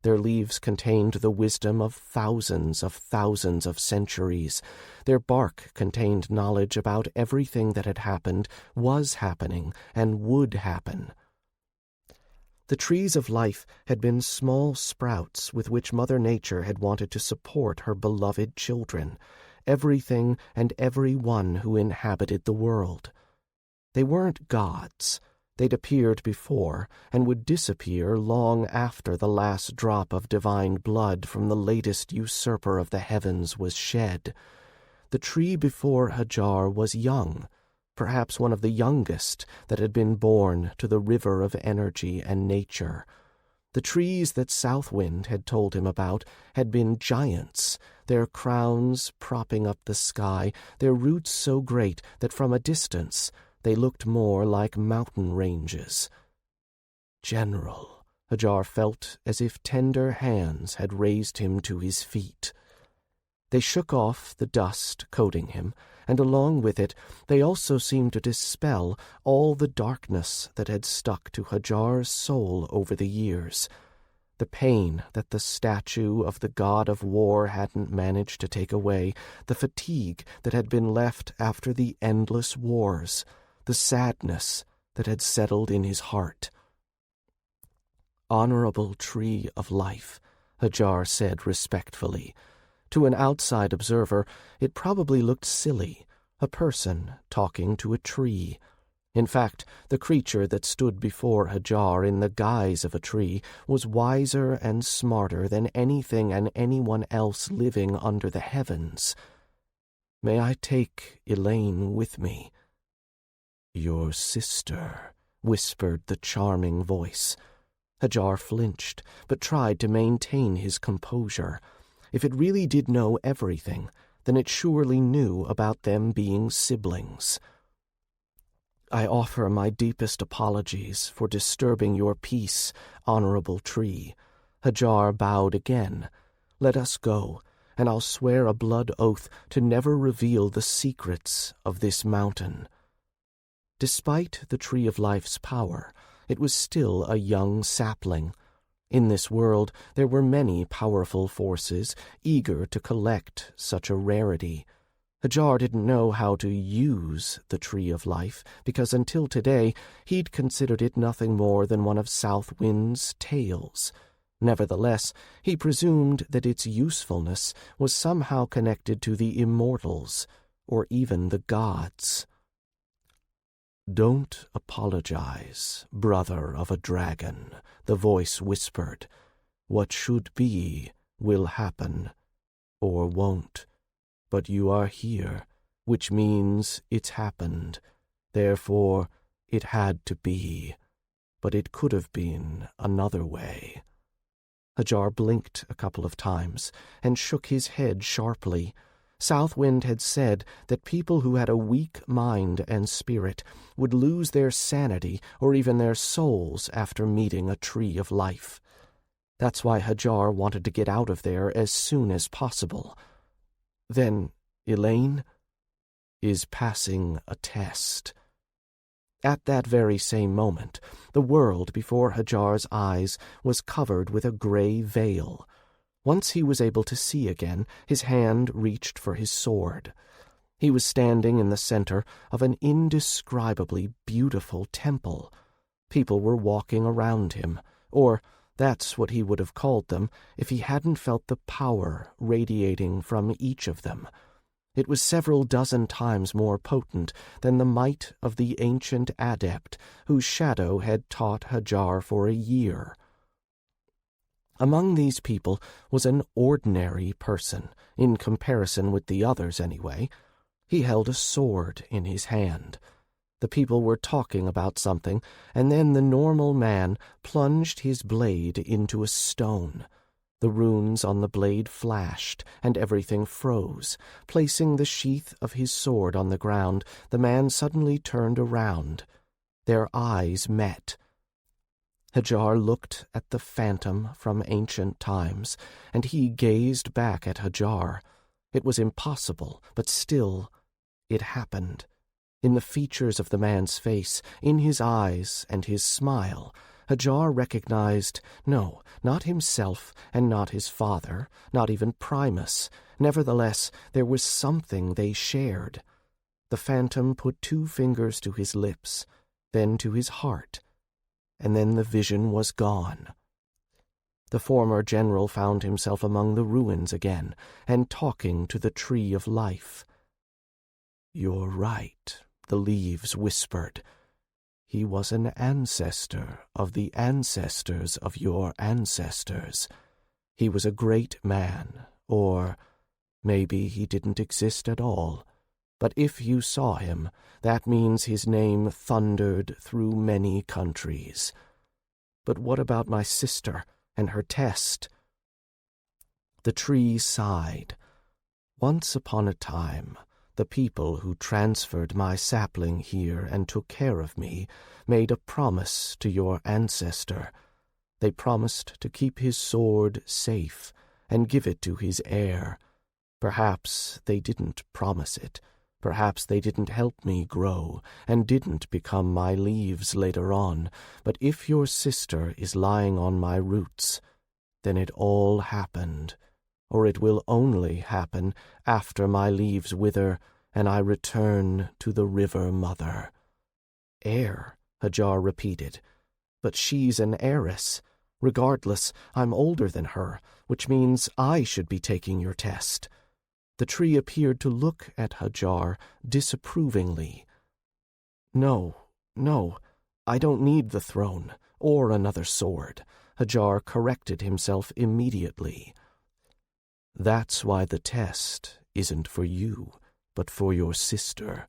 Their leaves contained the wisdom of thousands of centuries. Their bark contained knowledge about everything that had happened, was happening, and would happen. The trees of life had been small sprouts with which Mother Nature had wanted to support her beloved children, everything and every one who inhabited the world. They weren't gods. They'd appeared before and would disappear long after the last drop of divine blood from the latest usurper of the heavens was shed. The tree before Hadjar was young, perhaps one of the youngest that had been born to the river of energy and nature. The trees that Southwind had told him about had been giants, their crowns propping up the sky, their roots so great that from a distance they looked more like mountain ranges. "General," Hadjar felt as if tender hands had raised him to his feet. They shook off the dust coating him, and along with it they also seemed to dispel all the darkness that had stuck to Hadjar's soul over the years. The pain that the statue of the god of war hadn't managed to take away, the fatigue that had been left after the endless wars, the sadness that had settled in his heart. "Honorable tree of life," Hadjar said respectfully. To an outside observer, it probably looked silly, a person talking to a tree. In fact, the creature that stood before Hadjar in the guise of a tree was wiser and smarter than anything and anyone else living under the heavens. "May I take Elaine with me?" "Your sister," whispered the charming voice. Hadjar flinched, but tried to maintain his composure. If it really did know everything, then it surely knew about them being siblings. "I offer my deepest apologies for disturbing your peace, honorable tree." Hadjar bowed again. "Let us go, and I'll swear a blood oath to never reveal the secrets of this mountain." Despite the Tree of Life's power, it was still a young sapling. In this world there were many powerful forces eager to collect such a rarity. Hadjar didn't know how to use the Tree of Life, because until today he'd considered it nothing more than one of Southwind's tales. Nevertheless, he presumed that its usefulness was somehow connected to the immortals, or even the gods. "Don't apologize, brother of a dragon," the voice whispered. "What should be will happen, or won't. But you are here, which means it's happened. Therefore, it had to be. But it could have been another way." Hadjar blinked a couple of times and shook his head sharply. Southwind had said that people who had a weak mind and spirit would lose their sanity or even their souls after meeting a Tree of Life. That's why Hadjar wanted to get out of there as soon as possible. "Then Elaine is passing a test." At that very same moment, the world before Hadjar's eyes was covered with a gray veil. Once he was able to see again, his hand reached for his sword. He was standing in the center of an indescribably beautiful temple. People were walking around him, or That's what he would have called them if he hadn't felt the power radiating from each of them. It was several dozen times more potent than the might of the ancient adept whose shadow had taught Hadjar for a year. Among these people was an ordinary person, in comparison with the others anyway. He held a sword in his hand. The people were talking about something, and then the normal man plunged his blade into a stone. The runes on the blade flashed, and everything froze. Placing the sheath of his sword on the ground, the man suddenly turned around. Their eyes met. Hadjar looked at the phantom from ancient times, and he gazed back at Hadjar. It was impossible, but still, it happened. In the features of the man's face, in his eyes and his smile, Hadjar recognized, no, not himself and not his father, not even Primus. Nevertheless, there was something they shared. The phantom put 2 fingers to his lips, then to his heart, and then the vision was gone. The former general found himself among the ruins again, and talking to the tree of life. "You're right," the leaves whispered. "He was an ancestor of the ancestors of your ancestors. He was a great man, or maybe he didn't exist at all. But if you saw him, that means his name thundered through many countries. But what about my sister and her test?" The tree sighed. "Once upon a time, the people who transferred my sapling here and took care of me made a promise to your ancestor. They promised to keep his sword safe and give it to his heir. Perhaps they didn't promise it. Perhaps they didn't help me grow and didn't become my leaves later on. But if your sister is lying on my roots, then it all happened. Or it will only happen after my leaves wither and I return to the River Mother." "Heir," Hadjar repeated. "But she's an heiress. Regardless, I'm older than her, which means I should be taking your test." The tree appeared to look at Hadjar disapprovingly. No, I don't need the throne, or another sword." Hadjar corrected himself immediately. "That's why the test isn't for you, but for your sister.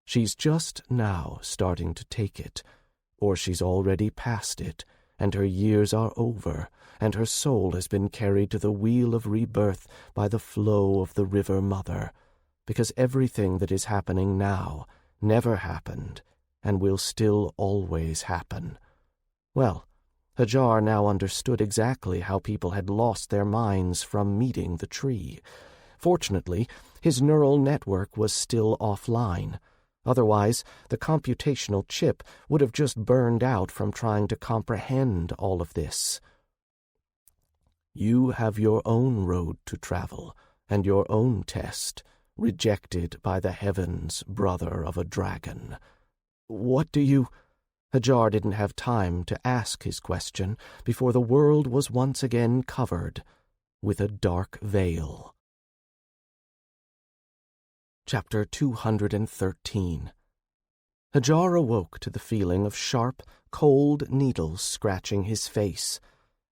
She's just now starting to take it, or she's already past it, and her years are over, and her soul has been carried to the wheel of rebirth by the flow of the River Mother, because everything that is happening now never happened and will still always happen." Well, Hadjar now understood exactly how people had lost their minds from meeting the tree. Fortunately, his neural network was still offline. Otherwise, the computational chip would have just burned out from trying to comprehend all of this. "You have your own road to travel, and your own test, rejected by the heavens, brother of a dragon." "What do you—" Hadjar didn't have time to ask his question before the world was once again covered with a dark veil. Chapter 213. Hadjar awoke to the feeling of sharp, cold needles scratching his face.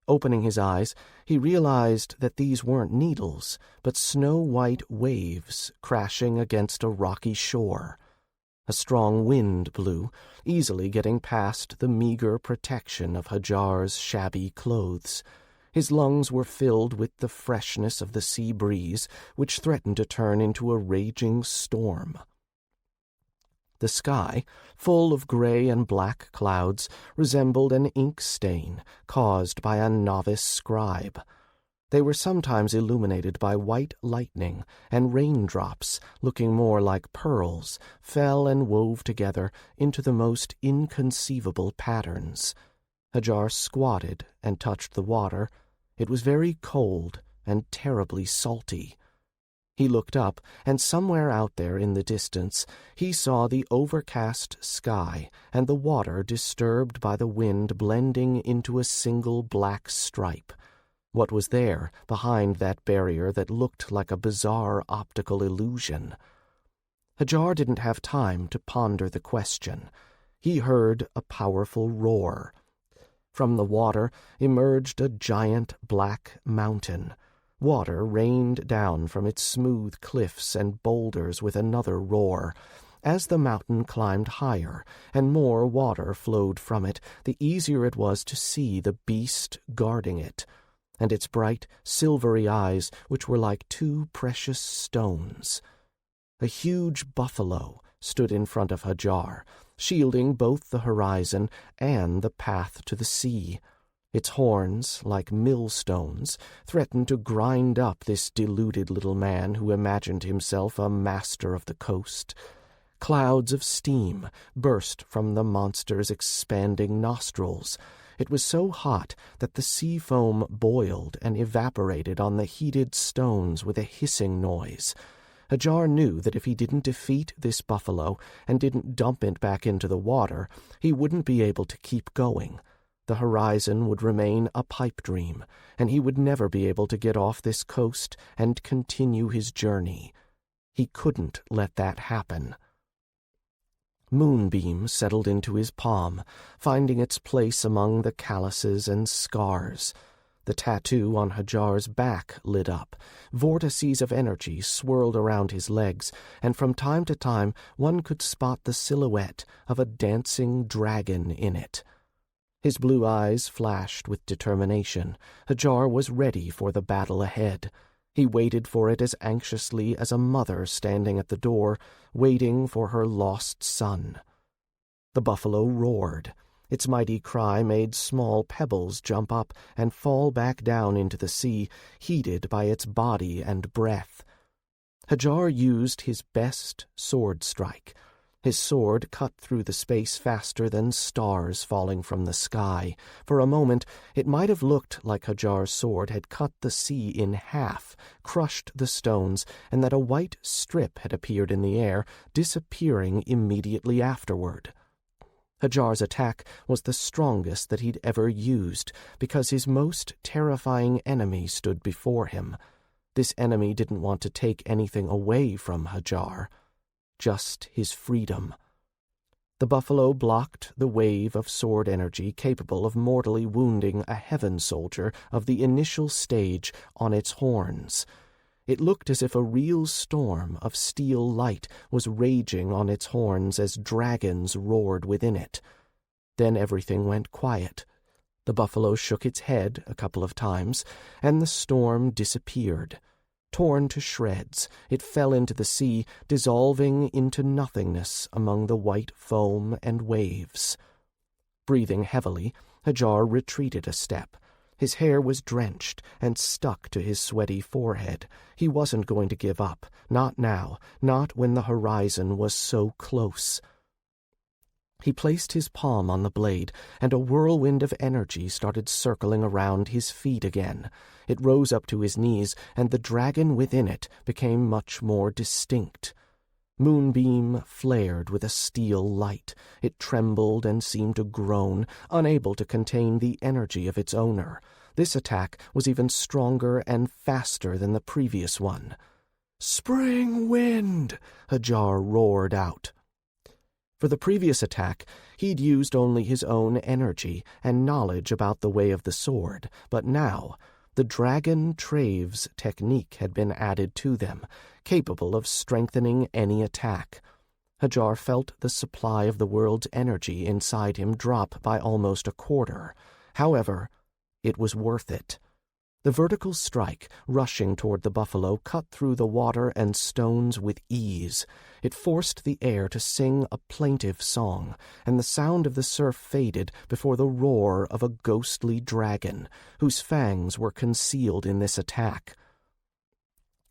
Opening his eyes, he realized that these weren't needles, but snow-white waves crashing against a rocky shore. A strong wind blew, easily getting past the meager protection of Hadjar's shabby clothes. His lungs were filled with the freshness of the sea breeze, which threatened to turn into a raging storm. The sky, full of gray and black clouds, resembled an ink stain caused by a novice scribe. They were sometimes illuminated by white lightning, and raindrops, looking more like pearls, fell and wove together into the most inconceivable patterns. Hadjar squatted and touched the water. It was very cold and terribly salty. He looked up, and somewhere out there in the distance he saw the overcast sky and the water disturbed by the wind blending into a single black stripe. What was there behind that barrier that looked like a bizarre optical illusion? Hadjar didn't have time to ponder the question. He heard a powerful roar. From the water emerged a giant black mountain. Water rained down from its smooth cliffs and boulders with another roar. As the mountain climbed higher and more water flowed from it, the easier it was to see the beast guarding it, and its bright, silvery eyes, which were like two precious stones. A huge buffalo stood in front of Hadjar, shielding both the horizon and the path to the sea. Its horns, like millstones, threatened to grind up this deluded little man who imagined himself a master of the coast. Clouds of steam burst from the monster's expanding nostrils. It was so hot that the sea foam boiled and evaporated on the heated stones with a hissing noise. Hadjar knew that if he didn't defeat this buffalo and didn't dump it back into the water, he wouldn't be able to keep going. The horizon would remain a pipe dream, and he would never be able to get off this coast and continue his journey. He couldn't let that happen. Moonbeam settled into his palm, finding its place among the calluses and scars. The tattoo on Hadjar's back lit up. Vortices of energy swirled around his legs, and from time to time one could spot the silhouette of a dancing dragon in it. His blue eyes flashed with determination. Hadjar was ready for the battle ahead. He waited for it as anxiously as a mother standing at the door, waiting for her lost son. The buffalo roared. Its mighty cry made small pebbles jump up and fall back down into the sea, heated by its body and breath. Hadjar used his best sword strike. His sword cut through the space faster than stars falling from the sky. For a moment, it might have looked like Hadjar's sword had cut the sea in half, crushed the stones, and that a white strip had appeared in the air, disappearing immediately afterward. Hadjar's attack was the strongest that he'd ever used, because his most terrifying enemy stood before him. This enemy didn't want to take anything away from Hadjar, just his freedom. The buffalo blocked the wave of sword energy capable of mortally wounding a heaven soldier of the initial stage on its horns. It looked as if a real storm of steel light was raging on its horns as dragons roared within it. Then everything went quiet. The buffalo shook its head a couple of times, and the storm disappeared. Torn to shreds, it fell into the sea, dissolving into nothingness among the white foam and waves. Breathing heavily, Hadjar retreated a step. His hair was drenched and stuck to his sweaty forehead. He wasn't going to give up, not now, not when the horizon was so close. He placed his palm on the blade, and a whirlwind of energy started circling around his feet again. It rose up to his knees, and the dragon within it became much more distinct. Moonbeam flared with a steel light. It trembled and seemed to groan, unable to contain the energy of its owner. This attack was even stronger and faster than the previous one. "Spring wind!" Hadjar roared out. For the previous attack, he'd used only his own energy and knowledge about the way of the sword, but now the Dragon Trave's technique had been added to them, capable of strengthening any attack. Hadjar felt the supply of the world's energy inside him drop by almost a quarter. However, it was worth it. The vertical strike, rushing toward the buffalo, cut through the water and stones with ease. It forced the air to sing a plaintive song, and the sound of the surf faded before the roar of a ghostly dragon, whose fangs were concealed in this attack.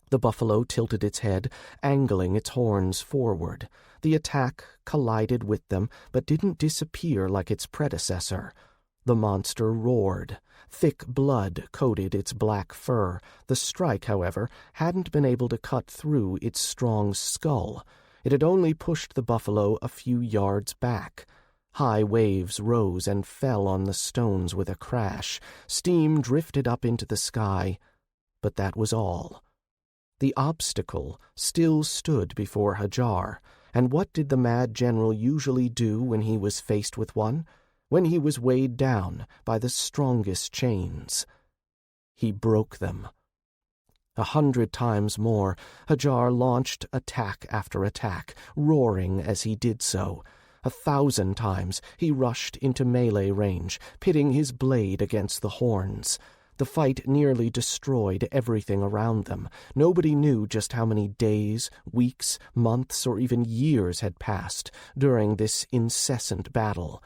The buffalo tilted its head, angling its horns forward. The attack collided with them, but didn't disappear like its predecessor. The monster roared. Thick blood coated its black fur. The strike, however, hadn't been able to cut through its strong skull. It had only pushed the buffalo a few yards back. High waves rose and fell on the stones with a crash. Steam drifted up into the sky, but that was all. The obstacle still stood before Hadjar, and what did the mad general usually do when he was faced with one? When he was weighed down by the strongest chains? He broke them. 100 times more, Hadjar launched attack after attack, roaring as he did so. 1,000 times he rushed into melee range, pitting his blade against the horns. The fight nearly destroyed everything around them. Nobody knew just how many days, weeks, months, or even years had passed during this incessant battle.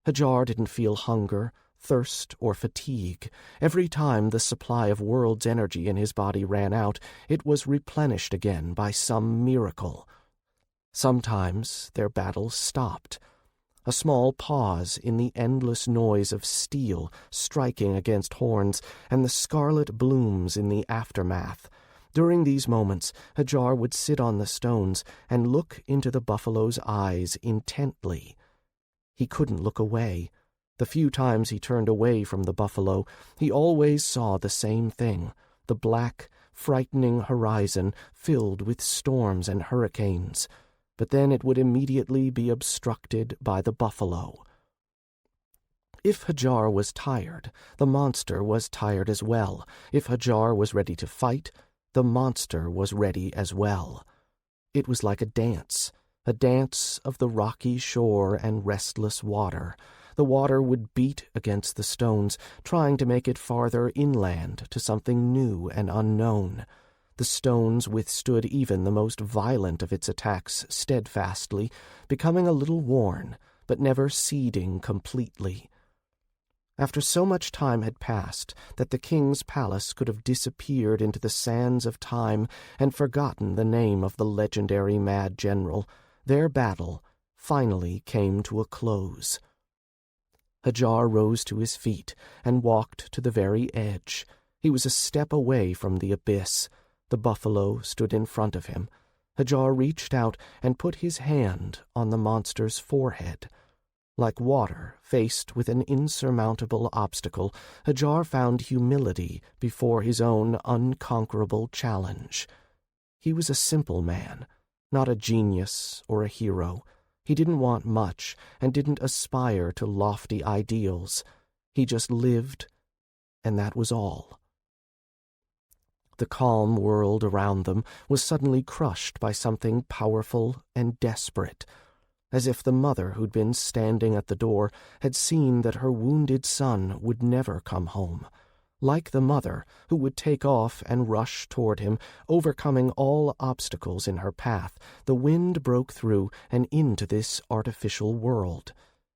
Hadjar didn't feel hunger, thirst, or fatigue. Every time the supply of world's energy in his body ran out, it was replenished again by some miracle. Sometimes their battles stopped. A small pause in the endless noise of steel striking against horns and the scarlet blooms in the aftermath. During these moments, Hadjar would sit on the stones and look into the buffalo's eyes intently. He couldn't look away. The few times he turned away from the buffalo, he always saw the same thing, the black, frightening horizon filled with storms and hurricanes. But then it would immediately be obstructed by the buffalo. If Hadjar was tired, the monster was tired as well. If Hadjar was ready to fight, the monster was ready as well. It was like a dance of the rocky shore and restless water. The water would beat against the stones, trying to make it farther inland to something new and unknown. The stones withstood even the most violent of its attacks steadfastly, becoming a little worn, but never ceding completely. After so much time had passed that the king's palace could have disappeared into the sands of time and forgotten the name of the legendary mad general, their battle finally came to a close. Hadjar rose to his feet and walked to the very edge. He was a step away from the abyss. The buffalo stood in front of him. Hadjar reached out and put his hand on the monster's forehead. Like water faced with an insurmountable obstacle, Hadjar found humility before his own unconquerable challenge. He was a simple man, not a genius or a hero. He didn't want much and didn't aspire to lofty ideals. He just lived, and that was all. The calm world around them was suddenly crushed by something powerful and desperate, as if the mother who'd been standing at the door had seen that her wounded son would never come home. Like the mother, who would take off and rush toward him, overcoming all obstacles in her path, the wind broke through and into this artificial world.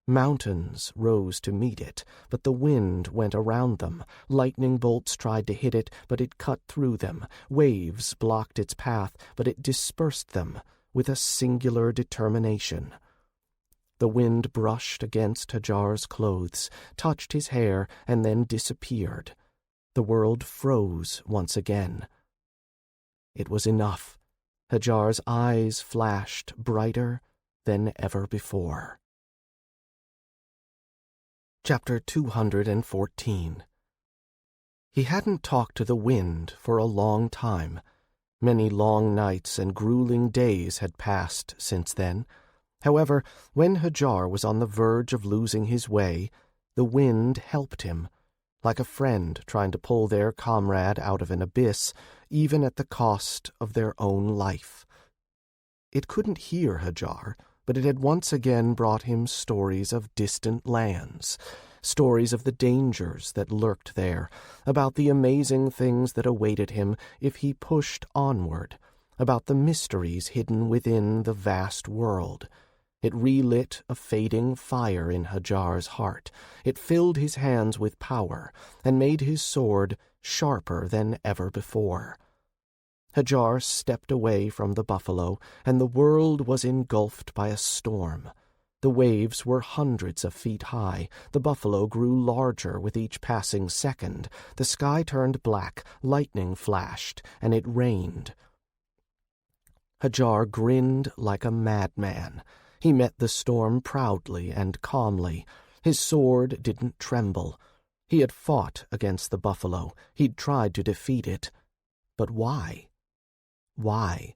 Mountains rose to meet it, but the wind went around them. Lightning bolts tried to hit it, but it cut through them. Waves blocked its path, but it dispersed them with a singular determination. The wind brushed against Hadjar's clothes, touched his hair, and then disappeared. The world froze once again. It was enough. Hadjar's eyes flashed brighter than ever before. Chapter 214. He hadn't talked to the wind for a long time. Many long nights and grueling days had passed since then. However, when Hadjar was on the verge of losing his way, the wind helped him, like a friend trying to pull their comrade out of an abyss, even at the cost of their own life. It couldn't hear Hadjar, but it had once again brought him stories of distant lands, stories of the dangers that lurked there, about the amazing things that awaited him if he pushed onward, about the mysteries hidden within the vast world. It relit a fading fire in Hadjar's heart. It filled his hands with power and made his sword sharper than ever before. Hadjar stepped away from the buffalo, and the world was engulfed by a storm. The waves were hundreds of feet high. The buffalo grew larger with each passing second. The sky turned black, lightning flashed, and it rained. Hadjar grinned like a madman. He met the storm proudly and calmly. His sword didn't tremble. He had fought against the buffalo. He'd tried to defeat it. But why? Why?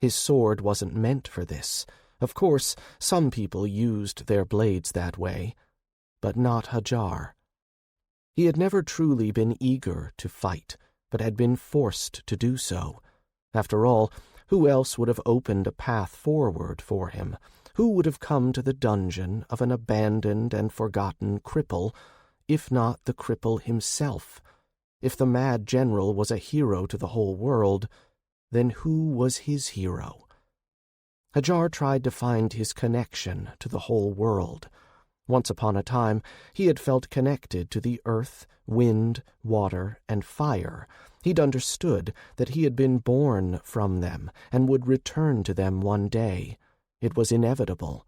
His sword wasn't meant for this. Of course, some people used their blades that way, but not Hadjar. He had never truly been eager to fight, but had been forced to do so. After all, who else would have opened a path forward for him? Who would have come to the dungeon of an abandoned and forgotten cripple, if not the cripple himself? If the mad general was a hero to the whole world, then who was his hero? Hadjar tried to find his connection to the whole world. Once upon a time, he had felt connected to the earth, wind, water, and fire. He'd understood that he had been born from them and would return to them one day. It was inevitable.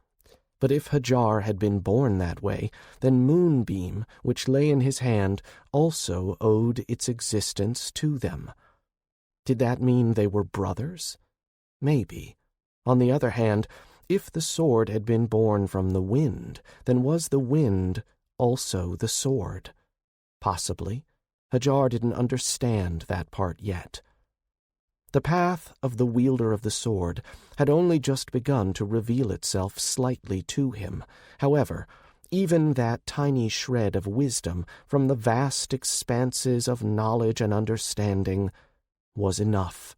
But if Hadjar had been born that way, then Moonbeam, which lay in his hand, also owed its existence to them. Did that mean they were brothers? Maybe. On the other hand, if the sword had been born from the wind, then was the wind also the sword? Possibly. Hadjar didn't understand that part yet. The path of the wielder of the sword had only just begun to reveal itself slightly to him. However, even that tiny shred of wisdom from the vast expanses of knowledge and understanding was enough.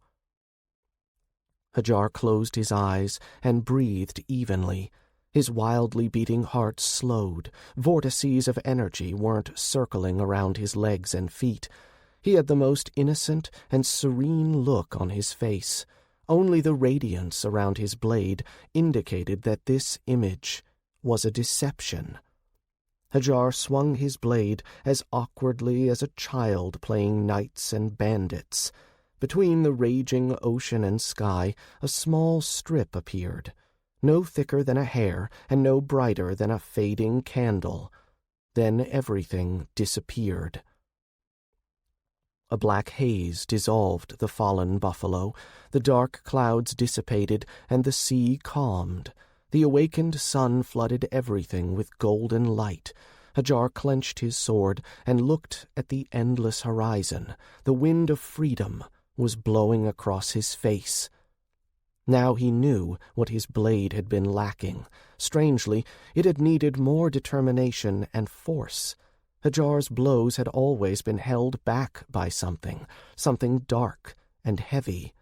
Hadjar closed his eyes and breathed evenly. His wildly beating heart slowed. Vortices of energy weren't circling around his legs and feet. He had the most innocent and serene look on his face. Only the radiance around his blade indicated that this image was a deception. Hadjar swung his blade as awkwardly as a child playing knights and bandits. Between the raging ocean and sky, a small strip appeared, no thicker than a hair and no brighter than a fading candle. Then everything disappeared. A black haze dissolved the fallen buffalo. The dark clouds dissipated, and the sea calmed. The awakened sun flooded everything with golden light. Hadjar clenched his sword and looked at the endless horizon. The wind of freedom was blowing across his face. Now he knew what his blade had been lacking. Strangely, it had needed more determination and force. Hadjar's blows had always been held back by something dark and heavy.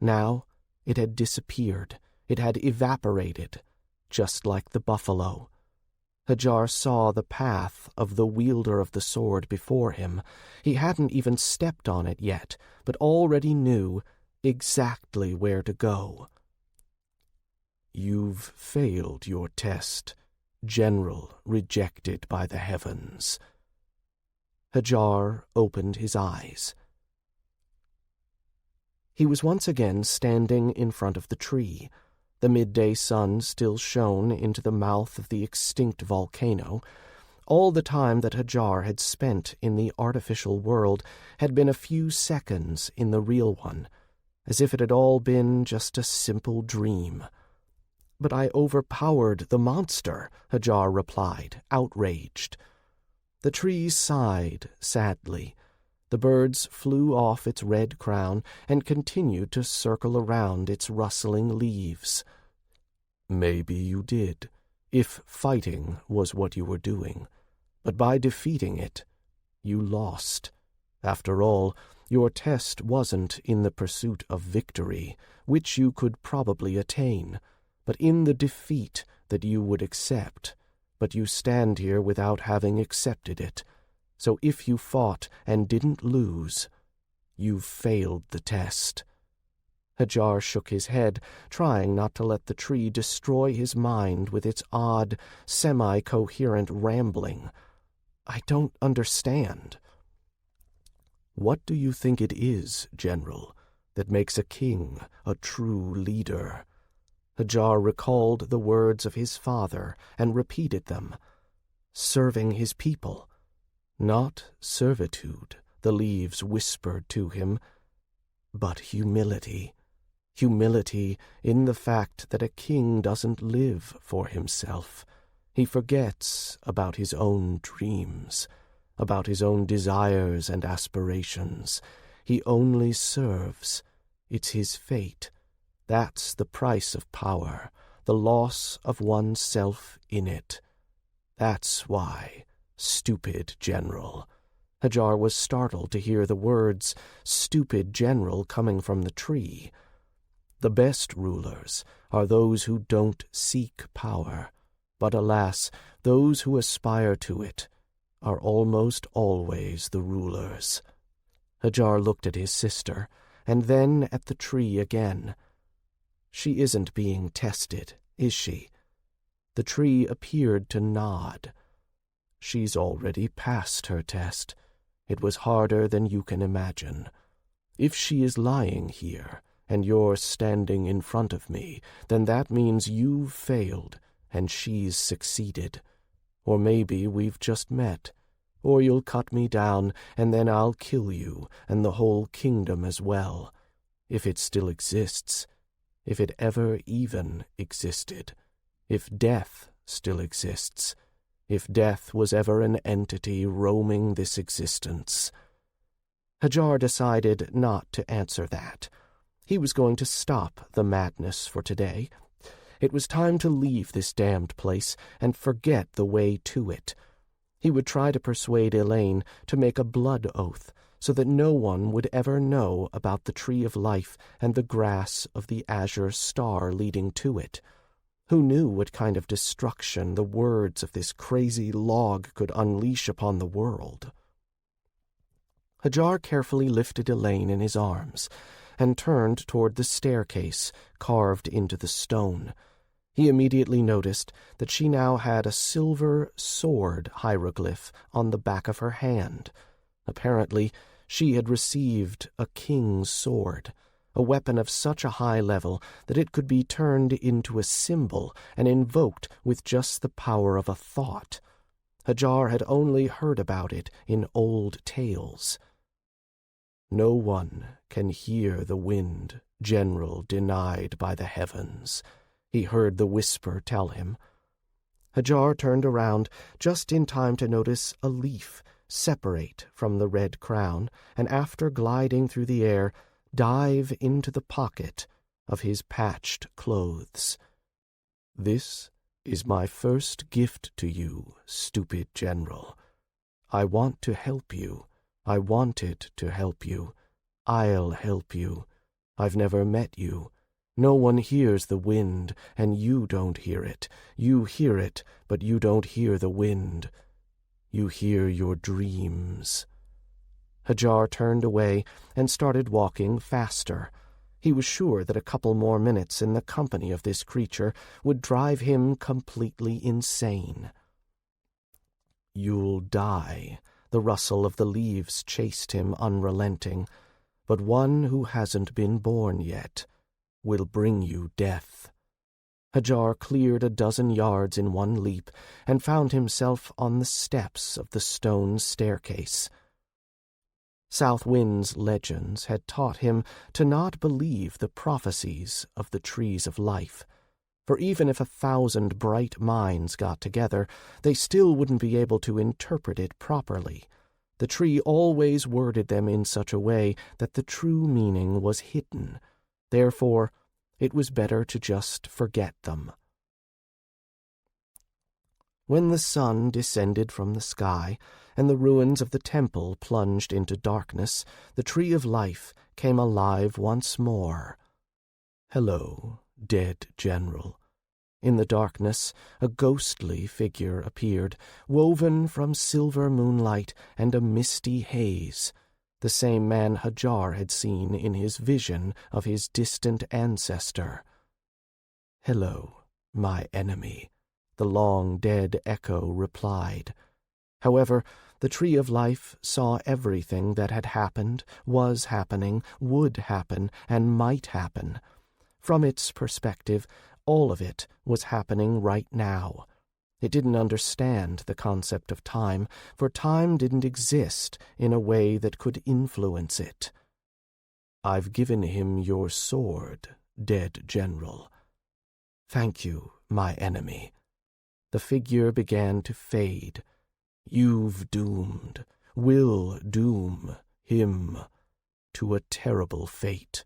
Now it had disappeared. It had evaporated, just like the buffalo. Hadjar saw the path of the wielder of the sword before him. He hadn't even stepped on it yet, but already knew exactly where to go. "You've failed your test, General rejected by the heavens." Hadjar opened his eyes. He was once again standing in front of the tree. The midday sun still shone into the mouth of the extinct volcano. All the time that Hadjar had spent in the artificial world had been a few seconds in the real one, as if it had all been just a simple dream. "But I overpowered the monster," Hadjar replied, outraged. The tree sighed sadly. The birds flew off its red crown and continued to circle around its rustling leaves. "Maybe you did, if fighting was what you were doing. But by defeating it, you lost. After all, your test wasn't in the pursuit of victory, which you could probably attain, but in the defeat that you would accept. But you stand here without having accepted it. So if you fought and didn't lose, you've failed the test." Hadjar shook his head, trying not to let the tree destroy his mind with its odd, semi-coherent rambling. "I don't understand." "What do you think it is, General, that makes a king a true leader?" Hadjar recalled the words of his father and repeated them. Serving his people. Not servitude, the leaves whispered to him, but humility. Humility in the fact that a king doesn't live for himself. He forgets about his own dreams, about his own desires and aspirations. He only serves. It's his fate. That's the price of power, the loss of oneself in it. That's why, stupid general. Hadjar was startled to hear the words, stupid general, coming from the tree. The best rulers are those who don't seek power, but alas, those who aspire to it are almost always the rulers. Hadjar looked at his sister, and then at the tree again. She isn't being tested, is she? The tree appeared to nod. She's already passed her test. It was harder than you can imagine. If she is lying here, and you're standing in front of me, then that means you've failed, and she's succeeded. Or maybe we've just met. Or you'll cut me down, and then I'll kill you, and the whole kingdom as well. If it still exists. If it ever even existed. If death still exists. If death was ever an entity roaming this existence. Hadjar decided not to answer that. He was going to stop the madness for today. It was time to leave this damned place and forget the way to it. He would try to persuade Elaine to make a blood oath so that no one would ever know about the Tree of Life and the grass of the azure star leading to it. Who knew what kind of destruction the words of this crazy log could unleash upon the world? Hadjar carefully lifted Elaine in his arms and turned toward the staircase carved into the stone. He immediately noticed that she now had a silver sword hieroglyph on the back of her hand. Apparently, she had received a king's sword, a weapon of such a high level that it could be turned into a symbol and invoked with just the power of a thought. Hadjar had only heard about it in old tales. No one can hear the wind, general denied by the heavens, he heard the whisper tell him. Hadjar turned around just in time to notice a leaf separate from the red crown, and after gliding through the air, dive into the pocket of his patched clothes. This is my first gift to you, stupid general. I want to help you. I wanted to help you. I'll help you. I've never met you. No one hears the wind, and you don't hear it. You hear it, but you don't hear the wind. You hear your dreams. Hadjar turned away and started walking faster. He was sure that a couple more minutes in the company of this creature would drive him completely insane. You'll die. The rustle of the leaves chased him unrelenting. But one who hasn't been born yet will bring you death. Hadjar cleared a dozen yards in one leap and found himself on the steps of the stone staircase. South Wind's legends had taught him to not believe the prophecies of the trees of life, for even if 1,000 bright minds got together, they still wouldn't be able to interpret it properly. The tree always worded them in such a way that the true meaning was hidden. Therefore, it was better to just forget them. When the sun descended from the sky, and the ruins of the temple plunged into darkness, the Tree of Life came alive once more. Hello, dead general. In the darkness, a ghostly figure appeared, woven from silver moonlight and a misty haze, the same man Hadjar had seen in his vision of his distant ancestor. Hello, my enemy, the long-dead echo replied. However, the Tree of Life saw everything that had happened, was happening, would happen, and might happen. From its perspective, All of it was happening right now. It didn't understand the concept of time, for time didn't exist in a way that could influence it. "I've given him your sword, dead general." "Thank you, my enemy." The figure began to fade. "You've will doom him to a terrible fate."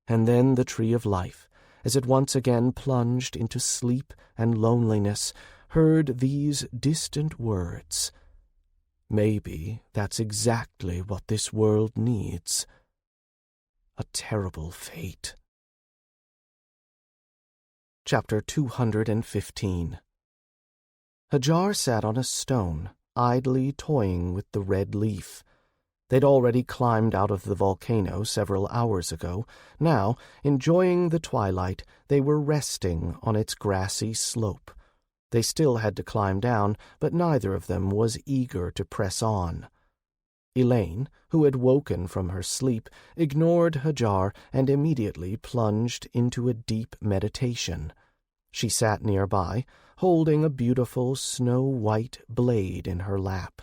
And then the Tree of Life, as it once again plunged into sleep and loneliness, heard these distant words. "Maybe that's exactly what this world needs. A terrible fate." Chapter 215. Hadjar sat on a stone, idly toying with the red leaf. They'd already climbed out of the volcano several hours ago. Now, enjoying the twilight, they were resting on its grassy slope. They still had to climb down, but neither of them was eager to press on. Elaine, who had woken from her sleep, ignored Hadjar and immediately plunged into a deep meditation. She sat nearby, holding a beautiful snow-white blade in her lap.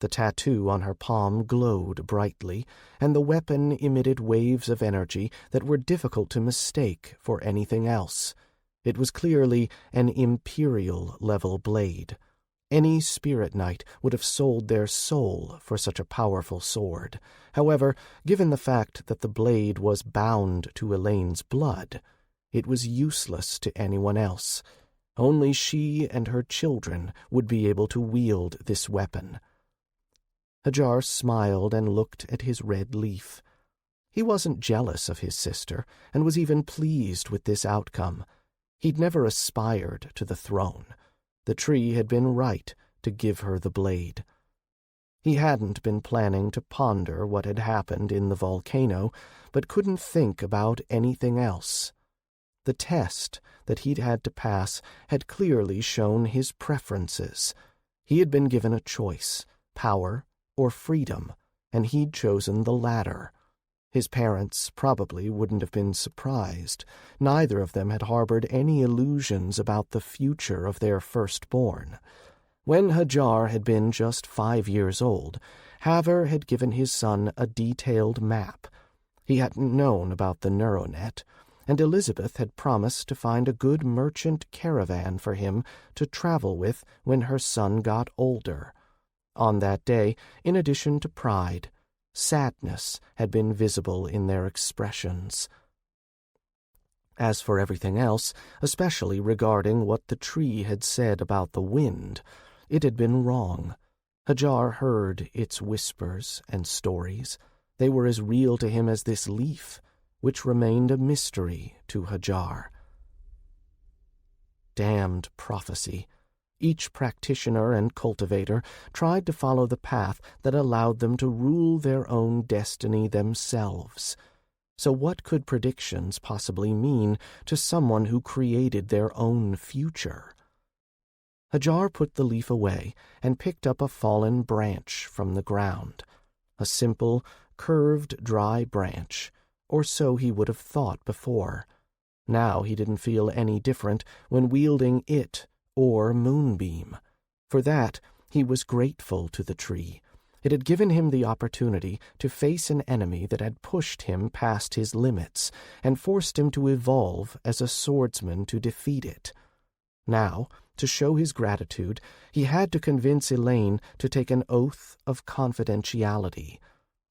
The tattoo on her palm glowed brightly, and the weapon emitted waves of energy that were difficult to mistake for anything else. It was clearly an Imperial-level blade. Any spirit knight would have sold their soul for such a powerful sword. However, given the fact that the blade was bound to Elaine's blood, it was useless to anyone else. Only she and her children would be able to wield this weapon. Hadjar smiled and looked at his red leaf. He wasn't jealous of his sister, and was even pleased with this outcome. He'd never aspired to the throne. The tree had been right to give her the blade. He hadn't been planning to ponder what had happened in the volcano, but couldn't think about anything else. The test that he'd had to pass had clearly shown his preferences. He had been given a choice, power or freedom, and he'd chosen the latter. His parents probably wouldn't have been surprised. Neither of them had harbored any illusions about the future of their firstborn. When Hadjar had been just 5 years old, Haver had given his son a detailed map. He hadn't known about the neuronet, and Elizabeth had promised to find a good merchant caravan for him to travel with when her son got older. On that day, in addition to pride, sadness had been visible in their expressions. As for everything else, especially regarding what the tree had said about the wind, it had been wrong. Hadjar heard its whispers and stories. They were as real to him as this leaf, which remained a mystery to Hadjar. Damned prophecy. Each practitioner and cultivator tried to follow the path that allowed them to rule their own destiny themselves. So what could predictions possibly mean to someone who created their own future? Hadjar put the leaf away and picked up a fallen branch from the ground. A simple, curved, dry branch, or so he would have thought before. Now he didn't feel any different when wielding it or Moonbeam. For that, he was grateful to the tree. It had given him the opportunity to face an enemy that had pushed him past his limits and forced him to evolve as a swordsman to defeat it. Now, to show his gratitude, he had to convince Elaine to take an oath of confidentiality.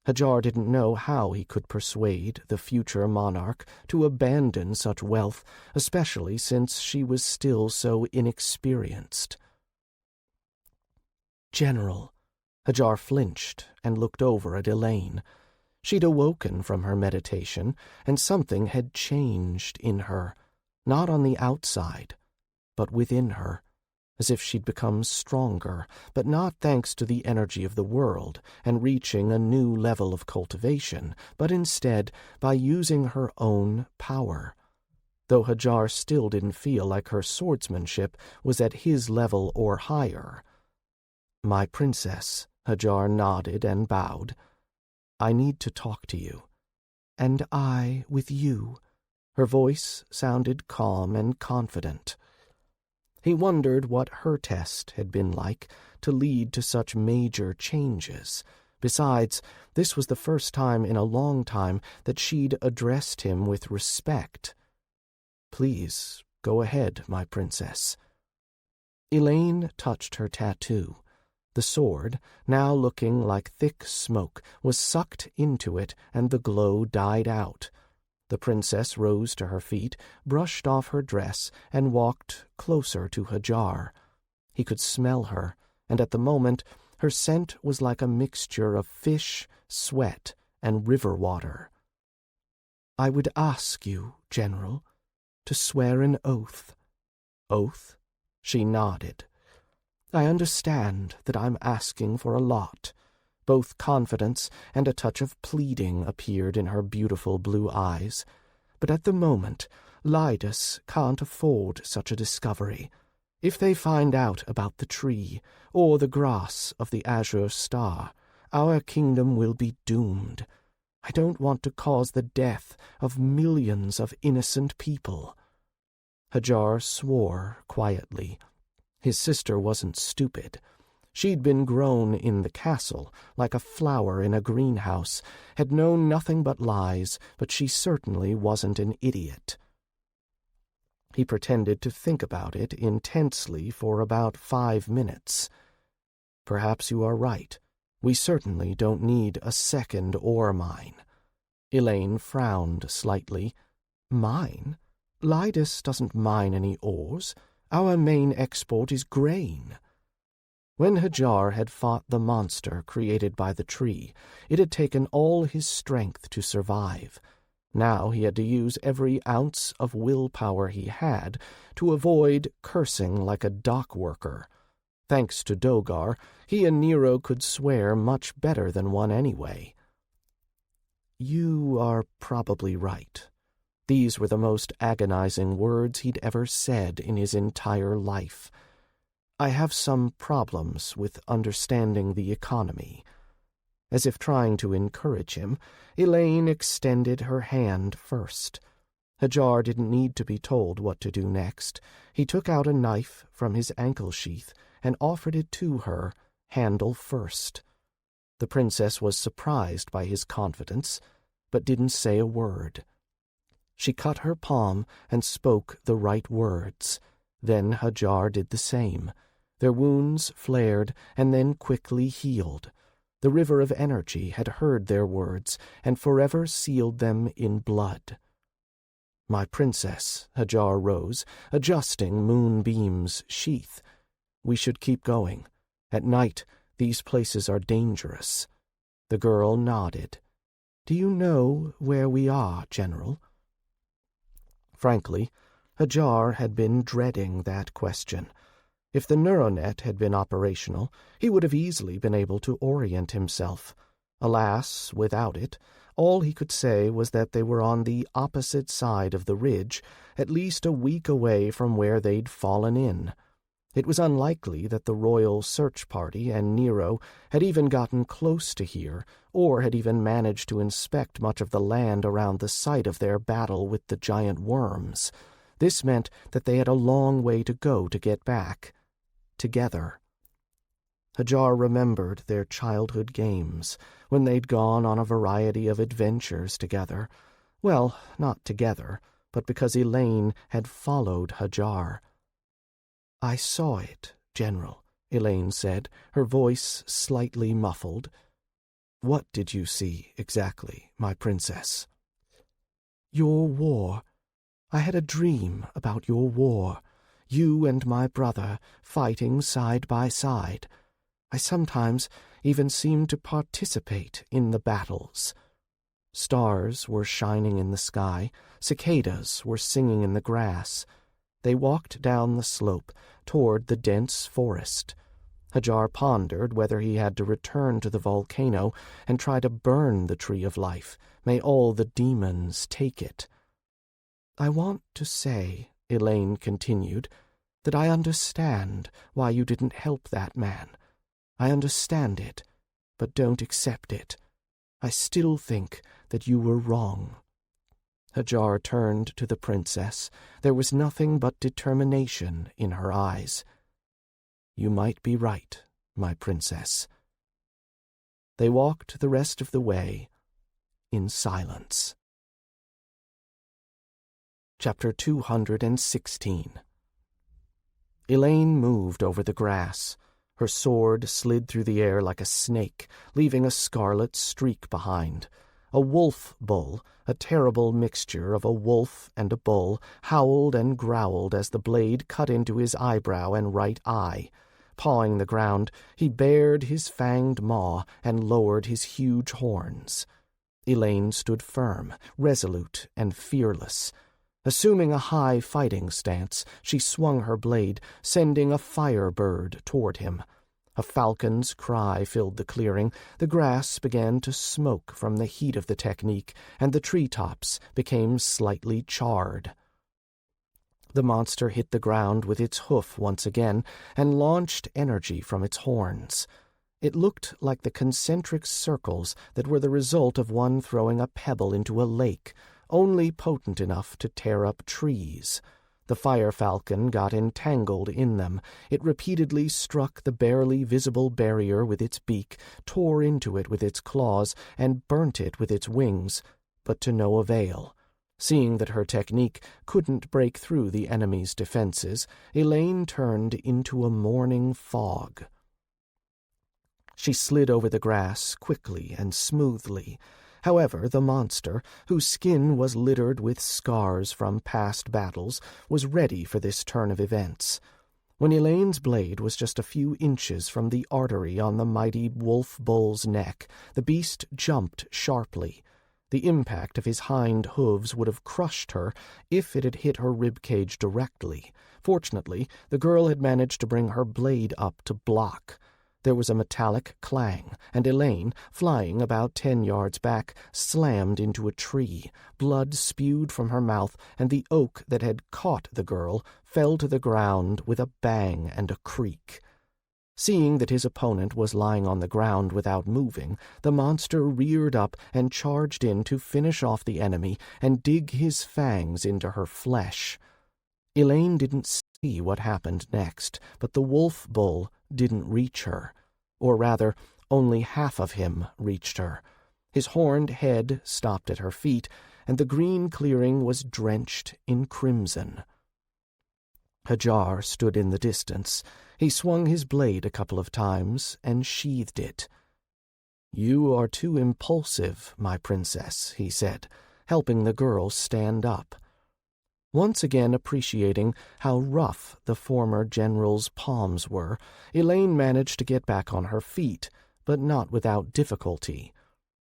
Hadjar didn't know how he could persuade the future monarch to abandon such wealth, especially since she was still so inexperienced. "General." Hadjar flinched and looked over at Elaine. She'd awoken from her meditation, and something had changed in her, not on the outside, but within her, as if she'd become stronger, but not thanks to the energy of the world and reaching a new level of cultivation, but instead by using her own power. Though Hadjar still didn't feel like her swordsmanship was at his level or higher. "My princess," Hadjar nodded and bowed. "I need to talk to you." "And I with you," Her voice sounded calm and confident. He wondered what her test had been like to lead to such major changes. Besides, this was the first time in a long time that she'd addressed him with respect. "Please, go ahead, my princess." Elaine touched her tattoo. The sword, now looking like thick smoke, was sucked into it, and the glow died out. The princess rose to her feet, brushed off her dress, and walked closer to Hadjar. He could smell her, and at the moment her scent was like a mixture of fish, sweat, and river water. "I would ask you, General, to swear an oath." "Oath?" She nodded. "I understand that I'm asking for a lot." Both confidence and a touch of pleading appeared in her beautiful blue eyes. "But at the moment, Lydas can't afford such a discovery. If they find out about the tree, or the grass of the azure star, our kingdom will be doomed. I don't want to cause the death of millions of innocent people." Hadjar swore quietly. His sister wasn't stupid. She'd been grown in the castle, like a flower in a greenhouse, had known nothing but lies, but she certainly wasn't an idiot. He pretended to think about it intensely for about 5 minutes. "Perhaps you are right. We certainly don't need a second ore mine." Elaine frowned slightly. "Mine? Lydas doesn't mine any ores. Our main export is grain." When Hadjar had fought the monster created by the tree, it had taken all his strength to survive. Now he had to use every ounce of willpower he had to avoid cursing like a dock worker. Thanks to Dogar, he and Nero could swear much better than one anyway. "You are probably right." These were the most agonizing words he'd ever said in his entire life. "I have some problems with understanding the economy." As if trying to encourage him, Elaine extended her hand first. Hadjar didn't need to be told what to do next. He took out a knife from his ankle sheath and offered it to her, handle first. The princess was surprised by his confidence, but didn't say a word. She cut her palm and spoke the right words. Then Hadjar did the same. Their wounds flared and then quickly healed. The river of energy had heard their words and forever sealed them in blood. "My princess," Hadjar rose, adjusting Moonbeam's sheath. "We should keep going. At night, these places are dangerous." The girl nodded. "Do you know where we are, General?" Frankly, Hadjar had been dreading that question. If the neuronet had been operational, he would have easily been able to orient himself. Alas, without it, all he could say was that they were on the opposite side of the ridge, at least a week away from where they'd fallen in. It was unlikely that the royal search party and Nero had even gotten close to here, or had even managed to inspect much of the land around the site of their battle with the giant worms. This meant that they had a long way to go to get back. Together. Hadjar remembered their childhood games, when they'd gone on a variety of adventures together. Well, not together, but because Elaine had followed Hadjar. "I saw it, General," Elaine said, her voice slightly muffled. "What did you see, exactly, my princess?" "Your war. I had a dream about your war. You and my brother fighting side by side. I sometimes even seemed to participate in the battles." Stars were shining in the sky. Cicadas were singing in the grass. They walked down the slope toward the dense forest. Hadjar pondered whether he had to return to the volcano and try to burn the Tree of Life. May all the demons take it. "I want to say," Elaine continued, "that I understand why you didn't help that man. I understand it, but don't accept it. I still think that you were wrong." Hadjar turned to the princess. There was nothing but determination in her eyes. "You might be right, my princess." They walked the rest of the way in silence. Chapter 216. Elaine moved over the grass. Her sword slid through the air like a snake, leaving a scarlet streak behind. A wolf bull, a terrible mixture of a wolf and a bull, howled and growled as the blade cut into his eyebrow and right eye. Pawing the ground, he bared his fanged maw and lowered his huge horns. Elaine stood firm, resolute, and fearless. Assuming a high fighting stance, she swung her blade, sending a firebird toward him. A falcon's cry filled the clearing. The grass began to smoke from the heat of the technique, and the treetops became slightly charred. The monster hit the ground with its hoof once again and launched energy from its horns. It looked like the concentric circles that were the result of one throwing a pebble into a lake, only potent enough to tear up trees. The fire falcon got entangled in them. It repeatedly struck the barely visible barrier with its beak, tore into it with its claws, and burnt it with its wings, but to no avail. Seeing that her technique couldn't break through the enemy's defenses, Elaine turned into a morning fog. She slid over the grass quickly and smoothly. However, the monster, whose skin was littered with scars from past battles, was ready for this turn of events. When Elaine's blade was just a few inches from the artery on the mighty wolf bull's neck, the beast jumped sharply. The impact of his hind hooves would have crushed her if it had hit her ribcage directly. Fortunately, the girl had managed to bring her blade up to block. There was a metallic clang, and Elaine, flying about 10 yards back, slammed into a tree. Blood spewed from her mouth, and the oak that had caught the girl fell to the ground with a bang and a creak. Seeing that his opponent was lying on the ground without moving, the monster reared up and charged in to finish off the enemy and dig his fangs into her flesh. Elaine didn't see what happened next, but the wolf bull didn't reach her. Or rather, only half of him reached her. His horned head stopped at her feet, and the green clearing was drenched in crimson. Hadjar stood in the distance. He swung his blade a couple of times and sheathed it. "You are too impulsive, my princess," he said, helping the girl stand up. Once again appreciating how rough the former general's palms were, Elaine managed to get back on her feet, but not without difficulty.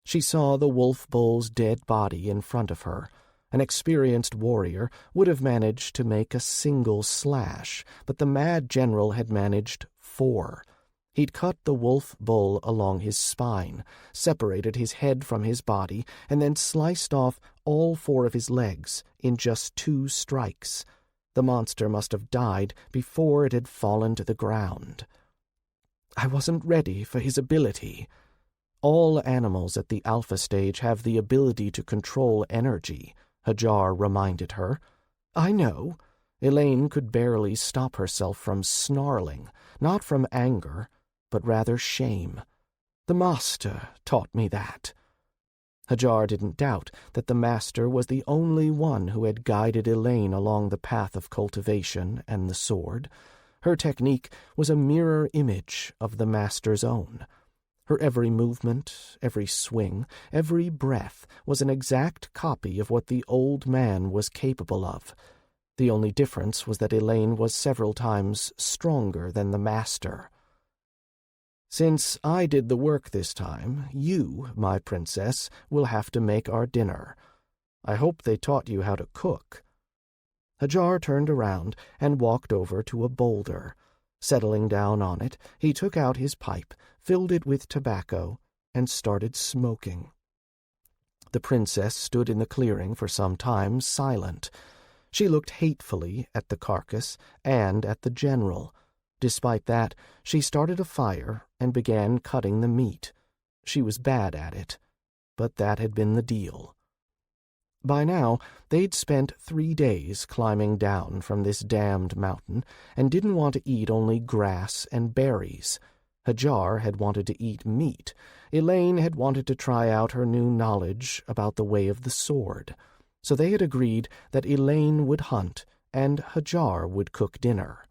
She saw the wolf bull's dead body in front of her. An experienced warrior would have managed to make a single slash, but the mad general had managed 4. He'd cut the wolf bull along his spine, separated his head from his body, and then sliced off all 4 of his legs in just 2 strikes. The monster must have died before it had fallen to the ground. "I wasn't ready for his ability." All animals at the alpha stage have the ability to control energy, Hadjar reminded her. "I know." Elaine could barely stop herself from snarling, not from anger, but rather shame. "The master taught me that." Hadjar didn't doubt that the master was the only one who had guided Elaine along the path of cultivation and the sword. Her technique was a mirror image of the master's own. Her every movement, every swing, every breath was an exact copy of what the old man was capable of. The only difference was that Elaine was several times stronger than the master. "Since I did the work this time, you, my princess, will have to make our dinner. I hope they taught you how to cook." Hadjar turned around and walked over to a boulder. Settling down on it, he took out his pipe, filled it with tobacco, and started smoking. The princess stood in the clearing for some time, silent. She looked hatefully at the carcass and at the general. Despite that, she started a fire and began cutting the meat. She was bad at it, but that had been the deal. By now, they'd spent 3 days climbing down from this damned mountain and didn't want to eat only grass and berries. Hadjar had wanted to eat meat. Elaine had wanted to try out her new knowledge about the way of the sword. So they had agreed that Elaine would hunt and Hadjar would cook dinner.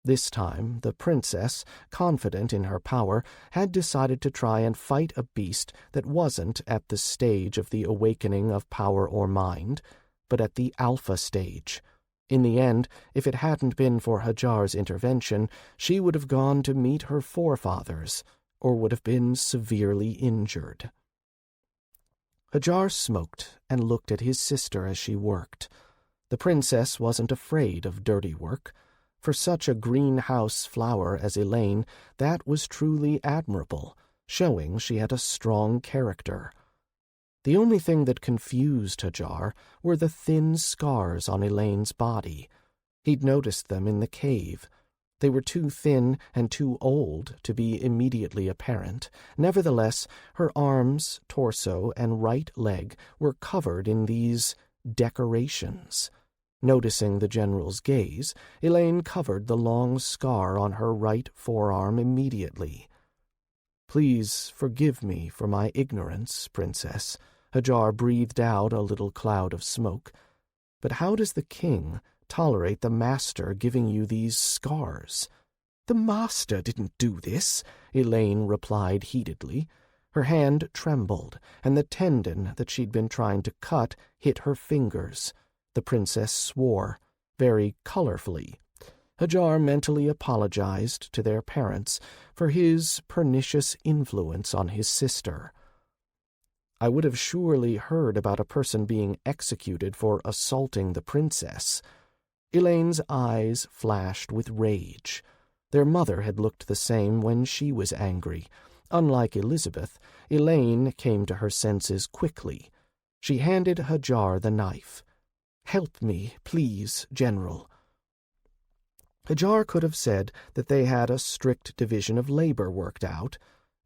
This time, the princess, confident in her power, had decided to try and fight a beast that wasn't at the stage of the awakening of power or mind, but at the alpha stage. In the end, if it hadn't been for Hadjar's intervention, she would have gone to meet her forefathers, or would have been severely injured. Hadjar smoked and looked at his sister as she worked. The princess wasn't afraid of dirty work. For such a greenhouse flower as Elaine, that was truly admirable, showing she had a strong character. The only thing that confused Hadjar were the thin scars on Elaine's body. He'd noticed them in the cave. They were too thin and too old to be immediately apparent. Nevertheless, her arms, torso, and right leg were covered in these decorations. Noticing the general's gaze, Elaine covered the long scar on her right forearm immediately. "Please forgive me for my ignorance, Princess," Hadjar breathed out a little cloud of smoke. "But how does the king tolerate the master giving you these scars?" "The master didn't do this," Elaine replied heatedly. Her hand trembled, and the tendon that she'd been trying to cut hit her fingers. The princess swore, very colorfully. Hadjar mentally apologized to their parents for his pernicious influence on his sister. "I would have surely heard about a person being executed for assaulting the princess." Elaine's eyes flashed with rage. Their mother had looked the same when she was angry. Unlike Elizabeth, Elaine came to her senses quickly. She handed Hadjar the knife. "Help me, please, General." Hadjar could have said that they had a strict division of labor worked out,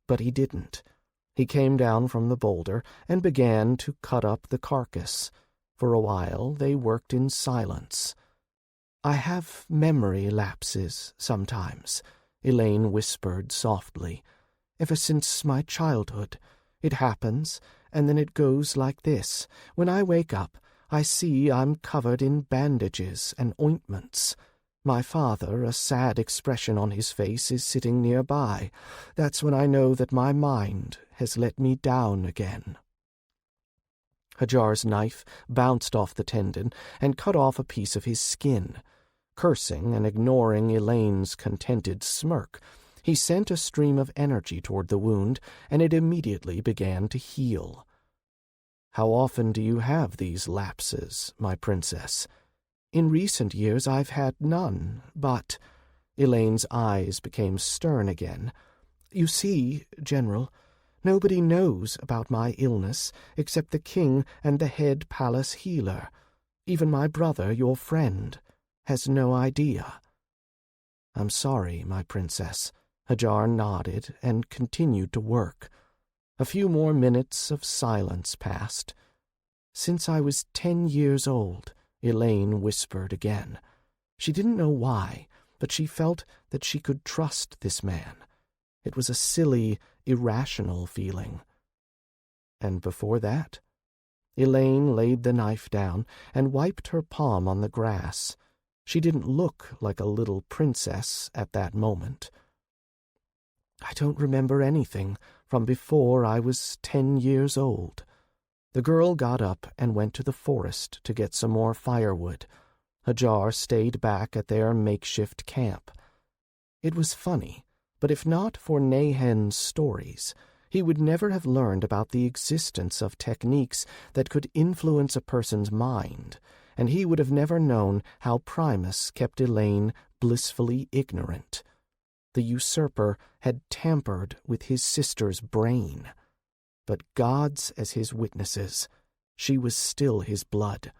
but he didn't. He came down from the boulder and began to cut up the carcass. For a while they worked in silence. "I have memory lapses sometimes," Elaine whispered softly. "Ever since my childhood. It happens, and then it goes like this. When I wake up, I see I'm covered in bandages and ointments. My father, a sad expression on his face, is sitting nearby. That's when I know that my mind has let me down again." Hadjar's knife bounced off the tendon and cut off a piece of his skin. Cursing and ignoring Elaine's contented smirk, he sent a stream of energy toward the wound, and it immediately began to heal. "How often do you have these lapses, my princess?" "In recent years I've had none, but—" Elaine's eyes became stern again. "You see, General, nobody knows about my illness except the king and the head palace healer. Even my brother, your friend, has no idea." "I'm sorry, my princess." Hadjar nodded and continued to work. A few more minutes of silence passed. "Since I was 10 years old," Elaine whispered again. She didn't know why, but she felt that she could trust this man. It was a silly, irrational feeling. "And before that?" Elaine laid the knife down and wiped her palm on the grass. She didn't look like a little princess at that moment. "I don't remember anything from before I was 10 years old." The girl got up and went to the forest to get some more firewood. Hadjar stayed back at their makeshift camp. It was funny, but if not for Nahen's stories, he would never have learned about the existence of techniques that could influence a person's mind, and he would have never known how Primus kept Elaine blissfully ignorant. The usurper had tampered with his sister's brain. But gods as his witnesses, she was still his blood.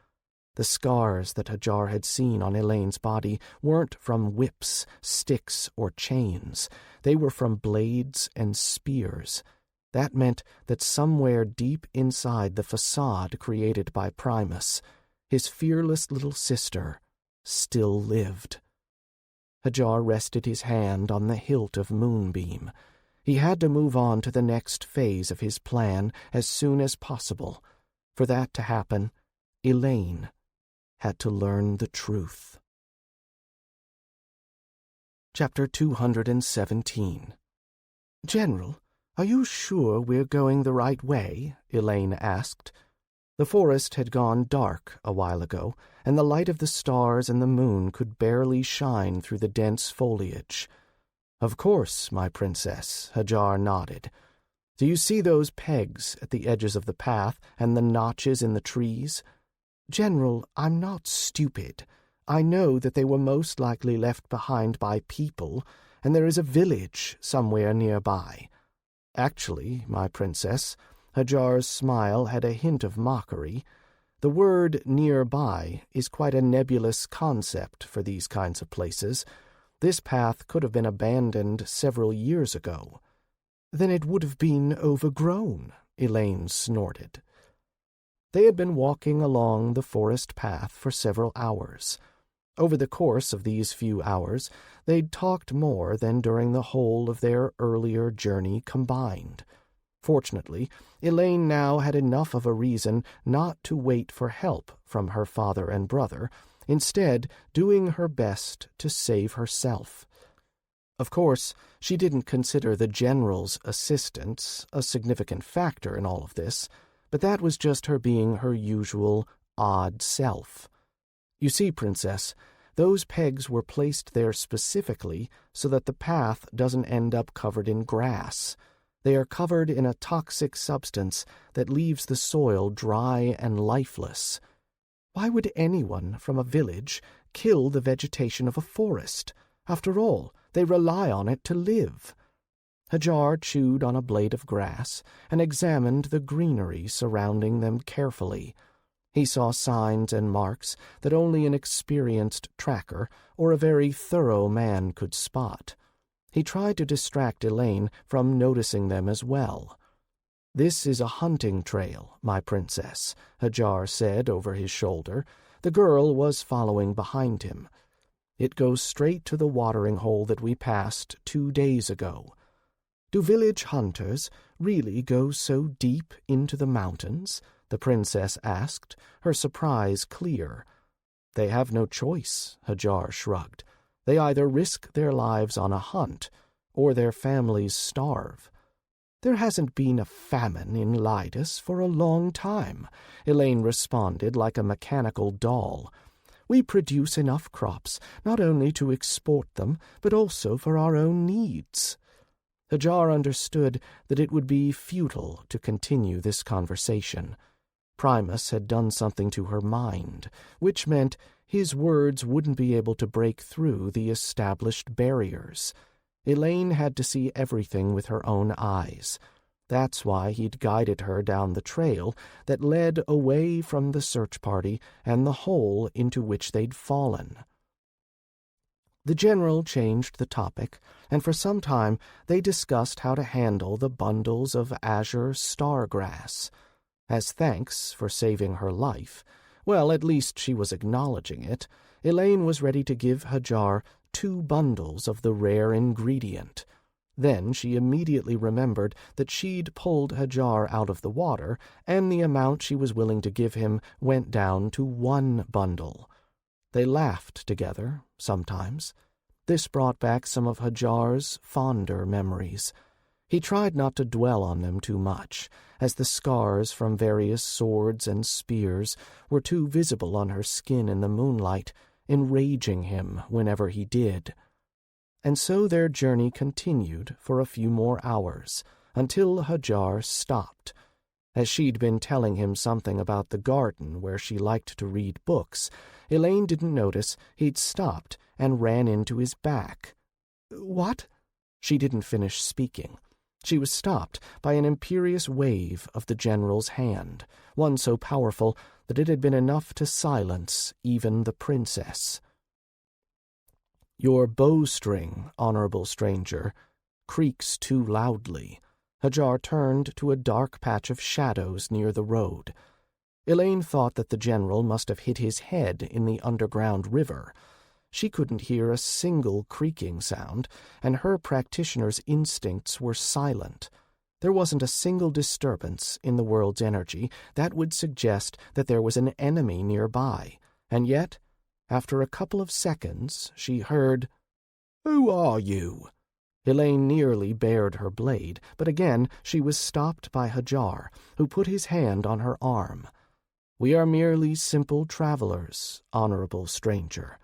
The scars that Hadjar had seen on Elaine's body weren't from whips, sticks, or chains. They were from blades and spears. That meant that somewhere deep inside the facade created by Primus, his fearless little sister still lived. Hadjar rested his hand on the hilt of Moonbeam. He had to move on to the next phase of his plan as soon as possible. For that to happen, Elaine had to learn the truth. Chapter 217. "General, are you sure we're going the right way?" Elaine asked. The forest had gone dark a while ago, and the light of the stars and the moon could barely shine through the dense foliage. "Of course, my princess," Hadjar nodded. "Do you see those pegs at the edges of the path and the notches in the trees?" "General, I'm not stupid. I know that they were most likely left behind by people, and there is a village somewhere nearby. Actually, my princess," Hadjar's smile had a hint of mockery, "the word nearby is quite a nebulous concept for these kinds of places. This path could have been abandoned several years ago." "Then it would have been overgrown," Elaine snorted. They had been walking along the forest path for several hours. Over the course of these few hours, they'd talked more than during the whole of their earlier journey combined. Fortunately, Elaine now had enough of a reason not to wait for help from her father and brother, instead doing her best to save herself. Of course, she didn't consider the general's assistance a significant factor in all of this, but that was just her being her usual odd self. "You see, Princess, those pegs were placed there specifically so that the path doesn't end up covered in grass. They are covered in a toxic substance that leaves the soil dry and lifeless. Why would anyone from a village kill the vegetation of a forest? After all, they rely on it to live." Hadjar chewed on a blade of grass and examined the greenery surrounding them carefully. He saw signs and marks that only an experienced tracker or a very thorough man could spot. He tried to distract Elaine from noticing them as well. "This is a hunting trail, my princess," Hadjar said over his shoulder. The girl was following behind him. "It goes straight to the watering hole that we passed 2 days ago." "Do village hunters really go so deep into the mountains?" the princess asked, her surprise clear. "They have no choice," Hadjar shrugged. "They either risk their lives on a hunt, or their families starve." "There hasn't been a famine in Lydus for a long time," Elaine responded like a mechanical doll. "We produce enough crops, not only to export them, but also for our own needs." Hadjar understood that it would be futile to continue this conversation. Primus had done something to her mind, which meant his words wouldn't be able to break through the established barriers. Elaine had to see everything with her own eyes. That's why he'd guided her down the trail that led away from the search party and the hole into which they'd fallen. The general changed the topic, and for some time they discussed how to handle the bundles of azure stargrass. As thanks for saving her life, well, at least she was acknowledging it, Elaine was ready to give Hadjar 2 bundles of the rare ingredient. Then she immediately remembered that she'd pulled Hadjar out of the water, and the amount she was willing to give him went down to 1 bundle. They laughed together, sometimes. This brought back some of Hadjar's fonder memories. He tried not to dwell on them too much, as the scars from various swords and spears were too visible on her skin in the moonlight, enraging him whenever he did. And so their journey continued for a few more hours, until Hadjar stopped. As she'd been telling him something about the garden where she liked to read books, Elaine didn't notice he'd stopped and ran into his back. "What?" She didn't finish speaking. She was stopped by an imperious wave of the general's hand, one so powerful that it had been enough to silence even the princess. "Your bowstring, honorable stranger, creaks too loudly," Hadjar turned to a dark patch of shadows near the road. Elaine thought that the general must have hit his head in the underground river. She couldn't hear a single creaking sound, and her practitioner's instincts were silent. There wasn't a single disturbance in the world's energy that would suggest that there was an enemy nearby, and yet, after a couple of seconds, she heard, "Who are you?" Elaine nearly bared her blade, but again she was stopped by Hadjar, who put his hand on her arm. "We are merely simple travelers, honorable stranger."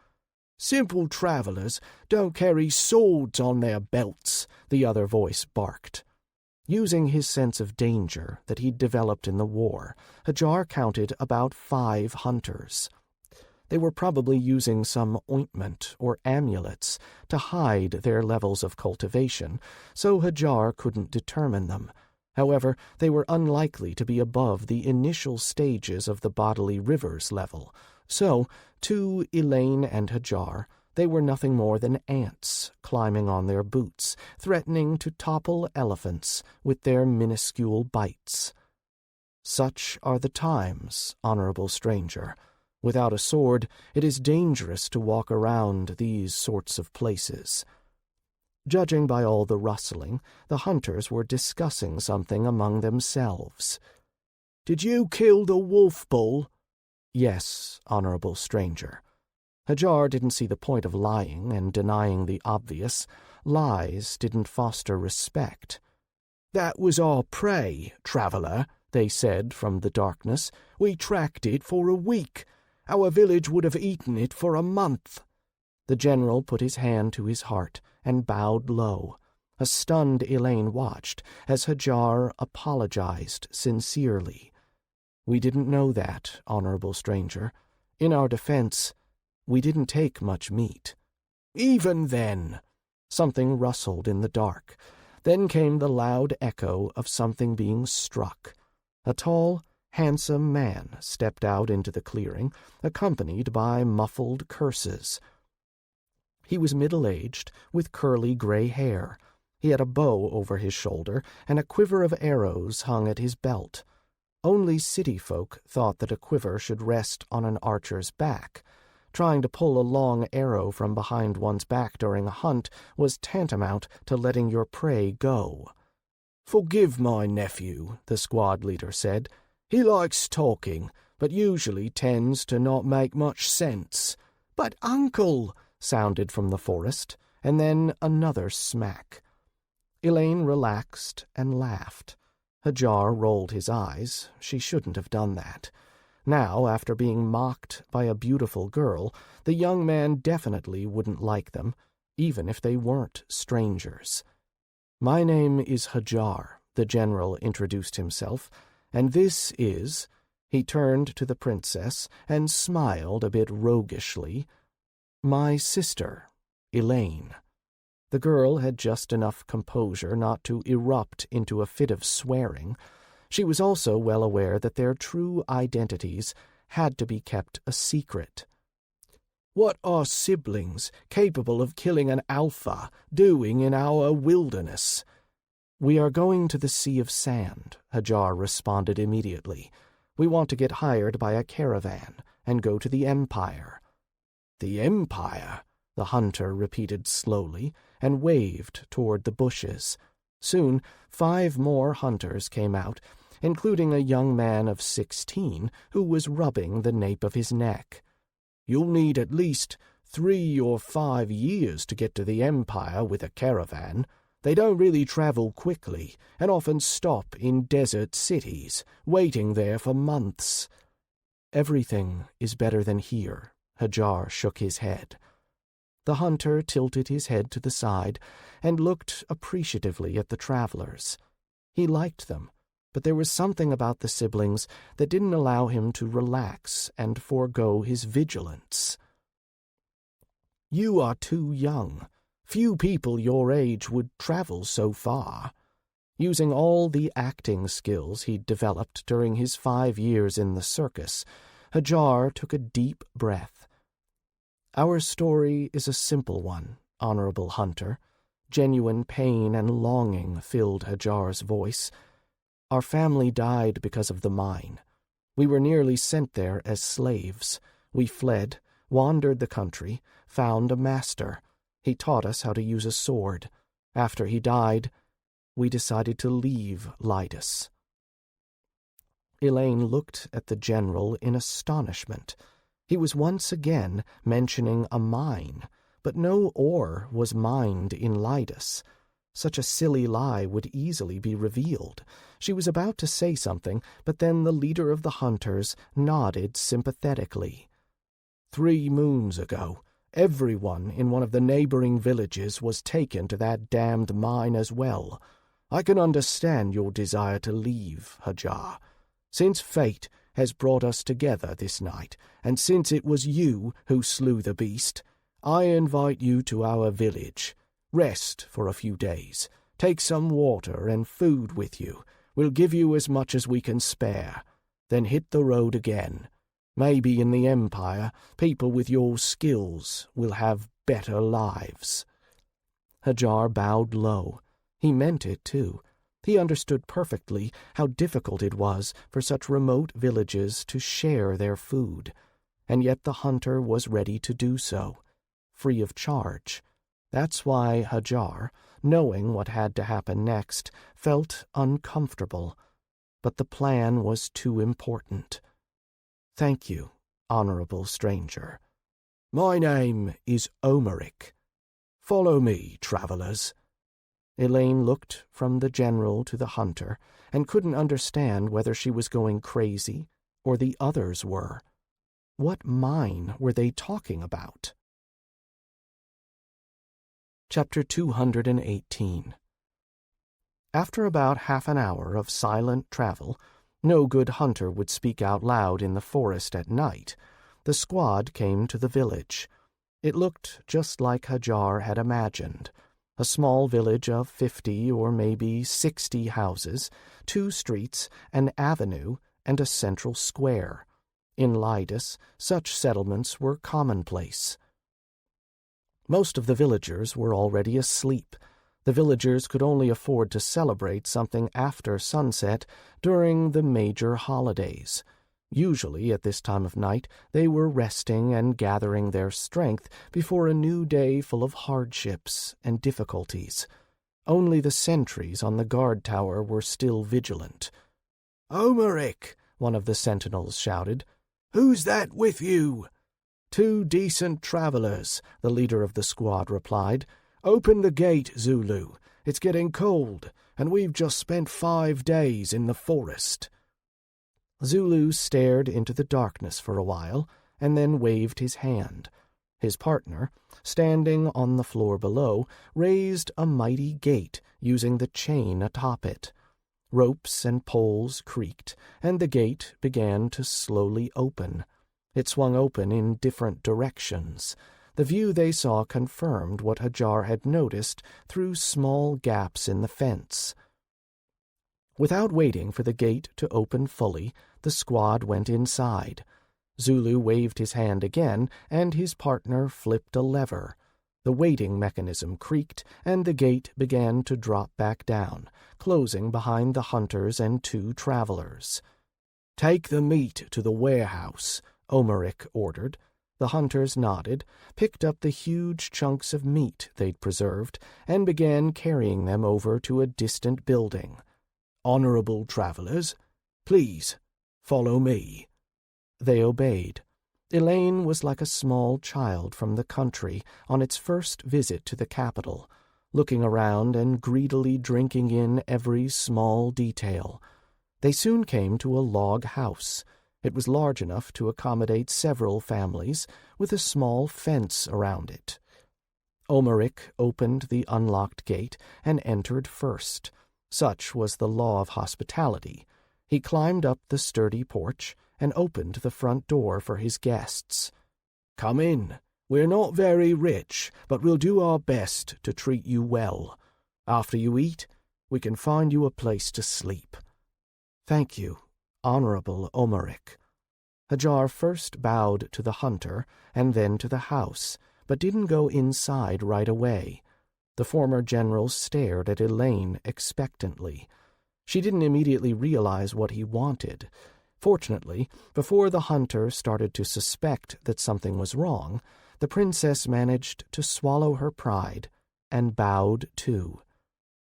"Simple travelers don't carry swords on their belts," the other voice barked. Using his sense of danger that he'd developed in the war, Hadjar counted about 5 hunters. They were probably using some ointment or amulets to hide their levels of cultivation, so Hadjar couldn't determine them. However, they were unlikely to be above the initial stages of the bodily rivers level, so, to Elaine and Hadjar, they were nothing more than ants climbing on their boots, threatening to topple elephants with their minuscule bites. Such are the times, honorable stranger. Without a sword, it is dangerous to walk around these sorts of places. Judging by all the rustling, the hunters were discussing something among themselves. "Did you kill the wolf bull?" "Yes, honorable stranger." Hadjar didn't see the point of lying and denying the obvious. Lies didn't foster respect. "That was our prey, traveler," they said from the darkness. "We tracked it for a week. Our village would have eaten it for a month." The general put his hand to his heart and bowed low. A stunned Elaine watched as Hadjar apologized sincerely. "We didn't know that, honorable stranger. In our defense, we didn't take much meat." "Even then." Something rustled in the dark. Then came the loud echo of something being struck. A tall, handsome man stepped out into the clearing, accompanied by muffled curses. He was middle-aged, with curly gray hair. He had a bow over his shoulder, and a quiver of arrows hung at his belt. Only city folk thought that a quiver should rest on an archer's back. Trying to pull a long arrow from behind one's back during a hunt was tantamount to letting your prey go. "Forgive my nephew," the squad leader said. "He likes talking, but usually tends to not make much sense." "But, uncle," sounded from the forest, and then another smack. Elaine relaxed and laughed. Hadjar rolled his eyes. She shouldn't have done that. Now, after being mocked by a beautiful girl, the young man definitely wouldn't like them, even if they weren't strangers. "My name is Hadjar," the general introduced himself, "and this is—" He turned to the princess and smiled a bit roguishly. "My sister, Elaine." The girl had just enough composure not to erupt into a fit of swearing. She was also well aware that their true identities had to be kept a secret. "What are siblings capable of killing an alpha doing in our wilderness?" "We are going to the Sea of Sand," Hadjar responded immediately. "We want to get hired by a caravan and go to the Empire." "The Empire?" the hunter repeated slowly, and waved toward the bushes. Soon 5 more hunters came out, including a young man of 16 who was rubbing the nape of his neck. "You'll need at least 3 or 5 years to get to the Empire with a caravan. They don't really travel quickly, and often stop in desert cities, waiting there for months." "Everything is better than here," Hadjar shook his head. The hunter tilted his head to the side and looked appreciatively at the travelers. He liked them, but there was something about the siblings that didn't allow him to relax and forego his vigilance. "You are too young. Few people your age would travel so far." Using all the acting skills he'd developed during his 5 years in the circus, Hadjar took a deep breath. "Our story is a simple one, honorable hunter. Genuine pain and longing filled Hadjar's voice. "Our family died because of the mine. We were nearly sent there as slaves. We fled, wandered the country, found a master. He taught us how to use a sword. After he died, we decided to leave Lytus." Elaine looked at the general in astonishment. He was once again mentioning a mine, but no ore was mined in Lytus. Such a silly lie would easily be revealed. She was about to say something, but then the leader of the hunters nodded sympathetically. 3 moons ago, everyone in one of the neighboring villages was taken to that damned mine as well. I can understand your desire to leave, Hadjar. Since fate has brought us together this night, and since it was you who slew the beast, I invite you to our village. Rest for a few days. Take some water and food with you. We'll give you as much as we can spare. Then hit the road again. Maybe in the Empire, people with your skills will have better lives." Hadjar bowed low. He meant it, too. He understood perfectly how difficult it was for such remote villages to share their food, and yet the hunter was ready to do so, free of charge. That's why Hadjar, knowing what had to happen next, felt uncomfortable. But the plan was too important. "Thank you, honorable stranger. My name is Omeric. Follow me, travelers." Elaine looked from the general to the hunter and couldn't understand whether she was going crazy or the others were. What mine were they talking about? Chapter 218. After about half an hour of silent travel, no good hunter would speak out loud in the forest at night, the squad came to the village. It looked just like Hadjar had imagined. A small village of 50 or maybe 60 houses, 2 streets, an avenue, and a central square. In Lytus, such settlements were commonplace. Most of the villagers were already asleep. The villagers could only afford to celebrate something after sunset during the major holidays. Usually at this time of night they were resting and gathering their strength before a new day full of hardships and difficulties. Only the sentries on the guard tower were still vigilant. "Omeric," one of the sentinels shouted. "Who's that with you?" "2 decent travelers," the leader of the squad replied. "Open the gate, Zulu. It's getting cold, and we've just spent 5 days in the forest." Zulu stared into the darkness for a while, and then waved his hand. His partner, standing on the floor below, raised a mighty gate using the chain atop it. Ropes and poles creaked, and the gate began to slowly open. It swung open in different directions. The view they saw confirmed what Hadjar had noticed through small gaps in the fence. Without waiting for the gate to open fully, the squad went inside. Zulu waved his hand again, and his partner flipped a lever. The waiting mechanism creaked, and the gate began to drop back down, closing behind the hunters and 2 travelers. "Take the meat to the warehouse," Omeric ordered. The hunters nodded, picked up the huge chunks of meat they'd preserved, and began carrying them over to a distant building. "Honorable travelers, please follow me." They obeyed. Elaine was like a small child from the country on its first visit to the capital, looking around and greedily drinking in every small detail. They soon came to a log house. It was large enough to accommodate several families, with a small fence around it. Omeric opened the unlocked gate and entered first. Such was the law of hospitality. He climbed up the sturdy porch and opened the front door for his guests. "Come in. We're not very rich, but we'll do our best to treat you well. After you eat, we can find you a place to sleep." "Thank you, Honorable Omeric." Hadjar first bowed to the hunter and then to the house, but didn't go inside right away. The former general stared at Elaine expectantly. She didn't immediately realize what he wanted. Fortunately, before the hunter started to suspect that something was wrong, the princess managed to swallow her pride and bowed too.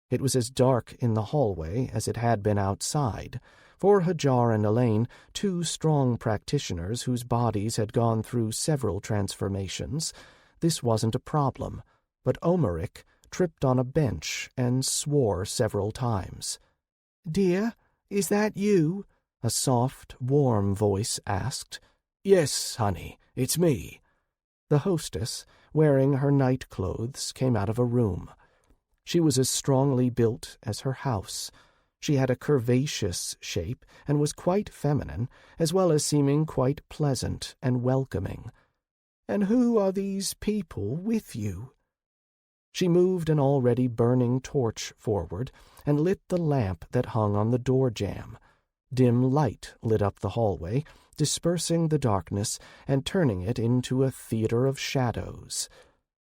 It was as dark in the hallway as it had been outside. For Hadjar and Elaine, two strong practitioners whose bodies had gone through several transformations, this wasn't a problem, but Omeric tripped on a bench and swore several times. "Dear, is that you?" a soft, warm voice asked. "Yes, honey, it's me." The hostess, wearing her night clothes, came out of a room. She was as strongly built as her house. She had a curvaceous shape and was quite feminine, as well as seeming quite pleasant and welcoming. "And who are these people with you?" She moved an already burning torch forward and lit the lamp that hung on the door jamb. Dim light lit up the hallway, dispersing the darkness and turning it into a theater of shadows.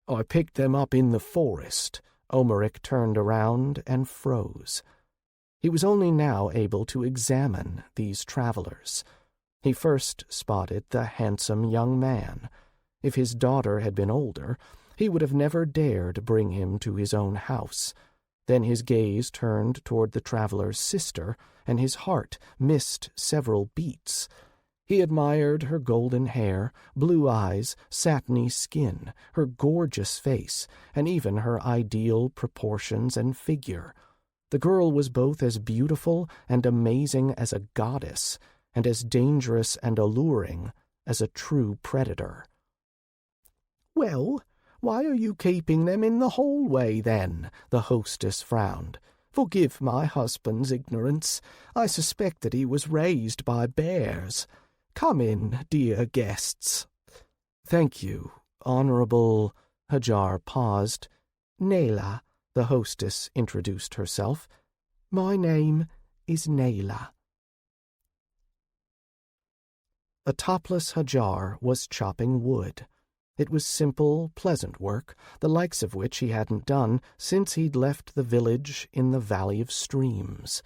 "I picked them up in the forest." Omeric turned around and froze. He was only now able to examine these travelers. He first spotted the handsome young man. If his daughter had been older, he would have never dared bring him to his own house. Then his gaze turned toward the traveler's sister, and his heart missed several beats. He admired her golden hair, blue eyes, satiny skin, her gorgeous face, and even her ideal proportions and figure. The girl was both as beautiful and amazing as a goddess, and as dangerous and alluring as a true predator. "Well, why are you keeping them in the hallway, then?" the hostess frowned. "Forgive my husband's ignorance. I suspect that he was raised by bears. Come in, dear guests." "Thank you, Honorable—" Hadjar paused. "Nayla," the hostess introduced herself. "My name is Nayla." A topless Hadjar was chopping wood. It was simple, pleasant work, the likes of which he hadn't done since he'd left the village in the Valley of Streams.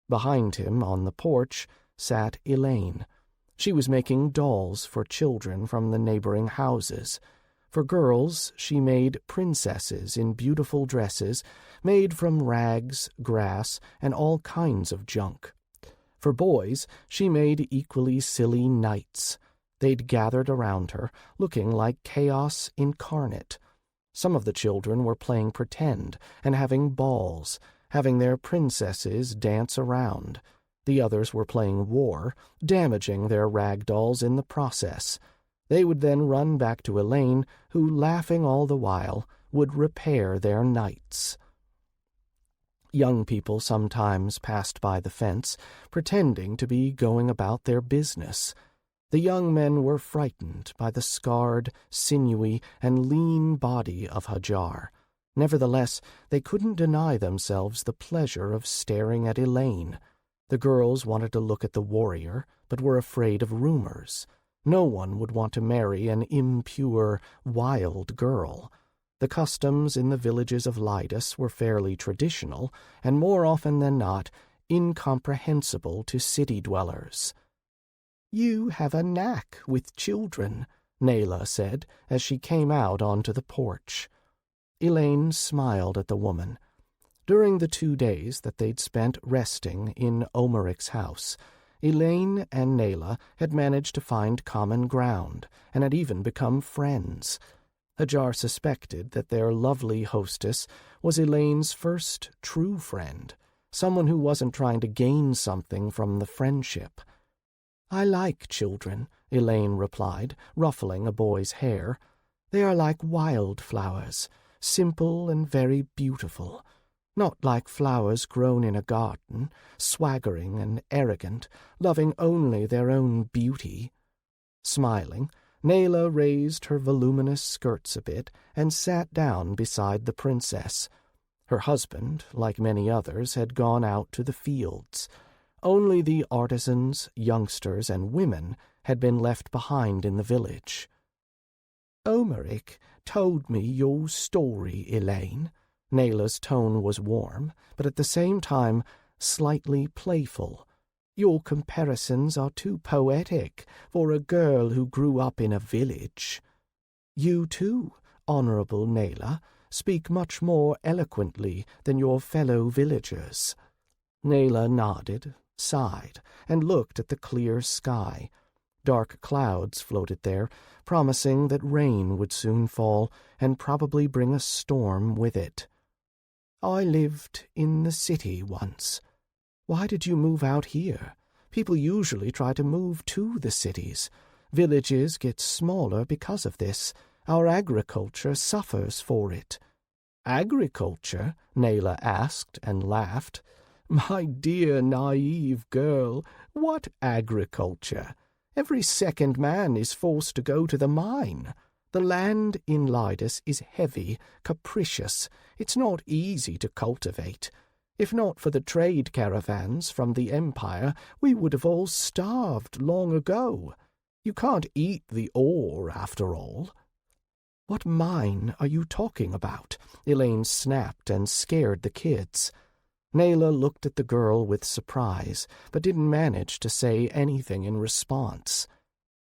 Behind him, on the porch, sat Elaine. She was making dolls for children from the neighboring houses. For girls, she made princesses in beautiful dresses made from rags, grass, and all kinds of junk. For boys, she made equally silly knights. They'd gathered around her, looking like chaos incarnate. Some of the children were playing pretend and having balls, having their princesses dance around. The others were playing war, damaging their rag dolls in the process. They would then run back to Elaine, who, laughing all the while, would repair their knights. Young people sometimes passed by the fence, pretending to be going about their business. The young men were frightened by the scarred, sinewy, and lean body of Hadjar. Nevertheless, they couldn't deny themselves the pleasure of staring at Elaine. The girls wanted to look at the warrior, but were afraid of rumors. No one would want to marry an impure, wild girl. The customs in the villages of Lydus were fairly traditional, and more often than not, incomprehensible to city dwellers. "You have a knack with children," Nayla said, as she came out onto the porch. Elaine smiled at the woman. During the 2 days that they'd spent resting in Omeric's house, Elaine and Nayla had managed to find common ground, and had even become friends. Hadjar suspected that their lovely hostess was Elaine's first true friend, someone who wasn't trying to gain something from the friendship. "I like children," Elaine replied, ruffling a boy's hair. "They are like wildflowers, simple and very beautiful. Not like flowers grown in a garden, swaggering and arrogant, loving only their own beauty." Smiling, Nayla raised her voluminous skirts a bit and sat down beside the princess. Her husband, like many others, had gone out to the fields. Only the artisans, youngsters, and women had been left behind in the village. "Omeric told me your story, Elaine," Nayla's tone was warm, but at the same time slightly playful. "Your comparisons are too poetic for a girl who grew up in a village. You too, Honorable Nayla, speak much more eloquently than your fellow villagers." Nayla nodded, sighed, and looked at the clear sky. Dark clouds floated there, promising that rain would soon fall and probably bring a storm with it. "I lived in the city once. Why did you move out here? People usually try to move to the cities. Villages get smaller because of this. Our agriculture suffers for it." "Agriculture?" Nayla asked and laughed. "My dear naive girl, what agriculture? Every second man is forced to go to the mine. The land in Lydas is heavy, capricious. It's not easy to cultivate. If not for the trade caravans from the Empire, we would have all starved long ago. You can't eat the ore, after all." "What mine are you talking about?" Elaine snapped and scared the kids. Nayla looked at the girl with surprise, but didn't manage to say anything in response.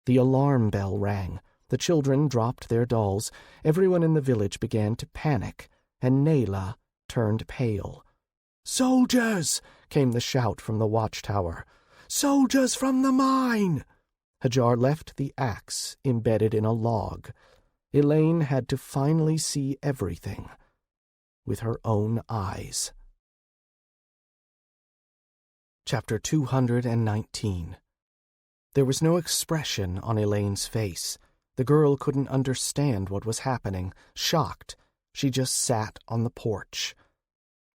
The alarm bell rang. The children dropped their dolls. Everyone in the village began to panic, and Nayla turned pale. "Soldiers!" came the shout from the watchtower. "Soldiers from the mine!" Hadjar left the axe embedded in a log. Elaine had to finally see everything with her own eyes. Chapter 219. There was no expression on Elaine's face. The girl couldn't understand what was happening. Shocked, she just sat on the porch.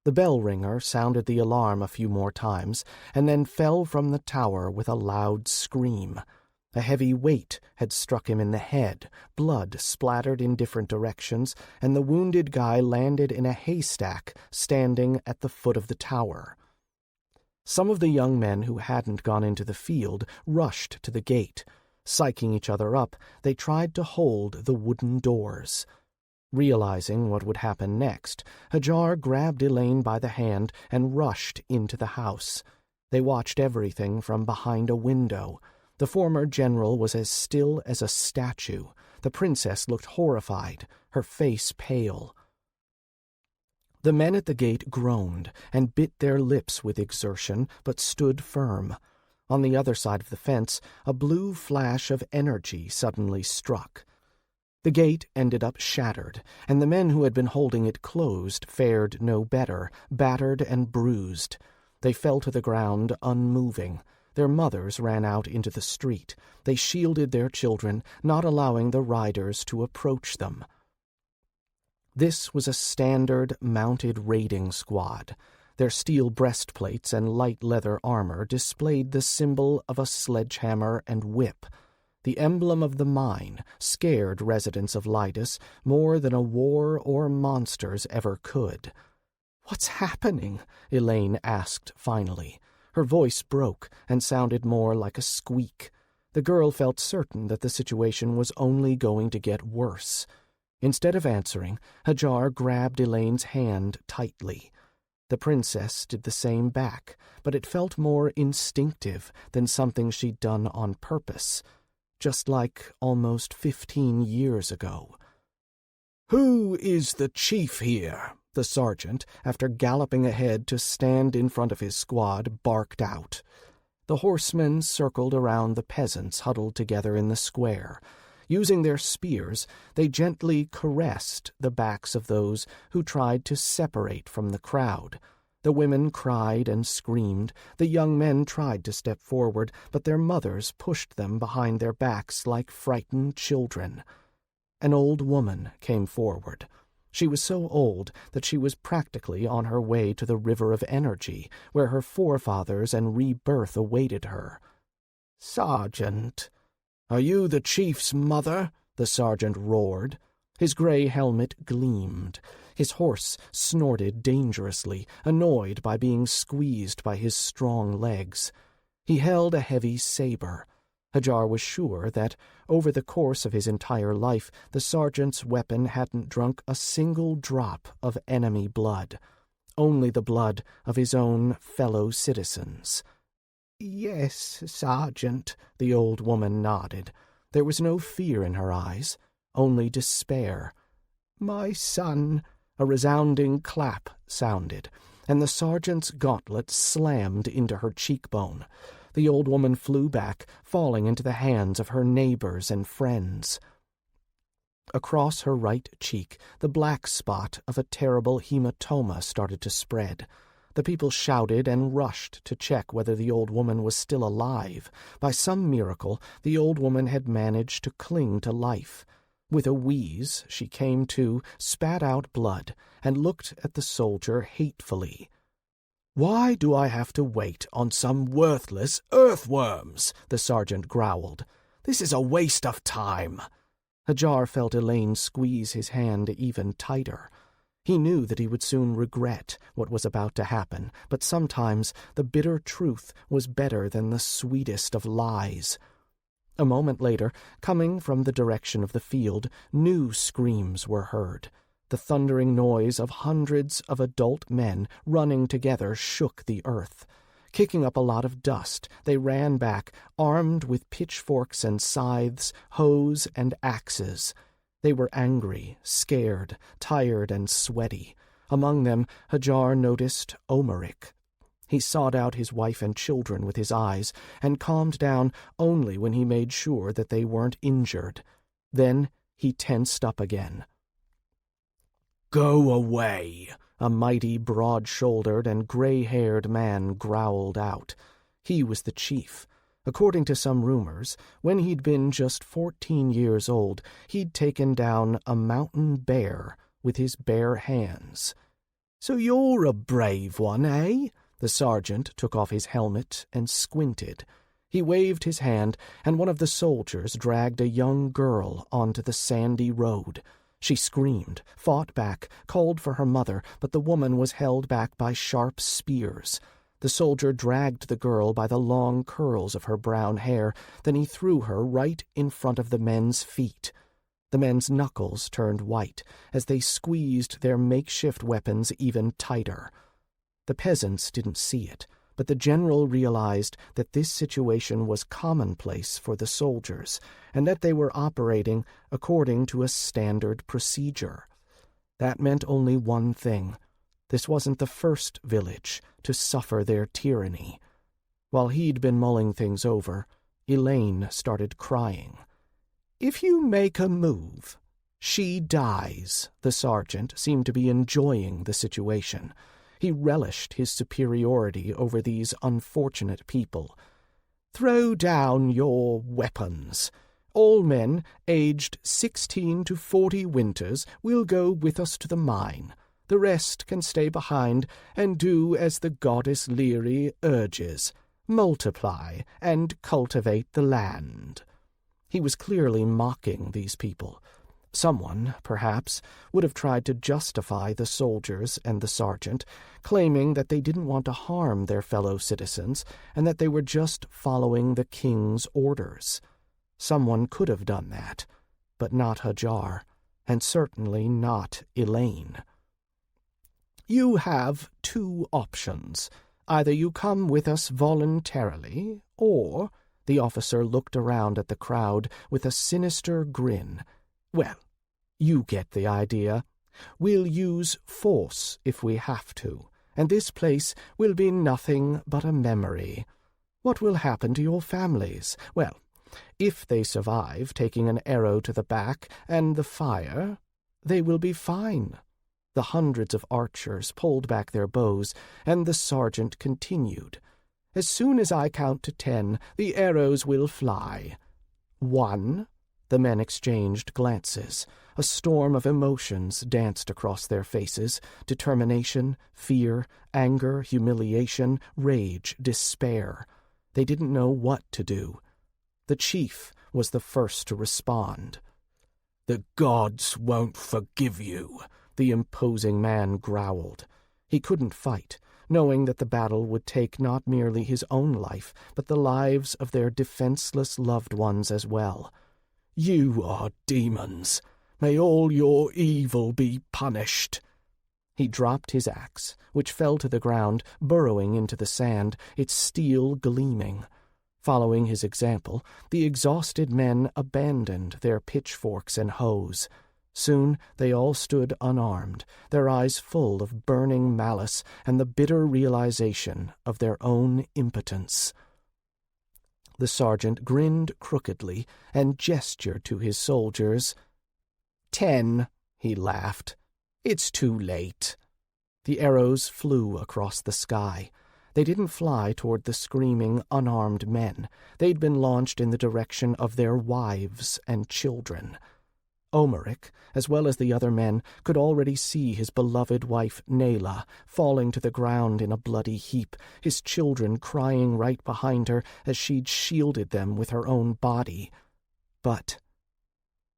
The bell ringer sounded the alarm a few more times, and then fell from the tower with a loud scream. A heavy weight had struck him in the head, blood splattered in different directions, and the wounded guy landed in a haystack standing at the foot of the tower. Some of the young men who hadn't gone into the field rushed to the gate. Psyching each other up, they tried to hold the wooden doors. Realizing what would happen next, Hadjar grabbed Elaine by the hand and rushed into the house. They watched everything from behind a window. The former general was as still as a statue. The princess looked horrified, her face pale. The men at the gate groaned and bit their lips with exertion, but stood firm. On the other side of the fence, a blue flash of energy suddenly struck. The gate ended up shattered, and the men who had been holding it closed fared no better, battered and bruised. They fell to the ground unmoving. Their mothers ran out into the street. They shielded their children, not allowing the riders to approach them. This was a standard mounted raiding squad. Their steel breastplates and light leather armor displayed the symbol of a sledgehammer and whip. The emblem of the mine scared residents of Lydas more than a war or monsters ever could. "What's happening?" Elaine asked finally. Her voice broke and sounded more like a squeak. The girl felt certain that the situation was only going to get worse. Instead of answering, Hadjar grabbed Elaine's hand tightly. The princess did the same back, but it felt more instinctive than something she'd done on purpose, just like almost 15 years ago. "Who is the chief here?" the sergeant, after galloping ahead to stand in front of his squad, barked out. The horsemen circled around the peasants huddled together in the square. Using their spears, they gently caressed the backs of those who tried to separate from the crowd. The women cried and screamed. The young men tried to step forward, but their mothers pushed them behind their backs like frightened children. An old woman came forward. She was so old that she was practically on her way to the River of Energy, where her forefathers and rebirth awaited her. "Sergeant, are you the chief's mother?" the sergeant roared. His gray helmet gleamed. His horse snorted dangerously, annoyed by being squeezed by his strong legs. He held a heavy saber. Hadjar was sure that, over the course of his entire life, the sergeant's weapon hadn't drunk a single drop of enemy blood, only the blood of his own fellow citizens. "Yes, Sergeant," the old woman nodded. There was no fear in her eyes, only despair. "My son." A resounding clap sounded, and the sergeant's gauntlet slammed into her cheekbone. The old woman flew back, falling into the hands of her neighbors and friends. Across her right cheek, the black spot of a terrible hematoma started to spread. The people shouted and rushed to check whether the old woman was still alive. By some miracle, the old woman had managed to cling to life. With a wheeze, she came to, spat out blood, and looked at the soldier hatefully. "Why do I have to wait on some worthless earthworms?" the sergeant growled. "This is a waste of time." Hadjar felt Elaine squeeze his hand even tighter. He knew that he would soon regret what was about to happen, but sometimes the bitter truth was better than the sweetest of lies. A moment later, coming from the direction of the field, new screams were heard. The thundering noise of hundreds of adult men running together shook the earth. Kicking up a lot of dust, they ran back, armed with pitchforks and scythes, hoes and axes. They were angry, scared, tired, and sweaty. Among them, Hadjar noticed Omeric. He sought out his wife and children with his eyes, and calmed down only when he made sure that they weren't injured. Then he tensed up again. "Go away," a mighty, broad-shouldered and gray-haired man growled out. He was the chief. According to some rumors, when he'd been just 14 years old, he'd taken down a mountain bear with his bare hands. "So you're a brave one, eh?" The sergeant took off his helmet and squinted. He waved his hand, and one of the soldiers dragged a young girl onto the sandy road. She screamed, fought back, called for her mother, but the woman was held back by sharp spears. The soldier dragged the girl by the long curls of her brown hair, then he threw her right in front of the men's feet. The men's knuckles turned white as they squeezed their makeshift weapons even tighter. The peasants didn't see it, but the general realized that this situation was commonplace for the soldiers, and that they were operating according to a standard procedure. That meant only one thing. This wasn't the first village to suffer their tyranny. While he'd been mulling things over, Elaine started crying. "If you make a move, she dies." The sergeant seemed to be enjoying the situation. He relished his superiority over these unfortunate people. "Throw down your weapons. All men aged 16 to 40 winters will go with us to the mine. The rest can stay behind and do as the goddess Lyri urges. Multiply and cultivate the land." He was clearly mocking these people. Someone, perhaps, would have tried to justify the soldiers and the sergeant, claiming that they didn't want to harm their fellow citizens and that they were just following the king's orders. Someone could have done that, but not Hadjar, and certainly not Elaine. "You have two options. Either you come with us voluntarily, or—" The officer looked around at the crowd with a sinister grin. "Well, you get the idea. We'll use force if we have to, and this place will be nothing but a memory. What will happen to your families? Well, if they survive taking an arrow to the back and the fire, they will be fine." The hundreds of archers pulled back their bows, and the sergeant continued. "As soon as I count to 10, the arrows will fly. 1. The men exchanged glances. A storm of emotions danced across their faces: determination, fear, anger, humiliation, rage, despair. They didn't know what to do. The chief was the first to respond. "The gods won't forgive you," the imposing man growled. He couldn't fight, knowing that the battle would take not merely his own life, but the lives of their defenseless loved ones as well. "You are demons. May all your evil be punished." He dropped his axe, which fell to the ground, burrowing into the sand, its steel gleaming. Following his example, the exhausted men abandoned their pitchforks and hoes. Soon they all stood unarmed, their eyes full of burning malice and the bitter realization of their own impotence. The sergeant grinned crookedly and gestured to his soldiers. 10, he laughed. "It's too late." The arrows flew across the sky. They didn't fly toward the screaming, unarmed men. They'd been launched in the direction of their wives and children. Omeric, as well as the other men, could already see his beloved wife Nayla falling to the ground in a bloody heap, his children crying right behind her as she'd shielded them with her own body. But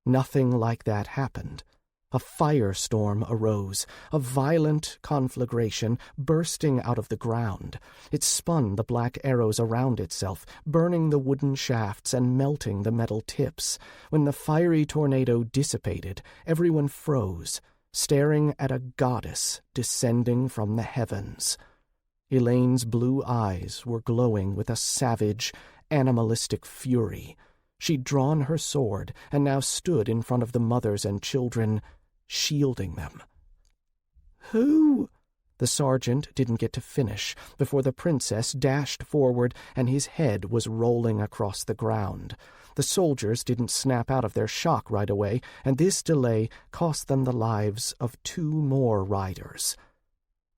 nothing like that happened. A firestorm arose, a violent conflagration bursting out of the ground. It spun the black arrows around itself, burning the wooden shafts and melting the metal tips. When the fiery tornado dissipated, everyone froze, staring at a goddess descending from the heavens. Elaine's blue eyes were glowing with a savage, animalistic fury. She'd drawn her sword and now stood in front of the mothers and children, shielding them. "Who?" The sergeant didn't get to finish before the princess dashed forward and his head was rolling across the ground. The soldiers didn't snap out of their shock right away, and this delay cost them the lives of 2 more riders.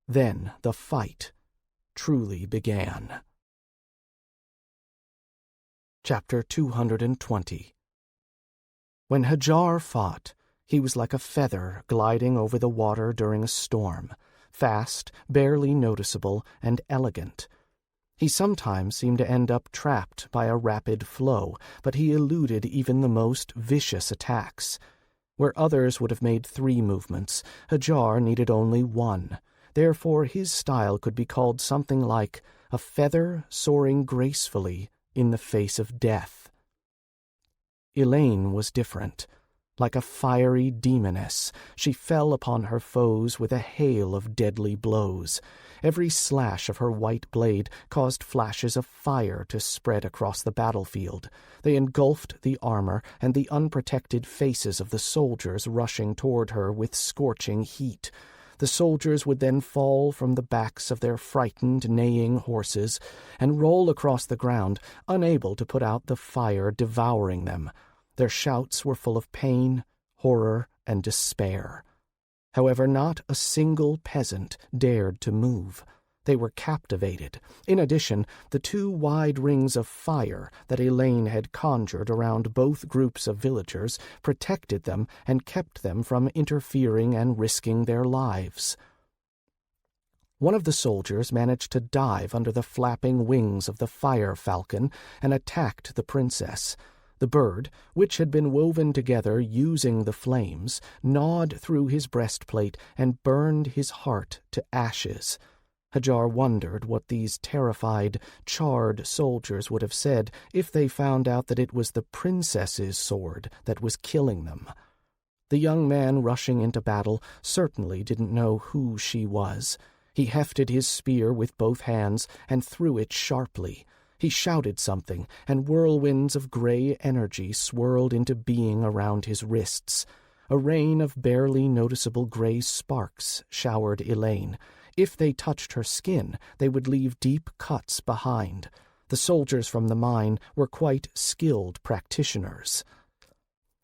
Then the fight truly began. Chapter 220. When Hadjar fought, he was like a feather gliding over the water during a storm, fast, barely noticeable, and elegant. He sometimes seemed to end up trapped by a rapid flow, but he eluded even the most vicious attacks. Where others would have made 3 movements, Hadjar needed only 1. Therefore his style could be called something like a feather soaring gracefully in the face of death. Elaine was different. Like a fiery demoness, she fell upon her foes with a hail of deadly blows. Every slash of her white blade caused flashes of fire to spread across the battlefield. They engulfed the armor and the unprotected faces of the soldiers rushing toward her with scorching heat. The soldiers would then fall from the backs of their frightened, neighing horses and roll across the ground, unable to put out the fire devouring them. Their shouts were full of pain, horror, and despair. However, not a single peasant dared to move. They were captivated. In addition, the 2 wide rings of fire that Elaine had conjured around both groups of villagers protected them and kept them from interfering and risking their lives. One of the soldiers managed to dive under the flapping wings of the fire falcon and attacked the princess. The bird, which had been woven together using the flames, gnawed through his breastplate and burned his heart to ashes. Hadjar wondered what these terrified, charred soldiers would have said if they found out that it was the princess's sword that was killing them. The young man rushing into battle certainly didn't know who she was. He hefted his spear with both hands and threw it sharply. He shouted something, and whirlwinds of gray energy swirled into being around his wrists. A rain of barely noticeable gray sparks showered Elaine. If they touched her skin, they would leave deep cuts behind. The soldiers from the mine were quite skilled practitioners.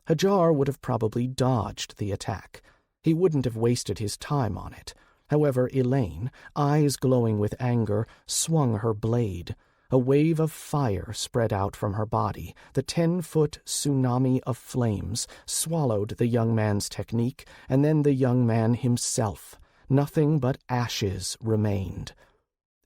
Hadjar would have probably dodged the attack. He wouldn't have wasted his time on it. However, Elaine, eyes glowing with anger, swung her blade. A wave of fire spread out from her body. The 10-foot tsunami of flames swallowed the young man's technique, and then the young man himself. Nothing but ashes remained.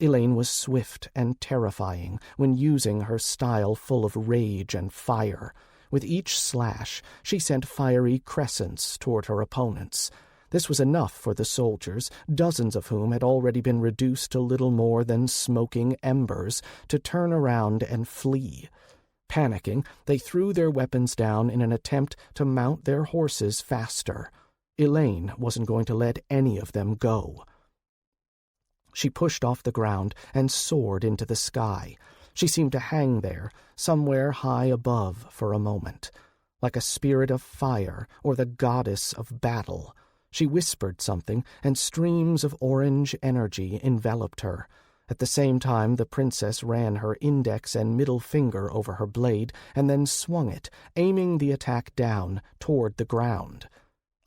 Elaine was swift and terrifying when using her style full of rage and fire. With each slash, she sent fiery crescents toward her opponents. This was enough for the soldiers, dozens of whom had already been reduced to little more than smoking embers, to turn around and flee. Panicking, they threw their weapons down in an attempt to mount their horses faster. Elaine wasn't going to let any of them go. She pushed off the ground and soared into the sky. She seemed to hang there, somewhere high above, for a moment, like a spirit of fire or the goddess of battle. She whispered something, and streams of orange energy enveloped her. At the same time, the princess ran her index and middle finger over her blade, and then swung it, aiming the attack down toward the ground.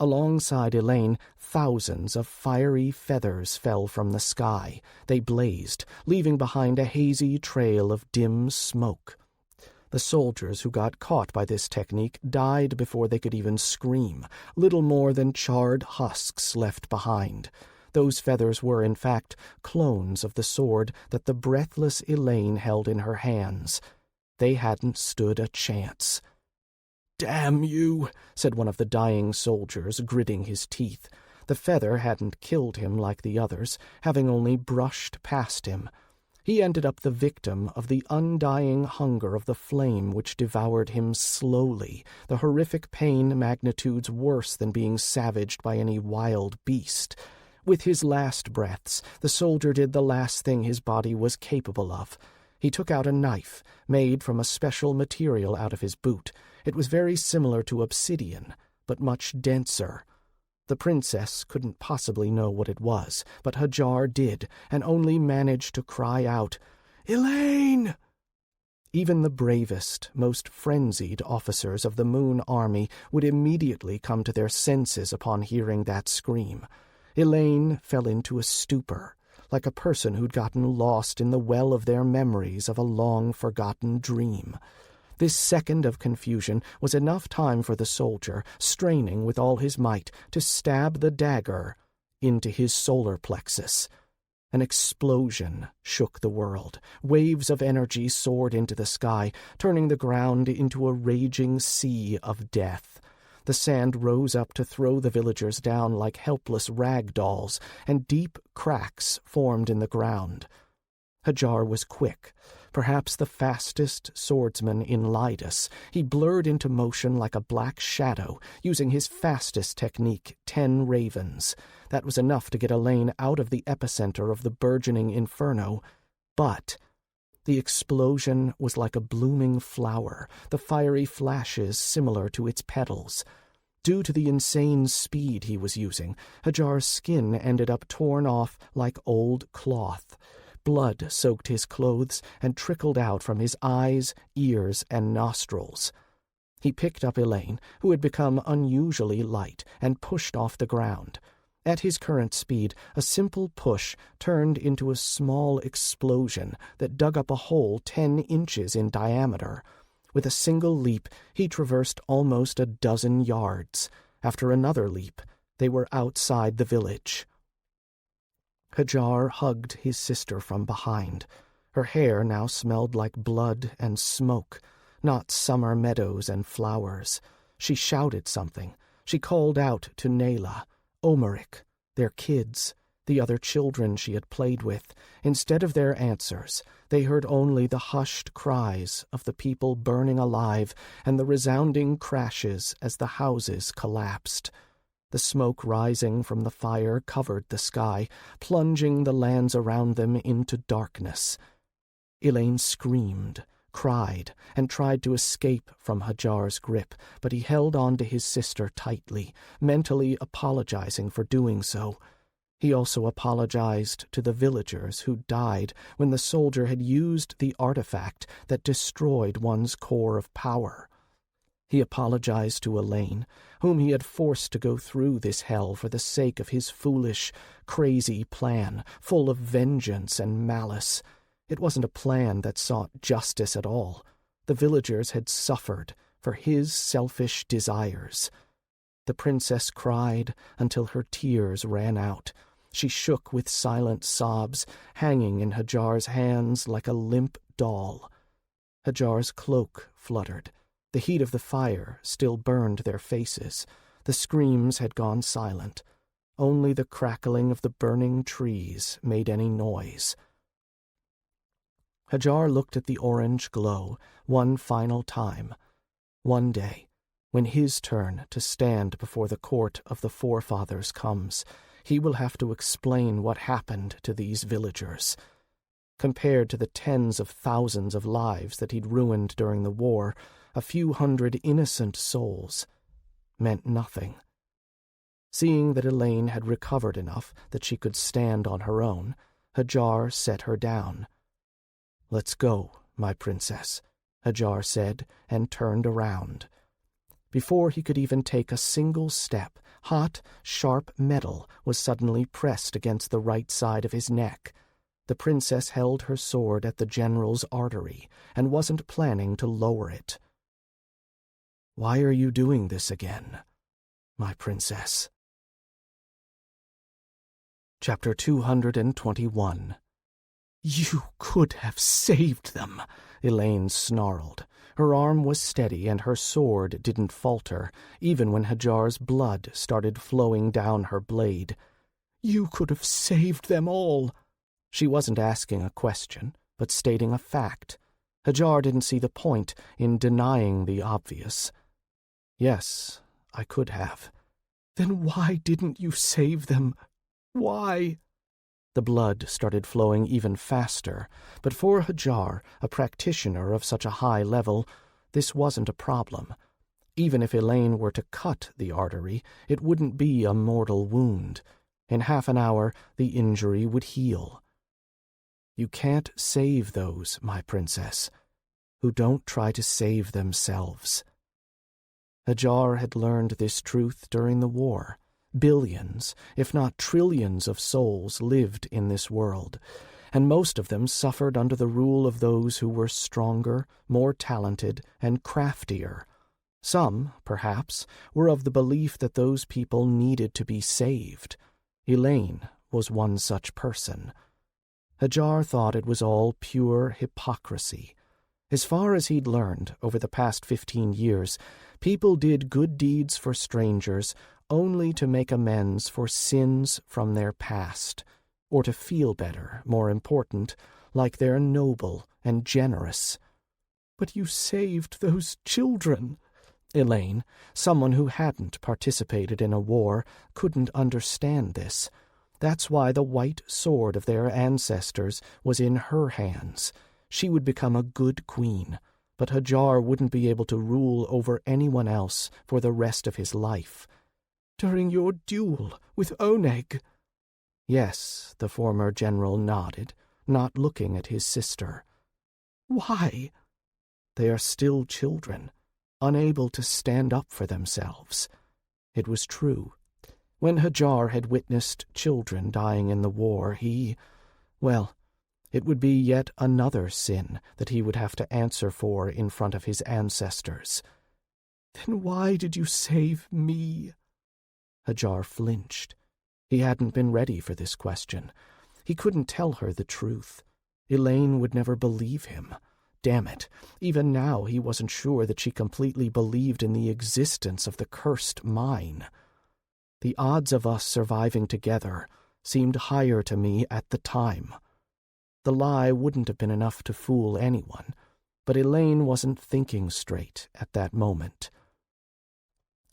Alongside Elaine, thousands of fiery feathers fell from the sky. They blazed, leaving behind a hazy trail of dim smoke. The soldiers who got caught by this technique died before they could even scream, little more than charred husks left behind. Those feathers were, in fact, clones of the sword that the breathless Elaine held in her hands. They hadn't stood a chance. "Damn you," said one of the dying soldiers, gritting his teeth. The feather hadn't killed him like the others, having only brushed past him. He ended up the victim of the undying hunger of the flame which devoured him slowly, the horrific pain magnitudes worse than being savaged by any wild beast. With his last breaths, the soldier did the last thing his body was capable of. He took out a knife, made from a special material out of his boot. It was very similar to obsidian, but much denser. The princess couldn't possibly know what it was, but Hadjar did, and only managed to cry out, "Elaine!" Even the bravest, most frenzied officers of the Moon Army would immediately come to their senses upon hearing that scream. Elaine fell into a stupor, like a person who'd gotten lost in the well of their memories of a long-forgotten dream. This second of confusion was enough time for the soldier, straining with all his might, to stab the dagger into his solar plexus. An explosion shook the world. Waves of energy soared into the sky, turning the ground into a raging sea of death. The sand rose up to throw the villagers down like helpless rag dolls, and deep cracks formed in the ground. Hadjar was quick, perhaps the fastest swordsman in Lydus. He blurred into motion like a black shadow, using his fastest technique, 10 ravens. That was enough to get Elaine out of the epicenter of the burgeoning inferno. But the explosion was like a blooming flower, the fiery flashes similar to its petals. Due to the insane speed he was using, Hadjar's skin ended up torn off like old cloth. Blood soaked his clothes and trickled out from his eyes, ears, and nostrils. He picked up Elaine, who had become unusually light, and pushed off the ground. At his current speed, a simple push turned into a small explosion that dug up a hole 10 inches in diameter. With a single leap, he traversed almost a dozen yards. After another leap, they were outside the village. Hadjar hugged his sister from behind. Her hair now smelled like blood and smoke, not summer meadows and flowers. She shouted something. She called out to Nayla, Omeric, their kids, the other children she had played with. Instead of their answers, they heard only the hushed cries of the people burning alive and the resounding crashes as the houses collapsed. The smoke rising from the fire covered the sky, plunging the lands around them into darkness. Elaine screamed, cried, and tried to escape from Hadjar's grip, but he held on to his sister tightly, mentally apologizing for doing so. He also apologized to the villagers who died when the soldier had used the artifact that destroyed one's core of power. He apologized to Elaine, whom he had forced to go through this hell for the sake of his foolish, crazy plan, full of vengeance and malice. It wasn't a plan that sought justice at all. The villagers had suffered for his selfish desires. The princess cried until her tears ran out. She shook with silent sobs, hanging in Hadjar's hands like a limp doll. Hadjar's cloak fluttered. The heat of the fire still burned their faces. The screams had gone silent. Only the crackling of the burning trees made any noise. Hadjar looked at the orange glow one final time. One day, when his turn to stand before the court of the forefathers comes, he will have to explain what happened to these villagers. Compared to the tens of thousands of lives that he'd ruined during the war, a few hundred innocent souls meant nothing. Seeing that Elaine had recovered enough that she could stand on her own, Hadjar set her down. "Let's go, my princess," Hadjar said, and turned around. Before he could even take a single step, hot, sharp metal was suddenly pressed against the right side of his neck. The princess held her sword at the general's artery and wasn't planning to lower it. "Why are you doing this again, my princess?" Chapter 221. "You could have saved them," Elaine snarled. Her arm was steady and her sword didn't falter, even when Hadjar's blood started flowing down her blade. "You could have saved them all." She wasn't asking a question, but stating a fact. Hadjar didn't see the point in denying the obvious. "Yes, I could have." "Then why didn't you save them? Why?" The blood started flowing even faster, but for Hadjar, a practitioner of such a high level, this wasn't a problem. Even if Elaine were to cut the artery, it wouldn't be a mortal wound. In half an hour, the injury would heal. "You can't save those, my princess, who don't try to save themselves." Hadjar had learned this truth during the war. Billions, if not trillions of souls lived in this world, and most of them suffered under the rule of those who were stronger, more talented, and craftier. Some, perhaps, were of the belief that those people needed to be saved. Elaine was one such person. Hadjar thought it was all pure hypocrisy. As far as he'd learned over the past 15 years, people did good deeds for strangers only to make amends for sins from their past, or to feel better, more important, like they're noble and generous. "But you saved those children." Elaine, someone who hadn't participated in a war, couldn't understand this. That's why the white sword of their ancestors was in her hands. She would become a good queen, but Hadjar wouldn't be able to rule over anyone else for the rest of his life. "During your duel with Oneg?" Yes, the former general nodded, not looking at his sister. "Why?" "They are still children, unable to stand up for themselves." It was true. When Hadjar had witnessed children dying in the war, well, it would be yet another sin that he would have to answer for in front of his ancestors. "Then why did you save me?" Hadjar flinched. He hadn't been ready for this question. He couldn't tell her the truth. Elaine would never believe him. Damn it, even now he wasn't sure that she completely believed in the existence of the cursed mine. The odds of us surviving together seemed higher to me at the time. The lie wouldn't have been enough to fool anyone, but Elaine wasn't thinking straight at that moment.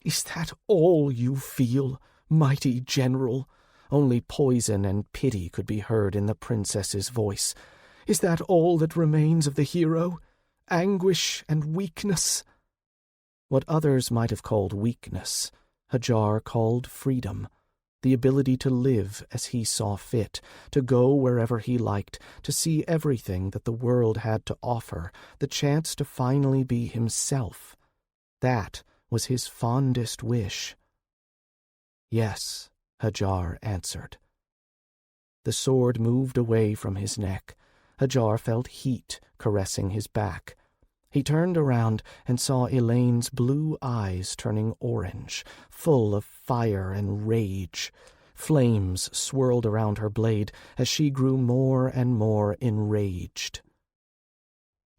"Is that all you feel, mighty general?" Only poison and pity could be heard in the princess's voice. "Is that all that remains of the hero? Anguish and weakness?" What others might have called weakness, Hadjar called freedom. The ability to live as he saw fit, to go wherever he liked, to see everything that the world had to offer, the chance to finally be himself. That was his fondest wish. "Yes," Hadjar answered. The sword moved away from his neck. Hadjar felt heat caressing his back. He turned around and saw Elaine's blue eyes turning orange, full of fire and rage. Flames swirled around her blade as she grew more and more enraged.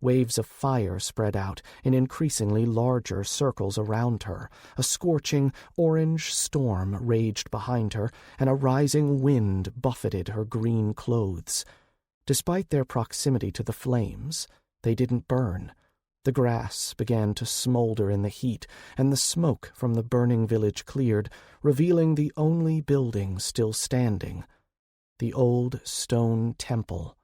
Waves of fire spread out in increasingly larger circles around her. A scorching orange storm raged behind her, and a rising wind buffeted her green clothes. Despite their proximity to the flames, they didn't burn. The grass began to smolder in the heat, and the smoke from the burning village cleared, revealing the only building still standing, the old stone temple.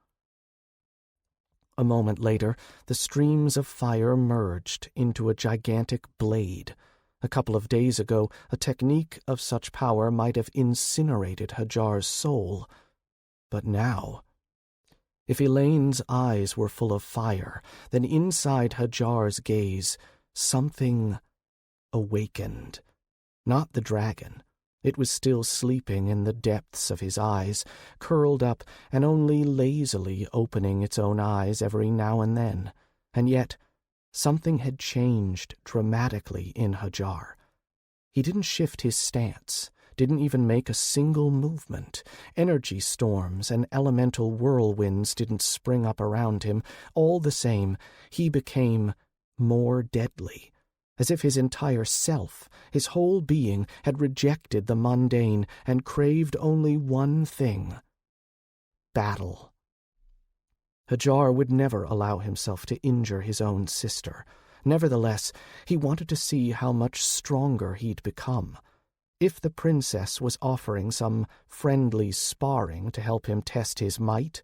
A moment later, the streams of fire merged into a gigantic blade. A couple of days ago, a technique of such power might have incinerated Hadjar's soul. But now, if Elaine's eyes were full of fire, then inside Hadjar's gaze, something awakened. Not the dragon. It was still sleeping in the depths of his eyes, curled up and only lazily opening its own eyes every now and then. And yet, something had changed dramatically in Hadjar. He didn't shift his stance, didn't even make a single movement. Energy storms and elemental whirlwinds didn't spring up around him. All the same, he became more deadly, as if his entire self, his whole being, had rejected the mundane and craved only one thing: battle. Hadjar would never allow himself to injure his own sister. Nevertheless, he wanted to see how much stronger he'd become. If the princess was offering some friendly sparring to help him test his might,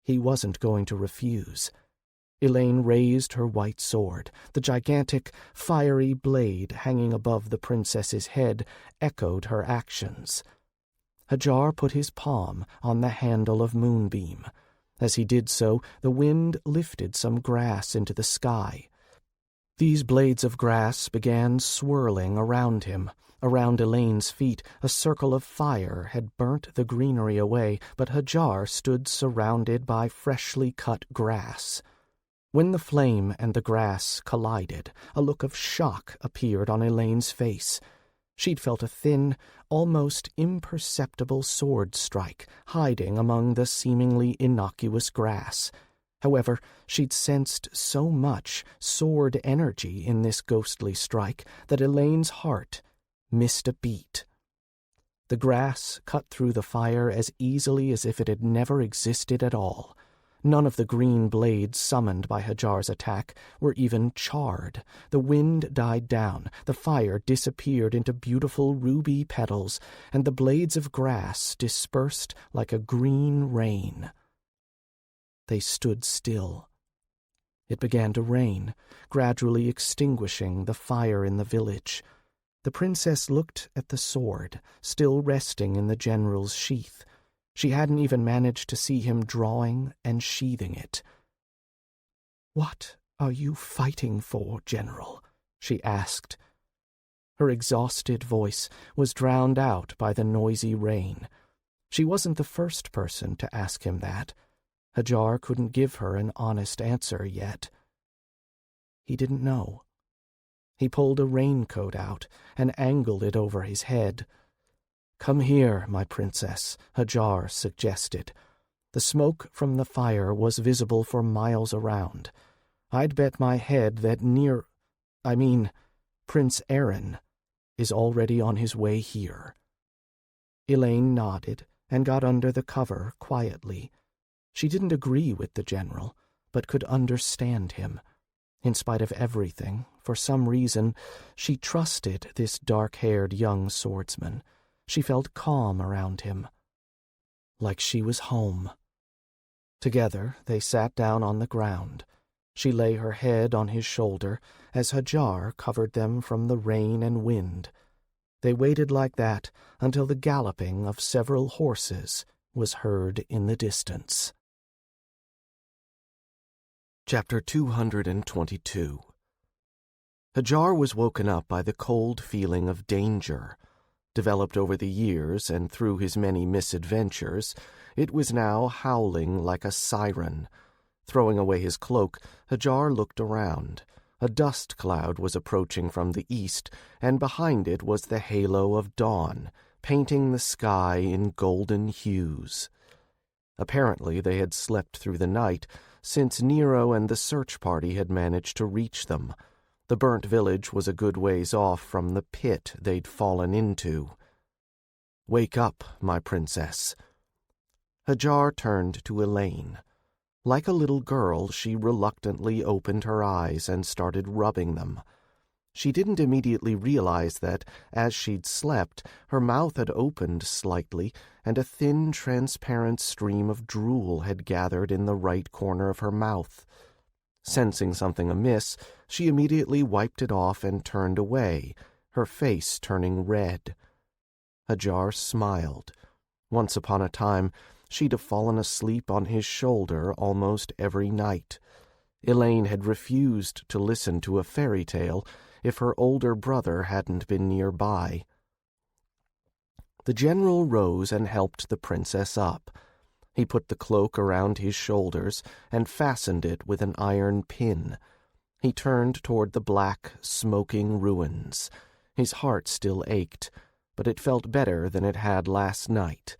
he wasn't going to refuse. Elaine raised her white sword. The gigantic, fiery blade hanging above the princess's head echoed her actions. Hadjar put his palm on the handle of Moonbeam. As he did so, the wind lifted some grass into the sky. These blades of grass began swirling around him. Around Elaine's feet, a circle of fire had burnt the greenery away, but Hadjar stood surrounded by freshly cut grass. When the flame and the grass collided, a look of shock appeared on Elaine's face. She'd felt a thin, almost imperceptible sword strike hiding among the seemingly innocuous grass. However, she'd sensed so much sword energy in this ghostly strike that Elaine's heart missed a beat. The grass cut through the fire as easily as if it had never existed at all. None of the green blades summoned by Hadjar's attack were even charred. The wind died down, the fire disappeared into beautiful ruby petals, and the blades of grass dispersed like a green rain. They stood still. It began to rain, gradually extinguishing the fire in the village. The princess looked at the sword, still resting in the general's sheath. She hadn't even managed to see him drawing and sheathing it. "What are you fighting for, General?" she asked. Her exhausted voice was drowned out by the noisy rain. She wasn't the first person to ask him that. Hadjar couldn't give her an honest answer yet. He didn't know. He pulled a raincoat out and angled it over his head. "Come here, my princess," Hadjar suggested. The smoke from the fire was visible for miles around. "I'd bet my head that Prince Aaron is already on his way here." Elaine nodded and got under the cover quietly. She didn't agree with the general, but could understand him. In spite of everything, for some reason, she trusted this dark-haired young swordsman. She felt calm around him, like she was home. Together they sat down on the ground. She lay her head on his shoulder as Hadjar covered them from the rain and wind. They waited like that until the galloping of several horses was heard in the distance. Chapter 222. Hadjar was woken up by the cold feeling of danger. Developed over the years and through his many misadventures, it was now howling like a siren. Throwing away his cloak, Hadjar looked around. A dust cloud was approaching from the east, and behind it was the halo of dawn, painting the sky in golden hues. Apparently they had slept through the night, since Nero and the search party had managed to reach them. The burnt village was a good ways off from the pit they'd fallen into. "Wake up, my princess." Hadjar turned to Elaine. Like a little girl, she reluctantly opened her eyes and started rubbing them. She didn't immediately realize that, as she'd slept, her mouth had opened slightly, and a thin, transparent stream of drool had gathered in the right corner of her mouth. Sensing something amiss, she immediately wiped it off and turned away, her face turning red. Hadjar smiled. Once upon a time, she'd have fallen asleep on his shoulder almost every night. Elaine had refused to listen to a fairy tale if her older brother hadn't been nearby. The general rose and helped the princess up. He put the cloak around his shoulders and fastened it with an iron pin. He turned toward the black, smoking ruins. His heart still ached, but it felt better than it had last night.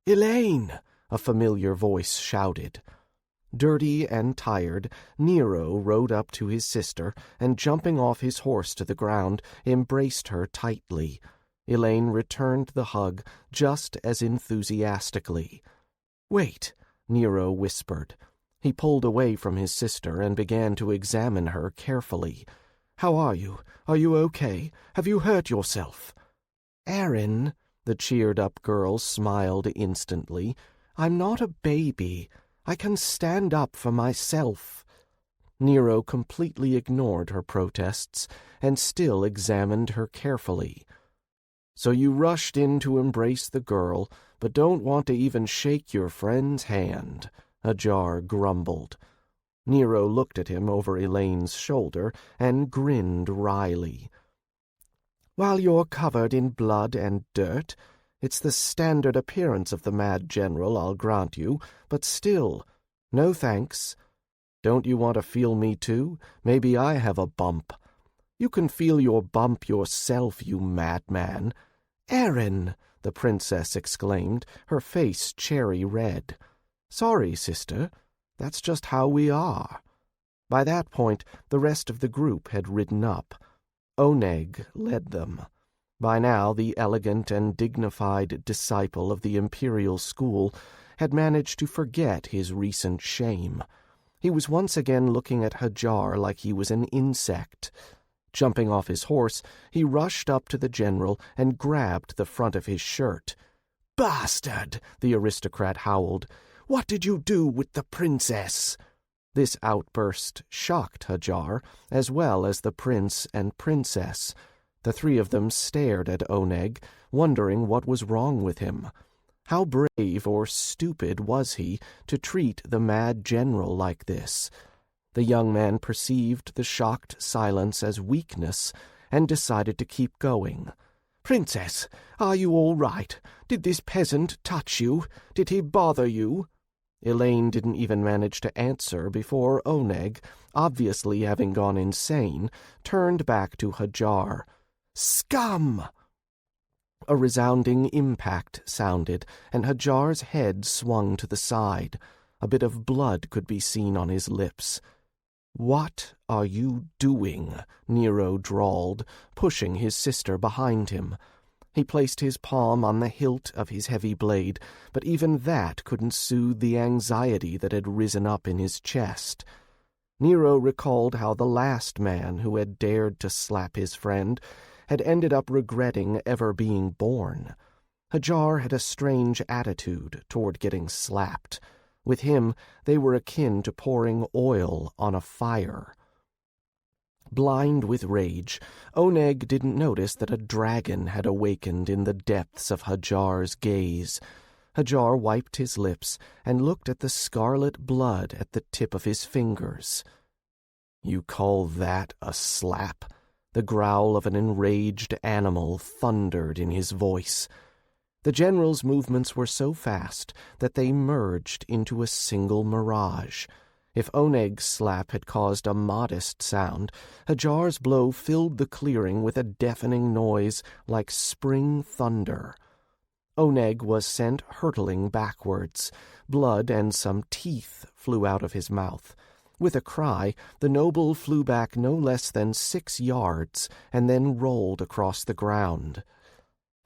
"Elaine!" a familiar voice shouted. Dirty and tired, Nero rode up to his sister and, jumping off his horse to the ground, embraced her tightly. Elaine returned the hug just as enthusiastically. "Wait," Nero whispered. He pulled away from his sister and began to examine her carefully. "How are you? Are you okay? Have you hurt yourself?" "Aaron," the cheered-up girl smiled instantly. "I'm not a baby. I can stand up for myself." Nero completely ignored her protests and still examined her carefully. "So you rushed in to embrace the girl, but don't want to even shake your friend's hand," Hadjar grumbled. Nero looked at him over Elaine's shoulder and grinned wryly. "While you're covered in blood and dirt, it's the standard appearance of the Mad General, I'll grant you, but still, no thanks. Don't you want to feel me too? Maybe I have a bump." "You can feel your bump yourself, you madman." "Aaron!" the princess exclaimed, her face cherry red. "Sorry, sister. That's just how we are." By that point, the rest of the group had ridden up. Oneg led them. By now, the elegant and dignified disciple of the imperial school had managed to forget his recent shame. He was once again looking at Hadjar like he was an insect. Jumping off his horse, he rushed up to the general and grabbed the front of his shirt. "Bastard!" the aristocrat howled. "What did you do with the princess?" This outburst shocked Hadjar, as well as the prince and princess. The three of them stared at Oneg, wondering what was wrong with him. How brave or stupid was he to treat the Mad General like this? The young man perceived the shocked silence as weakness and decided to keep going. "Princess, are you all right? Did this peasant touch you? Did he bother you?" Elaine didn't even manage to answer before Oneg, obviously having gone insane, turned back to Hadjar. "Scum!" A resounding impact sounded, and Hadjar's head swung to the side. A bit of blood could be seen on his lips. "What are you doing?" Nero drawled, pushing his sister behind him. He placed his palm on the hilt of his heavy blade, but even that couldn't soothe the anxiety that had risen up in his chest. Nero recalled how the last man who had dared to slap his friend had ended up regretting ever being born. Hadjar had a strange attitude toward getting slapped. With him, they were akin to pouring oil on a fire. Blind with rage, Oneg didn't notice that a dragon had awakened in the depths of Hadjar's gaze. Hadjar wiped his lips and looked at the scarlet blood at the tip of his fingers. "You call that a slap?" The growl of an enraged animal thundered in his voice. The general's movements were so fast that they merged into a single mirage. If Oneg's slap had caused a modest sound, Hadjar's blow filled the clearing with a deafening noise like spring thunder. Oneg was sent hurtling backwards. Blood and some teeth flew out of his mouth. With a cry, the noble flew back no less than 6 yards, and then rolled across the ground.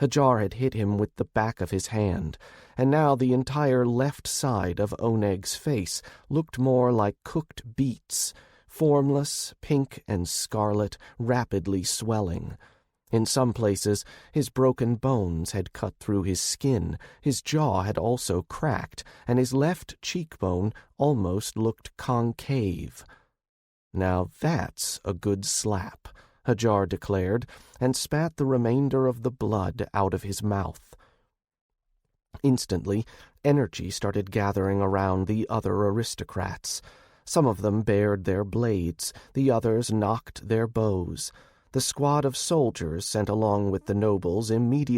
Hadjar had hit him with the back of his hand, and now the entire left side of Oneg's face looked more like cooked beets, formless, pink and scarlet, rapidly swelling. In some places, his broken bones had cut through his skin, his jaw had also cracked, and his left cheekbone almost looked concave. "Now that's a good slap," Hadjar declared, and spat the remainder of the blood out of his mouth. Instantly, energy started gathering around the other aristocrats. Some of them bared their blades, the others knocked their bows. The squad of soldiers sent along with the nobles immediately